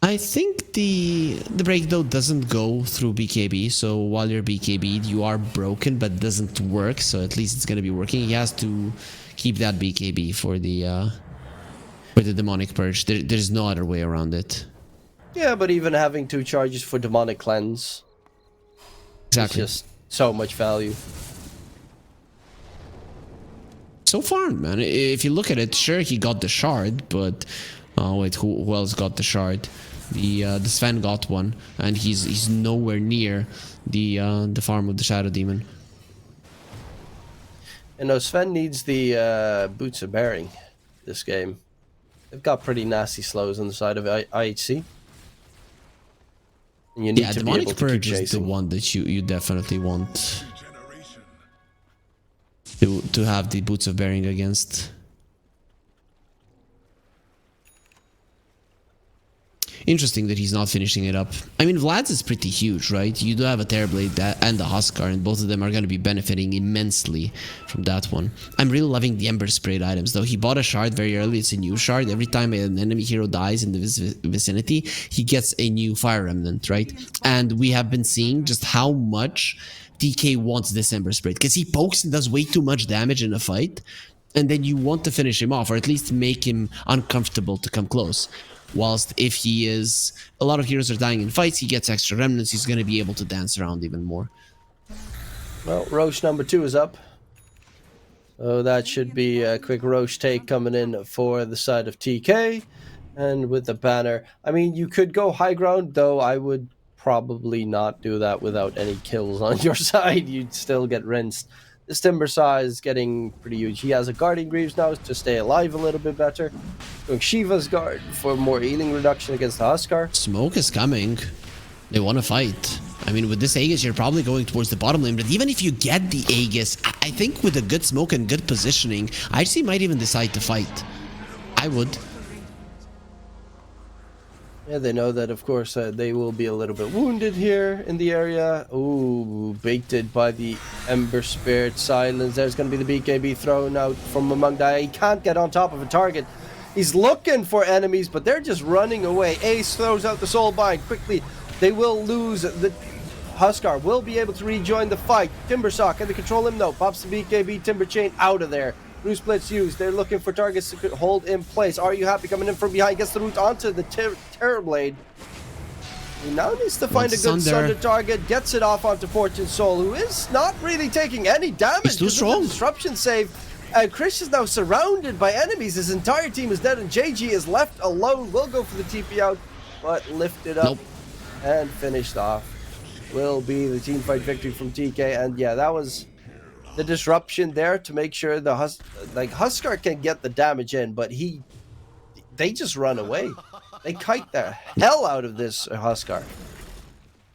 I think the break though doesn't go through BKB, so while you're BKB'd, you are broken but doesn't work, so at least it's gonna be working. He has to keep that BKB for the Demonic Purge. There's no other way around it. Yeah, but even having 2 charges for Demonic Cleanse is just so much value. So far, man, if you look at it, sure, he got the shard, but... Oh, wait, who else got the shard? The Sven got one, and he's nowhere near the farm of the Shadow Demon. And no, Sven needs the boots of bearing this game. They've got pretty nasty slows on the side of IHC. And you need to Demonic be able to Purge keep is the chasing. one that you definitely want to have the boots of bearing against. Interesting that he's not finishing it up. I mean, Vlad's is pretty huge, right? You do have a Terrorblade and a Huskar, and both of them are going to be benefiting immensely from that one. I'm really loving the Ember Sprayed items, though. He bought a shard very early. It's a new shard. Every time an enemy hero dies in the vicinity, he gets a new Fire Remnant, right? And we have been seeing just how much DK wants this Ember Sprayed, because he pokes and does way too much damage in a fight, and then you want to finish him off, or at least make him uncomfortable to come close. Whilst if he is... A lot of heroes are dying in fights, he gets extra remnants, he's going to be able to dance around even more. Well, Roche number 2 is up. So that should be a quick Roche take coming in for the side of TK. And with the banner, I mean, you could go high ground, though I would probably not do that without any kills on your side. You'd still get rinsed. This Timber Saw is getting pretty huge. He has a Guardian Greaves now to stay alive a little bit better. Doing Shiva's Guard for more healing reduction against the Huskar. Smoke is coming. They want to fight. I mean, with this Aegis, you're probably going towards the bottom lane. But even if you get the Aegis, I think with a good smoke and good positioning, IHC might even decide to fight. I would. Yeah, they know that, of course, they will be a little bit wounded here in the area. Ooh, baited by the Ember Spirit Silence. There's going to be the BKB thrown out from among Dia. He can't get on top of a target. He's looking for enemies, but they're just running away. Ace throws out the Soul Bind quickly. They will lose. The Huskar will be able to rejoin the fight. Timbersaw, can they control him? No. Pops the BKB, Timber Chain out of there. Blue Split's used. They're looking for targets to hold in place. Are You Happy coming in from behind? Gets the root onto the Terrorblade. He now needs to find a good Sunder target. Gets it off onto Fortune Soul, who is not really taking any damage. He's too strong. Disruption save. Chris is now surrounded by enemies. His entire team is dead, and JG is left alone. Will go for the TP out, but lifted up and finished off. Will be the team fight victory from TK, and yeah, that was the disruption there to make sure the Huskar can get the damage in, but they just run away. They kite the hell out of this Huskar.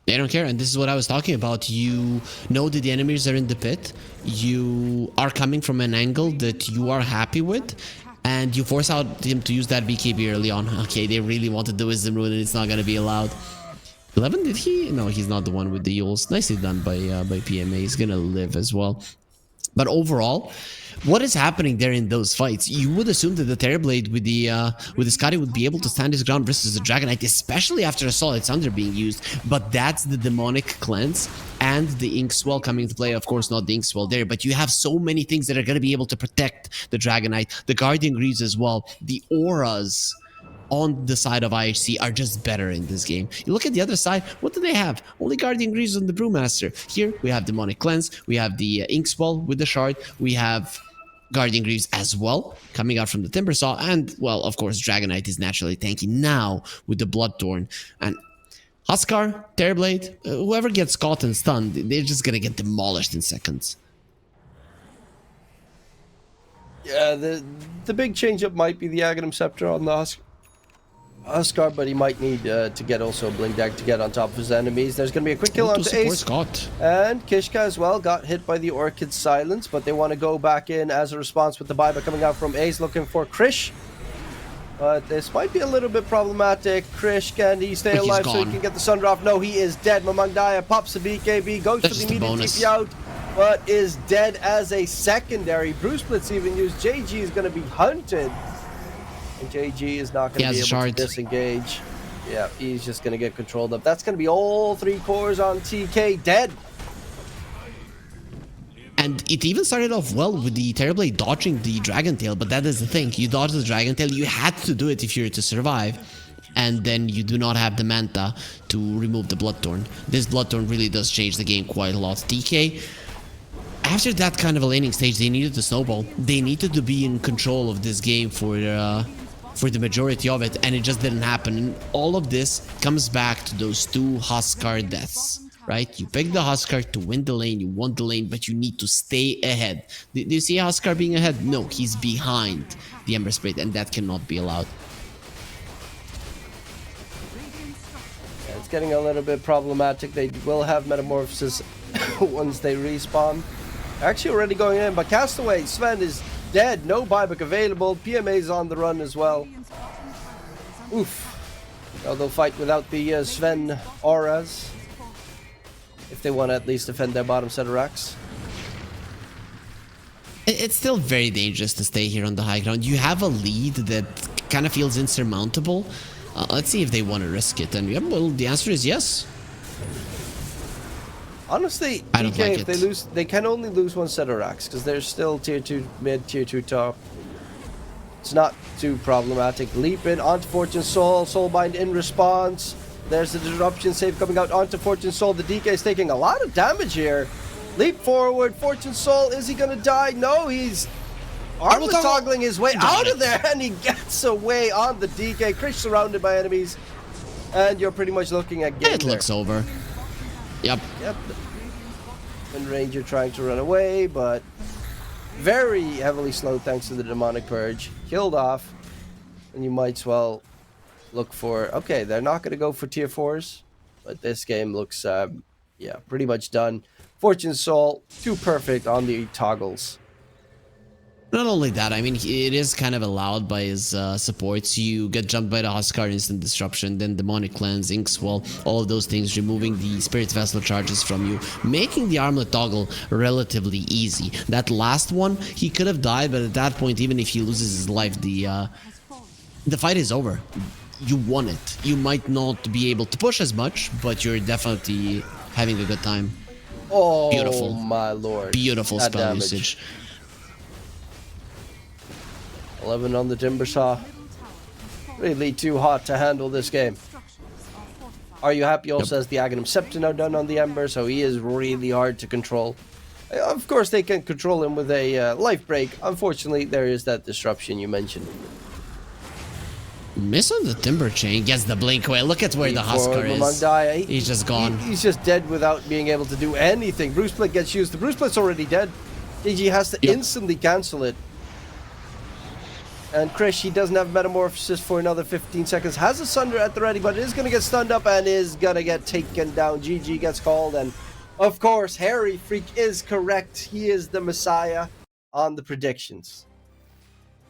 They don't care, and this is what I was talking about. You know that the enemies are in the pit. You are coming from an angle that you are happy with, and you force out him to use that BKB early on. Okay, they really wanted the Wisdom Rune, and it's not going to be allowed. 11, did he? No, he's not the one with the Yules. Nicely done by PMA. He's going to live as well. But overall, what is happening there in those fights? You would assume that the Terrorblade with the Scotty would be able to stand his ground versus the Dragon Knight, especially after a Solid Thunder being used. But that's the Demonic Cleanse and the Ink Swell coming into play. Of course, not the Ink Swell there, but you have so many things that are going to be able to protect the Dragon Knight, the Guardian Greaves as well, the auras on the side of IHC are just better in this game. You look at the other side, what do they have? Only Guardian Greaves on the Brewmaster. Here, we have Demonic Cleanse, we have the Ink Swell with the Shard, we have Guardian Greaves as well, coming out from the Timbersaw, and, well, of course, Dragon Knight is naturally tanky now with the Bloodthorn. And Huskar, Terrorblade, whoever gets caught and stunned, they're just gonna get demolished in seconds. Yeah, the big change-up might be the Aghanim Scepter on the Huskar, but he might need to get also a Blink Dagger to get on top of his enemies. There's going to be a quick kill onto Ace. And Kishka as well got hit by the Orchid Silence, but they want to go back in as a response with the buyback coming out from Ace, looking for Krish. But this might be a little bit problematic. Krish, can he stay alive so he can get the Sunder off? No, he is dead. Mamangdaya pops the BKB, goes for the immediate TP out, but is dead as a secondary. Bruce Blitz even used. JG is going to be hunted. And JG is not going to be able to disengage. Yeah, he's just going to get controlled up. That's going to be all 3 cores on TK dead. And it even started off well with the Terrorblade dodging the Dragon Tail, but that is the thing. You dodge the Dragon Tail, you had to do it if you're to survive. And then you do not have the Manta to remove the Bloodthorn. This Bloodthorn really does change the game quite a lot. TK, after that kind of a laning stage, they needed to snowball. They needed to be in control of this game for the majority of it, and it just didn't happen. And all of this comes back to those 2 Huskar deaths. right? You pick the Huskar to win the lane, you want the lane, but you need to stay ahead. Do you see Huskar being ahead? No, he's behind the Ember Spirit, and that cannot be allowed. Yeah, it's getting a little bit problematic. They will have Metamorphosis once they respawn. Actually already going in, but Castaway, Sven is dead. No buyback available. PMA is on the run as well. Oof. Now they'll fight without the Sven auras, if they want to at least defend their bottom set of racks. It's still very dangerous to stay here on the high ground. You have a lead that kind of feels insurmountable. Let's see if they want to risk it. And yeah, well, the answer is yes. Honestly, I don't like if they lose, they can only lose one set of racks because they're still tier 2 mid, tier 2 top. It's not too problematic. Leap in onto Fortune Soul. Soulbind in response. There's the disruption save coming out onto Fortune Soul. The DK is taking a lot of damage here. Leap forward. Fortune Soul. Is he going to die? No, he's armor toggling his way out of there. And he gets away on the DK. Krish surrounded by enemies. And you're pretty much looking at game It looks over. Yep. And Ranger trying to run away, but very heavily slowed thanks to the Demonic Purge. Killed off. And you might as well look for... Okay, they're not going to go for tier 4s. But this game looks, yeah, pretty much done. Fortune Soul, too perfect on the toggles. Not only that, I mean, it is kind of allowed by his supports. You get jumped by the Huskar, instant disruption, then Demonic Cleanse, Inkswell, all of those things, removing the Spirit Vessel charges from you, making the armlet toggle relatively easy. That last one, he could have died, but at that point, even if he loses his life, the fight is over. You won it. You might not be able to push as much, but you're definitely having a good time. Oh, beautiful, my lord. Beautiful that spell damage. usage. 11 on the Timber Saw. Really too hot to handle this game. Are you happy? Also has the Aghanim Scepter now done on the Ember, so he is really hard to control. Of course, they can control him with a life break. Unfortunately, there is that disruption you mentioned. Miss on the Timber Chain, gets the blink away. Look at where the Huskar is. He's just gone. He's just dead without being able to do anything. Bruce Split gets used. The Bruce Split's already dead. GG has to instantly cancel it. And Krish, he doesn't have Metamorphosis for another 15 seconds. Has a Sunder at the ready, but is going to get stunned up and is going to get taken down. GG gets called. And, of course, Harry Freak is correct. He is the Messiah on the predictions.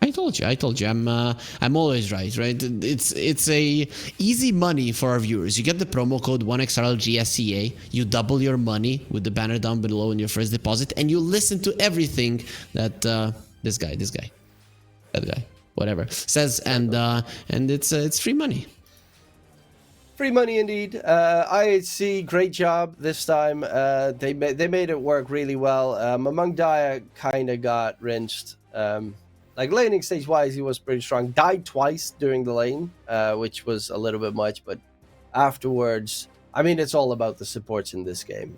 I told you. I'm always right? It's a easy money for our viewers. You get the promo code 1XRLGSCA. You double your money with the banner down below in your first deposit. And you listen to everything that this guy, that guy, whatever says, and it's free money. Free money indeed. IHC, great job this time. They made it work really well. Among Dia kind of got rinsed. Like laning stage wise, he was pretty strong. Died twice during the lane, which was a little bit much, but afterwards, I mean, it's all about the supports in this game.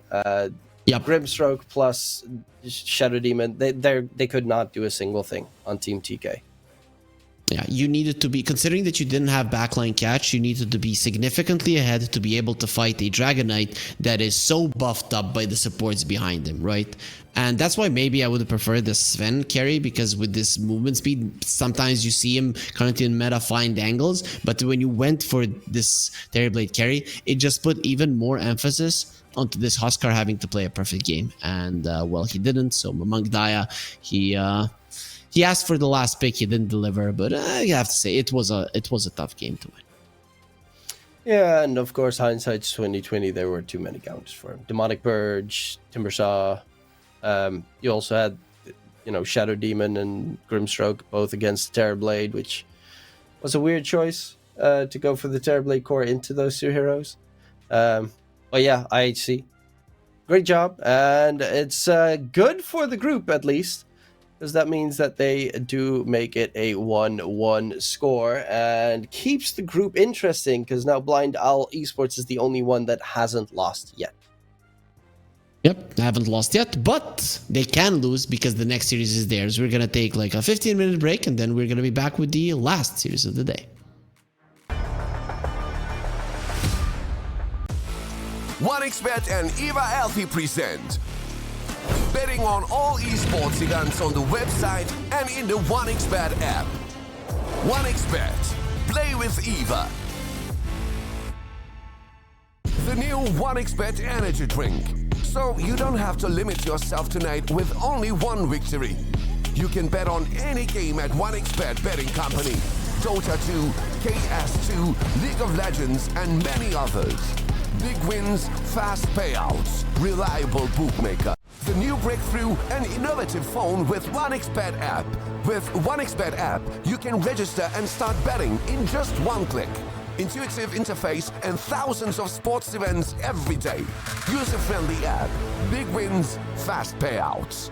Grimstroke plus Shadow Demon, they could not do a single thing on Team TK. Yeah, you needed to be, considering that you didn't have backline catch, you needed to be significantly ahead to be able to fight a Dragon Knight that is so buffed up by the supports behind him, right? And that's why maybe I would have preferred the Sven carry, because with this movement speed, sometimes you see him currently in meta find angles, but when you went for this Terrorblade carry, it just put even more emphasis onto this Huskar having to play a perfect game. And, well, he didn't, so Mamang Daya, he asked for the last pick, he didn't deliver, but I have to say, it was a tough game to win. Yeah, and of course, hindsight's 2020, there were too many counters for him. Demonic Purge, Timbersaw. You also had, Shadow Demon and Grimstroke, both against Terrorblade, which was a weird choice to go for the Terrorblade core into those two heroes. But yeah, IHC, great job, and it's good for the group at least, because that means that they do make it a 1-1 score and keeps the group interesting, because now Blind Owl Esports is the only one that hasn't lost yet. Yep, haven't lost yet, but they can lose because the next series is theirs. We're going to take like a 15-minute break, and then we're going to be back with the last series of the day. OneXBet and Eva Alfie present betting on all esports events on the website and in the OneXBet app. OneXBet. Play with Eva. The new OneXBet energy drink. So you don't have to limit yourself tonight with only one victory. You can bet on any game at OneXBet betting company. Dota 2, KS2, League of Legends, and many others. Big wins, fast payouts, reliable bookmaker. The new breakthrough and innovative phone with OneXBet app. With OneXBet app, you can register and start betting in just one click. Intuitive interface and thousands of sports events every day. User-friendly app. Big wins, fast payouts.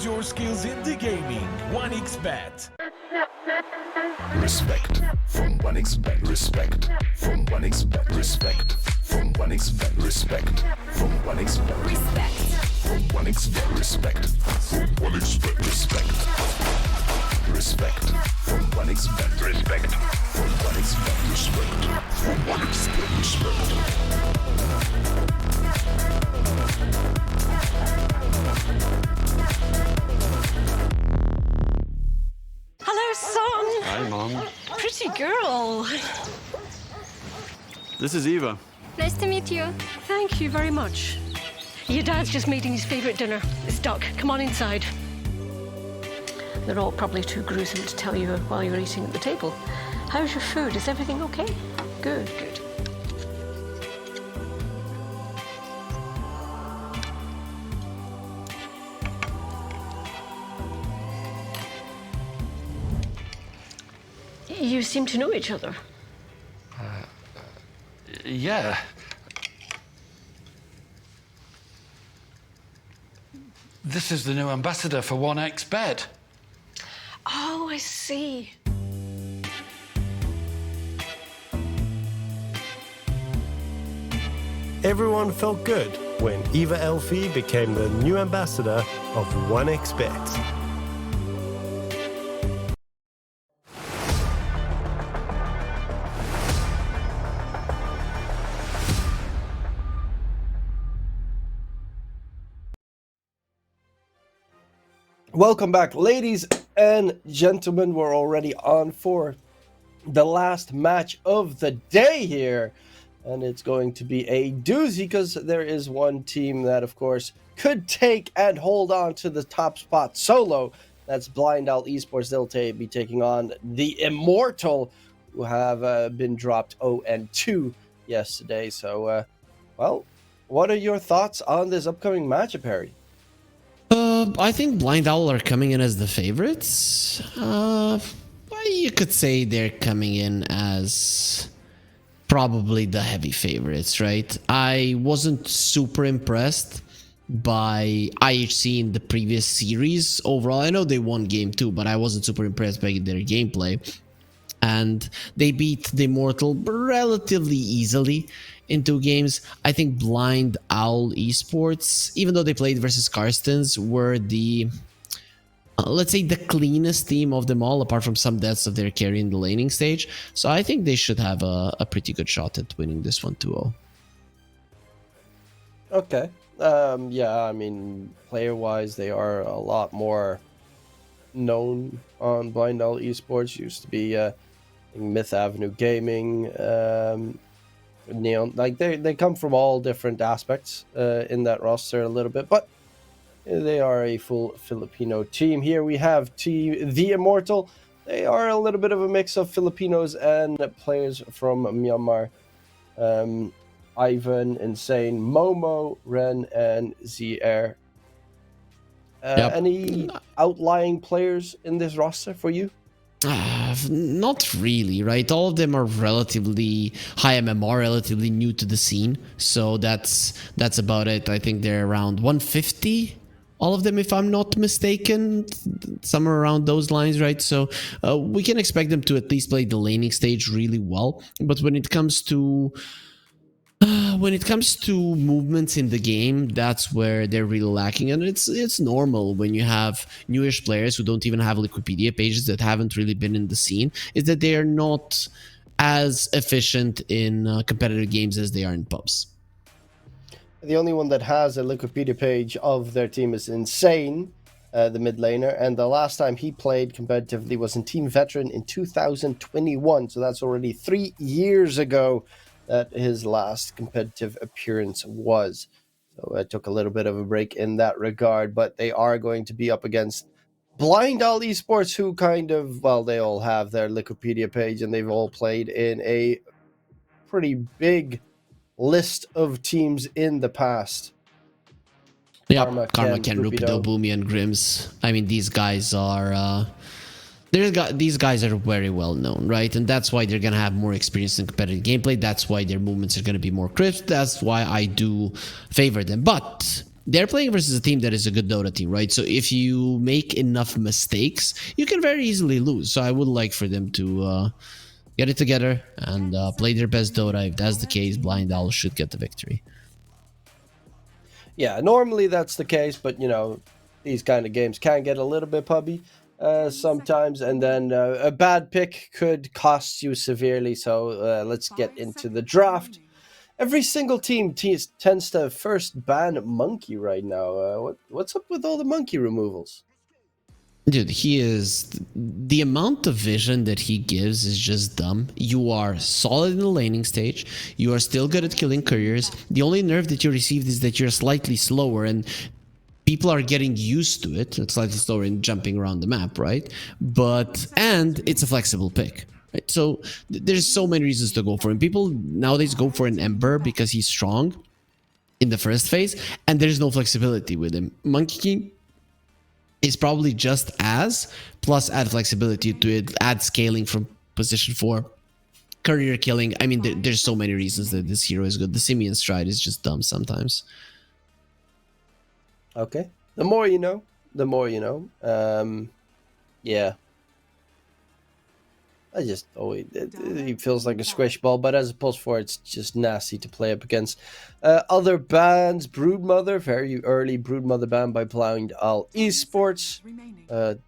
your skills in the gaming. 1xBet. Respect from 1xBet. Respect from 1xBet. Respect from 1xBet. Respect from 1xBet. Respect from 1xBet. Respect from 1xBet. Respect. Respect from 1xBet. Respect from 1xBet. Respect from 1xBet. Respect. Hello, son. Hi, Mom. Pretty girl. This is Eva. Nice to meet you. Thank you very much. Your dad's just making his favourite dinner. It's duck. Come on inside. They're all probably too gruesome to tell you while you're eating at the table. How's your food? Is everything okay? Good, good. You seem to know each other. Yeah. This is the new ambassador for 1xBet. Oh, I see. Everyone felt good when Eva Elfie became the new ambassador of 1xBet. Welcome back, ladies and gentlemen. We're already on for the last match of the day here. And it's going to be a doozy because there is one team that, of course, could take and hold on to the top spot solo. That's Blind Owl Esports. They'll be taking on the Immortal, who have been dropped 0-2 yesterday. So, well, what are your thoughts on this upcoming matchup, Harry? I think Blind Owl are coming in as the favorites. You could say they're coming in as probably the heavy favorites, right? I wasn't super impressed by IHC in the previous series overall. I know they won game 2, but I wasn't super impressed by their gameplay. And they beat the Immortal relatively easily in 2 games. I think Blind Owl Esports, even though they played versus Carstensz, were the let's say the cleanest team of them all, apart from some deaths of their carry in the laning stage. So I think they should have a pretty good shot at winning this one 2-0. Okay. Yeah, I mean, player-wise, they are a lot more known on Blind Owl Esports. Used to be Myth Avenue Gaming, Neon. Like, they come from all different aspects in that roster a little bit, but they are a full Filipino team. Here we have the Immortal. They are a little bit of a mix of Filipinos and players from Myanmar. Ivan, Insane, Momo, Ren, and ZR. Any outlying players in this roster for you? Not really, right? All of them are relatively high MMR, relatively new to the scene. So that's about it. I think they're around 150. All of them, if I'm not mistaken, somewhere around those lines, right? So we can expect them to at least play the laning stage really well. But when it comes to movements in the game, that's where they're really lacking. And it's normal when you have newish players who don't even have Wikipedia pages, that haven't really been in the scene, is that they are not as efficient in competitive games as they are in pubs. The only one that has a Wikipedia page of their team is Insane, the mid laner, and the last time he played competitively was in Team Veteran in 2021, so that's already 3 years ago that his last competitive appearance was. So I took a little bit of a break in that regard, but they are going to be up against Blind Owl Esports, who kind of, well, they all have their Wikipedia page and they've all played in a pretty big list of teams in the past. Yeah, Karma, Ken, Rupido, Boomy, and Grims. I mean, these guys are these guys are very well known, right? And that's why they're gonna have more experience in competitive gameplay. That's why their movements are gonna be more crisp. That's why I do favor them. But they're playing versus a team that is a good Dota team, right? So if you make enough mistakes, you can very easily lose. So I would like for them to get it together and play their best Dota. If that's the case, Blind Owl should get the victory. Yeah, normally that's the case, but you know, these kind of games can get a little bit pubby sometimes, and then a bad pick could cost you severely. So let's get into the draft. Every single team tends to first ban Monkey right now. What's up with all the Monkey removals? Dude, he is... The amount of vision that he gives is just dumb. You are solid in the laning stage. You are still good at killing couriers. The only nerf that you received is that you're slightly slower, and people are getting used to it. It's slightly slower in jumping around the map, right? And it's a flexible pick. Right? So there's so many reasons to go for him. People nowadays go for an Ember because he's strong in the first phase, and there's no flexibility with him. Monkey King is probably just as, plus add flexibility to it, add scaling from position 4, career killing. I mean, there's so many reasons that this hero is good. The Simian Stride is just dumb sometimes. Okay. The more you know, the more you know. Yeah. I just always, he feels like a squish ball, but as a pulse 4, it's just nasty to play up against. Other bans, Broodmother, very early Broodmother ban by Blind Owl Esports. The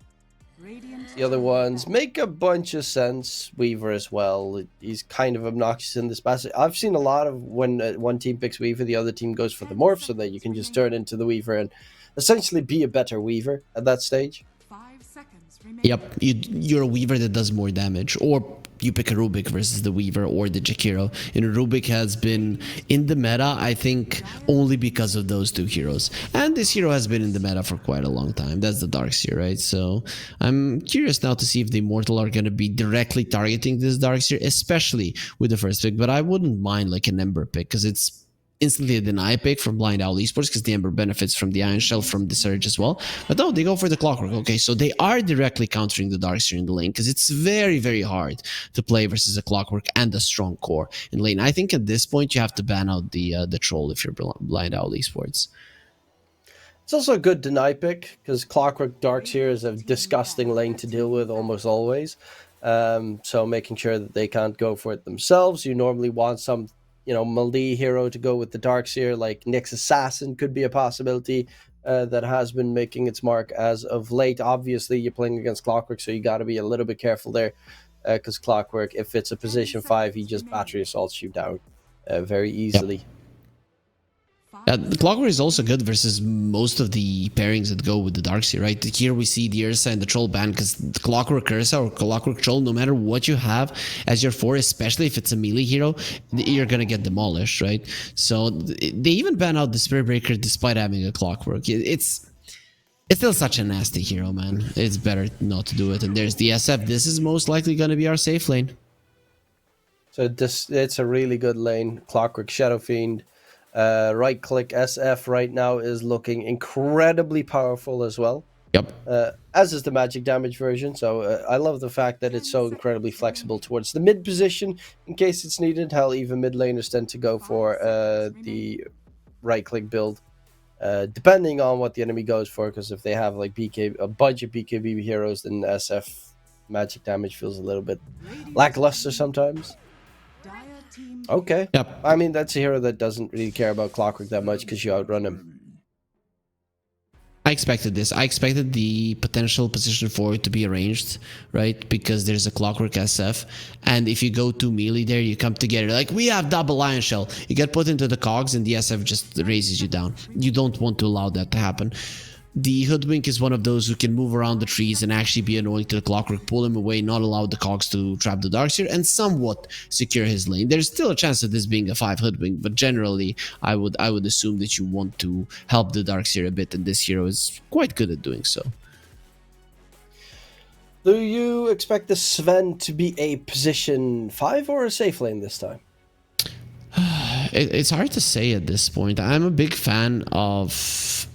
other ones make a bunch of sense. Weaver as well. He's kind of obnoxious in this basket. I've seen a lot of when one team picks Weaver, the other team goes for the Morph, so that you can just turn into the Weaver and essentially be a better Weaver at that stage. Yep, you're a Weaver that does more damage, or you pick a Rubik versus the Weaver or the Jakiro. And Rubik has been in the meta, I think, only because of those two heroes. And this hero has been in the meta for quite a long time. That's the Darkseer, right? So I'm curious now to see if the Immortal are going to be directly targeting this Darkseer, especially with the first pick. But I wouldn't mind like an Ember pick, because it's instantly a deny pick from Blind Owl Esports, because the Ember benefits from the Iron Shell, from the Surge as well. But no, they go for the Clockwork. Okay, so they are directly countering the Darkseer in the lane, because it's very, very hard to play versus a Clockwork and a strong core in lane. I think at this point you have to ban out the Troll if you're Blind Owl Esports. It's also a good deny pick, because Clockwork Darkseer is a disgusting lane to deal with almost always. So making sure that they can't go for it themselves. You normally want some, you know, melee hero to go with the Darkseer, like Nyx Assassin could be a possibility that has been making its mark as of late. Obviously, you're playing against Clockwork, so you got to be a little bit careful there, because Clockwork, if it's a position 5, he just battery assaults you down very easily. Yep. The Clockwork is also good versus most of the pairings that go with the Darkseer, right? Here we see the Ursa and the Troll ban, because the Clockwork Ursa or Clockwork Troll, no matter what you have as your 4, especially if it's a melee hero, you're gonna get demolished, right? So they even ban out the Spirit Breaker despite having a Clockwork. It's still such a nasty hero, man. It's better not to do it. And there's the SF. This is most likely gonna be our safe lane. So it's a really good lane. Clockwork Shadow Fiend. Right click SF right now is looking incredibly powerful as well. Yep. As is the magic damage version. So I love the fact that it's so incredibly flexible towards the mid position in case it's needed. Hell, even mid laners tend to go for the right click build, depending on what the enemy goes for. Because if they have like a bunch of BKB heroes, then SF magic damage feels a little bit lackluster sometimes. Okay. Yep. I mean, that's a hero that doesn't really care about Clockwork that much because you outrun him. I expected this. I expected the potential position 4 to be arranged, right? Because there's a Clockwork SF. And if you go to melee there, you come together. Like, we have double Iron Shell. You get put into the cogs and the SF just raises you down. You don't want to allow that to happen. The Hoodwink is one of those who can move around the trees and actually be annoying to the Clockwork, pull him away, not allow the cogs to trap the Darkseer, and somewhat secure his lane. There's still a chance of this being a 5 Hoodwink, but generally, I would assume that you want to help the Darkseer a bit, and this hero is quite good at doing so. Do you expect the Sven to be a position 5 or a safe lane this time? It's hard to say at this point. I'm a big fan of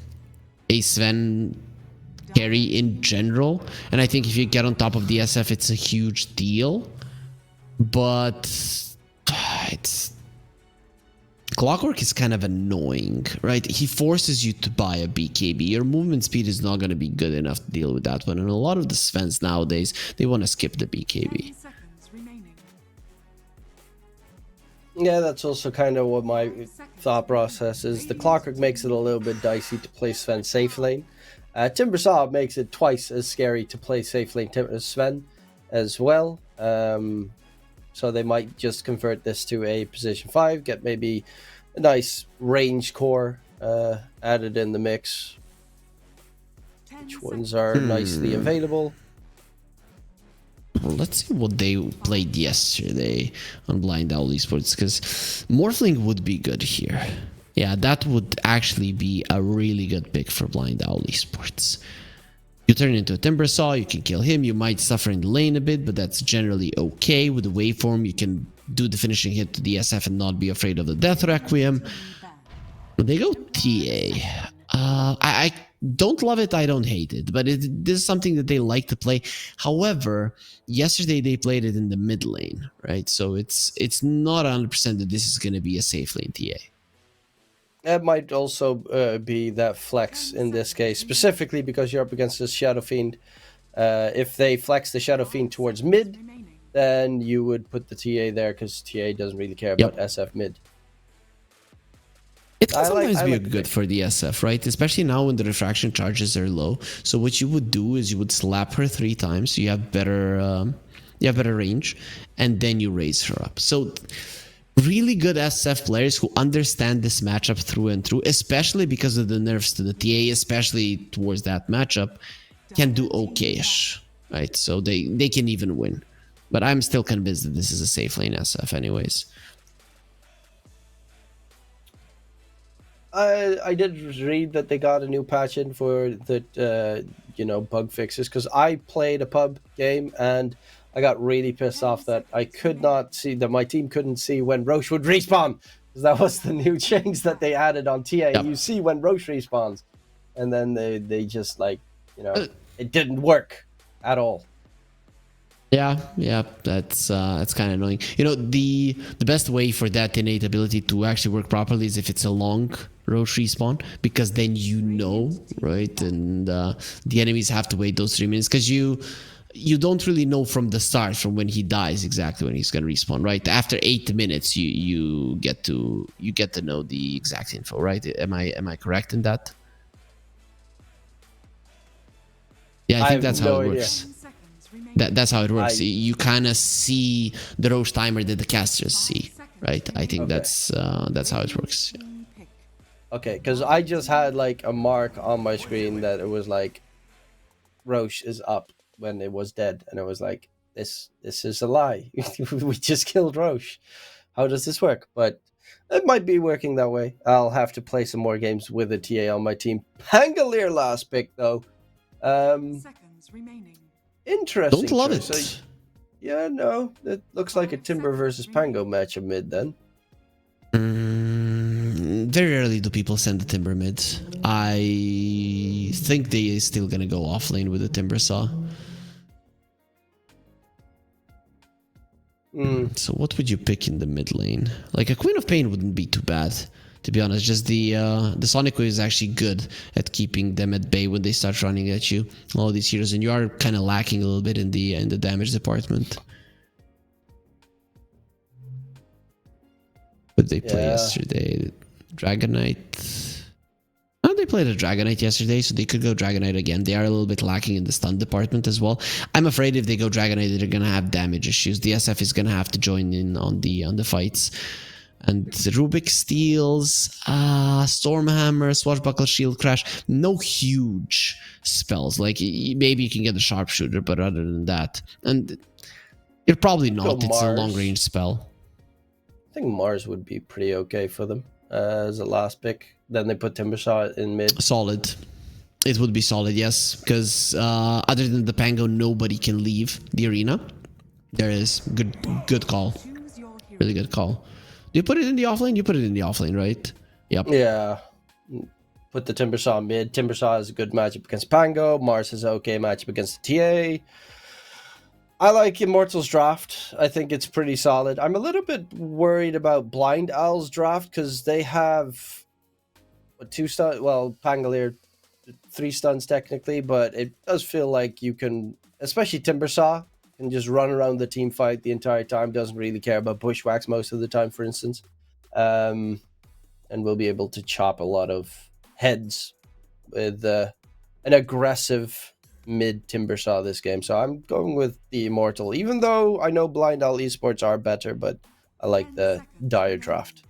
a Sven carry in general, and I think if you get on top of the SF, it's a huge deal. But Clockwork is kind of annoying, right? He forces you to buy a BKB. Your movement speed is not going to be good enough to deal with that one. And a lot of the Svens nowadays, they want to skip the 10 BKB. seconds remaining. Yeah, that's also kind of what my thought process is. The Clockwork makes it a little bit dicey to play Sven safe lane. Timbersaw makes it twice as scary to play safe lane Sven as well. So they might just convert this to a position 5, get maybe a nice range core added in the mix. Which ones are nicely available? Well, let's see what they played yesterday on Blind Owl Esports, because Morphling would be good here. Yeah, that would actually be a really good pick for Blind Owl Esports. You turn into a Timbersaw, you can kill him, you might suffer in the lane a bit, but that's generally okay. With the waveform, you can do the finishing hit to the SF and not be afraid of the Death Requiem. They go TA. I don't love it, I don't hate it, but this is something that they like to play. However, yesterday they played it in the mid lane, right? So it's not 100% that this is going to be a safe lane TA. It might also be that flex in this case, specifically because you're up against the Shadow Fiend. If they flex the Shadow Fiend towards mid, then you would put the TA there because TA doesn't really care about SF mid. It can sometimes be good for the SF, right? Especially now when the refraction charges are low. So what you would do is you would slap her 3 times, so you have better range, and then you raise her up. So really good SF players who understand this matchup through and through, especially because of the nerfs to the TA, especially towards that matchup, can do okay-ish, right? So they can even win. But I'm still convinced that this is a safe lane SF anyways. I did read that they got a new patch in for the bug fixes, because I played a pub game and I got really pissed off that I could not see, that my team couldn't see when Roche would respawn, because that was the new change that they added on TA. Yep. You see when Roche respawns, and then they just it didn't work at all. Yeah, that's kind of annoying. The best way for that innate ability to actually work properly is if it's a long Roche respawn, because then right? And the enemies have to wait those 3 minutes, because you don't really know from the start, from when he dies, exactly when he's gonna respawn, right? After 8 minutes, you get to know the exact info, right? Am I correct in that? Yeah, I think that's how it works. That's how it works. You kind of see the Roche timer that the casters see, right? I think that's how it works. Yeah. Okay, because I just had a mark on my screen that it was Roche is up when it was dead, and it was this is a lie. We just killed Roche. How does this work? But it might be working that way. I'll have to play some more games with a TA on my team. Pangolier last pick though. Seconds remaining. Interesting. Don't love choice. it. So, yeah, no, it looks like a Timber versus Pango match of mid then. Very rarely do people send the Timber mid. I think they still gonna go off lane with the Timbersaw. So what would you pick in the mid lane? A Queen of Pain wouldn't be too bad, to be honest. Just the Sonic Wave is actually good at keeping them at bay when they start running at you, all these heroes, and you are kind of lacking a little bit in the damage department. What did they play yesterday? Dragonite. Oh, they played a Dragonite yesterday, so they could go Dragonite again. They are a little bit lacking in the stun department as well. I'm afraid if they go Dragonite, they're gonna have damage issues. The SF is gonna have to join in on the fights. And Rubik steals, Stormhammer, Swashbuckle, Shield Crash. No huge spells. Maybe you can get a Sharpshooter, but other than that, and you're probably not. It's a long range spell. I think Mars would be pretty okay for them as a last pick. Then they put Timbersaw in mid. Solid. It would be solid, yes, because other than the Pango, nobody can leave the arena. There is good call. Really good call. Do you put it in the offlane? You put it in the offlane, right? Yep. Yeah. Put the Timbersaw mid. Timbersaw is a good matchup against Pango. Mars is an okay matchup against the TA. I like Immortals draft. I think it's pretty solid. I'm a little bit worried about Blind Owl's draft because they have 2 stuns. Well, Pangolier 3 stuns technically, but it does feel like you can, especially Timbersaw, can just run around the team fight the entire time. Doesn't really care about bushwhacks most of the time, for instance, and will be able to chop a lot of heads with an aggressive mid Timbersaw this game. So I'm going with the Immortal, even though I know Blind Owl Esports are better, but I like the Dire draft.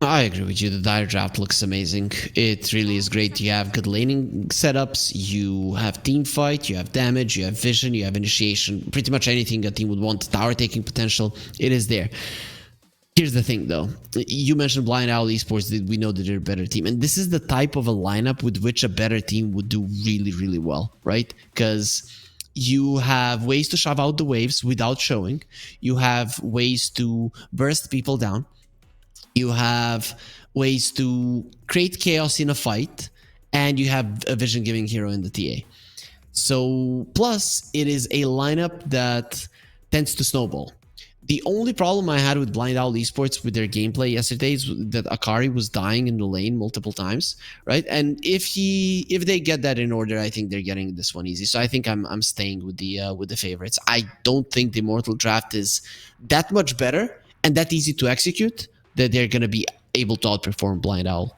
I agree with you. The Dire draft looks amazing. It really is great. You have good laning setups, you have team fight, you have damage, you have vision, you have initiation. Pretty much anything a team would want. Tower taking potential, it is there. Here's the thing, though. You mentioned Blind Owl Esports. We know that they're a better team. And this is the type of a lineup with which a better team would do really, really well, right? Because you have ways to shove out the waves without showing. You have ways to burst people down. You have ways to create chaos in a fight. And you have a vision-giving hero in the TA. So, plus, it is a lineup that tends to snowball. The only problem I had with Blind Owl Esports with their gameplay yesterday is that Akari was dying in the lane multiple times, right? And if they get that in order, I think they're getting this one easy. So I think I'm staying with the favorites. I don't think the Immortal draft is that much better and that easy to execute that they're gonna be able to outperform Blind Owl.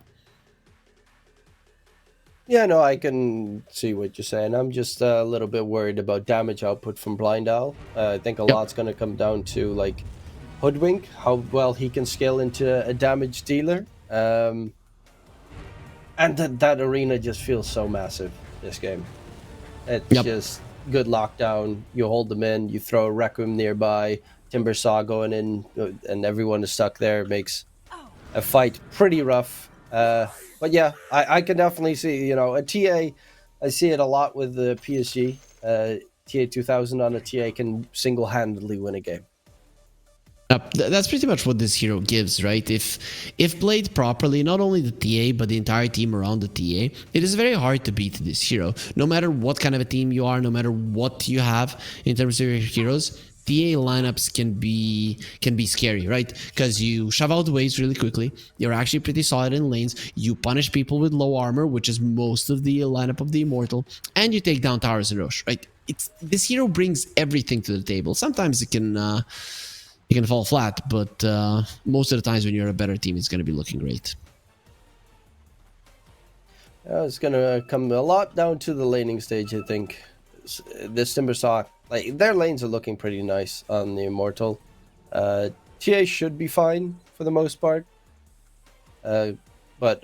Yeah, no, I can see what you're saying. I'm just a little bit worried about damage output from Blind Owl. I think a lot's going to come down to like Hoodwink, how well he can scale into a damage dealer. And that arena just feels so massive, this game. It's just good lockdown. You hold them in, you throw a Requiem nearby, Timbersaw going in, and everyone is stuck there. It makes a fight pretty rough. But yeah, I can definitely see, a TA, I see it a lot with the PSG. TA 2000 on a TA can single-handedly win a game. That's pretty much what this hero gives, right? If played properly, not only the TA, but the entire team around the TA, it is very hard to beat this hero. No matter what kind of a team you are, no matter what you have in terms of your heroes, TA lineups can be scary, right? Because you shove out the waves really quickly. You're actually pretty solid in lanes. You punish people with low armor, which is most of the lineup of the Immortal, and you take down towers and rush, right? This hero brings everything to the table. Sometimes it can fall flat, but most of the times when you're a better team, it's going to be looking great. It's going to come a lot down to the laning stage, I think. This Timbersaw, like, their lanes are looking pretty nice on the Immortal. TA should be fine for the most part. But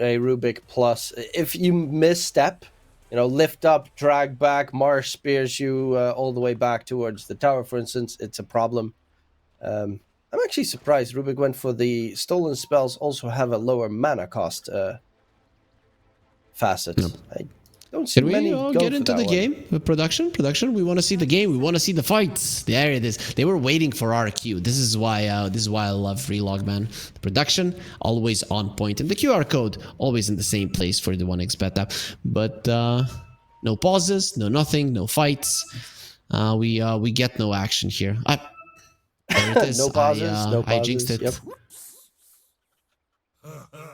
a Rubik plus, if you misstep, lift up, drag back, Mars spears you all the way back towards the tower, for instance, it's a problem. I'm actually surprised Rubik went for the stolen spells also have a lower mana cost facet. Yep. I don't see many go get for into that the game? Production? We want to see the game. We want to see the fights. There it is. They were waiting for our cue. This is why I love Relog, man. The production always on point, and the QR code always in the same place for the 1xBet app. But no pauses, no nothing, no fights. We get no action here. There it is. No pauses, no pauses. I jinxed it. Yep.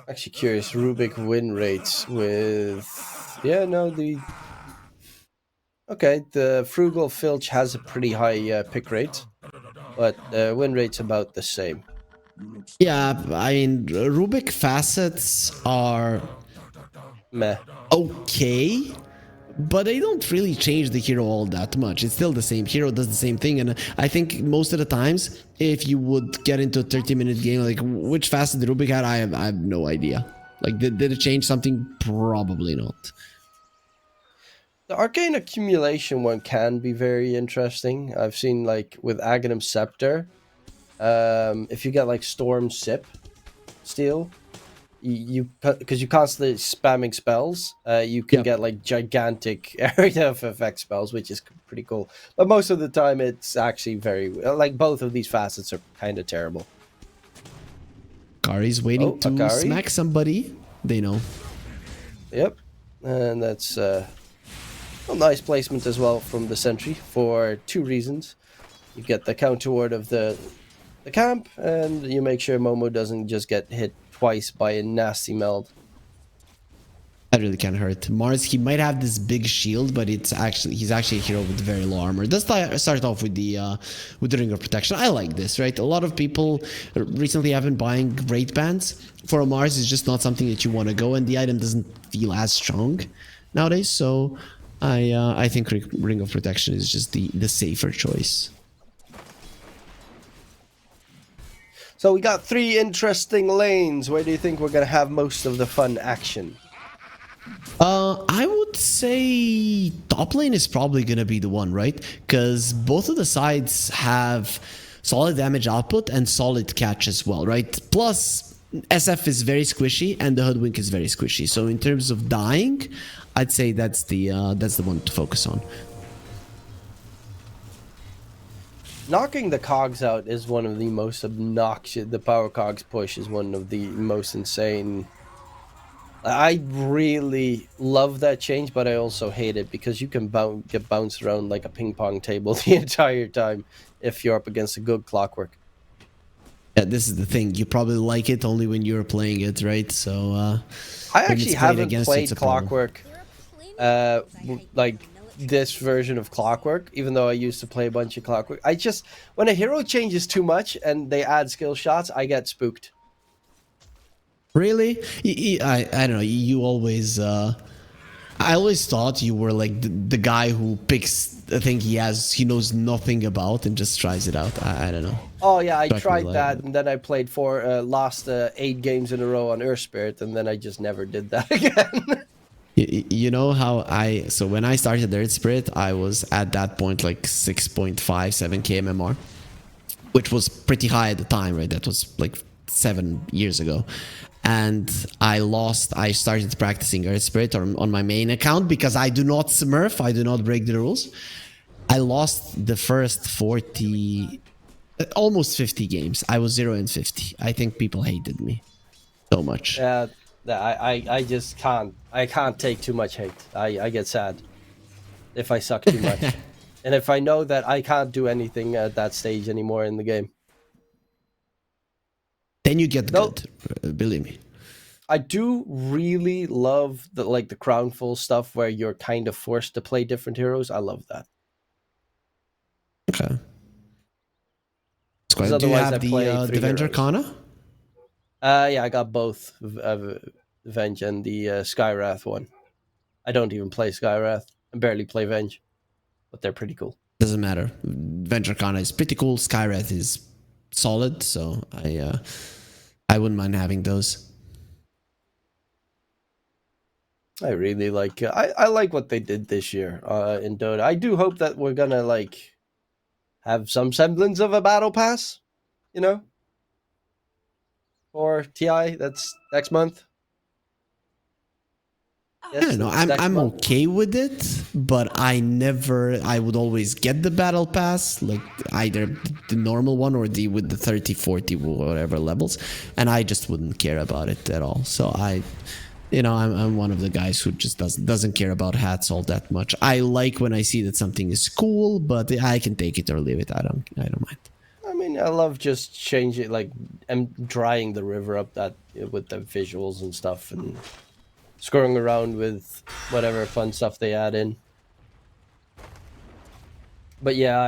Actually curious, Rubik win rates with... the Frugal Filch has a pretty high pick rate, but win rate's about the same. Yeah, I mean, Rubik facets are meh. Okay, but they don't really change the hero all that much. It's still the same hero, does the same thing, and I think most of the times, if you would get into a 30-minute game, like which facet the Rubik had, I have no idea. Like, did it change something? Probably not. The Arcane Accumulation one can be very interesting. I've seen, like, with Aghanim Scepter, if you get, like, Storm Sip Steel, because you constantly spamming spells, you can get, like, gigantic area of effect spells, which is pretty cool. But most of the time, it's actually very... Like, both of these facets are kind of terrible. Akari's waiting to Akari. smack somebody. They know. Yep. And that's... a nice placement as well from the sentry for 2 reasons. You get the counter ward of the camp, and you make sure Momo doesn't just get hit twice by a nasty meld. That really can hurt. Mars, he might have this big shield, but he's actually a hero with very low armor. Let's start off with the ring of protection. I like this, right? A lot of people recently have been buying great bands. For a Mars, it's just not something that you want to go, and the item doesn't feel as strong nowadays. So I think ring of protection is just the safer choice. So we got 3 interesting lanes. Where do you think we're gonna have most of the fun action? I would say top lane is probably going to be the one, right? Because both of the sides have solid damage output and solid catch as well, right? Plus, SF is very squishy and the Hoodwink is very squishy. So in terms of dying, I'd say that's the one to focus on. Knocking the cogs out is one of the most obnoxious. The power cogs push is one of the most insane. I really love that change, but I also hate it because you can get bounced around like a ping pong table the entire time if you're up against a good Clockwork. Yeah, this is the thing. You probably like it only when you're playing it, right? So I actually haven't played Clockwork, like this version of Clockwork, even though I used to play a bunch of Clockwork. When a hero changes too much and they add skill shots, I get spooked. Really? I don't know. You always... I always thought you were like the guy who picks a thing he knows nothing about and just tries it out. I don't know. Oh yeah, I tried that, and then I played lost 8 games in a row on Earth Spirit, and then I just never did that again. You know how so when I started Earth Spirit, I was at that point like 6.57 KMMR, which was pretty high at the time, right? That was like 7 years ago. And I started practicing Earth Spirit on my main account because I do not smurf, I do not break the rules. I lost the first 40, almost 50 games. I was 0-50. I think people hated me so much. Yeah, I just can't. I can't take too much hate. I get sad if I suck too much. And if I know that I can't do anything at that stage anymore in the game. Then you get good, believe me. I do really love the crownful stuff where you're kind of forced to play different heroes. I love that. Okay. Do you have the Venge Arcana? Yeah, I got both Venge and the Skywrath one. I don't even play Skywrath. I barely play Venge, but they're pretty cool. Doesn't matter. Venge Arcana is pretty cool. Skywrath is solid, so I wouldn't mind having those. I really like. I like what they did this year in Dota. I do hope that we're gonna have some semblance of a battle pass, for TI. That's next month. Yes, I don't know. I'm okay with it, but I would always get the battle pass, like either the normal one or with the 30, 40, whatever levels, and I just wouldn't care about it at all. So I'm one of the guys who just doesn't care about hats all that much. I like when I see that something is cool, but I can take it or leave it. I don't mind. I mean, I love just changing, and drying the river up with the visuals and stuff, and screwing around with whatever fun stuff they add in. But yeah,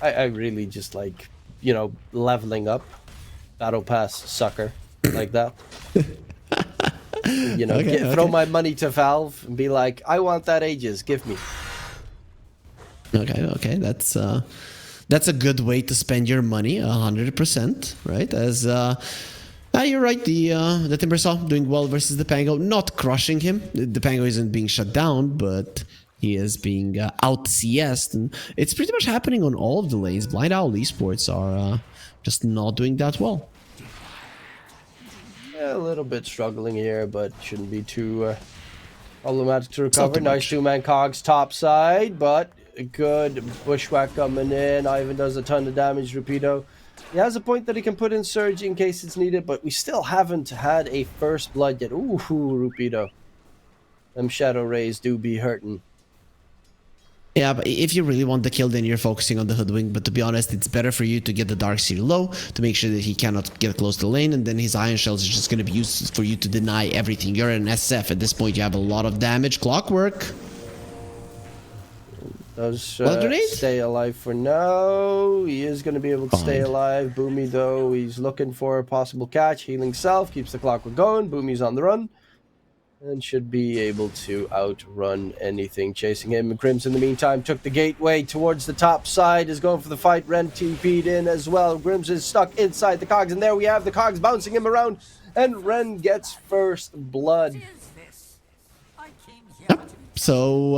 I really just like, leveling up, battle pass sucker like that. Throw my money to Valve and be like, I want that Aegis, give me. Okay, that's a good way to spend your money, 100%, right? As you're right, the Timbersaw doing well versus the Pango, not crushing him. The Pango isn't being shut down, but he is being out CS'd, and it's pretty much happening on all of the lanes. Blind Owl Esports are just not doing that well. Yeah, a little bit struggling here, but shouldn't be too problematic to recover. Nice 2-man cogs top side, but a good bushwhack coming in. Ivan does a ton of damage. Rapido, he has a point that he can put in Surge in case it's needed, but we still haven't had a first blood yet. Ooh, Rapido. Them Shadow Rays do be hurting. Yeah, but if you really want the kill, then you're focusing on the Hoodwink. But to be honest, it's better for you to get the Darkseer low to make sure that he cannot get close to the lane, and then his Iron Shells is just going to be used for you to deny everything. You're an SF. At this point, you have a lot of damage. Clockwork. Does stay alive for now. He is going to be able to stay alive. Boomy, though, he's looking for a possible catch. Healing self, keeps the Clockwork going. Boomy's on the run. And should be able to outrun anything chasing him. And Grims, in the meantime, took the gateway towards the top side, is going for the fight. Ren TP'd in as well. Grims is stuck inside the cogs, and there we have the cogs bouncing him around, and Ren gets first blood. Yep. So,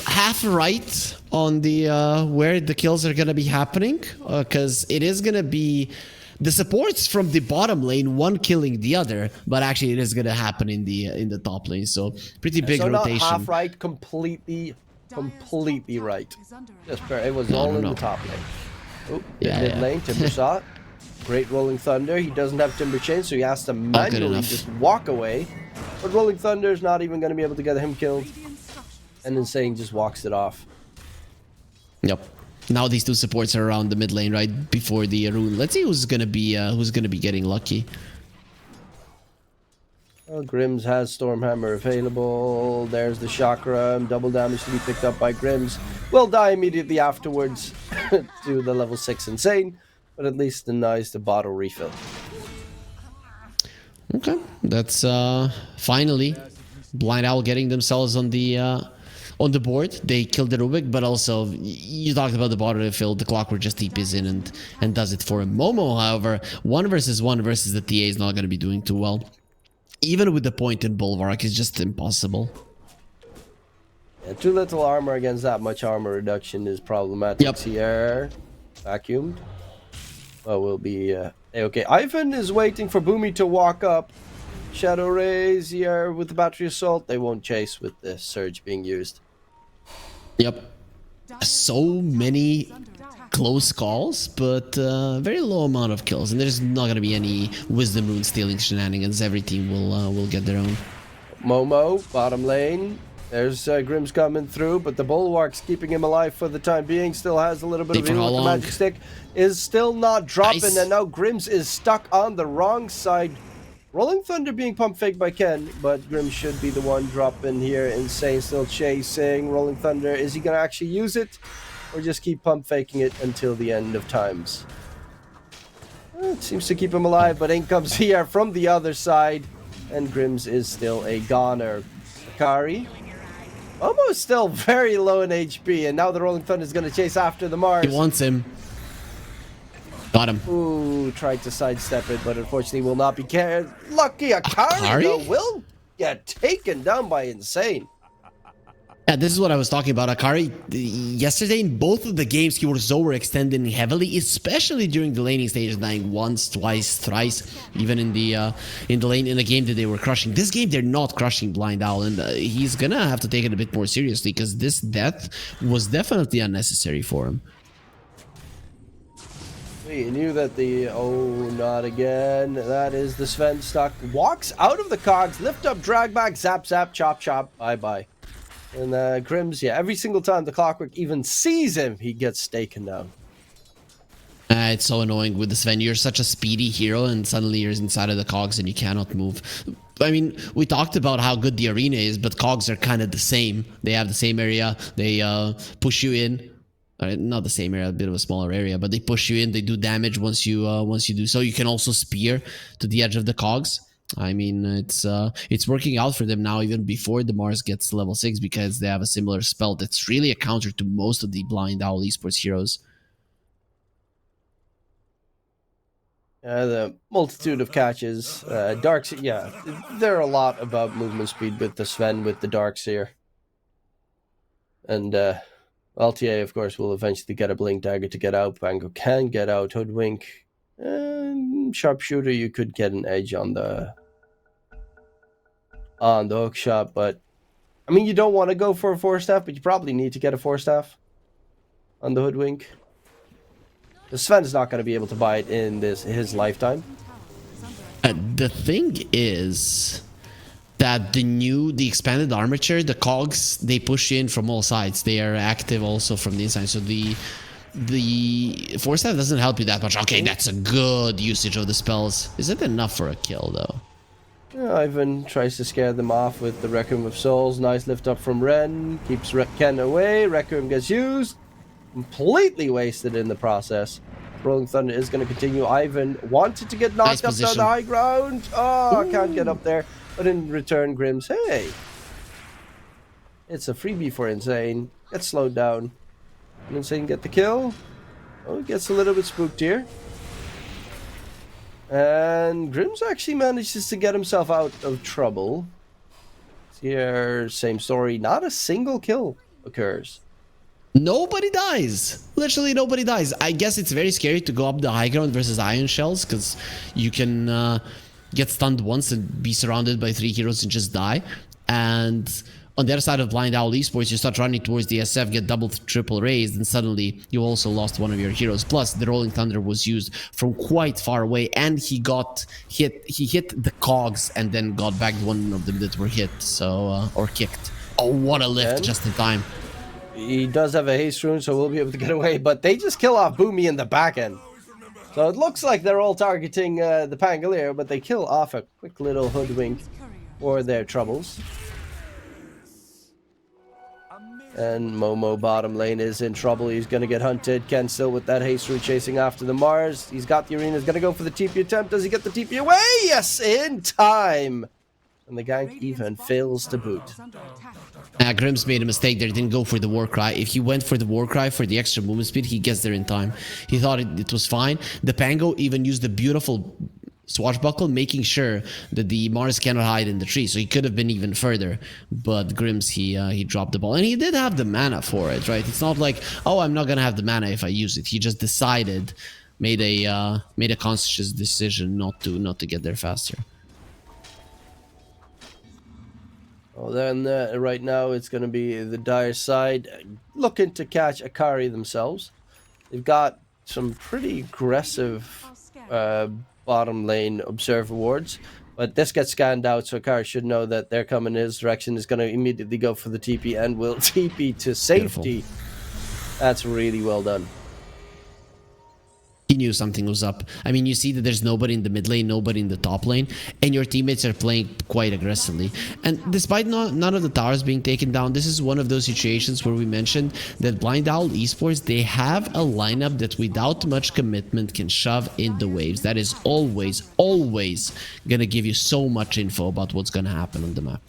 half right on the where the kills are going to be happening, because it is going to be the supports from the bottom lane, one killing the other, but actually it is going to happen in the top lane. So pretty big rotation. Not half right, completely right. It was all in the top lane. Oh, mid lane, Timber saw it. Great Rolling Thunder. He doesn't have Timber Chain, so he has to manually just walk away. But Rolling Thunder is not even going to be able to get him killed. And Insane just walks it off. Yep. Now these two supports are around the mid lane right before the rune. Let's see who's gonna be getting lucky. Well, Grims has Stormhammer available. There's the Chakra. Double damage to be picked up by Grims. Will die immediately afterwards to the level 6 Insane, but at least denies the bottle refill. Okay, that's finally Blind Owl getting themselves on the board. They killed the Rubik, but also you talked about the bottle refill. The Clockwork just TPs in and does it for him. Momo, however, 1 versus 1 versus the TA is not going to be doing too well. Even with the point in Bulwark, it's just impossible. Yeah, too little armor against that much armor reduction is problematic here. Vacuumed. Well, we'll be okay. Ivan is waiting for Boomy to walk up. Shadow Rays here with the Battery Assault. They won't chase with the Surge being used. Yep. So many close calls, but very low amount of kills. And there's not going to be any Wisdom Rune stealing shenanigans. Every team will get their own. Momo, bottom lane. There's Grims coming through, but the Bulwark's keeping him alive for the time being. Still has a little bit of heal with the Magic Stick. Is still not dropping, and now Grims is stuck on the wrong side. Rolling Thunder being pump faked by Ken, but Grim should be the one dropping here. Insane still chasing. Rolling Thunder, is he going to actually use it? Or just keep pump faking it until the end of times? It seems to keep him alive, but in comes here from the other side. And Grims is still a goner. Akari, almost still very low in HP, and now the Rolling Thunder is going to chase after the Mars. He wants him. Got him. Ooh, tried to sidestep it, but unfortunately will not be carried. Lucky Akari though, will get taken down by Insane. Yeah, this is what I was talking about. Akari, yesterday in both of the games, he was overextending heavily, especially during the laning stage, dying once, twice, thrice, even in the lane in the game that they were crushing. This game, they're not crushing Blind Owl, and he's gonna have to take it a bit more seriously because this death was definitely unnecessary for him. We knew that not again. That is the Sven stuck. Walks out of the cogs, lift up, drag back, zap, zap, chop, chop, bye-bye. And Grims, every single time the Clockwork even sees him, he gets taken down. It's so annoying with the Sven. You're such a speedy hero, and suddenly you're inside of the cogs and you cannot move. I mean, we talked about how good the arena is, but cogs are kind of the same. They have the same area. They push you in. Not the same area, a bit of a smaller area, but they push you in. They do damage once you do so. You can also spear to the edge of the cogs. I mean, it's working out for them now, even before the Mars gets level 6, because they have a similar spell that's really a counter to most of the Blind Owl Esports heroes. The multitude of catches, Darkseer. There are a lot about movement speed with the Sven with the Darkseer, and LTA, of course, will eventually get a Blink Dagger to get out. Bango can get out. Hoodwink. Sharpshooter, you could get an edge on the hook shot, but I mean, you don't want to go for a 4-staff, but you probably need to get a 4-staff on the Hoodwink. The Sven is not going to be able to buy it in his lifetime. The thing is, that the expanded armature, the cogs, they push you in from all sides. They are active also from the inside. So the force staff doesn't help you that much. Okay, that's a good usage of the spells. Is it enough for a kill though? Yeah, Ivan tries to scare them off with the Requiem of Souls. Nice lift up from Ren. Keeps Ken away. Requiem gets used. Completely wasted in the process. Rolling Thunder is going to continue. Ivan wanted to get knocked up down the high ground. Oh, can't get up there. But in return, Grimm's, hey. It's a freebie for Insane. Gets slowed down. And Insane get the kill. Oh, gets a little bit spooked here. And Grimm's actually manages to get himself out of trouble. Here, same story. Not a single kill occurs. Nobody dies. Literally nobody dies. I guess it's very scary to go up the high ground versus Iron Shells because you can get stunned once and be surrounded by 3 heroes and just die. And on the other side of Blind Owl Esports, you start running towards the SF, get double, triple raised, and suddenly you also lost one of your heroes. Plus, the Rolling Thunder was used from quite far away, and he got hit. He hit the cogs and then got back one of them that were hit, so or kicked. Oh, what a lift just in time. He does have a haste rune, so we'll be able to get away, but they just kill off Boomy in the back end. So it looks like they're all targeting the Pangolier, but they kill off a quick little hoodwink for their troubles. And Momo bottom lane is in trouble. He's going to get hunted. Ken still with that haste rune chasing after the Mars. He's got the arena. He's going to go for the TP attempt. Does he get the TP away? Yes, in time. And the gank even fails to boot. Grimm's made a mistake there. He didn't go for the Warcry. If he went for the Warcry for the extra movement speed, he gets there in time. He thought it was fine. The Pango even used the beautiful swashbuckle, making sure that the Mars cannot hide in the tree. So he could have been even further. But Grimm's, he dropped the ball. And he did have the mana for it, right? It's not like, oh, I'm not going to have the mana if I use it. He just decided, made a conscious decision not to get there faster. Well, then right now it's going to be the Dire side looking to catch Akari themselves. They've got some pretty aggressive bottom lane observer wards, but this gets scanned out, so Akari should know that they're coming in his direction. Is going to immediately go for the TP and will TP to safety. Beautiful. That's really well done. He knew something was up. I mean, you see that there's nobody in the mid lane, nobody in the top lane, and your teammates are playing quite aggressively. And despite none of the towers being taken down, this is one of those situations where we mentioned that Blind Owl Esports, they have a lineup that without much commitment can shove in the waves. That is always going to give you so much info about what's going to happen on the map.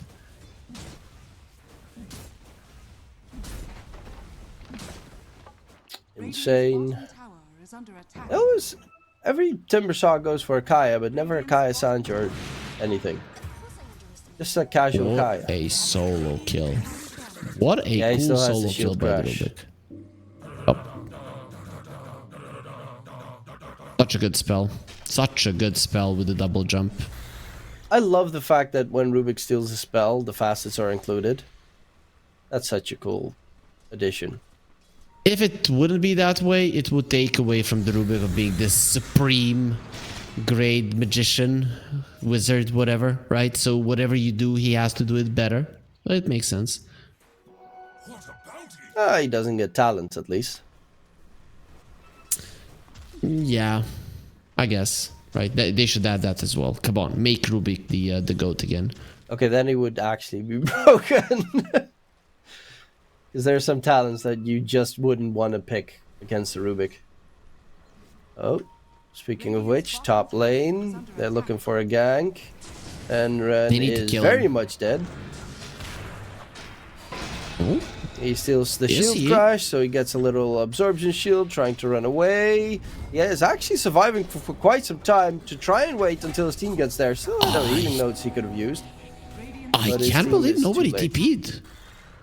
Insane. That was every Timbersaw goes for a Kaya, but never a Kaya Sanj or anything. Just a casual Kaya. A solo kill. What a cool solo kill by Rubik. Oh. Such a good spell. Such a good spell with the double jump. I love the fact that when Rubik steals a spell, the facets are included. That's such a cool addition. If it wouldn't be that way, it would take away from the Rubik of being this supreme grade magician, wizard, whatever, right? So whatever you do, he has to do it better. Well, it makes sense. He doesn't get talents, at least. Yeah, I guess. Right, they should add that as well. Come on, make Rubik the GOAT again. Okay, then he would actually be broken. Because there are some talents that you just wouldn't want to pick against the Rubik. Oh, speaking of which, top lane, they're looking for a gank. And Ren is very much dead. Oh. He steals the shield crash, so he gets a little absorption shield, trying to run away. Yeah, he's actually surviving for quite some time to try and wait until his team gets there. Still no healing notes he could have used. I can't believe nobody TP'd.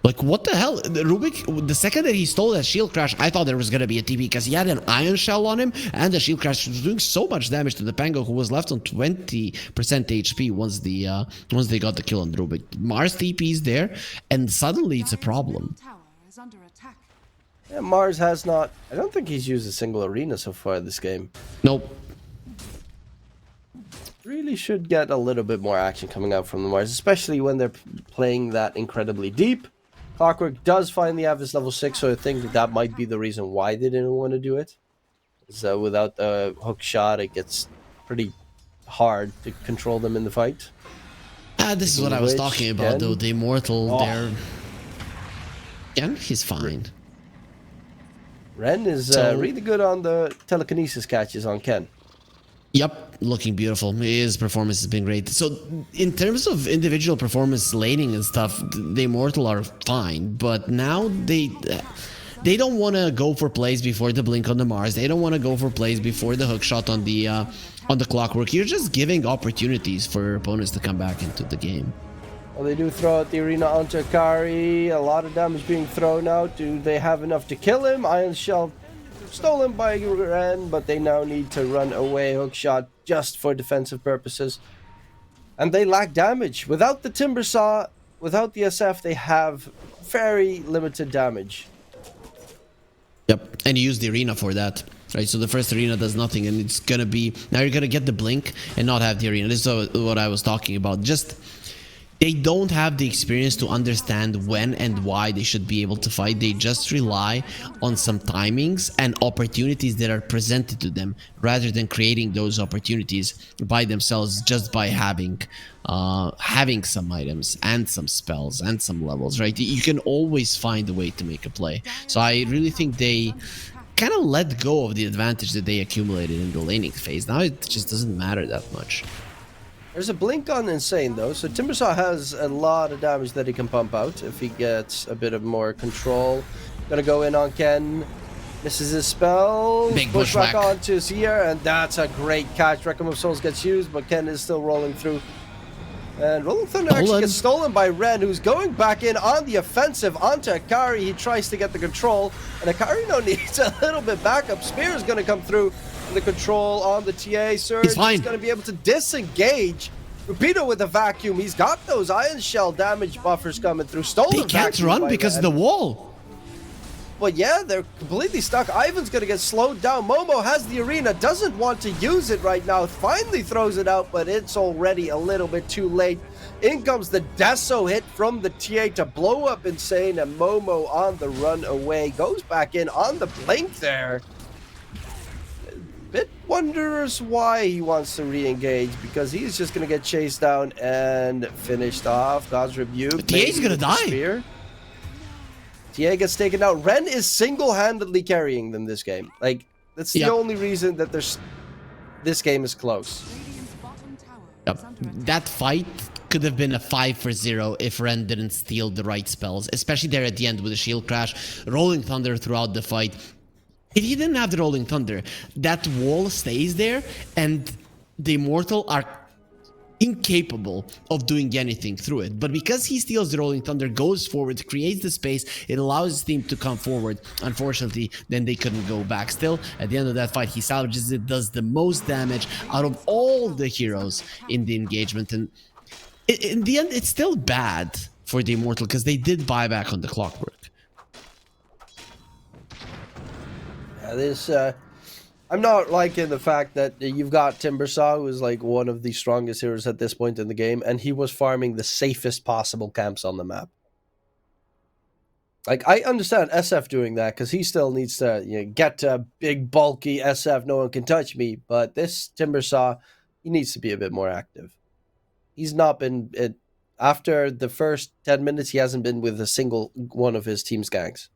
Like, what the hell? Rubik, the second that he stole that shield crash, I thought there was going to be a TP because he had an iron shell on him, and the shield crash was doing so much damage to the Pango, who was left on 20% HP once they got the kill on Rubik. Mars TP is there, and suddenly it's a problem. Yeah, Mars has not... I don't think he's used a single arena so far this game. Nope. really should get a little bit more action coming out from the Mars, especially when they're playing that incredibly deep. Clockwork does finally have his level 6, so I think that might be the reason why they didn't want to do it. So without the hook shot, it gets pretty hard to control them in the fight. This is what I was talking about, though. The Immortal, they're... Ken, he's fine. Ren is really good on the telekinesis catches on Ken. Yep, looking beautiful. His performance has been great. So, in terms of individual performance, laning and stuff, the Immortal are fine. But now they don't want to go for plays before the blink on the Mars. They don't want to go for plays before the hook shot on the Clockwork. You're just giving opportunities for opponents to come back into the game. Well, they do throw out the arena onto Akari. A lot of damage being thrown out. Do they have enough to kill him? Iron Shell stolen by Ren, but they now need to run away. Hook shot just for defensive purposes. And they lack damage. Without the Timber Saw, without the SF, they have very limited damage. Yep, and you use the arena for that. Right, so the first arena does nothing, and it's gonna be... Now you're gonna get the blink and not have the arena. This is what I was talking about. Just... They don't have the experience to understand when and why they should be able to fight. They just rely on some timings and opportunities that are presented to them, rather than creating those opportunities by themselves just by having some items and some spells and some levels, right? You can always find a way to make a play. So I really think they kind of let go of the advantage that they accumulated in the laning phase. Now it just doesn't matter that much. There's a blink on Insane though, so Timbersaw has a lot of damage that he can pump out if he gets a bit of more control. Gonna go in on Ken, misses his spell, big push back bushwhack onto Seer, and that's a great catch. Requiem of Souls gets used, but Ken is still rolling through. And Rolling Thunder actually gets stolen by Ren, who's going back in on the offensive onto Akari. He tries to get the control, and Akari now needs a little bit backup. Spear is going to come through. The control on the TA Surge. He's going to be able to disengage. Rapido with the vacuum. He's got those Iron Shell damage buffers coming through. They can't run because of the wall. But yeah, they're completely stuck. Ivan's going to get slowed down. Momo has the arena, doesn't want to use it right now. Finally throws it out, but it's already a little bit too late. In comes the Deso hit from the TA to blow up Insane, and Momo on the run away. Goes back in on the blink there. Bit wonders why he wants to re-engage, because he's just going to get chased down and finished off. God's Rebuke. TA's going to die. Spear. TA gets taken out. Ren is single-handedly carrying them this game. Like, that's the only reason that this game is close. Yep. That fight could have been a 5-0 if Ren didn't steal the right spells, especially there at the end with the shield crash, Rolling Thunder throughout the fight. If he didn't have the Rolling Thunder, that wall stays there, and the Immortal are incapable of doing anything through it. But because he steals the Rolling Thunder, goes forward, creates the space, it allows his team to come forward. Unfortunately, then they couldn't go back. Still, at the end of that fight, he salvages it, does the most damage out of all the heroes in the engagement. And in the end, it's still bad for the Immortal because they did buy back on the Clockwork. I'm not liking the fact that you've got Timbersaw, who is like one of the strongest heroes at this point in the game, and he was farming the safest possible camps on the map. Like, I understand SF doing that because he still needs to get a big bulky SF, no one can touch me, but this Timbersaw, he needs to be a bit more active. He's not been after the first 10 minutes, he hasn't been with a single one of his team's ganks.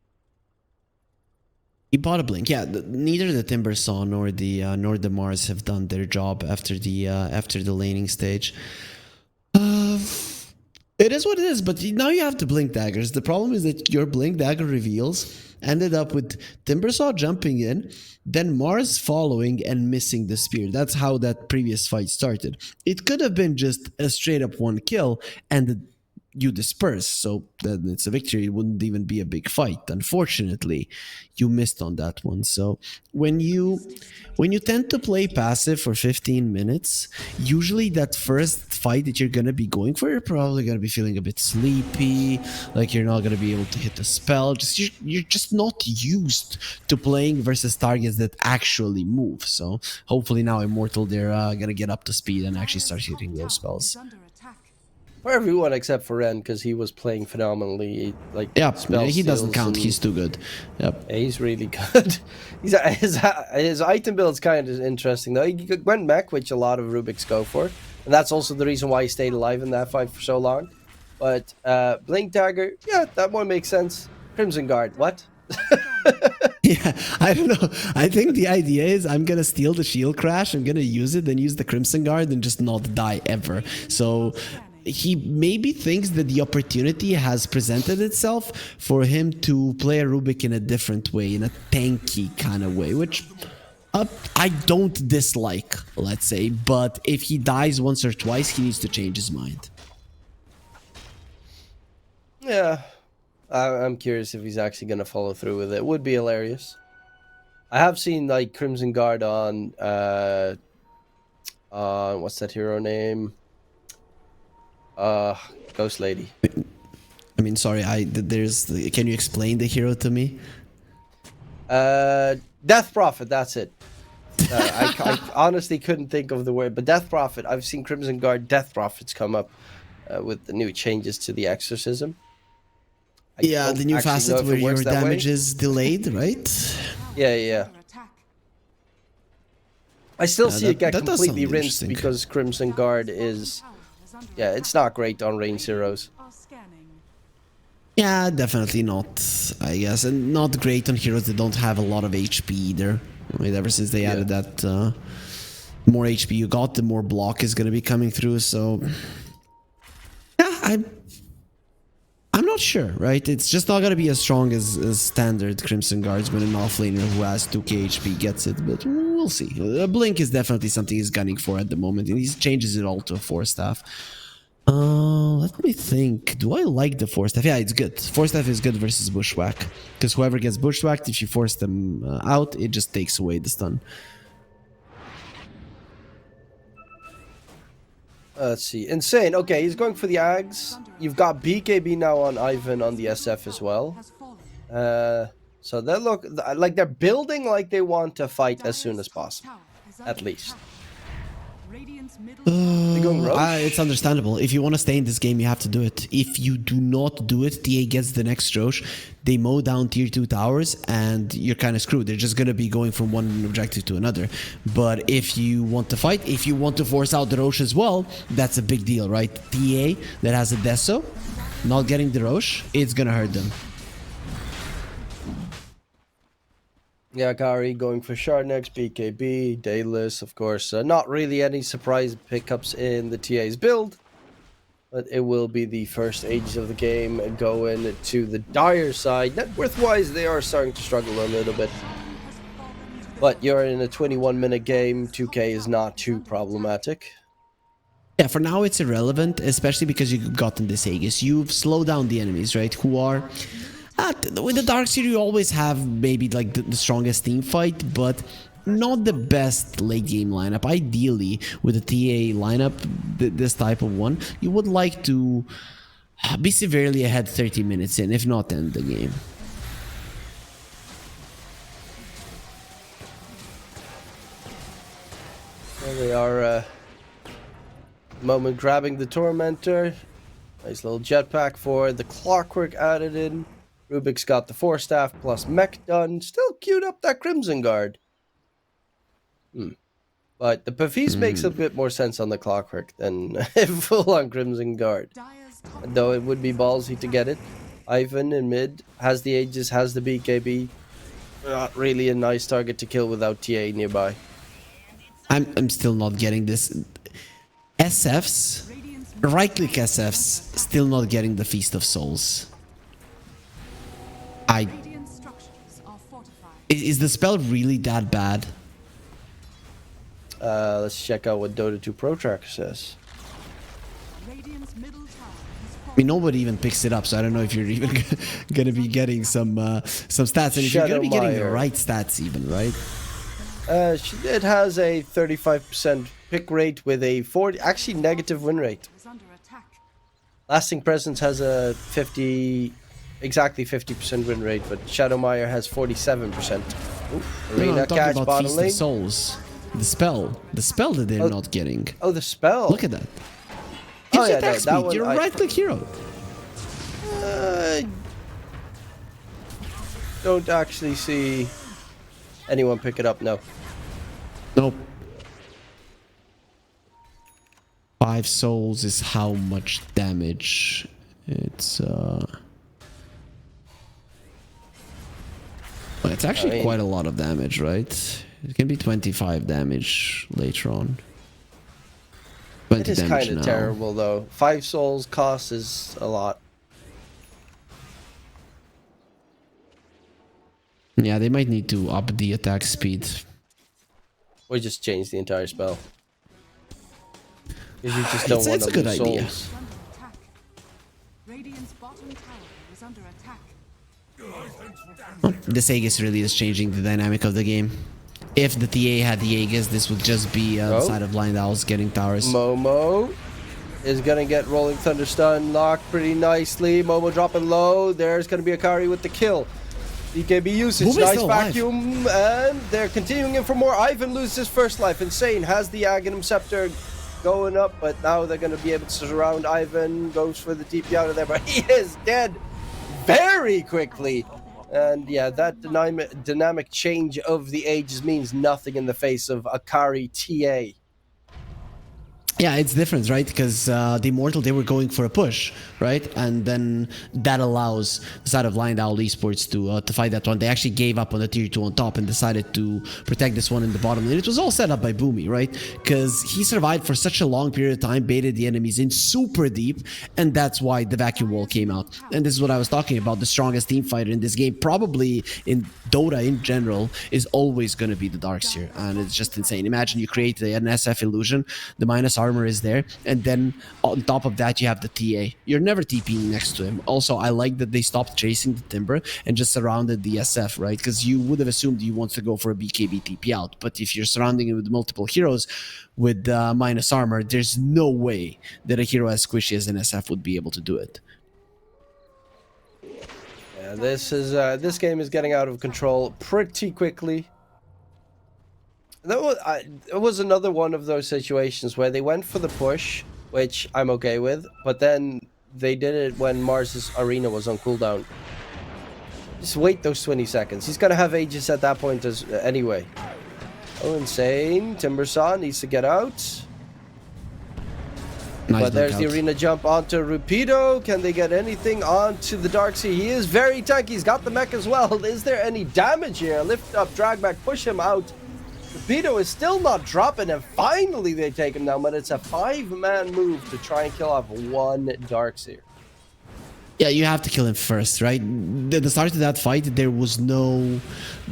He bought a blink. Yeah, neither the Timbersaw nor the Mars have done their job after the laning stage. It is what it is, but now you have the blink daggers. The problem is that your blink dagger reveals ended up with Timbersaw jumping in, then Mars following and missing the spear. That's how that previous fight started. It could have been just a straight up one kill, and you disperse, so then it's a victory. It wouldn't even be a big fight. Unfortunately, you missed on that one. So when you tend to play passive for 15 minutes, usually that first fight that you're gonna be going for, you're probably gonna be feeling a bit sleepy, like you're not gonna be able to hit the spell. You're just not used to playing versus targets that actually move. So hopefully now Immortal, they're gonna get up to speed and actually start hitting those spells. For everyone except for Ren, because he was playing phenomenally. Like, yeah, spell he doesn't count. and, He's too good. Yep. Yeah, he's really good. His item build's kind of interesting though. He went mech, which a lot of Rubiks go for, and that's also the reason why he stayed alive in that fight for so long. But Blink Dagger, yeah, that one makes sense. Crimson Guard, what? Yeah, I don't know. I think the idea is I'm gonna steal the shield crash, I'm gonna use it, then use the Crimson Guard and just not die ever. So he maybe thinks that the opportunity has presented itself for him to play a Rubik in a different way, in a tanky kind of way, which I don't dislike, let's say. But if he dies once or twice, he needs to change his mind. Yeah, I'm curious if he's actually going to follow through with it. Would be hilarious. I have seen like Crimson Guard on what's that hero name? Ghost Lady. I mean, sorry, can you explain the hero to me? Death Prophet, that's it. I honestly couldn't think of the word, but Death Prophet. I've seen Crimson Guard Death Prophets come up with the new changes to the exorcism. Yeah, the new facet where your damage is delayed, right? Yeah. I still see it get completely rinsed because Crimson Guard is... Yeah, it's not great on range zeros. Yeah, definitely not, I guess. And not great on heroes that don't have a lot of HP either. Right, ever since they added that more HP you got, the more block is going to be coming through. So, yeah, I'm not sure, right? It's just not going to be as strong as standard Crimson Guards when an offlaner who has 2k HP gets it, but we'll see. Blink is definitely something he's gunning for at the moment, and he changes it all to a 4-staff. Let me think. Do I like the 4-staff? Yeah, it's good. 4-staff is good versus Bushwhack, because whoever gets Bushwhacked, if you force them out, it just takes away the stun. Let's see. Insane. Okay, he's going for the Ags. You've got BKB now on Ivan on the SF as well. So they look like they're building like they want to fight as soon as possible. At least. It's understandable. If you want to stay in this game, you have to do it. If you do not do it, TA gets the next Roche. They mow down tier 2 towers and you're kind of screwed. They're just going to be going from one objective to another. But if you want to fight, if you want to force out the Roche as well, that's a big deal, right? TA that has a Deso, not getting the Roche, it's going to hurt them. Yeah, Kari going for Shardnex, BKB, Daedalus, of course. Not really any surprise pickups in the TA's build, but it will be the first ages of the game going to the Dire side. Net worth-wise, they are starting to struggle a little bit. But you're in a 21-minute game, 2k is not too problematic. Yeah, for now it's irrelevant, especially because you've gotten this Aegis. You've slowed down the enemies, right? Who are... with the Darkseer, you always have maybe like the strongest team fight, but not the best late game lineup. Ideally, with the TA lineup, this type of one, you would like to be severely ahead 30 minutes in, if not end the game. There they are, moment grabbing the Tormentor. Nice little jetpack for the Clockwork added in. Rubik's got the 4-staff plus mech done. Still queued up that Crimson Guard. But the Pafis makes a bit more sense on the Clockwork than full on Crimson Guard. Though it would be ballsy to get it. Ivan in mid has the Aegis, has the BKB. Not really a nice target to kill without TA nearby. I'm still not getting this. SFs, right-click SFs, still not getting the Feast of Souls. Is the spell really that bad? Let's check out what Dota 2 Pro Tracker says. Radiant's middle tower has I mean, nobody even picks it up, so I don't know if you're even gonna be getting some stats, and if you're gonna be getting the right stats, even, right? It has a 35% pick rate with a 40, actually negative win rate. is under attack. Lasting Presence has a exactly 50% win rate, but Shadowmire has 47%. Ooh, Arena I'm talking catch about bottom Feast lane. of Souls. The spell that they're not getting. Oh, the spell. Look at that. Oh, Gives you yeah, attack no, speed. that one You're a right-click hero. Don't actually see anyone pick it up, no. Nope. 5 souls is how much damage? It's well, it's actually quite a lot of damage, right? It can be 25 damage later on. 20 It is damage kind now. of terrible, though. 5 souls cost is a lot. Yeah, they might need to up the attack speed. Or just change the entire spell. Because you just don't want It's a to good lose idea. souls. Under attack. Radiant's bottom tower is under attack. This Aegis really is changing the dynamic of the game. If the TA had the Aegis, this would just be the side of Blind Owls getting towers. Momo is going to get Rolling Thunder stun locked pretty nicely. Momo dropping low. There's going to be a Akari with the kill. BKB usage, Boom is nice still alive. vacuum, and they're continuing in for more. Ivan loses his first life. Insane has the Aghanim Scepter going up, but now they're going to be able to surround Ivan. Goes for the TP out of there, but he is dead very quickly. And yeah, that dynamic change of the ages means nothing in the face of Akari TA. Yeah, it's different, right? Because the Immortal, they were going for a push, right? And then that allows the side of Blind Owl Esports to fight that one. They actually gave up on the tier 2 on top and decided to protect this one in the bottom. And it was all set up by Boomy, right? Because he survived for such a long period of time, baited the enemies in super deep, and that's why the vacuum wall came out. And this is what I was talking about. The strongest team fighter in this game, probably in Dota in general, is always going to be the Darkseer. And it's just insane. Imagine you create an SF illusion, the minus armor is there, and then on top of that you have the TA. You're never TPing next to him. Also, I like that they stopped chasing the Timber and just surrounded the SF, right? Because you would have assumed he wants to go for a BKB TP out, but if you're surrounding him with multiple heroes with minus armor, there's no way that a hero as squishy as an SF would be able to do it. Yeah, this game is getting out of control pretty quickly. It was another one of those situations where they went for the push, which I'm okay with, but then they did it when Mars's arena was on cooldown. Just wait those 20 seconds. He's gonna have Aegis at that point anyway. Oh, insane. Timbersaw needs to get out. Nice But there's the knockout. arena jump onto Rupido. Can they get anything onto the Darkseer? He is very tanky. He's got the mech as well. Is there any damage here? Lift up, drag back, push him out. Rupido is still not dropping, and finally they take him down, but it's a 5-man move to try and kill off one Darkseer. Yeah, you have to kill him first, right? At the start of that fight, there was no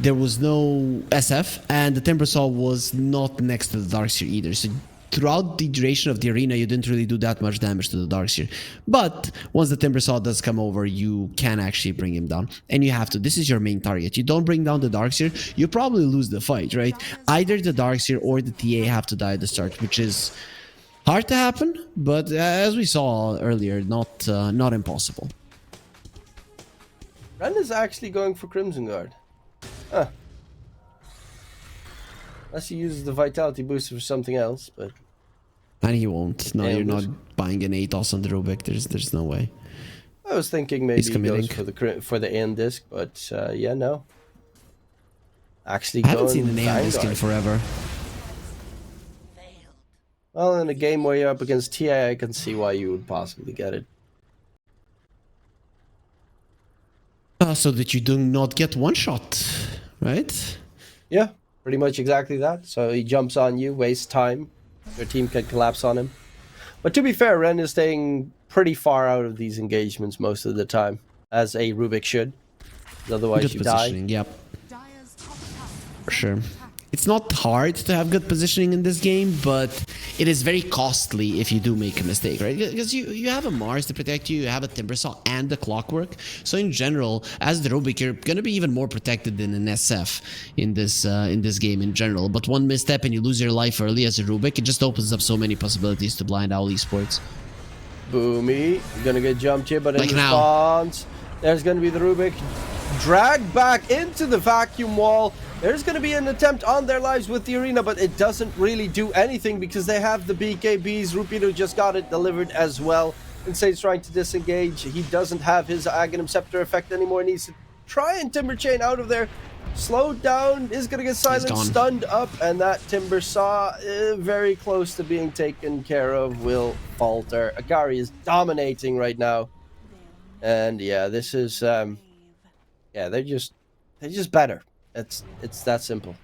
SF, and the Timbersaw was not next to the Darkseer either. So throughout the duration of the arena, you didn't really do that much damage to the Darkseer. But once the Timbersaw does come over, you can actually bring him down. And you have to. This is your main target. You don't bring down the Darkseer, you probably lose the fight, right? Either the Darkseer or the TA have to die at the start, which is hard to happen, but as we saw earlier, not impossible. Ren is actually going for Crimson Guard. Huh. Unless he uses the Vitality booster for something else, but... And he won't. No, Yeah, you're not buying an ATOS on the Rubik. There's no way. I was thinking maybe He's he committing. goes for the end disc, but yeah, no. Actually, I haven't going seen the name of this skin Vanguard. forever. Well, in a game where you're up against TA, I can see why you would possibly get it. So that you do not get one shot, right? Yeah, pretty much exactly that. So he jumps on you, wastes time. Your team can collapse on him. But to be fair, Ren is staying pretty far out of these engagements most of the time, as a Rubik should. 'Cause otherwise Good you die. positioning, yep, Dire's top tower is for sure. under attack. it's not hard to have good positioning in this game, but it is very costly if you do make a mistake, right? Because you have a Mars to protect you, you have a Timbersaw and the Clockwork. So in general, as the Rubik, you're gonna be even more protected than an SF in this game in general. But one misstep and you lose your life early as a Rubik, it just opens up so many possibilities to Blind Owl Esports. Boomy, gonna get jumped here, but in Like response, there's gonna be the Rubik dragged back into the vacuum wall. There's going to be an attempt on their lives with the arena, but it doesn't really do anything because they have the BKBs. Rupido just got it delivered as well. Insane's trying to disengage. He doesn't have his Aghanim Scepter effect anymore. Needs to try and Timber Chain out of there. Slowed down, is going to get silenced, stunned up, and that Timber Saw, very close to being taken care of, will falter. Akari is dominating right now. And yeah, this is, yeah, they're just better. It's that simple.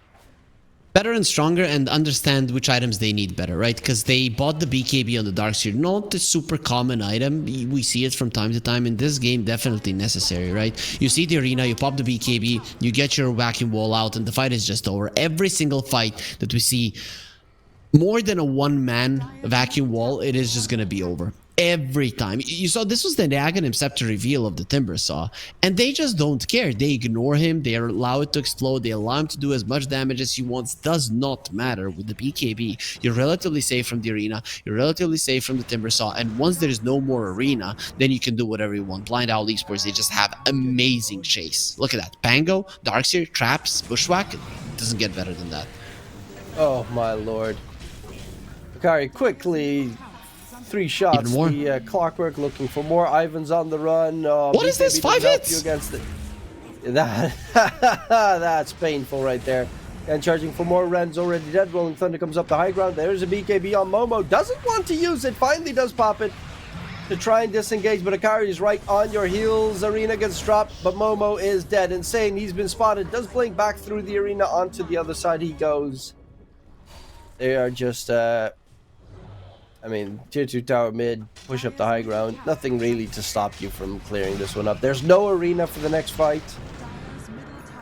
Better and stronger, and understand which items they need better, right? Because they bought the BKB on the Darkseer, not a super common item. We see it from time to time in this game, definitely necessary, right? You see the arena, you pop the BKB, you get your vacuum wall out, and the fight is just over. Every single fight that we see more than a one-man vacuum wall, it is just gonna be over. Every time. You saw this was the Aghanim Scepter reveal of the Timbersaw, and they just don't care. They ignore him, they allow it to explode, they allow him to do as much damage as he wants. Does not matter. With the BKB, you're relatively safe from the arena, you're relatively safe from the Timbersaw, and once there's no more arena, then you can do whatever you want. Blind Owl Esports, they just have amazing chase. Look at that. Pango, Darkseer, Traps, Bushwhack, it doesn't get better than that. Oh my lord. Akari quickly 3 shots. The Clockwork looking for more. Ivan's on the run. What is this? 5 hits? Against it. That's painful right there. And charging for more. Ren's already dead. Rolling Thunder comes up the high ground. There's a BKB on Momo. Doesn't want to use it. Finally does pop it to try and disengage, but Akari is right on your heels. Arena gets dropped, but Momo is dead. Insane, he's been spotted. Does blink back through the arena. Onto the other side he goes. They are just I mean, tier 2 tower mid, push up the high ground. Nothing really to stop you from clearing this one up. There's no arena for the next fight.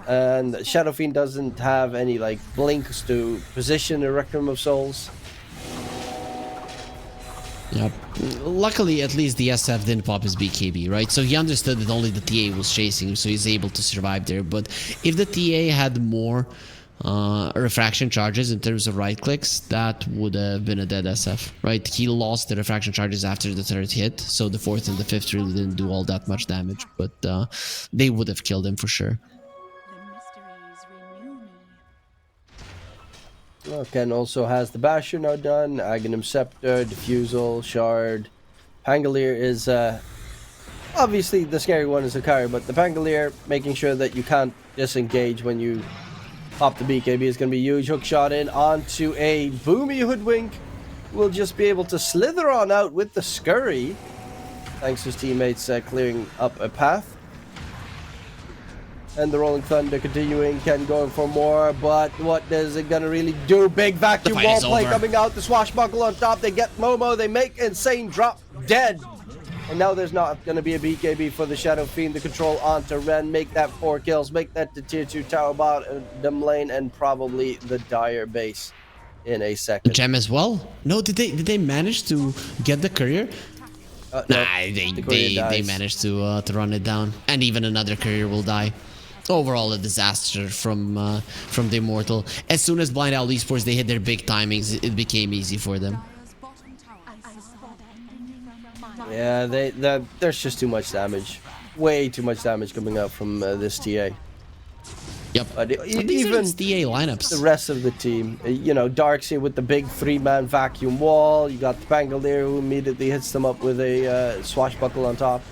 And Shadow Fiend doesn't have any, like, blinks to position a Requiem of Souls. Yep. Luckily, at least the SF didn't pop his BKB, right? So he understood that only the TA was chasing him, so he's able to survive there. But if the TA had more refraction charges in terms of right clicks, that would have been a dead SF, right? He lost the refraction charges after the 3rd hit, so the 4th and the 5th really didn't do all that much damage, but they would have killed him for sure. Well, Ken also has the Basher now done, Aghanim Scepter, Diffusal, Shard. Pangolier is obviously the scary one is Akari, but the Pangolier, making sure that you can't disengage when you pop the BKB is going to be huge. Hook shot in onto a Boomy Hoodwink. Will just be able to slither on out with the Scurry. Thanks to his teammates clearing up a path. And the Rolling Thunder continuing. Ken going for more, but what is it going to really do? Big vacuum wall play coming out. The swashbuckle on top. They get Momo. They make Insane drop dead. And now there's not going to be a BKB for the Shadow Fiend. The control onto Ren. Make that 4 kills. Make that the tier 2 tower bottom lane. And probably the Dire base in a second. Gem as well? No, did they manage to get the courier? No, nah, they managed to run it down. And even another courier will die. Overall, a disaster from the Immortal. As soon as Blind Owl Esports, they hit their big timings, it became easy for them. Yeah, there's just too much damage. Way too much damage coming out from this TA. Yep. Even TA lineups. The rest of the team. You know, Darkseer with the big 3-man vacuum wall. You got the Pangolier who immediately hits them up with a swashbuckle on top.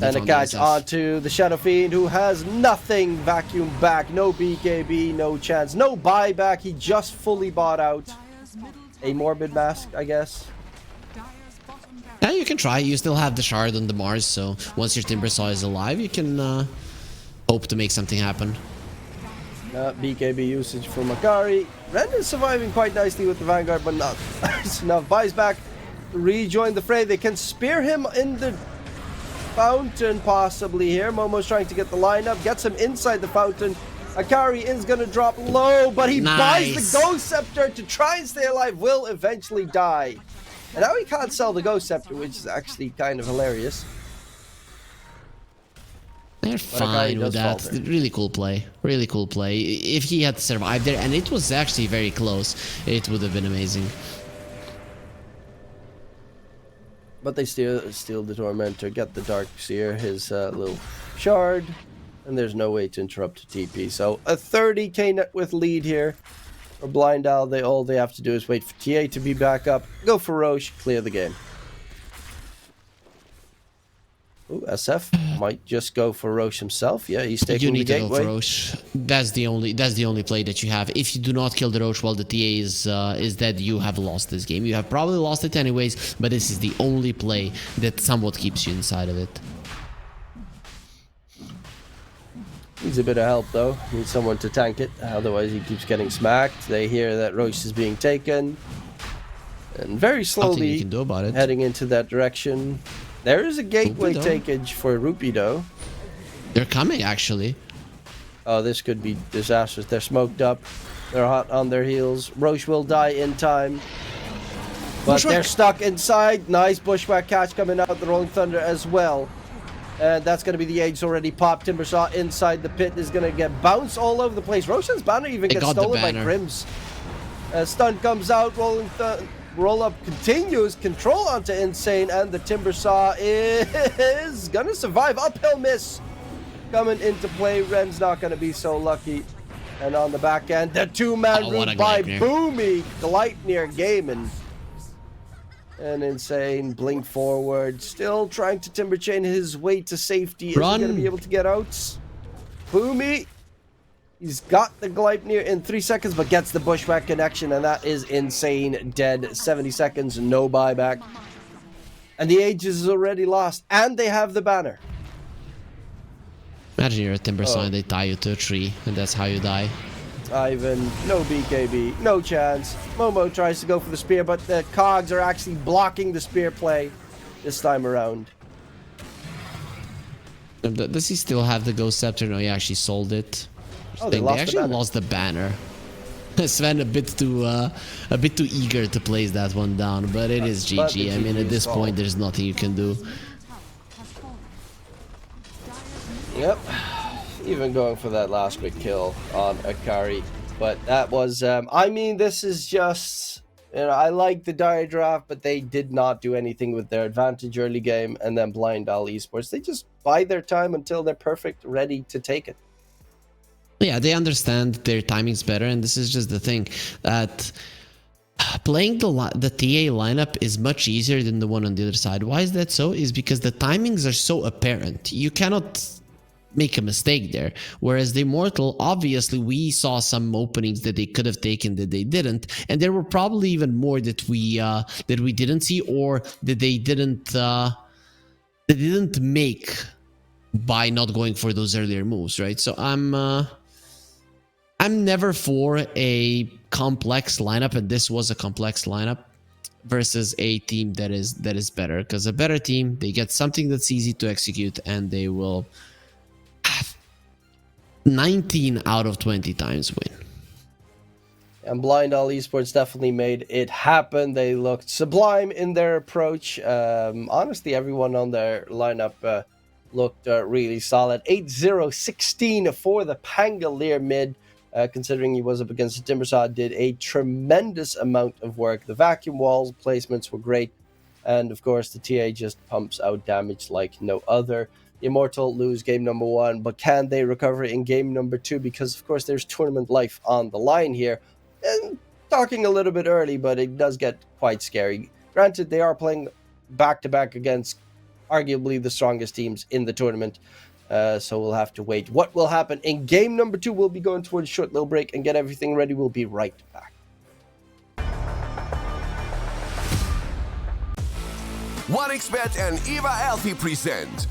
And a catch onto the Shadow Fiend, who has nothing. Vacuum back, no BKB, no chance, no buyback. He just fully bought out a Morbid Mask, I guess. Yeah, you can try. You still have the Shard on the Mars, so once your Timbersaw is alive, you can hope to make something happen. BKB usage from Akari. Ren is surviving quite nicely with the Vanguard, but not enough. Buys back, rejoin the fray. They can spear him in the fountain possibly here. Momo's trying to get the lineup, gets him inside the fountain. Akari is going to drop low, but he buys Nice. the Ghost Scepter to try and stay alive. Will eventually die. And now he can't sell the Ghost Scepter, which is actually kind of hilarious. They're fine with that. falter. Really cool play. Really cool play. If he had survived there, and it was actually very close, it would have been amazing. But they steal the Tormentor, get the Dark Seer, his little shard, and there's no way to interrupt the TP. So a 30k net with lead here for Blind Owl. All they have to do is wait for TA to be back up, go for Roche, clear the game. Ooh, SF might just go for Roche himself. Yeah, he's taking You need the to go gateway. for Roche. That's the only play that you have. If you do not kill the Roche while the TA is dead, you have lost this game. You have probably lost it anyways, but this is the only play that somewhat keeps you inside of it. Needs a bit of help though. Needs someone to tank it. Otherwise he keeps getting smacked. They hear that Roche is being taken. And very Nothing you slowly can do about it. heading into that direction. There is a gateway though. takeage for Rupee though. They're coming actually. Oh, this could be disastrous. They're smoked up. They're hot on their heels. Roche will die in time. But they're stuck inside. Nice bushwhack catch coming out. The Rolling Thunder as well. And that's going to be the Age already popped. Timbersaw inside the pit is going to get bounced all over the place. Roshan's banner even gets got the stolen by banner. Crims. Stun comes out. Roll up continues. Control onto Insane. And the Timbersaw is going to survive. Uphill miss coming into play. Ren's not going to be so lucky. And on the back end, the two-man Oh, what a route by Gleipnir. Boomy. Gleipnir gaming. And Insane, blink forward, still trying to timber chain his way to safety. Is he Run. going to be able to get out? Boomy, he's got the Gleipnir in 3 seconds, but gets the bushwhack connection, and that is Insane dead. 70 seconds, no buyback. And the Age is already lost, and they have the banner. Imagine you're a Timbersaw Oh. and they tie you to a tree, and that's how you die. Ivan, no BKB, no chance. Momo tries to go for the spear, but the cogs are actually blocking the spear play this time around. Does he still have the Ghost Scepter? No, he actually sold it. Oh, they lost the actually banner. lost the banner. Sven a bit too eager to place that one down, but it is but GG. the I mean, GG at is this point, solved. there's nothing you can do. Yep. Even going for that last quick kill on Akari. But that was, I mean, this is just, you know, I like the Dire draft, but they did not do anything with their advantage early game. And then Blind Owl Esports, they just bide their time until they're perfect, ready to take it. Yeah, they understand their timing's better, and this is just the thing that playing the TA lineup is much easier than the one on the other side. Why is that so? Is because the timings are so apparent. You cannot make a mistake there. Whereas the Immortal, obviously, we saw some openings that they could have taken that they didn't, and there were probably even more that we didn't see or that they didn't make by not going for those earlier moves, right? So I'm never for a complex lineup, and this was a complex lineup versus a team that is better, because a better team, they get something that's easy to execute, and they will 19 out of 20 times win. And Blind Owl Esports definitely made it happen. They looked sublime in their approach. Honestly, everyone on their lineup looked really solid. 8-0-16 for the Pangolier mid. Considering he was up against the Timbersaw, did a tremendous amount of work. The vacuum walls placements were great. And of course, the TA just pumps out damage like no other. The Immortal lose game number 1, but can they recover in game number 2? Because of course, there's tournament life on the line here. And talking a little bit early, but it does get quite scary. Granted, they are playing back-to-back against arguably the strongest teams in the tournament. So we'll have to wait. What will happen in game number 2? We'll be going towards a short little break and get everything ready. We'll be right back. OneXBet and Eva Alfie present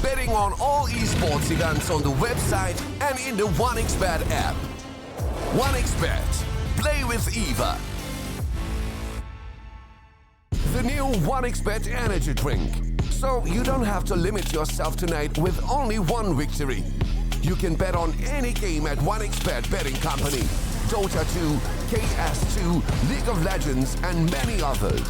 betting on all esports events on the website and in the OneXBet app. OneXBet. Play with Eva. The new OneXBet energy drink. So you don't have to limit yourself tonight with only one victory. You can bet on any game at 1xBet Betting Company. Dota 2, KS2, League of Legends, and many others.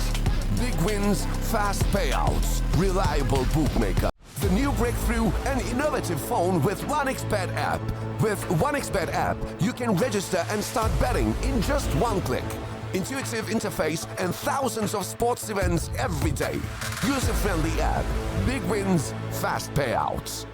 Big wins, fast payouts, reliable bookmaker. The new breakthrough and innovative phone with 1xBet app. With 1xBet app, you can register and start betting in just one click. Intuitive interface and thousands of sports events every day. User-friendly app. Big wins, fast payouts.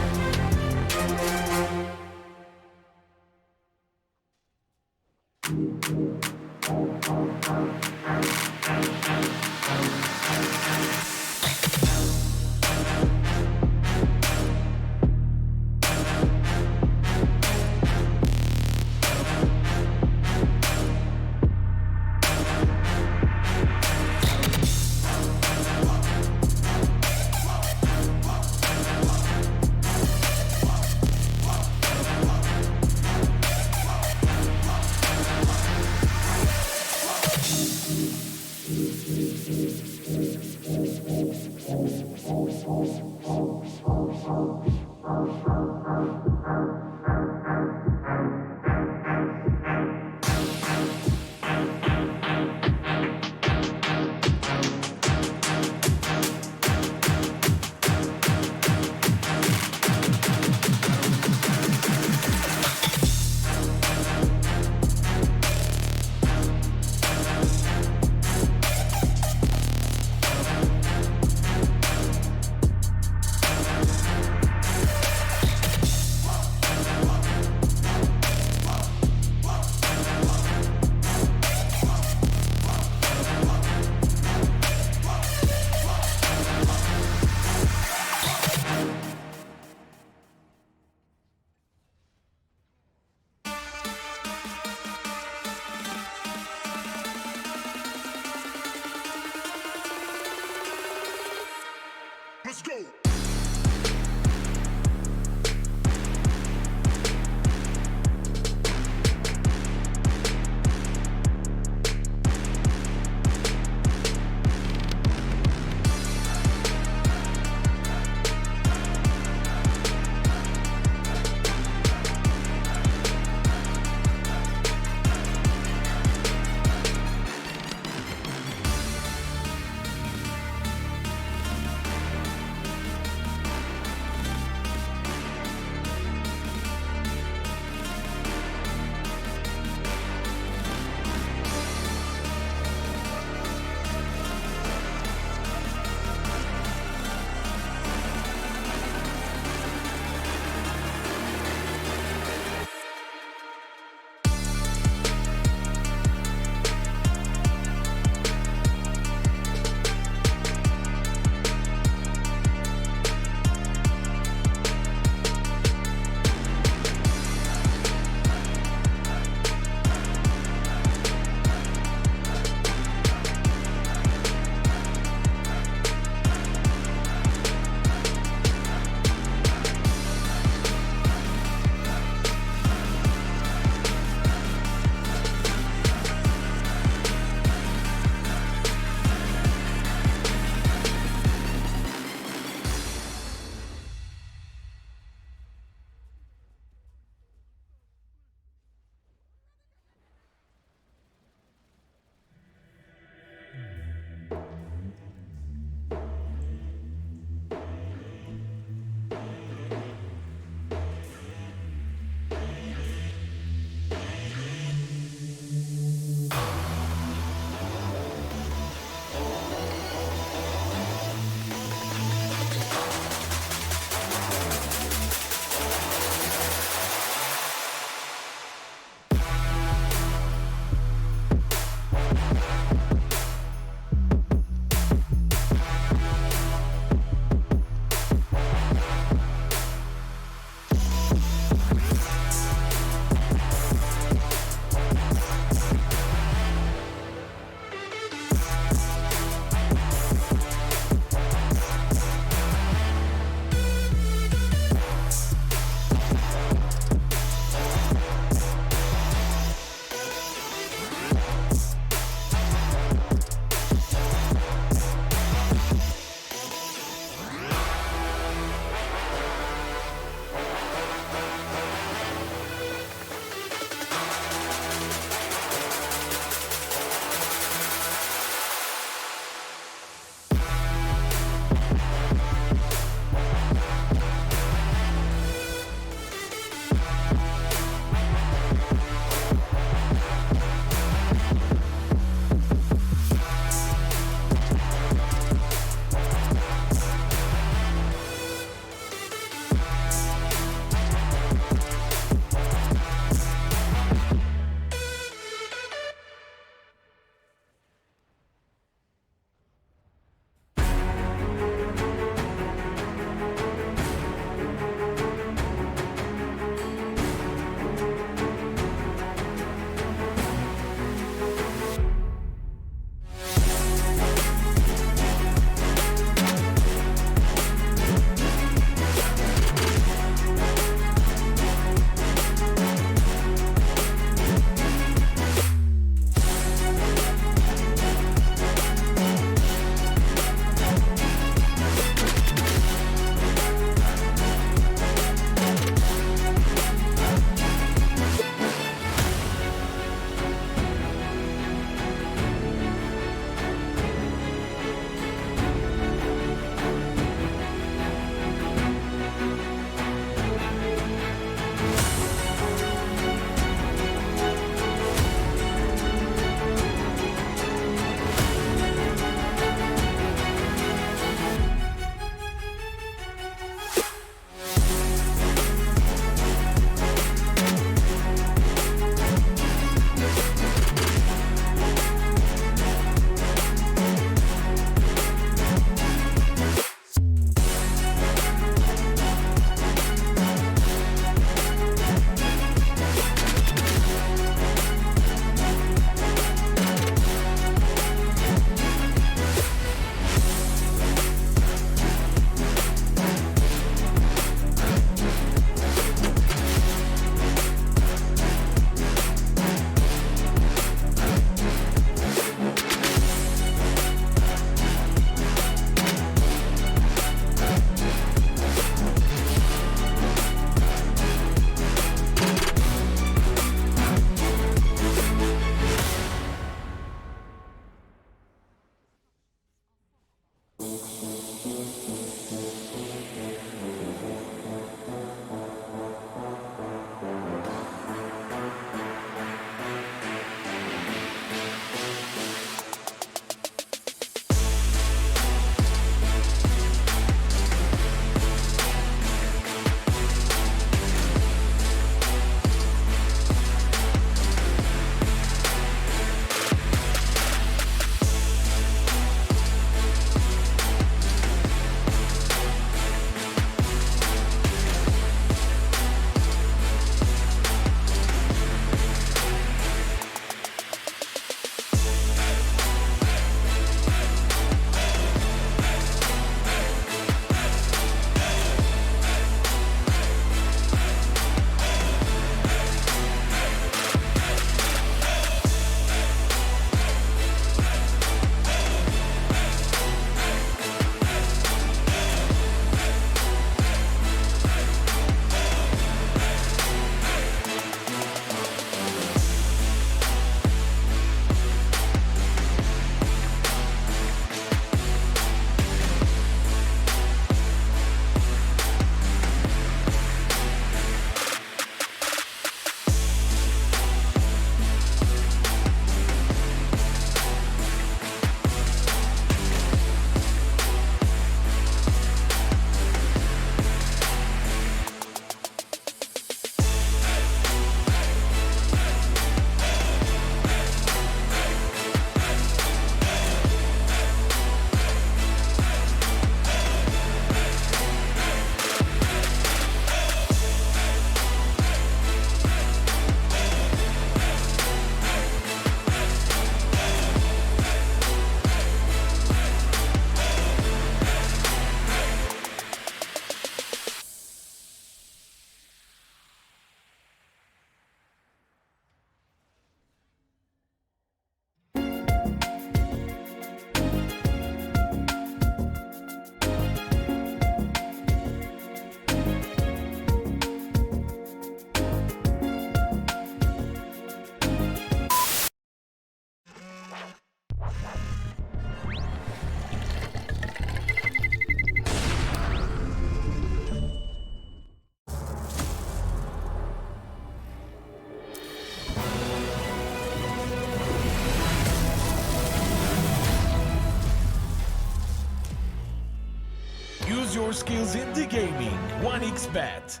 skills in the gaming. 1xBet.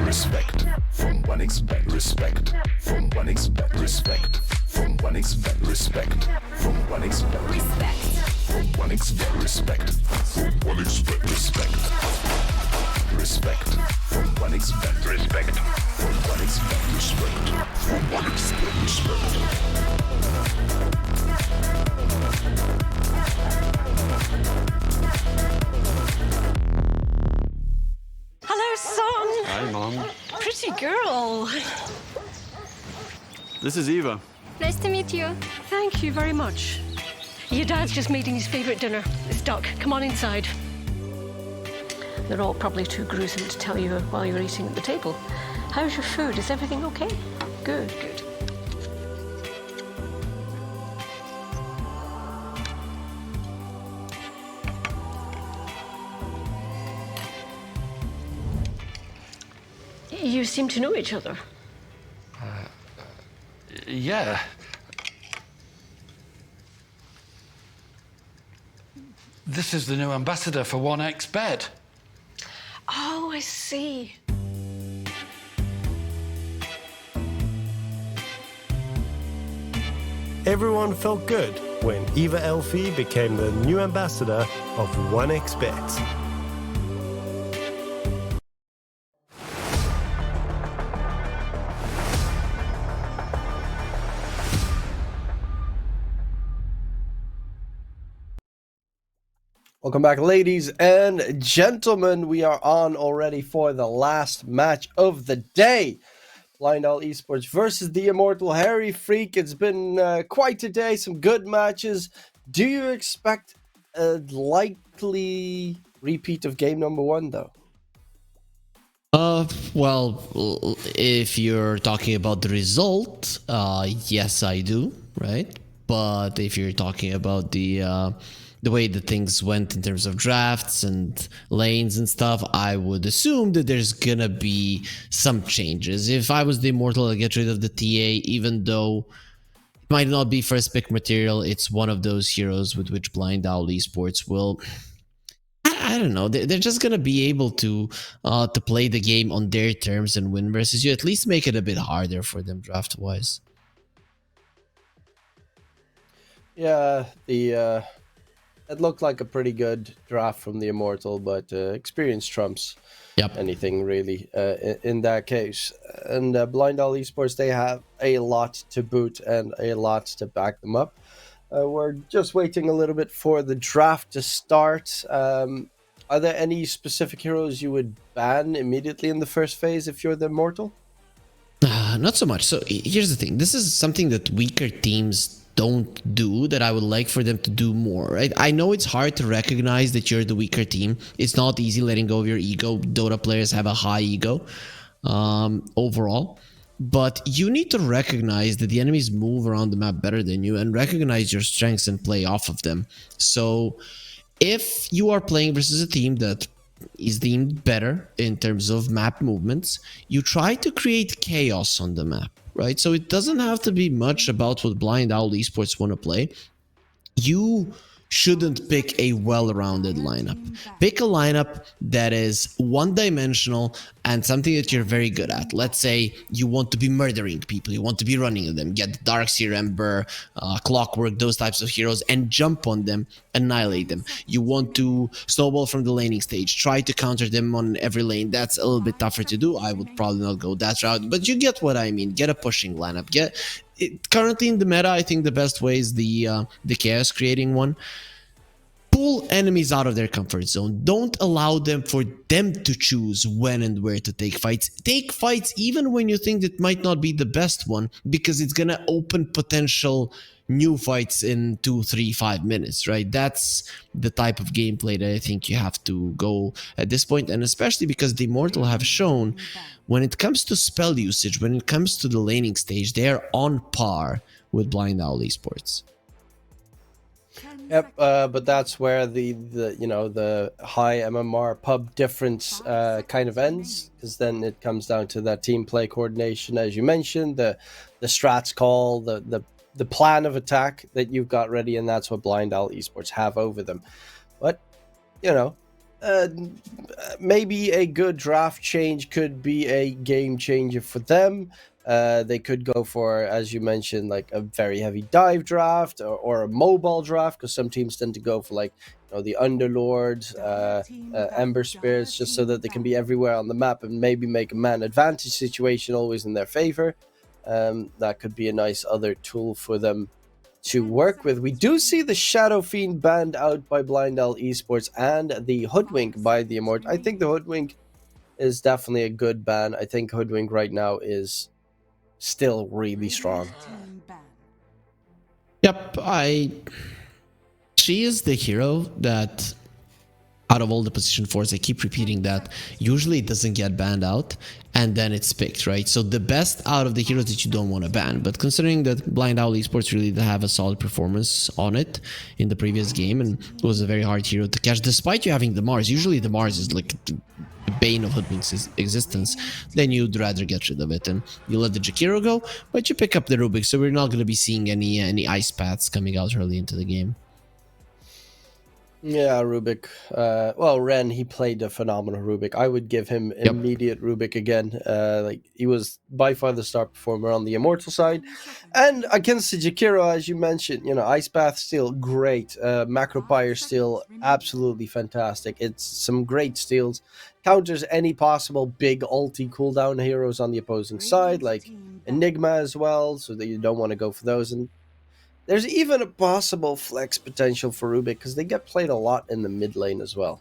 Respect from 1xBet. Respect from 1xBet. Respect from 1xBet. Respect from 1xBet. Respect from 1xBet. Respect from 1xBet. Respect. Respect from 1xBet. Respect from 1xBet. Respect from 1xBet. Respect. Hello, son. Hi, Mom. Pretty girl. This is Eva. Nice to meet you. Thank you very much. Your dad's just making his favorite dinner. It's duck. Come on inside. They're all probably too gruesome to tell you while you're eating at the table. How's your food? Is everything okay? Good, good. You seem to know each other. Yeah. This is the new ambassador for 1xBet. Oh, I see. Everyone felt good when Eva Elfie became the new ambassador of 1xBet. Welcome back, ladies and gentlemen. We are on already for the last match of the day. Blind Owl Esports versus the Immortal Harry Freak. It's been quite a day, some good matches. Do you expect a likely repeat of game number one, though? Well, if you're talking about the result, yes, I do, right? But if you're talking about the way that things went in terms of drafts and lanes and stuff, I would assume that there's gonna be some changes. If I was the Immortal, I'd get rid of the TA, even though it might not be first pick material. It's one of those heroes with which Blind Owl Esports will... I don't know. They're just gonna be able to play the game on their terms and win versus you. At least make it a bit harder for them draft-wise. Yeah, it looked like a pretty good draft from the Immortal, but experience trumps anything really in that case. And Blind Owl Esports, they have a lot to boot and a lot to back them up. We're just waiting a little bit for the draft to start. Are there any specific heroes you would ban immediately in the first phase if you're the Immortal? Not so much. So here's the thing. This is something that weaker teams don't do that I would like for them to do more, right? I know it's hard to recognize that you're the weaker team. It's not easy letting go of your ego. Dota players have a high ego overall. But you need to recognize that the enemies move around the map better than you and recognize your strengths and play off of them. So if you are playing versus a team that is deemed better in terms of map movements, you try to create chaos on the map, right? So it doesn't have to be much about what Blind Owl Esports want to play. You shouldn't pick a well-rounded lineup. Pick a lineup that is one-dimensional and something that you're very good at. Let's say you want to be murdering people, you want to be running them, get the Darkseer Ember, Clockwork, those types of heroes, and jump on them, annihilate them. You want to snowball from the laning stage, try to counter them on every lane. That's a little bit tougher to do. I would probably not go that route, but you get what I mean. Get a pushing lineup. Currently in the meta, I think the best way is the chaos creating one. Pull enemies out of their comfort zone. Don't allow them to choose when and where to take fights. Take fights even when you think that might not be the best one, because it's gonna open potential new fights in 2, 3, 5 minutes, right? That's the type of gameplay that I think you have to go at this point, and especially because the Immortal have shown when it comes to spell usage, when it comes to the laning stage, they're on par with Blind Owl Esports. Yep, but that's where the high MMR pub difference kind of ends, because then it comes down to that team play coordination, as you mentioned, the strats call, the plan of attack that you've got ready, and that's what Blind Owl Esports have over them. But maybe a good draft change could be a game changer for them. They could go for, as you mentioned, like a very heavy dive draft or a mobile draft, because some teams tend to go for like the Underlords, Ember Spirits, just so that they can be everywhere on the map and maybe make a man advantage situation always in their favor. That could be a nice other tool for them to work with. We do see the Shadow Fiend banned out by Blind Owl Esports and the Hoodwink by the Immort. I think the Hoodwink is definitely a good ban. I think Hoodwink right now is still really strong. Yep, she is the hero that, out of all the position 4s, I keep repeating that, usually it doesn't get banned out, and then it's picked, right? So the best out of the heroes that you don't want to ban. But considering that Blind Owl Esports really did have a solid performance on it in the previous game, and it was a very hard hero to catch, despite you having the Mars. Usually the Mars is like the bane of Hoodwink's existence. Then you'd rather get rid of it, and you let the Jakiro go, but you pick up the Rubik, so we're not going to be seeing any ice paths coming out early into the game. Yeah, Rubik. Well, Ren, he played a phenomenal Rubik. I would give him immediate Rubik again. Like, he was by far the star performer on the Immortal side. And against the Jakiro, as you mentioned, Ice Path still great. Macropire still absolutely fantastic. It's some great steals. Counters any possible big ulti cooldown heroes on the opposing side, like Enigma as well, so that you don't want to go for those. And there's even a possible flex potential for Rubik, because they get played a lot in the mid lane as well.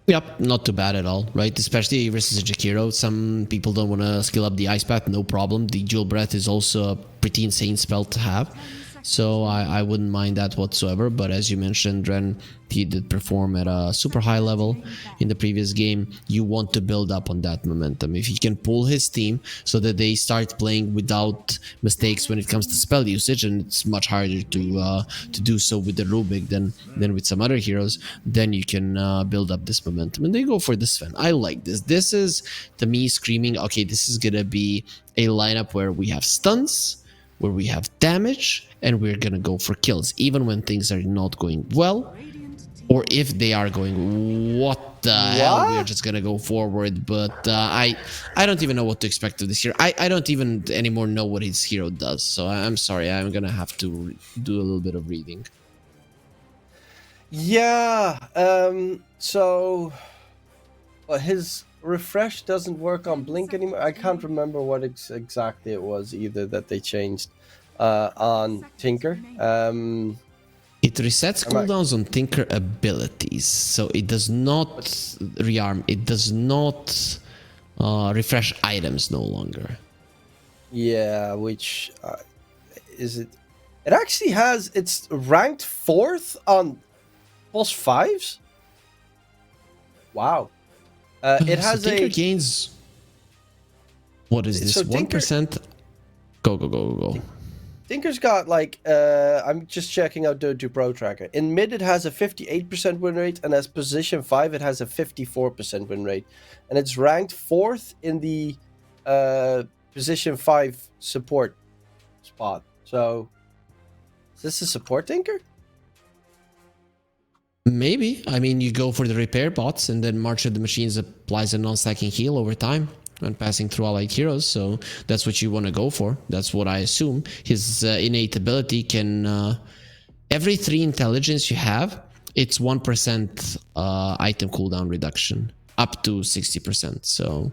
Yep, not too bad at all, right? Especially versus a Jakiro. Some people don't want to skill up the Ice Path, no problem. The Dual Breath is also a pretty insane spell to have. So I wouldn't mind that whatsoever. But as you mentioned, Ren, he did perform at a super high level in the previous game. You want to build up on that momentum. If you can pull his team so that they start playing without mistakes when it comes to spell usage, and it's much harder to do so with the Rubik than with some other heroes, then you can build up this momentum. And they go for the Sven. I like this. This is, to me, screaming, okay, this is going to be a lineup where we have stuns, where we have damage, and we're gonna go for kills, even when things are not going well, or if they are going, what the hell, we're just gonna go forward. But I don't even know what to expect of this hero. I don't even anymore know what his hero does, so I'm sorry, I'm gonna have to do a little bit of reading. Yeah, so his refresh doesn't work on Blink anymore. I can't remember what exactly it was either that they changed on Tinker. It resets cooldowns on Tinker abilities, so it does not rearm. It does not refresh items no longer. Yeah, which is it? It actually has. It's ranked 4th on plus 5s. Wow. It has so Tinker gains. What is this? So 1%. Go. Tinker's got like, I'm just checking out Dota Pro Tracker. In mid, it has a 58% win rate, and as position 5, it has a 54% win rate. And it's ranked 4th in the position 5 support spot. So, is this a support Tinker? Maybe. I mean, you go for the repair bots, and then March of the Machines applies a non-stacking heal over time when passing through allied heroes, so that's what you want to go for. That's what I assume. His innate ability can... every 3 intelligence you have, it's 1% item cooldown reduction, up to 60%, so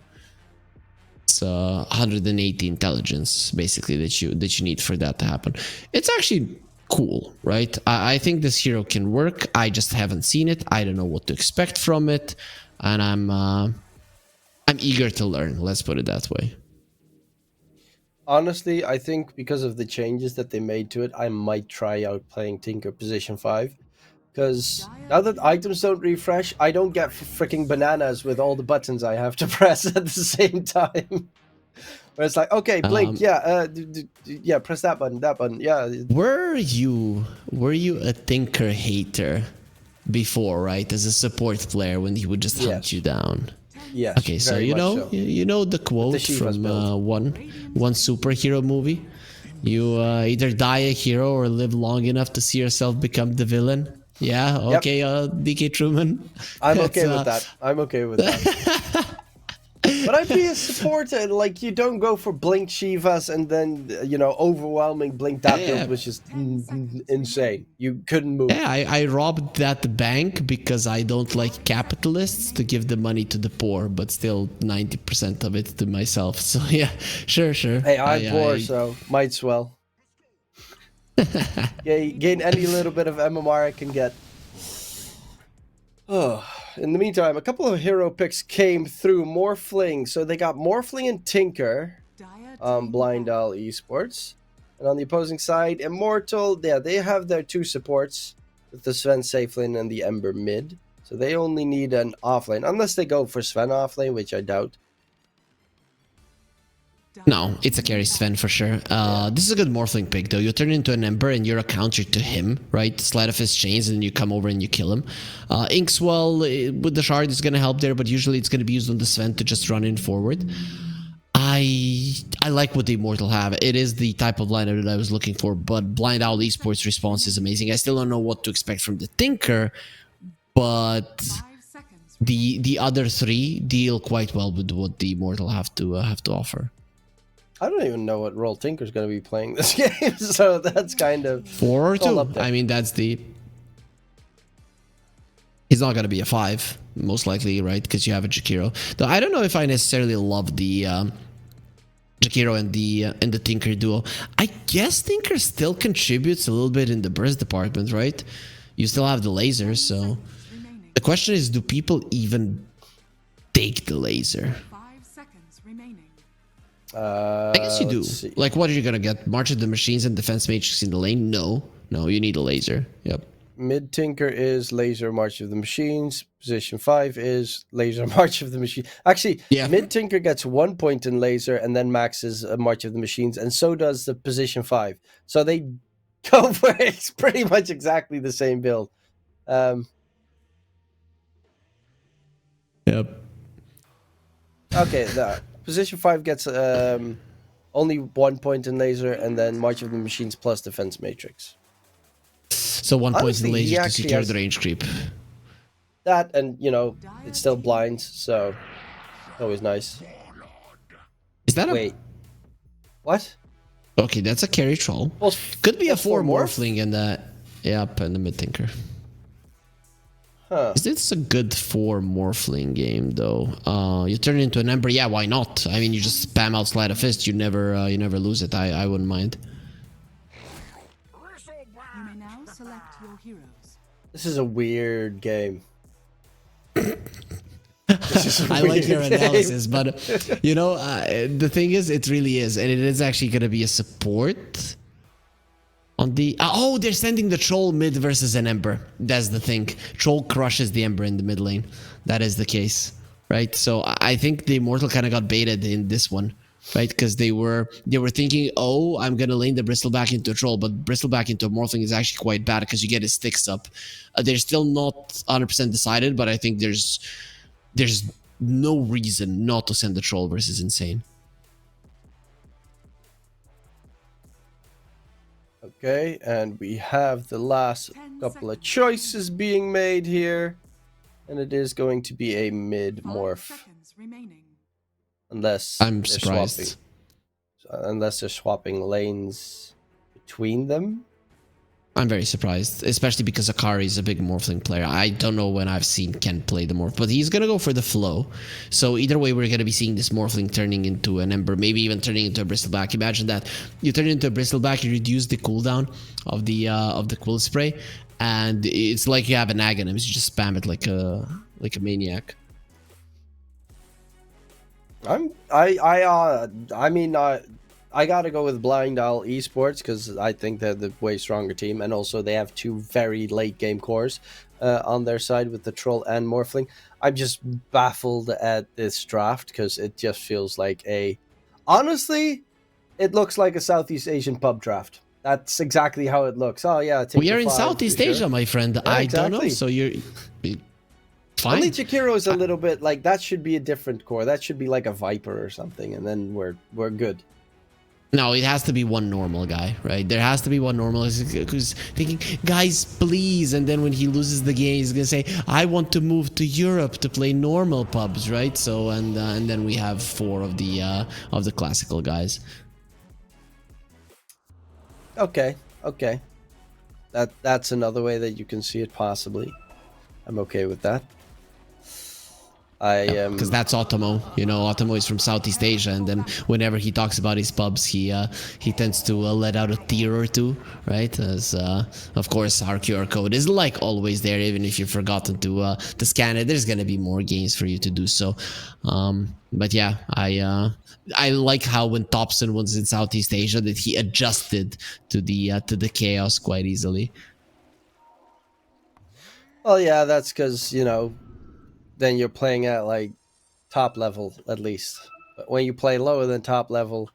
it's 180 intelligence, basically, that you need for that to happen. It's actually cool, right? I think this hero can work. I just haven't seen it. I don't know what to expect from it, and I'm eager to learn, let's put it that way. Honestly, I think because of the changes that they made to it, I might try out playing Tinker position 5. Because now that items don't refresh, I don't get freaking bananas with all the buttons I have to press at the same time. Where it's like, okay, Blink, yeah, press that button, yeah. Were you a Tinker hater before, right? As a support player, when he would just hunt you down? Yes. Okay, so you know the quote from one superhero movie. You either die a hero or live long enough to see yourself become the villain. Yeah, Yep. okay, DK Truman. I'm It's, okay with that. I'm okay with that. But I'd be a supporter. Like, you don't go for Blink Shivas and then, overwhelming Blink that Yeah. build was just insane. You couldn't move. Yeah, I robbed that bank because I don't like capitalists to give the money to the poor, but still 90% of it to myself. So yeah, sure. Hey, I'm poor, so might as well. Gain any little bit of MMR I can get. Oh, in the meantime, a couple of hero picks came through. Morphling. So they got Morphling and Tinker on Blind Owl Esports. And on the opposing side, Immortal. Yeah, they have their two supports with the Sven safe lane and the Ember mid. So they only need an offlane. Unless they go for Sven offlane, which I doubt. No, it's a carry Sven for sure. This is a good Morphling pick though. You turn into an Ember and you're a counter to him, right? Sleight of his chains and you come over and you kill him. Inkswell with the shard is going to help there, but usually it's going to be used on the Sven to just run in forward. I like what the Immortal have. It is the type of lineup that I was looking for, but Blind Owl Esports response is amazing. I still don't know what to expect from the Tinker, but the other three deal quite well with what the Immortal have to offer. I don't even know what role Tinker's going to be playing this game, so that's kind of 4 or 2. up there. I mean, that's the. He's not going to be a 5, most likely, right? Because you have a Jakiro. Though I don't know if I necessarily love the Jakiro and the Tinker duo. I guess Tinker still contributes a little bit in the burst department, right? You still have the laser, so the question is, do people even take the laser? I guess you do. Like, what are you gonna get? March of the Machines and Defense Matrix in the lane? No, you need a laser. Yep. Mid Tinker is Laser March of the Machines. Position 5 is Laser March of the Machine. Actually, yeah. Mid Tinker gets 1 point in Laser and then maxes a March of the Machines, and so does the Position 5. So they go for it's pretty much exactly the same build. Yep. Okay, Position 5 gets only 1 point in Laser and then March of the Machines plus Defense Matrix. So 1 point Honestly, in he laser to actually secure has the range creep. That, and, it's still blinds, so always nice. Is that Wait. What? Okay, that's a carry troll. Well, could be a 4 morph? Morphling in the... Yep, and the Mid Tinker. Huh. Is this a good 4 Morphling game though? You turn it into an Ember, yeah, why not? I mean, you just spam out Sleight of Fist, you never lose it. I wouldn't mind. You may now select your heroes. This is a weird game. I like your analysis, but the thing is, it really is, and it is actually going to be a support on the. Oh, they're sending the troll mid versus an Ember. That's the thing. Troll crushes the Ember in the mid lane. That is the case, right? So I think the Immortal kind of got baited in this one, right? Because they were thinking, oh, I'm gonna lane the Bristleback into a troll, but Bristleback into a Morphling is actually quite bad because you get his sticks up. They're still not 100% decided, but I think there's no reason not to send the troll versus Insane. Okay, and we have the last couple of choices being made here, and it is going to be a mid morph, unless I'm surprised. Unless they're swapping lanes between them. I'm very surprised, especially because Akari is a big Morphling player. I don't know when I've seen Ken play the Morph, but he's going to go for the flow. So either way, we're going to be seeing this Morphling turning into an Ember, maybe even turning into a Bristleback. Imagine that. You turn into a Bristleback, you reduce the cooldown of the Quill Spray, and it's like you have an Aghanim. You just spam it like a maniac. I gotta go with Blind Owl Esports because I think they're the way stronger team, and also they have two very late game cores on their side with the Troll and Morphling. I'm just baffled at this draft because it just feels like honestly, it looks like a Southeast Asian pub draft. That's exactly how it looks. Oh yeah, we are in Southeast Asia, my friend. Yeah, I exactly. don't know. So you're fine. Only Jakiro is a little bit like that. Should be a different core. That should be like a Viper or something, and then we're good. No, it has to be one normal guy, right? There has to be one normal who's thinking, guys, please. And then when he loses the game, he's gonna say, I want to move to Europe to play normal pubs, right? So and then we have 4 of the classical guys. Okay. That's another way that you can see it possibly. I'm okay with that. Because that's Otomo. You know, Otomo is from Southeast Asia, and then whenever he talks about his pubs, he tends to let out a tear or two, right? As of course our QR code is like always there, even if you've forgotten to scan it. There's gonna be more games for you to do so. But yeah, I like how when Thompson was in Southeast Asia that he adjusted to the chaos quite easily. Well, yeah, that's because, you know, then you're playing at like top level at least. But when you play lower than top level,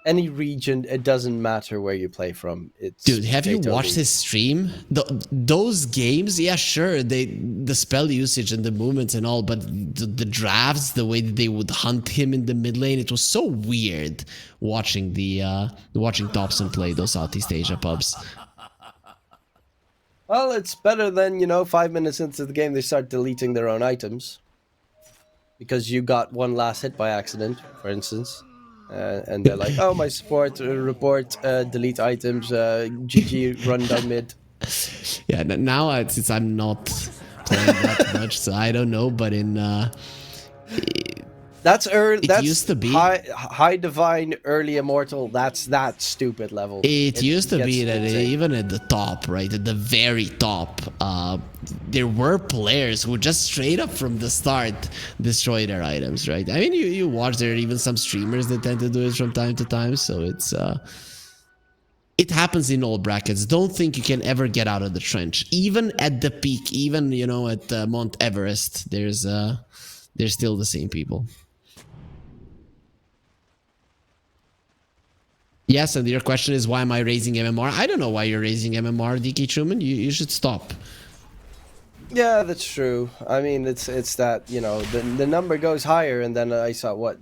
any region, it doesn't matter where you play from. Dude, have you watched his stream? Those games, yeah, sure, the spell usage and the movements and all, but the drafts, the way that they would hunt him in the mid lane, it was so weird watching watching Thompson play those Southeast Asia pubs. Well, it's better than, you know, 5 minutes into the game they start deleting their own items. Because you got one last hit by accident, for instance. And they're like, oh, my support report, delete items, GG, run down mid. Yeah, now since I'm not playing that much, so I don't know, but in... That's early. That's used to be high divine, early immortal. That's that stupid level. It used to be that insane. even at the top, right, at the very top, there were players who just straight up from the start destroy their items, right? I mean, you watch, there are even some streamers that tend to do it from time to time, so it's it happens in all brackets. Don't think you can ever get out of the trench. Even at the peak, even, you know, at Mount Everest, there's still the same people. Yes, and your question is, why am I raising MMR? I don't know why you're raising MMR, DK Truman. You should stop. Yeah, that's true. I mean, it's that, you know, the number goes higher, and then I saw what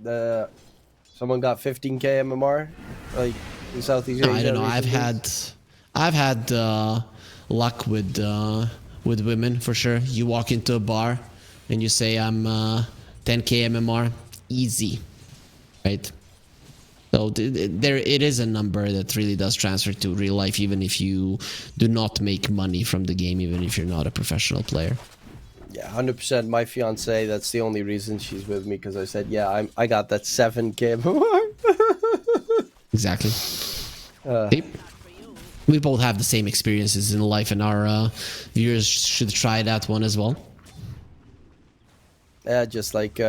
someone got 15k MMR, like in Southeast Asia. I don't know. Recently. I've had luck with women for sure. You walk into a bar and you say I'm 10k MMR, easy, right? So there, it is a number that really does transfer to real life, even if you do not make money from the game, even if you're not a professional player. Yeah, 100%. My fiance, that's the only reason she's with me, because I said, yeah, I got that 7k. Exactly. We both have the same experiences in life, and our viewers should try that one as well. Yeah, just like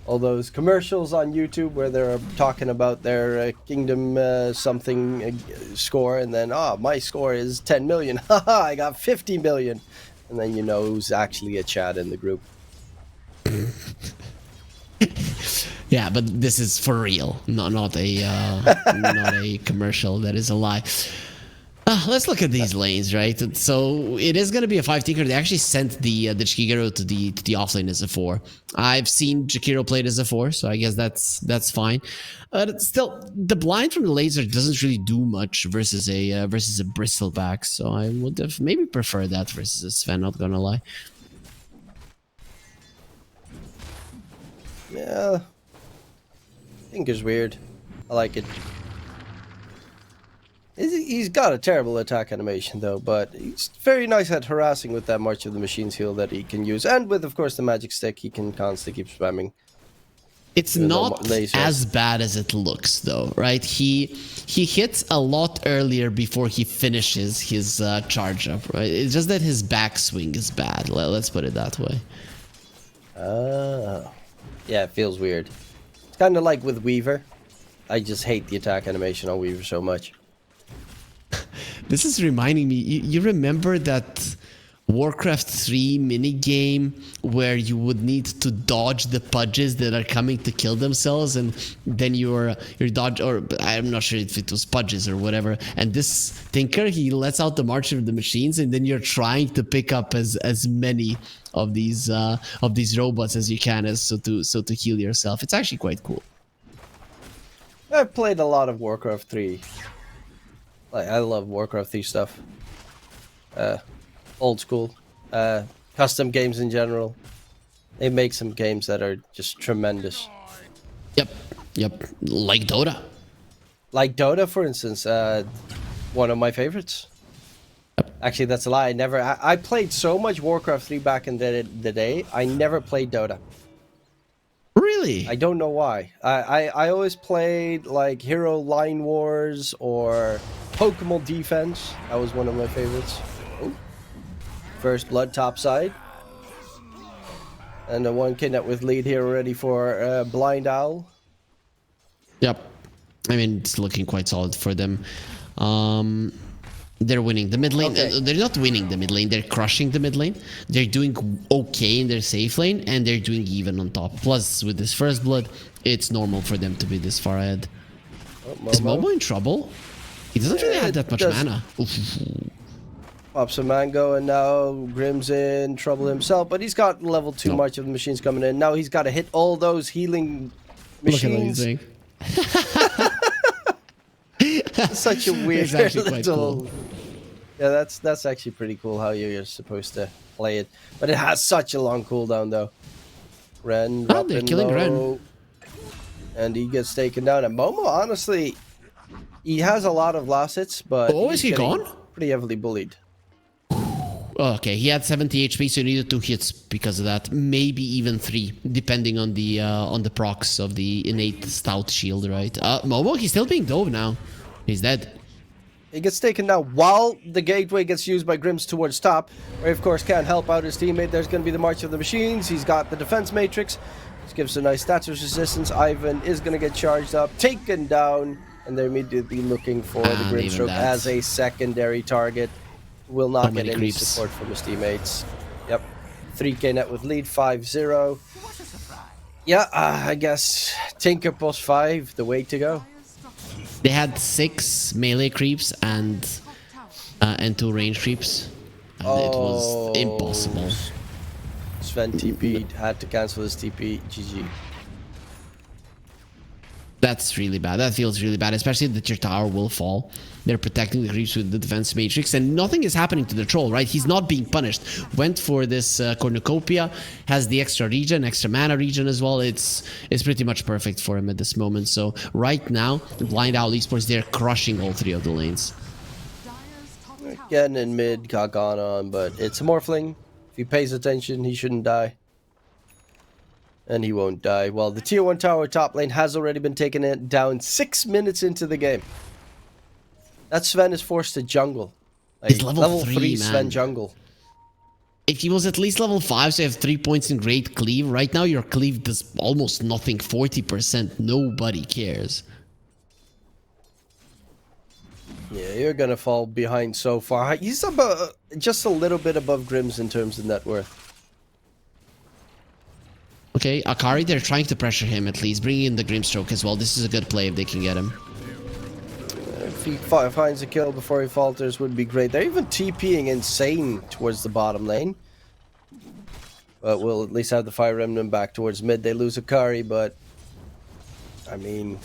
all those commercials on YouTube where they're talking about their Kingdom something score, and then, oh, my score is 10 million. Haha, I got 50 million. And then you know who's actually a Chad in the group. Yeah, but this is for real, not a commercial. That is a lie. Let's look at these lanes, right? So it is going to be a 5 tinker. They actually sent the Jakiro to the offlane as a 4. I've seen Jakiro played as a 4, so I guess that's fine. Still, the blind from the laser doesn't really do much versus a bristleback, so I would have maybe prefer that versus a Sven. Not gonna lie. Yeah, Tinker's weird. I like it. He's got a terrible attack animation though, but he's very nice at harassing with that March of the Machines heal that he can use, and with, of course, the magic stick, he can constantly keep spamming. It's not as bad as it looks though, right? He hits a lot earlier before he finishes his charge up, right? It's just that his backswing is bad. Let's put it that way. Yeah, it feels weird. It's kind of like with Weaver. I just hate the attack animation on Weaver so much. This is reminding me, you remember that Warcraft 3 minigame where you would need to dodge the pudges that are coming to kill themselves, and then your dodge, or I'm not sure if it was pudges or whatever, and this Tinker, he lets out the March of the Machines, and then you're trying to pick up as many of these robots as you can, so to heal yourself. It's actually quite cool. I've played a lot of Warcraft 3. Like, I love Warcraft 3 stuff. Old school. Custom games in general. They make some games that are just tremendous. Yep. Like Dota. Like Dota, for instance. One of my favorites. Actually, that's a lie. I played so much Warcraft 3 back in the day. I never played Dota. Really? I don't know why. I always played like Hero Line Wars or Pokemon Defense. That was one of my favorites. Oh. First blood top side. And the one kidnap with lead here already for Blind Owl. Yep. I mean, it's looking quite solid for them. They're winning the mid lane. Okay. They're not winning the mid lane. They're crushing the mid lane. They're doing okay in their safe lane, and they're doing even on top. Plus, with this first blood, it's normal for them to be this far ahead. Is Momo in trouble? He doesn't really have that much mana. Pops a mango, and now Grim's in trouble himself, but he's got level 2 much of the machines coming in. Now he's got to hit all those healing machines. Look at what he's doing. Such a weird little... Cool. Yeah, that's actually pretty cool how you're supposed to play it. But it has such a long cooldown, though. Ren, they're killing Ren. And he gets taken down. And Momo, honestly, he has a lot of last hits, but... Oh, is he gone? Pretty heavily bullied. Okay, he had 70 HP, so he needed 2 hits because of that. Maybe even 3, depending on the procs of the innate stout shield, right? Momo, he's still being dove now. He's dead. He gets taken down while the gateway gets used by Grims towards top. Where, of course, can't help out his teammate. There's going to be the March of the Machines. He's got the defense matrix. This gives a nice status resistance. Ivan is going to get charged up, taken down, and they're immediately looking for the Grimstroke as a secondary target. Will not get any support from his teammates. Yep. 3k net with lead, 5-0. Yeah, I guess Tinker plus 5, the way to go. They had 6 melee creeps and 2 range creeps. And it was impossible. Sven TP'd, had to cancel his TP. GG. That's really bad. That feels really bad, especially that your tower will fall. They're protecting the creeps with the defense matrix, and nothing is happening to the troll, right? He's not being punished. Went for this cornucopia, has the extra regen, extra mana regen as well. It's pretty much perfect for him at this moment. So right now, Blind Owl Esports, they're crushing all 3 of the lanes. Getting in mid, got gone on, but it's a Morphling. If he pays attention, he shouldn't die. And he won't die. Well, the tier 1 tower top lane has already been taken down 6 minutes into the game. That Sven is forced to jungle. Like, He's level 3 Sven man. jungle. If he was at least level 5, so you have 3 points in Great Cleave. Right now, your Cleave does almost nothing, 40%. Nobody cares. Yeah, you're gonna fall behind so far. He's about just a little bit above Grims in terms of net worth. Okay, Akari, they're trying to pressure him at least. Bring in the Grimstroke as well. This is a good play if they can get him. If he finds a kill before he falters would be great. They're even TPing insane towards the bottom lane. But we'll at least have the Fire Remnant back towards mid. They lose Akari, but... I mean...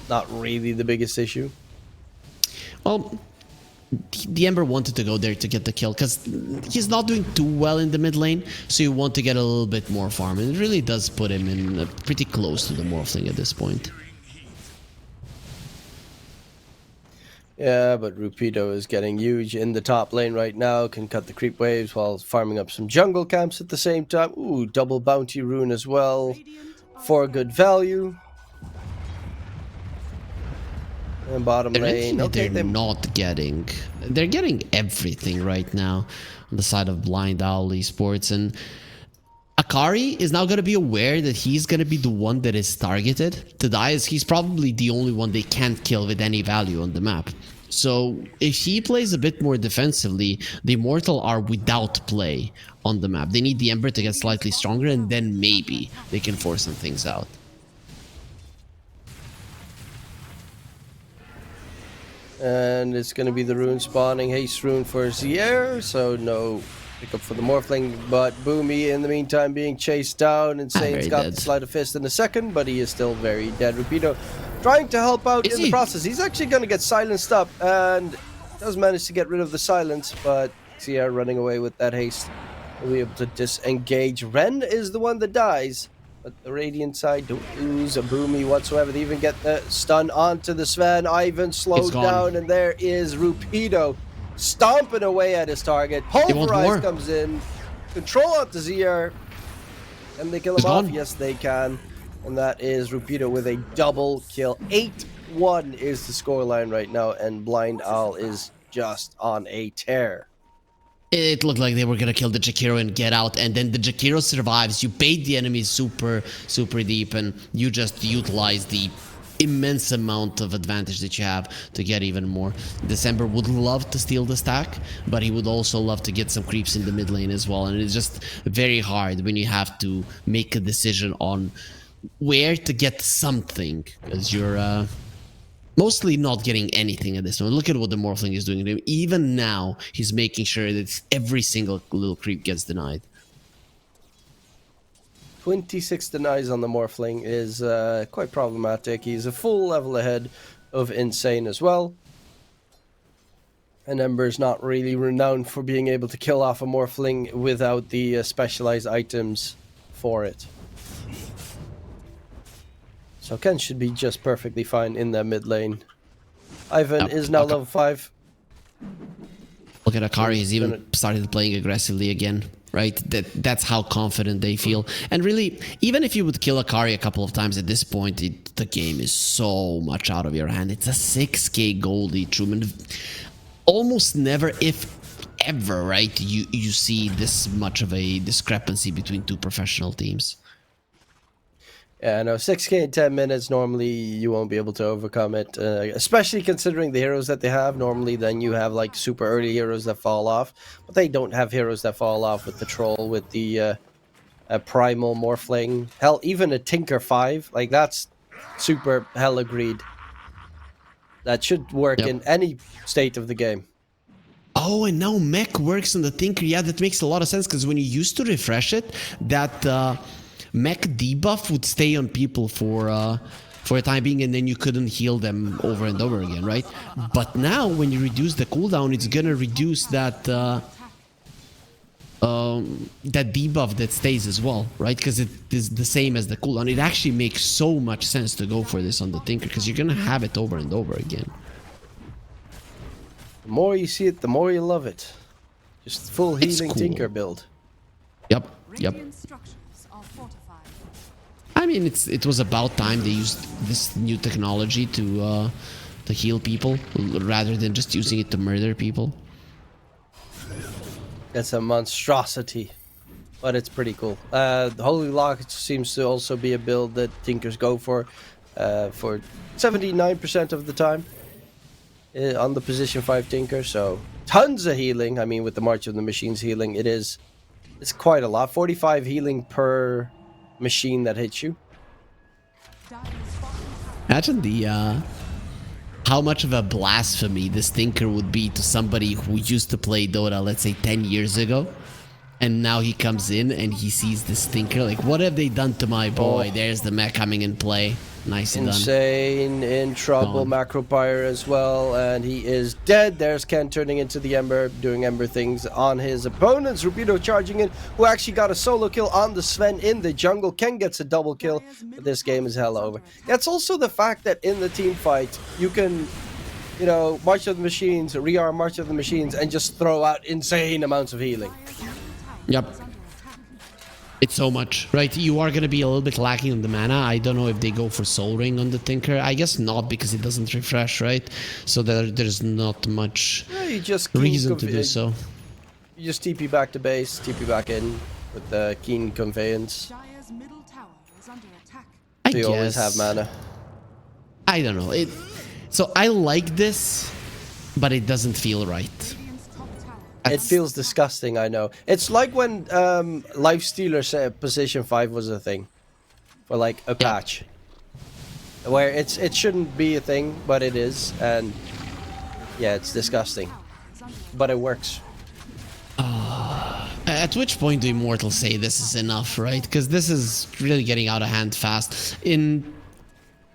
Not really the biggest issue. Well, the Ember wanted to go there to get the kill because he's not doing too well in the mid lane, so you want to get a little bit more farm, and it really does put him in pretty close to the Morphling at this point. Yeah, but Rupido is getting huge in the top lane right now, can cut the creep waves while farming up some jungle camps at the same time. Ooh, double bounty rune as well for good value. And bottom lane, okay, they're not getting... They're getting everything right now on the side of Blind Owl Esports, and Akari is now going to be aware that he's going to be the one that is targeted to die, as he's probably the only one they can't kill with any value on the map. So if he plays a bit more defensively, the Immortal are without play on the map. They need the Ember to get slightly stronger, and then maybe they can force some things out. And it's going to be the rune spawning. Haste rune for Zier, so no Pick up for the Morphling, but Boomy in the meantime being chased down. Insane's got dead. the sleight of fist in a second, but he is still very dead. Rapido trying to help out Is in the he? process. He's actually going to get silenced up and does manage to get rid of the silence, but Sierra running away with that haste. Will be able to disengage. Ren is the one that dies, but the Radiant side don't lose a Boomy whatsoever. They even get the stun onto the Sven. Ivan slowed gone. down, and there is Rupido stomping away at his target. They want more. Pulverize comes in. Control out to ZR. Can they kill him He's off? gone. Yes, they can. And that is Rupido with a double kill. 8-1 is the scoreline right now, and Blind Owl is just on a tear. It looked like they were gonna kill the Jakiro and get out, and then the Jakiro survives. You bait the enemy super deep, and you just utilize the immense amount of advantage that you have to get even more. December would love to steal the stack, but he would also love to get some creeps in the mid lane as well, and it's just very hard when you have to make a decision on where to get something, because you're mostly not getting anything at this moment. Look at what the Morphling is doing to him. Even now, he's making sure that every single little creep gets denied. 26 denies on the Morphling is quite problematic. He's a full level ahead of Insane as well. And Ember's not really renowned for being able to kill off a Morphling without the specialized items for it. So Ken should be just perfectly fine in the mid lane. Ivan is now level 5. Look at Akari, he's even started playing aggressively again, right? That's how confident they feel. And really, even if you would kill Akari a couple of times at this point, the game is so much out of your hand. It's a 6k gold each room, and almost never, if ever, right, you see this much of a discrepancy between two professional teams. Yeah, no, 6k in 10 minutes, normally you won't be able to overcome it, especially considering the heroes that they have. Normally then you have like super early heroes that fall off, but they don't have heroes that fall off with the Troll, with the Primal Morphling. Hell, even a Tinker 5, like that's super hella greed. That should work in any state of the game. Oh, and now mech works on the Tinker. Yeah, that makes a lot of sense, because when you used to refresh it, that mech debuff would stay on people for a time being, and then you couldn't heal them over and over again, right? But now when you reduce the cooldown, it's gonna reduce that that debuff that stays as well, right? Because it is the same as the cooldown. It actually makes so much sense to go for this on the Tinker, because you're gonna have it over and over again. The more you see it, the more you love it. Just full healing cool. Tinker build. Yep. Radiant structures are fortified. I mean, it was about time they used this new technology to heal people rather than just using it to murder people. That's a monstrosity, but it's pretty cool. The Holy Lock seems to also be a build that Tinkers go for 79% of the time on the position 5 Tinker. So tons of healing. I mean, with the March of the Machines healing, it's quite a lot. 45 healing per machine that hits you. Imagine the how much of a blasphemy this Tinker would be to somebody who used to play Dota, let's say 10 years ago, and now he comes in and he sees this Tinker. Like, what have they done to my boy? Oh. There's the mech coming in play. Nicely done. Insane in trouble. Macropyre as well, and he is dead. There's Ken turning into the Ember, doing Ember things on his opponents. Rubido charging in, who actually got a solo kill on the Sven in the jungle. Ken gets a double kill, but this game is hell over. That's also the fact that in the team fight, you can, you know, March of the Machines, rearm March of the Machines, and just throw out insane amounts of healing. Yep. It's so much, right? You are going to be a little bit lacking on the mana. I don't know if they go for Soul Ring on the Tinker. I guess not, because it doesn't refresh, right? So there's not much reason to do so. You just TP back to base, TP back in with the Keen Conveyance. Dire's middle tower is under attack. I So you always guess. have mana. I don't know. So I like this, but it doesn't feel right. It feels disgusting, I know. It's like when Lifestealer said position 5 was a thing. For like a patch. Where it shouldn't be a thing, but it is. And yeah, it's disgusting. But it works. at which point do Immortals say this is enough, right? Because this is really getting out of hand fast. In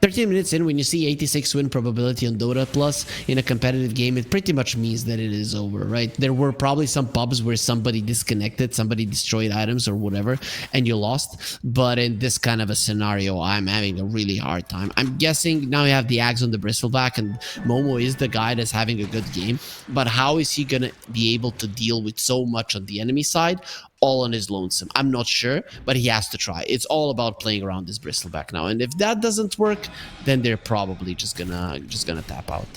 13 minutes in, when you see 86 win probability on Dota Plus in a competitive game, it pretty much means that it is over, right? There were probably some pubs where somebody disconnected, somebody destroyed items or whatever, and you lost. But in this kind of a scenario, I'm having a really hard time. I'm guessing now you have the Axe on the Bristleback, and Momo is the guy that's having a good game. But how is he going to be able to deal with so much on the enemy side? All on his lonesome. I'm not sure, but he has to try. It's all about playing around this Bristleback now, and if that doesn't work, then they're probably just gonna tap out.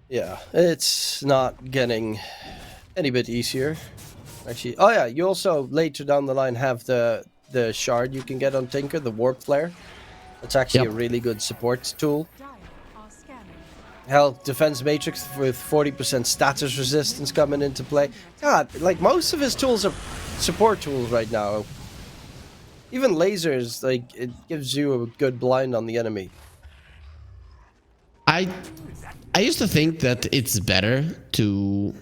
Yeah, it's not getting any bit easier. Actually, oh yeah, you also later down the line have the shard you can get on Tinker, the Warp Flare. It's actually a really good support tool. Hell, Defense Matrix with 40% status resistance coming into play. God, like most of his tools are support tools right now. Even lasers, like, it gives you a good blind on the enemy. I used to think that it's better to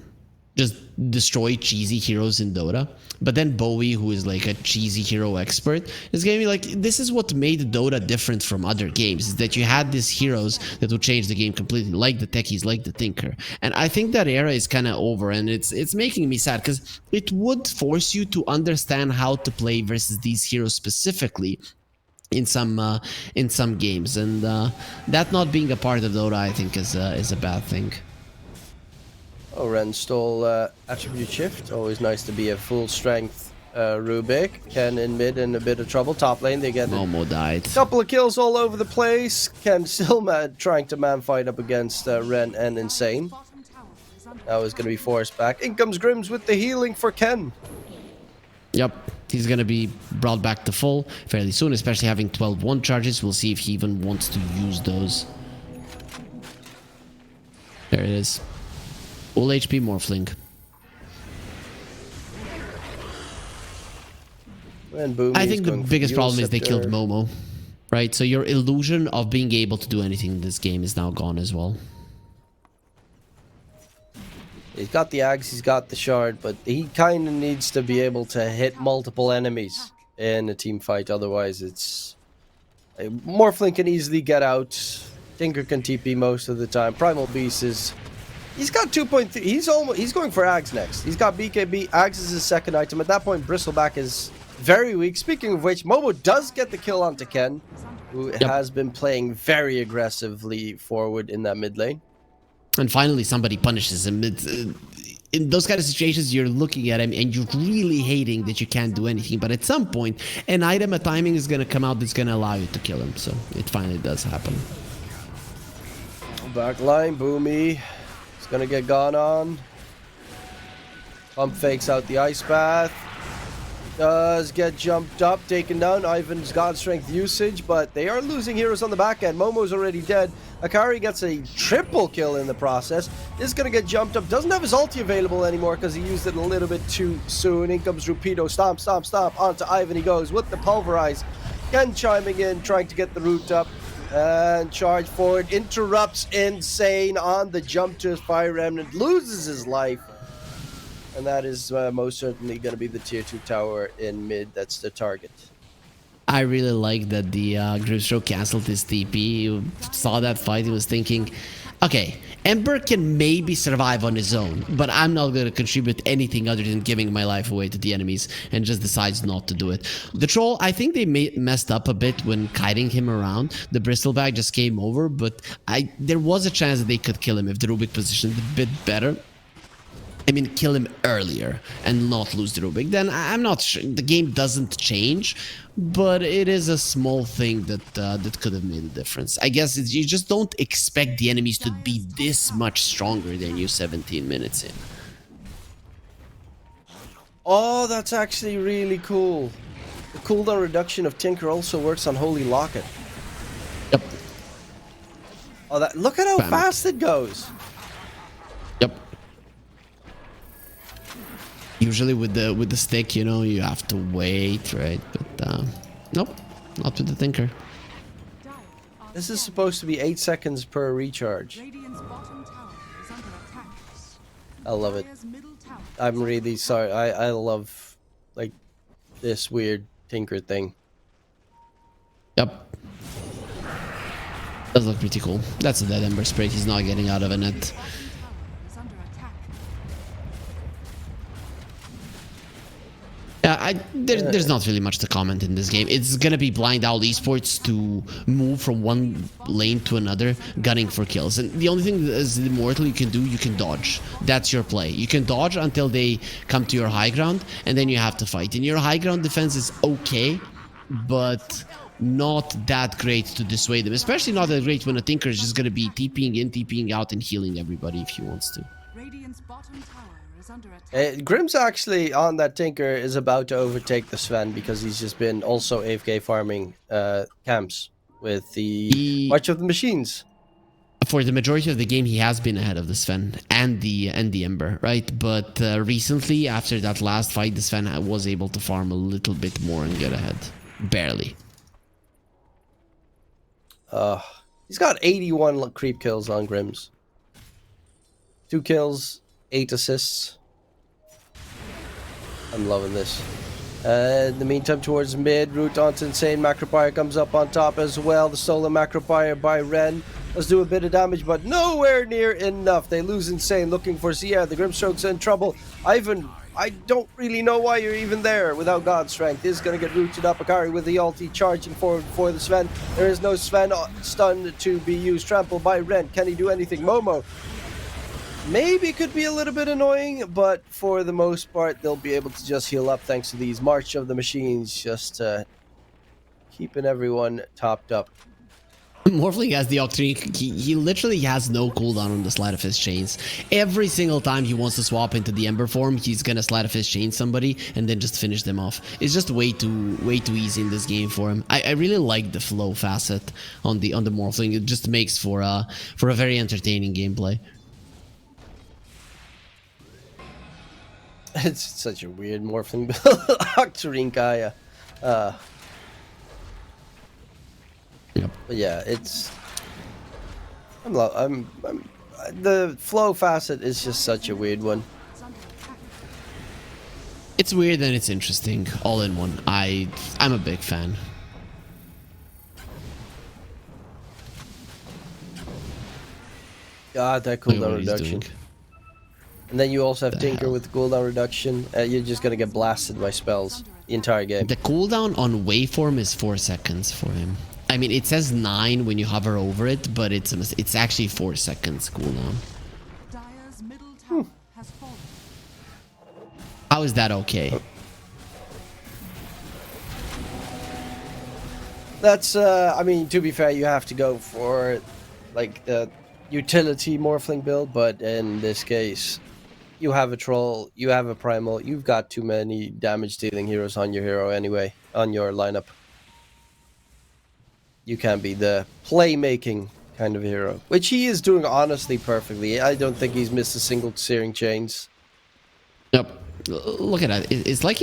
just destroy cheesy heroes in Dota, but then Bowie, who is like a cheesy hero expert, is giving me like, this is what made Dota different from other games, is that you had these heroes that would change the game completely, like the techies, like the Tinker. And I think that era is kind of over, and it's making me sad, because it would force you to understand how to play versus these heroes specifically in some games, and that not being a part of Dota, I think, is a bad thing. Oh, Ren stole attribute shift. Always nice to be a full strength Rubik. Ken in mid in a bit of trouble. Top lane, they get Momo died. Couple of kills all over the place. Ken still trying to man fight up against Ren and Insane. Now he's going to be forced back. In comes Grims with the healing for Ken. Yep, he's going to be brought back to full fairly soon, especially having 12-1 charges. We'll see if he even wants to use those. There it is. Full HP Morphling. I think the biggest problem is they killed Momo, right? So your illusion of being able to do anything in this game is now gone as well. He's got the Axe, he's got the Shard, but he kind of needs to be able to hit multiple enemies in a team fight. Otherwise, it's... Morphling can easily get out. Tinker can TP most of the time. Primal Beast is... He's got 2.3. He's going for Axe next. He's got BKB. Axe is his second item. At that point, Bristleback is very weak. Speaking of which, Momo does get the kill onto Ken, who has been playing very aggressively forward in that mid lane. And finally, somebody punishes him. In those kind of situations, you're looking at him and you're really hating that you can't do anything. But at some point, an item, a timing is going to come out that's going to allow you to kill him. So it finally does happen. Backline, Boomy. Gonna get gone on. Pump fakes out the ice bath. Does get jumped up, taken down. Ivan's got strength usage, but they are losing heroes on the back end. Momo's already dead. Akari gets a triple kill in the process. Is gonna get jumped up. Doesn't have his ulti available anymore because he used it a little bit too soon. In comes Rupido. Stomp, stomp, stomp. Onto Ivan he goes with the pulverize. Ken chiming in, trying to get the root up. And charge forward, interrupts Insane on the jump to his Fire Remnant, loses his life. And that is most certainly going to be the tier 2 tower in mid. That's the target. I really like that the Grimstroke canceled his TP. You saw that fight, he was thinking, okay, Ember can maybe survive on his own, but I'm not going to contribute anything other than giving my life away to the enemies, and just decides not to do it. The Troll, I think they messed up a bit when kiting him around. The Bristleback just came over, but there was a chance that they could kill him if the Rubik positioned a bit better. I mean, kill him earlier and not lose the Rubik. Then I'm not sure. The game doesn't change, but it is a small thing that that could have made a difference. I guess you just don't expect the enemies to be this much stronger than you 17 minutes in. Oh, that's actually really cool. The cooldown reduction of Tinker also works on Holy Locket. Yep. Oh, look at how fast it goes. Yep. Usually with the stick, you know, you have to wait, right? But nope, not with the Tinker. This is supposed to be 8 seconds per recharge. I love it. I'm really sorry. I love like this weird Tinker thing. Yep. Does look pretty cool. That's a dead Ember Spirit. He's not getting out of a net. Is under attack. There's not really much to comment in this game. It's gonna be Blind Owl Esports to move from one lane to another, gunning for kills. And the only thing as the Immortal you can do, you can dodge. That's your play. You can dodge until they come to your high ground, and then you have to fight. And your high ground defense is okay, but not that great to dissuade them. Especially not that great when a Tinker is just gonna be TPing in, TPing out, and healing everybody if he wants to. Radiant's bottom tower is under attack. Grim's actually on that Tinker is about to overtake the Sven because he's just been also AFK farming camps with the March of the Machines. For the majority of the game, he has been ahead of the Sven and the Ember, right? But recently, after that last fight, the Sven was able to farm a little bit more and get ahead. Barely. He's got 81 creep kills on Grims. 2 kills, 8 assists. I'm loving this. In the meantime, towards mid, route onto Insane. Macropire comes up on top as well. The stolen Macropire by Ren. Let's do a bit of damage, but nowhere near enough. They lose Insane, looking for Sierra. The Grimstroke's in trouble. Ivan, I don't really know why you're even there without God Strength. This is going to get rooted up. Akari with the ulti charging forward for the Sven. There is no Sven stun to be used. Trampled by Ren. Can he do anything? Momo maybe could be a little bit annoying, but for the most part, they'll be able to just heal up thanks to these March of the Machines, just keeping everyone topped up. Morphling has the Octarine. He literally has no cooldown on the Sleight of Fist chains. Every single time he wants to swap into the Ember form, he's gonna Sleight of Fist chain somebody and then just finish them off. It's just way too easy in this game for him. I really like the flow facet on the Morphling. It just makes for a very entertaining gameplay. It's such a weird Morphling build. Octarine Kaya. Yep. But yeah, it's the flow facet is just such a weird one. It's weird and it's interesting all in one. I'm a big fan. God, that cooldown reduction. And then you also have Tinker with cooldown reduction. You're just gonna get blasted by spells the entire game. The cooldown on waveform is 4 seconds for him. I mean, it says 9 when you hover over it, but it's actually 4 seconds cooldown. Dire's middle tower has fallen. How is that okay? That's I mean, to be fair, you have to go for like the utility Morphling build, but in this case, you have a troll, you have a primal, you've got too many damage dealing heroes on your hero anyway, on your lineup. You can be the playmaking kind of hero, which he is doing honestly perfectly. I don't think he's missed a single searing chains. Yep. Look at that. It's like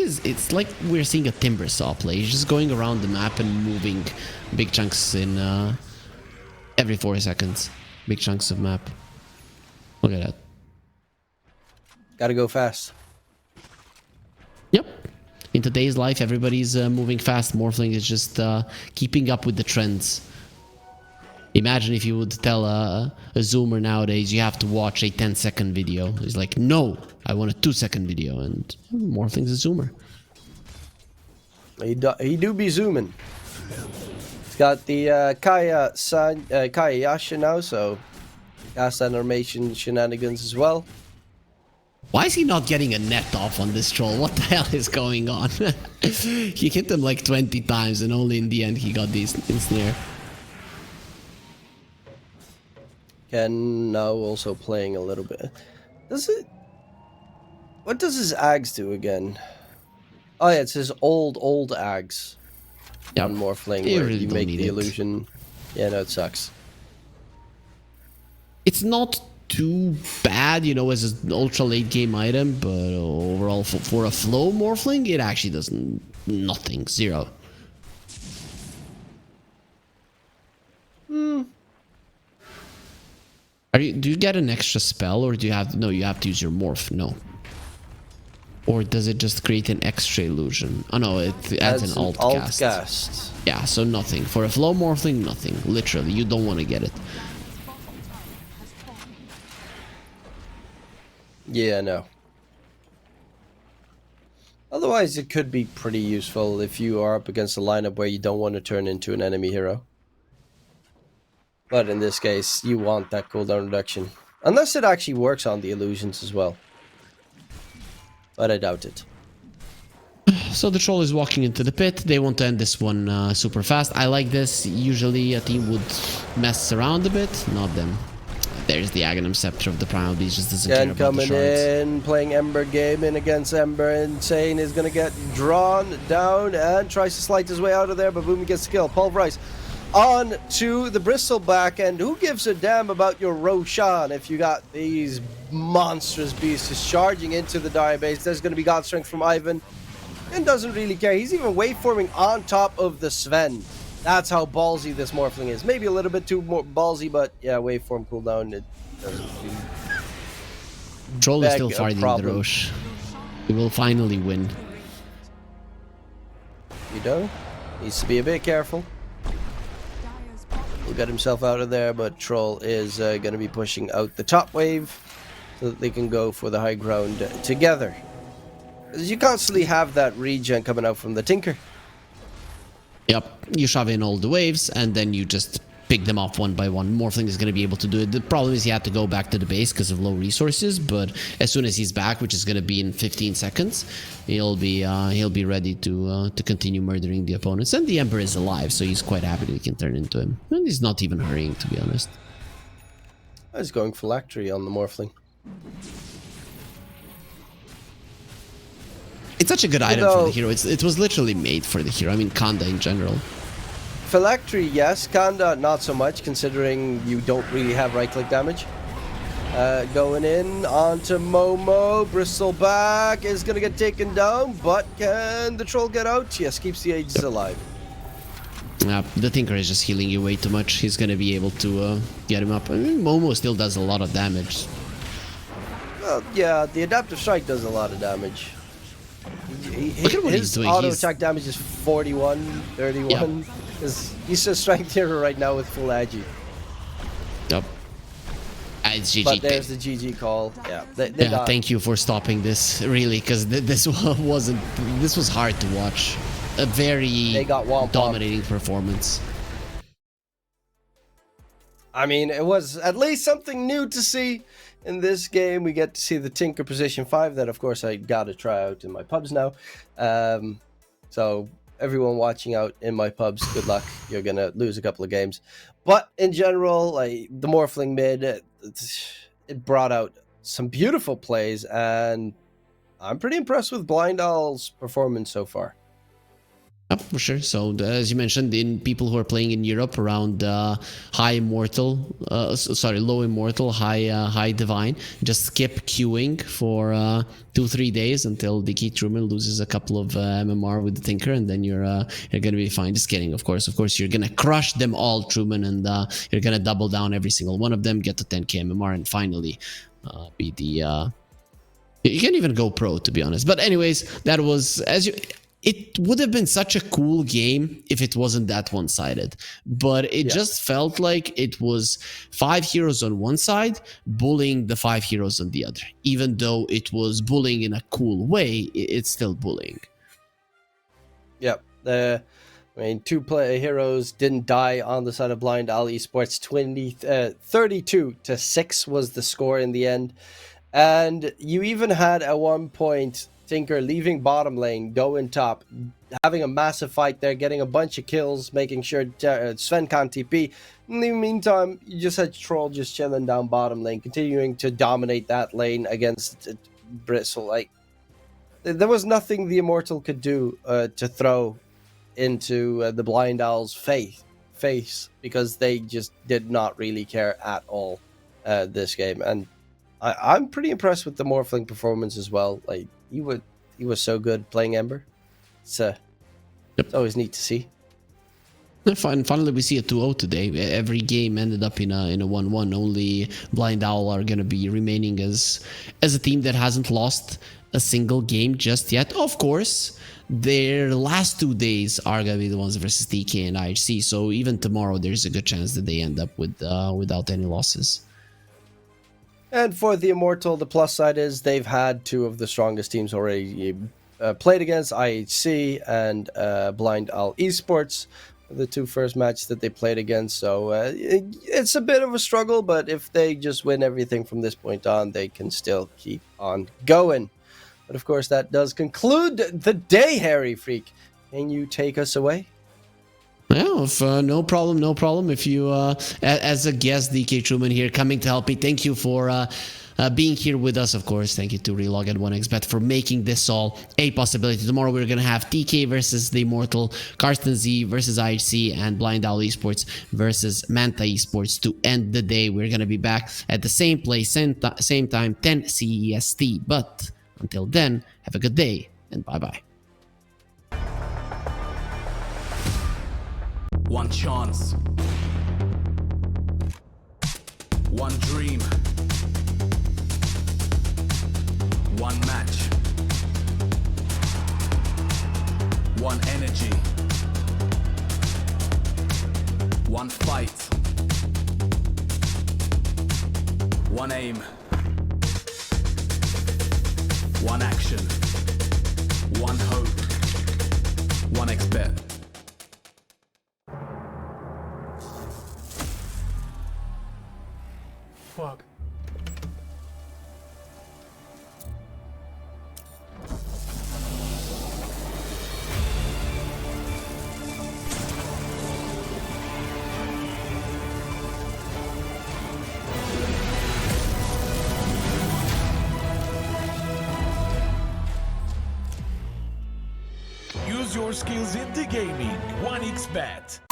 we're seeing a Timbersaw play. He's just going around the map and moving big chunks in every 4 seconds. Big chunks of map. Look at that. Gotta go fast. Yep. In today's life, everybody's moving fast. Morphling is just keeping up with the trends. Imagine if you would tell a zoomer nowadays you have to watch a 10-second video. He's like, no, I want a 2-second video. And Morphling's a zoomer. He do be zooming. He's got the Kaya Yasha now, so cast animation shenanigans as well. Why is he not getting a net off on this troll? What the hell is going on? He hit him like 20 times and only in the end he got this ensnare. Ken now also playing a little bit. What does his Ags do again? Oh yeah, it's his old Ags. Yep. On Morphling, You where really you don't make need the it. illusion. Yeah, no, it sucks. It's not too bad, you know, as an ultra late game item, but overall for a flow Morphling, it actually does nothing. Zero. Hmm. Do you get an extra spell or do you have... No, you have to use your morph. No. Or does it just create an extra illusion? Oh no, it adds an alt cast. Yeah, so nothing. For a flow morphling, nothing. Literally, you don't want to get it. Yeah, no. Otherwise, it could be pretty useful if you are up against a lineup where you don't want to turn into an enemy hero. But in this case, you want that cooldown reduction. Unless it actually works on the illusions as well. But I doubt it. So the troll is walking into the pit. They want to end this one super fast. I like this. Usually a team would mess around a bit. Not them. There's the Aghanim Scepter of the Primal Beast. Just doesn't care about coming the in, playing Ember gaming against Ember. Insane is going to get drawn down and tries to slide his way out of there. But Boomy gets the kill. Pulverize on to the Bristleback. And who gives a damn about your Roshan if you got these monstrous beasts charging into the Dire base? There's going to be God Strength from Ivan. And doesn't really care. He's even waveforming on top of the Sven. That's how ballsy this Morphling is. Maybe a little bit too more ballsy, but yeah, waveform cooldown, it doesn't really Troll is still fighting the Roche. He will finally win. You know, needs to be a bit careful. He'll get himself out of there, but Troll is going to be pushing out the top wave so that they can go for the high ground together. You constantly have that regen coming out from the Tinker. Yep, you shove in all the waves and then you just pick them off one by one. Morphling is going to be able to do it. The problem is he had to go back to the base because of low resources, but as soon as he's back, which is going to be in 15 seconds, he'll be ready to continue murdering the opponents. And the Emperor is alive, so he's quite happy that he can turn into him. And he's not even hurrying, to be honest. He's going phylactery on the Morphling. It's such a good item for the hero. It was literally made for the hero. I mean, Kanda in general. Phylactery, yes. Kanda, not so much, considering you don't really have right-click damage. Going in onto Momo. Bristleback is going to get taken down, but can the troll get out? Yes, keeps the Aegis alive. The Tinker is just healing you way too much. He's going to be able to get him up. I mean, Momo still does a lot of damage. Well, yeah, the Adaptive Strike does a lot of damage. Look at what his he's doing. Auto attack damage is 41, 31. Yep. He's a strength hero right now with full agi. Yep. It's GG. But there's the GG call. Yeah. Thank you for stopping this, really, because this wasn't. This was hard to watch. A very dominating performance. I mean, it was at least something new to see. In this game, we get to see the Tinker position 5 that, of course, I got to try out in my pubs now. So everyone watching out in my pubs, good luck. You're going to lose a couple of games. But in general, like the Morphling mid, it brought out some beautiful plays, and I'm pretty impressed with Blind Owl's performance so far. Yep, for sure. So as you mentioned, in people who are playing in Europe around low immortal, high divine, just skip queuing for 2-3 days until the key Truman loses a couple of MMR with the Tinker, and then you're gonna be fine. Just kidding, of course. You're gonna crush them all, Truman, and you're gonna double down every single one of them, get to 10k MMR, and finally be the. You can't even go pro, to be honest. But anyways, that was It would have been such a cool game if it wasn't that one-sided, but it just felt like it was 5 heroes on one side bullying the 5 heroes on the other. Even though it was bullying in a cool way, it's still bullying. Yep. I mean, 2 heroes didn't die on the side of Blind Owl Esports. 32-6 was the score in the end. And you even had at one point Tinker leaving bottom lane, going top, having a massive fight there, getting a bunch of kills, making sure Sven can't TP. In the meantime, you just had Troll just chilling down bottom lane, continuing to dominate that lane against Bristle. Like, there was nothing the Immortal could do to throw into the Blind Owl's face because they just did not really care at all this game. And I'm pretty impressed with the Morphling performance as well. Like, he was so good playing Ember. It's always neat to see. And finally, we see a 2-0 today. Every game ended up in a 1-1. Only Blind Owl are going to be remaining as a team that hasn't lost a single game just yet. Of course, their last 2 days are going to be the ones versus TK and IHC. So even tomorrow, there's a good chance that they end up with without any losses. And for the Immortal, the plus side is they've had two of the strongest teams already played against, IHC and Blind Owl Esports, the two first matches that they played against. So it's a bit of a struggle, but if they just win everything from this point on, they can still keep on going. But of course, that does conclude the day, Harry Freak. Can you take us away? Well, no problem. If you, as a guest, DK Truman here, coming to help me, thank you for being here with us, of course. Thank you to Relog at 1xBet for making this all a possibility. Tomorrow we're going to have TK versus the Immortal, Carstensz versus IHC, and Blind Owl Esports versus Manta Esports to end the day. We're going to be back at the same place, same time, 10 CEST. But until then, have a good day and bye-bye. One chance. One dream. One match. One energy. One fight. One aim. One action. One hope. 1xBet. Fuck. Use your skills in the gaming. 1xBet.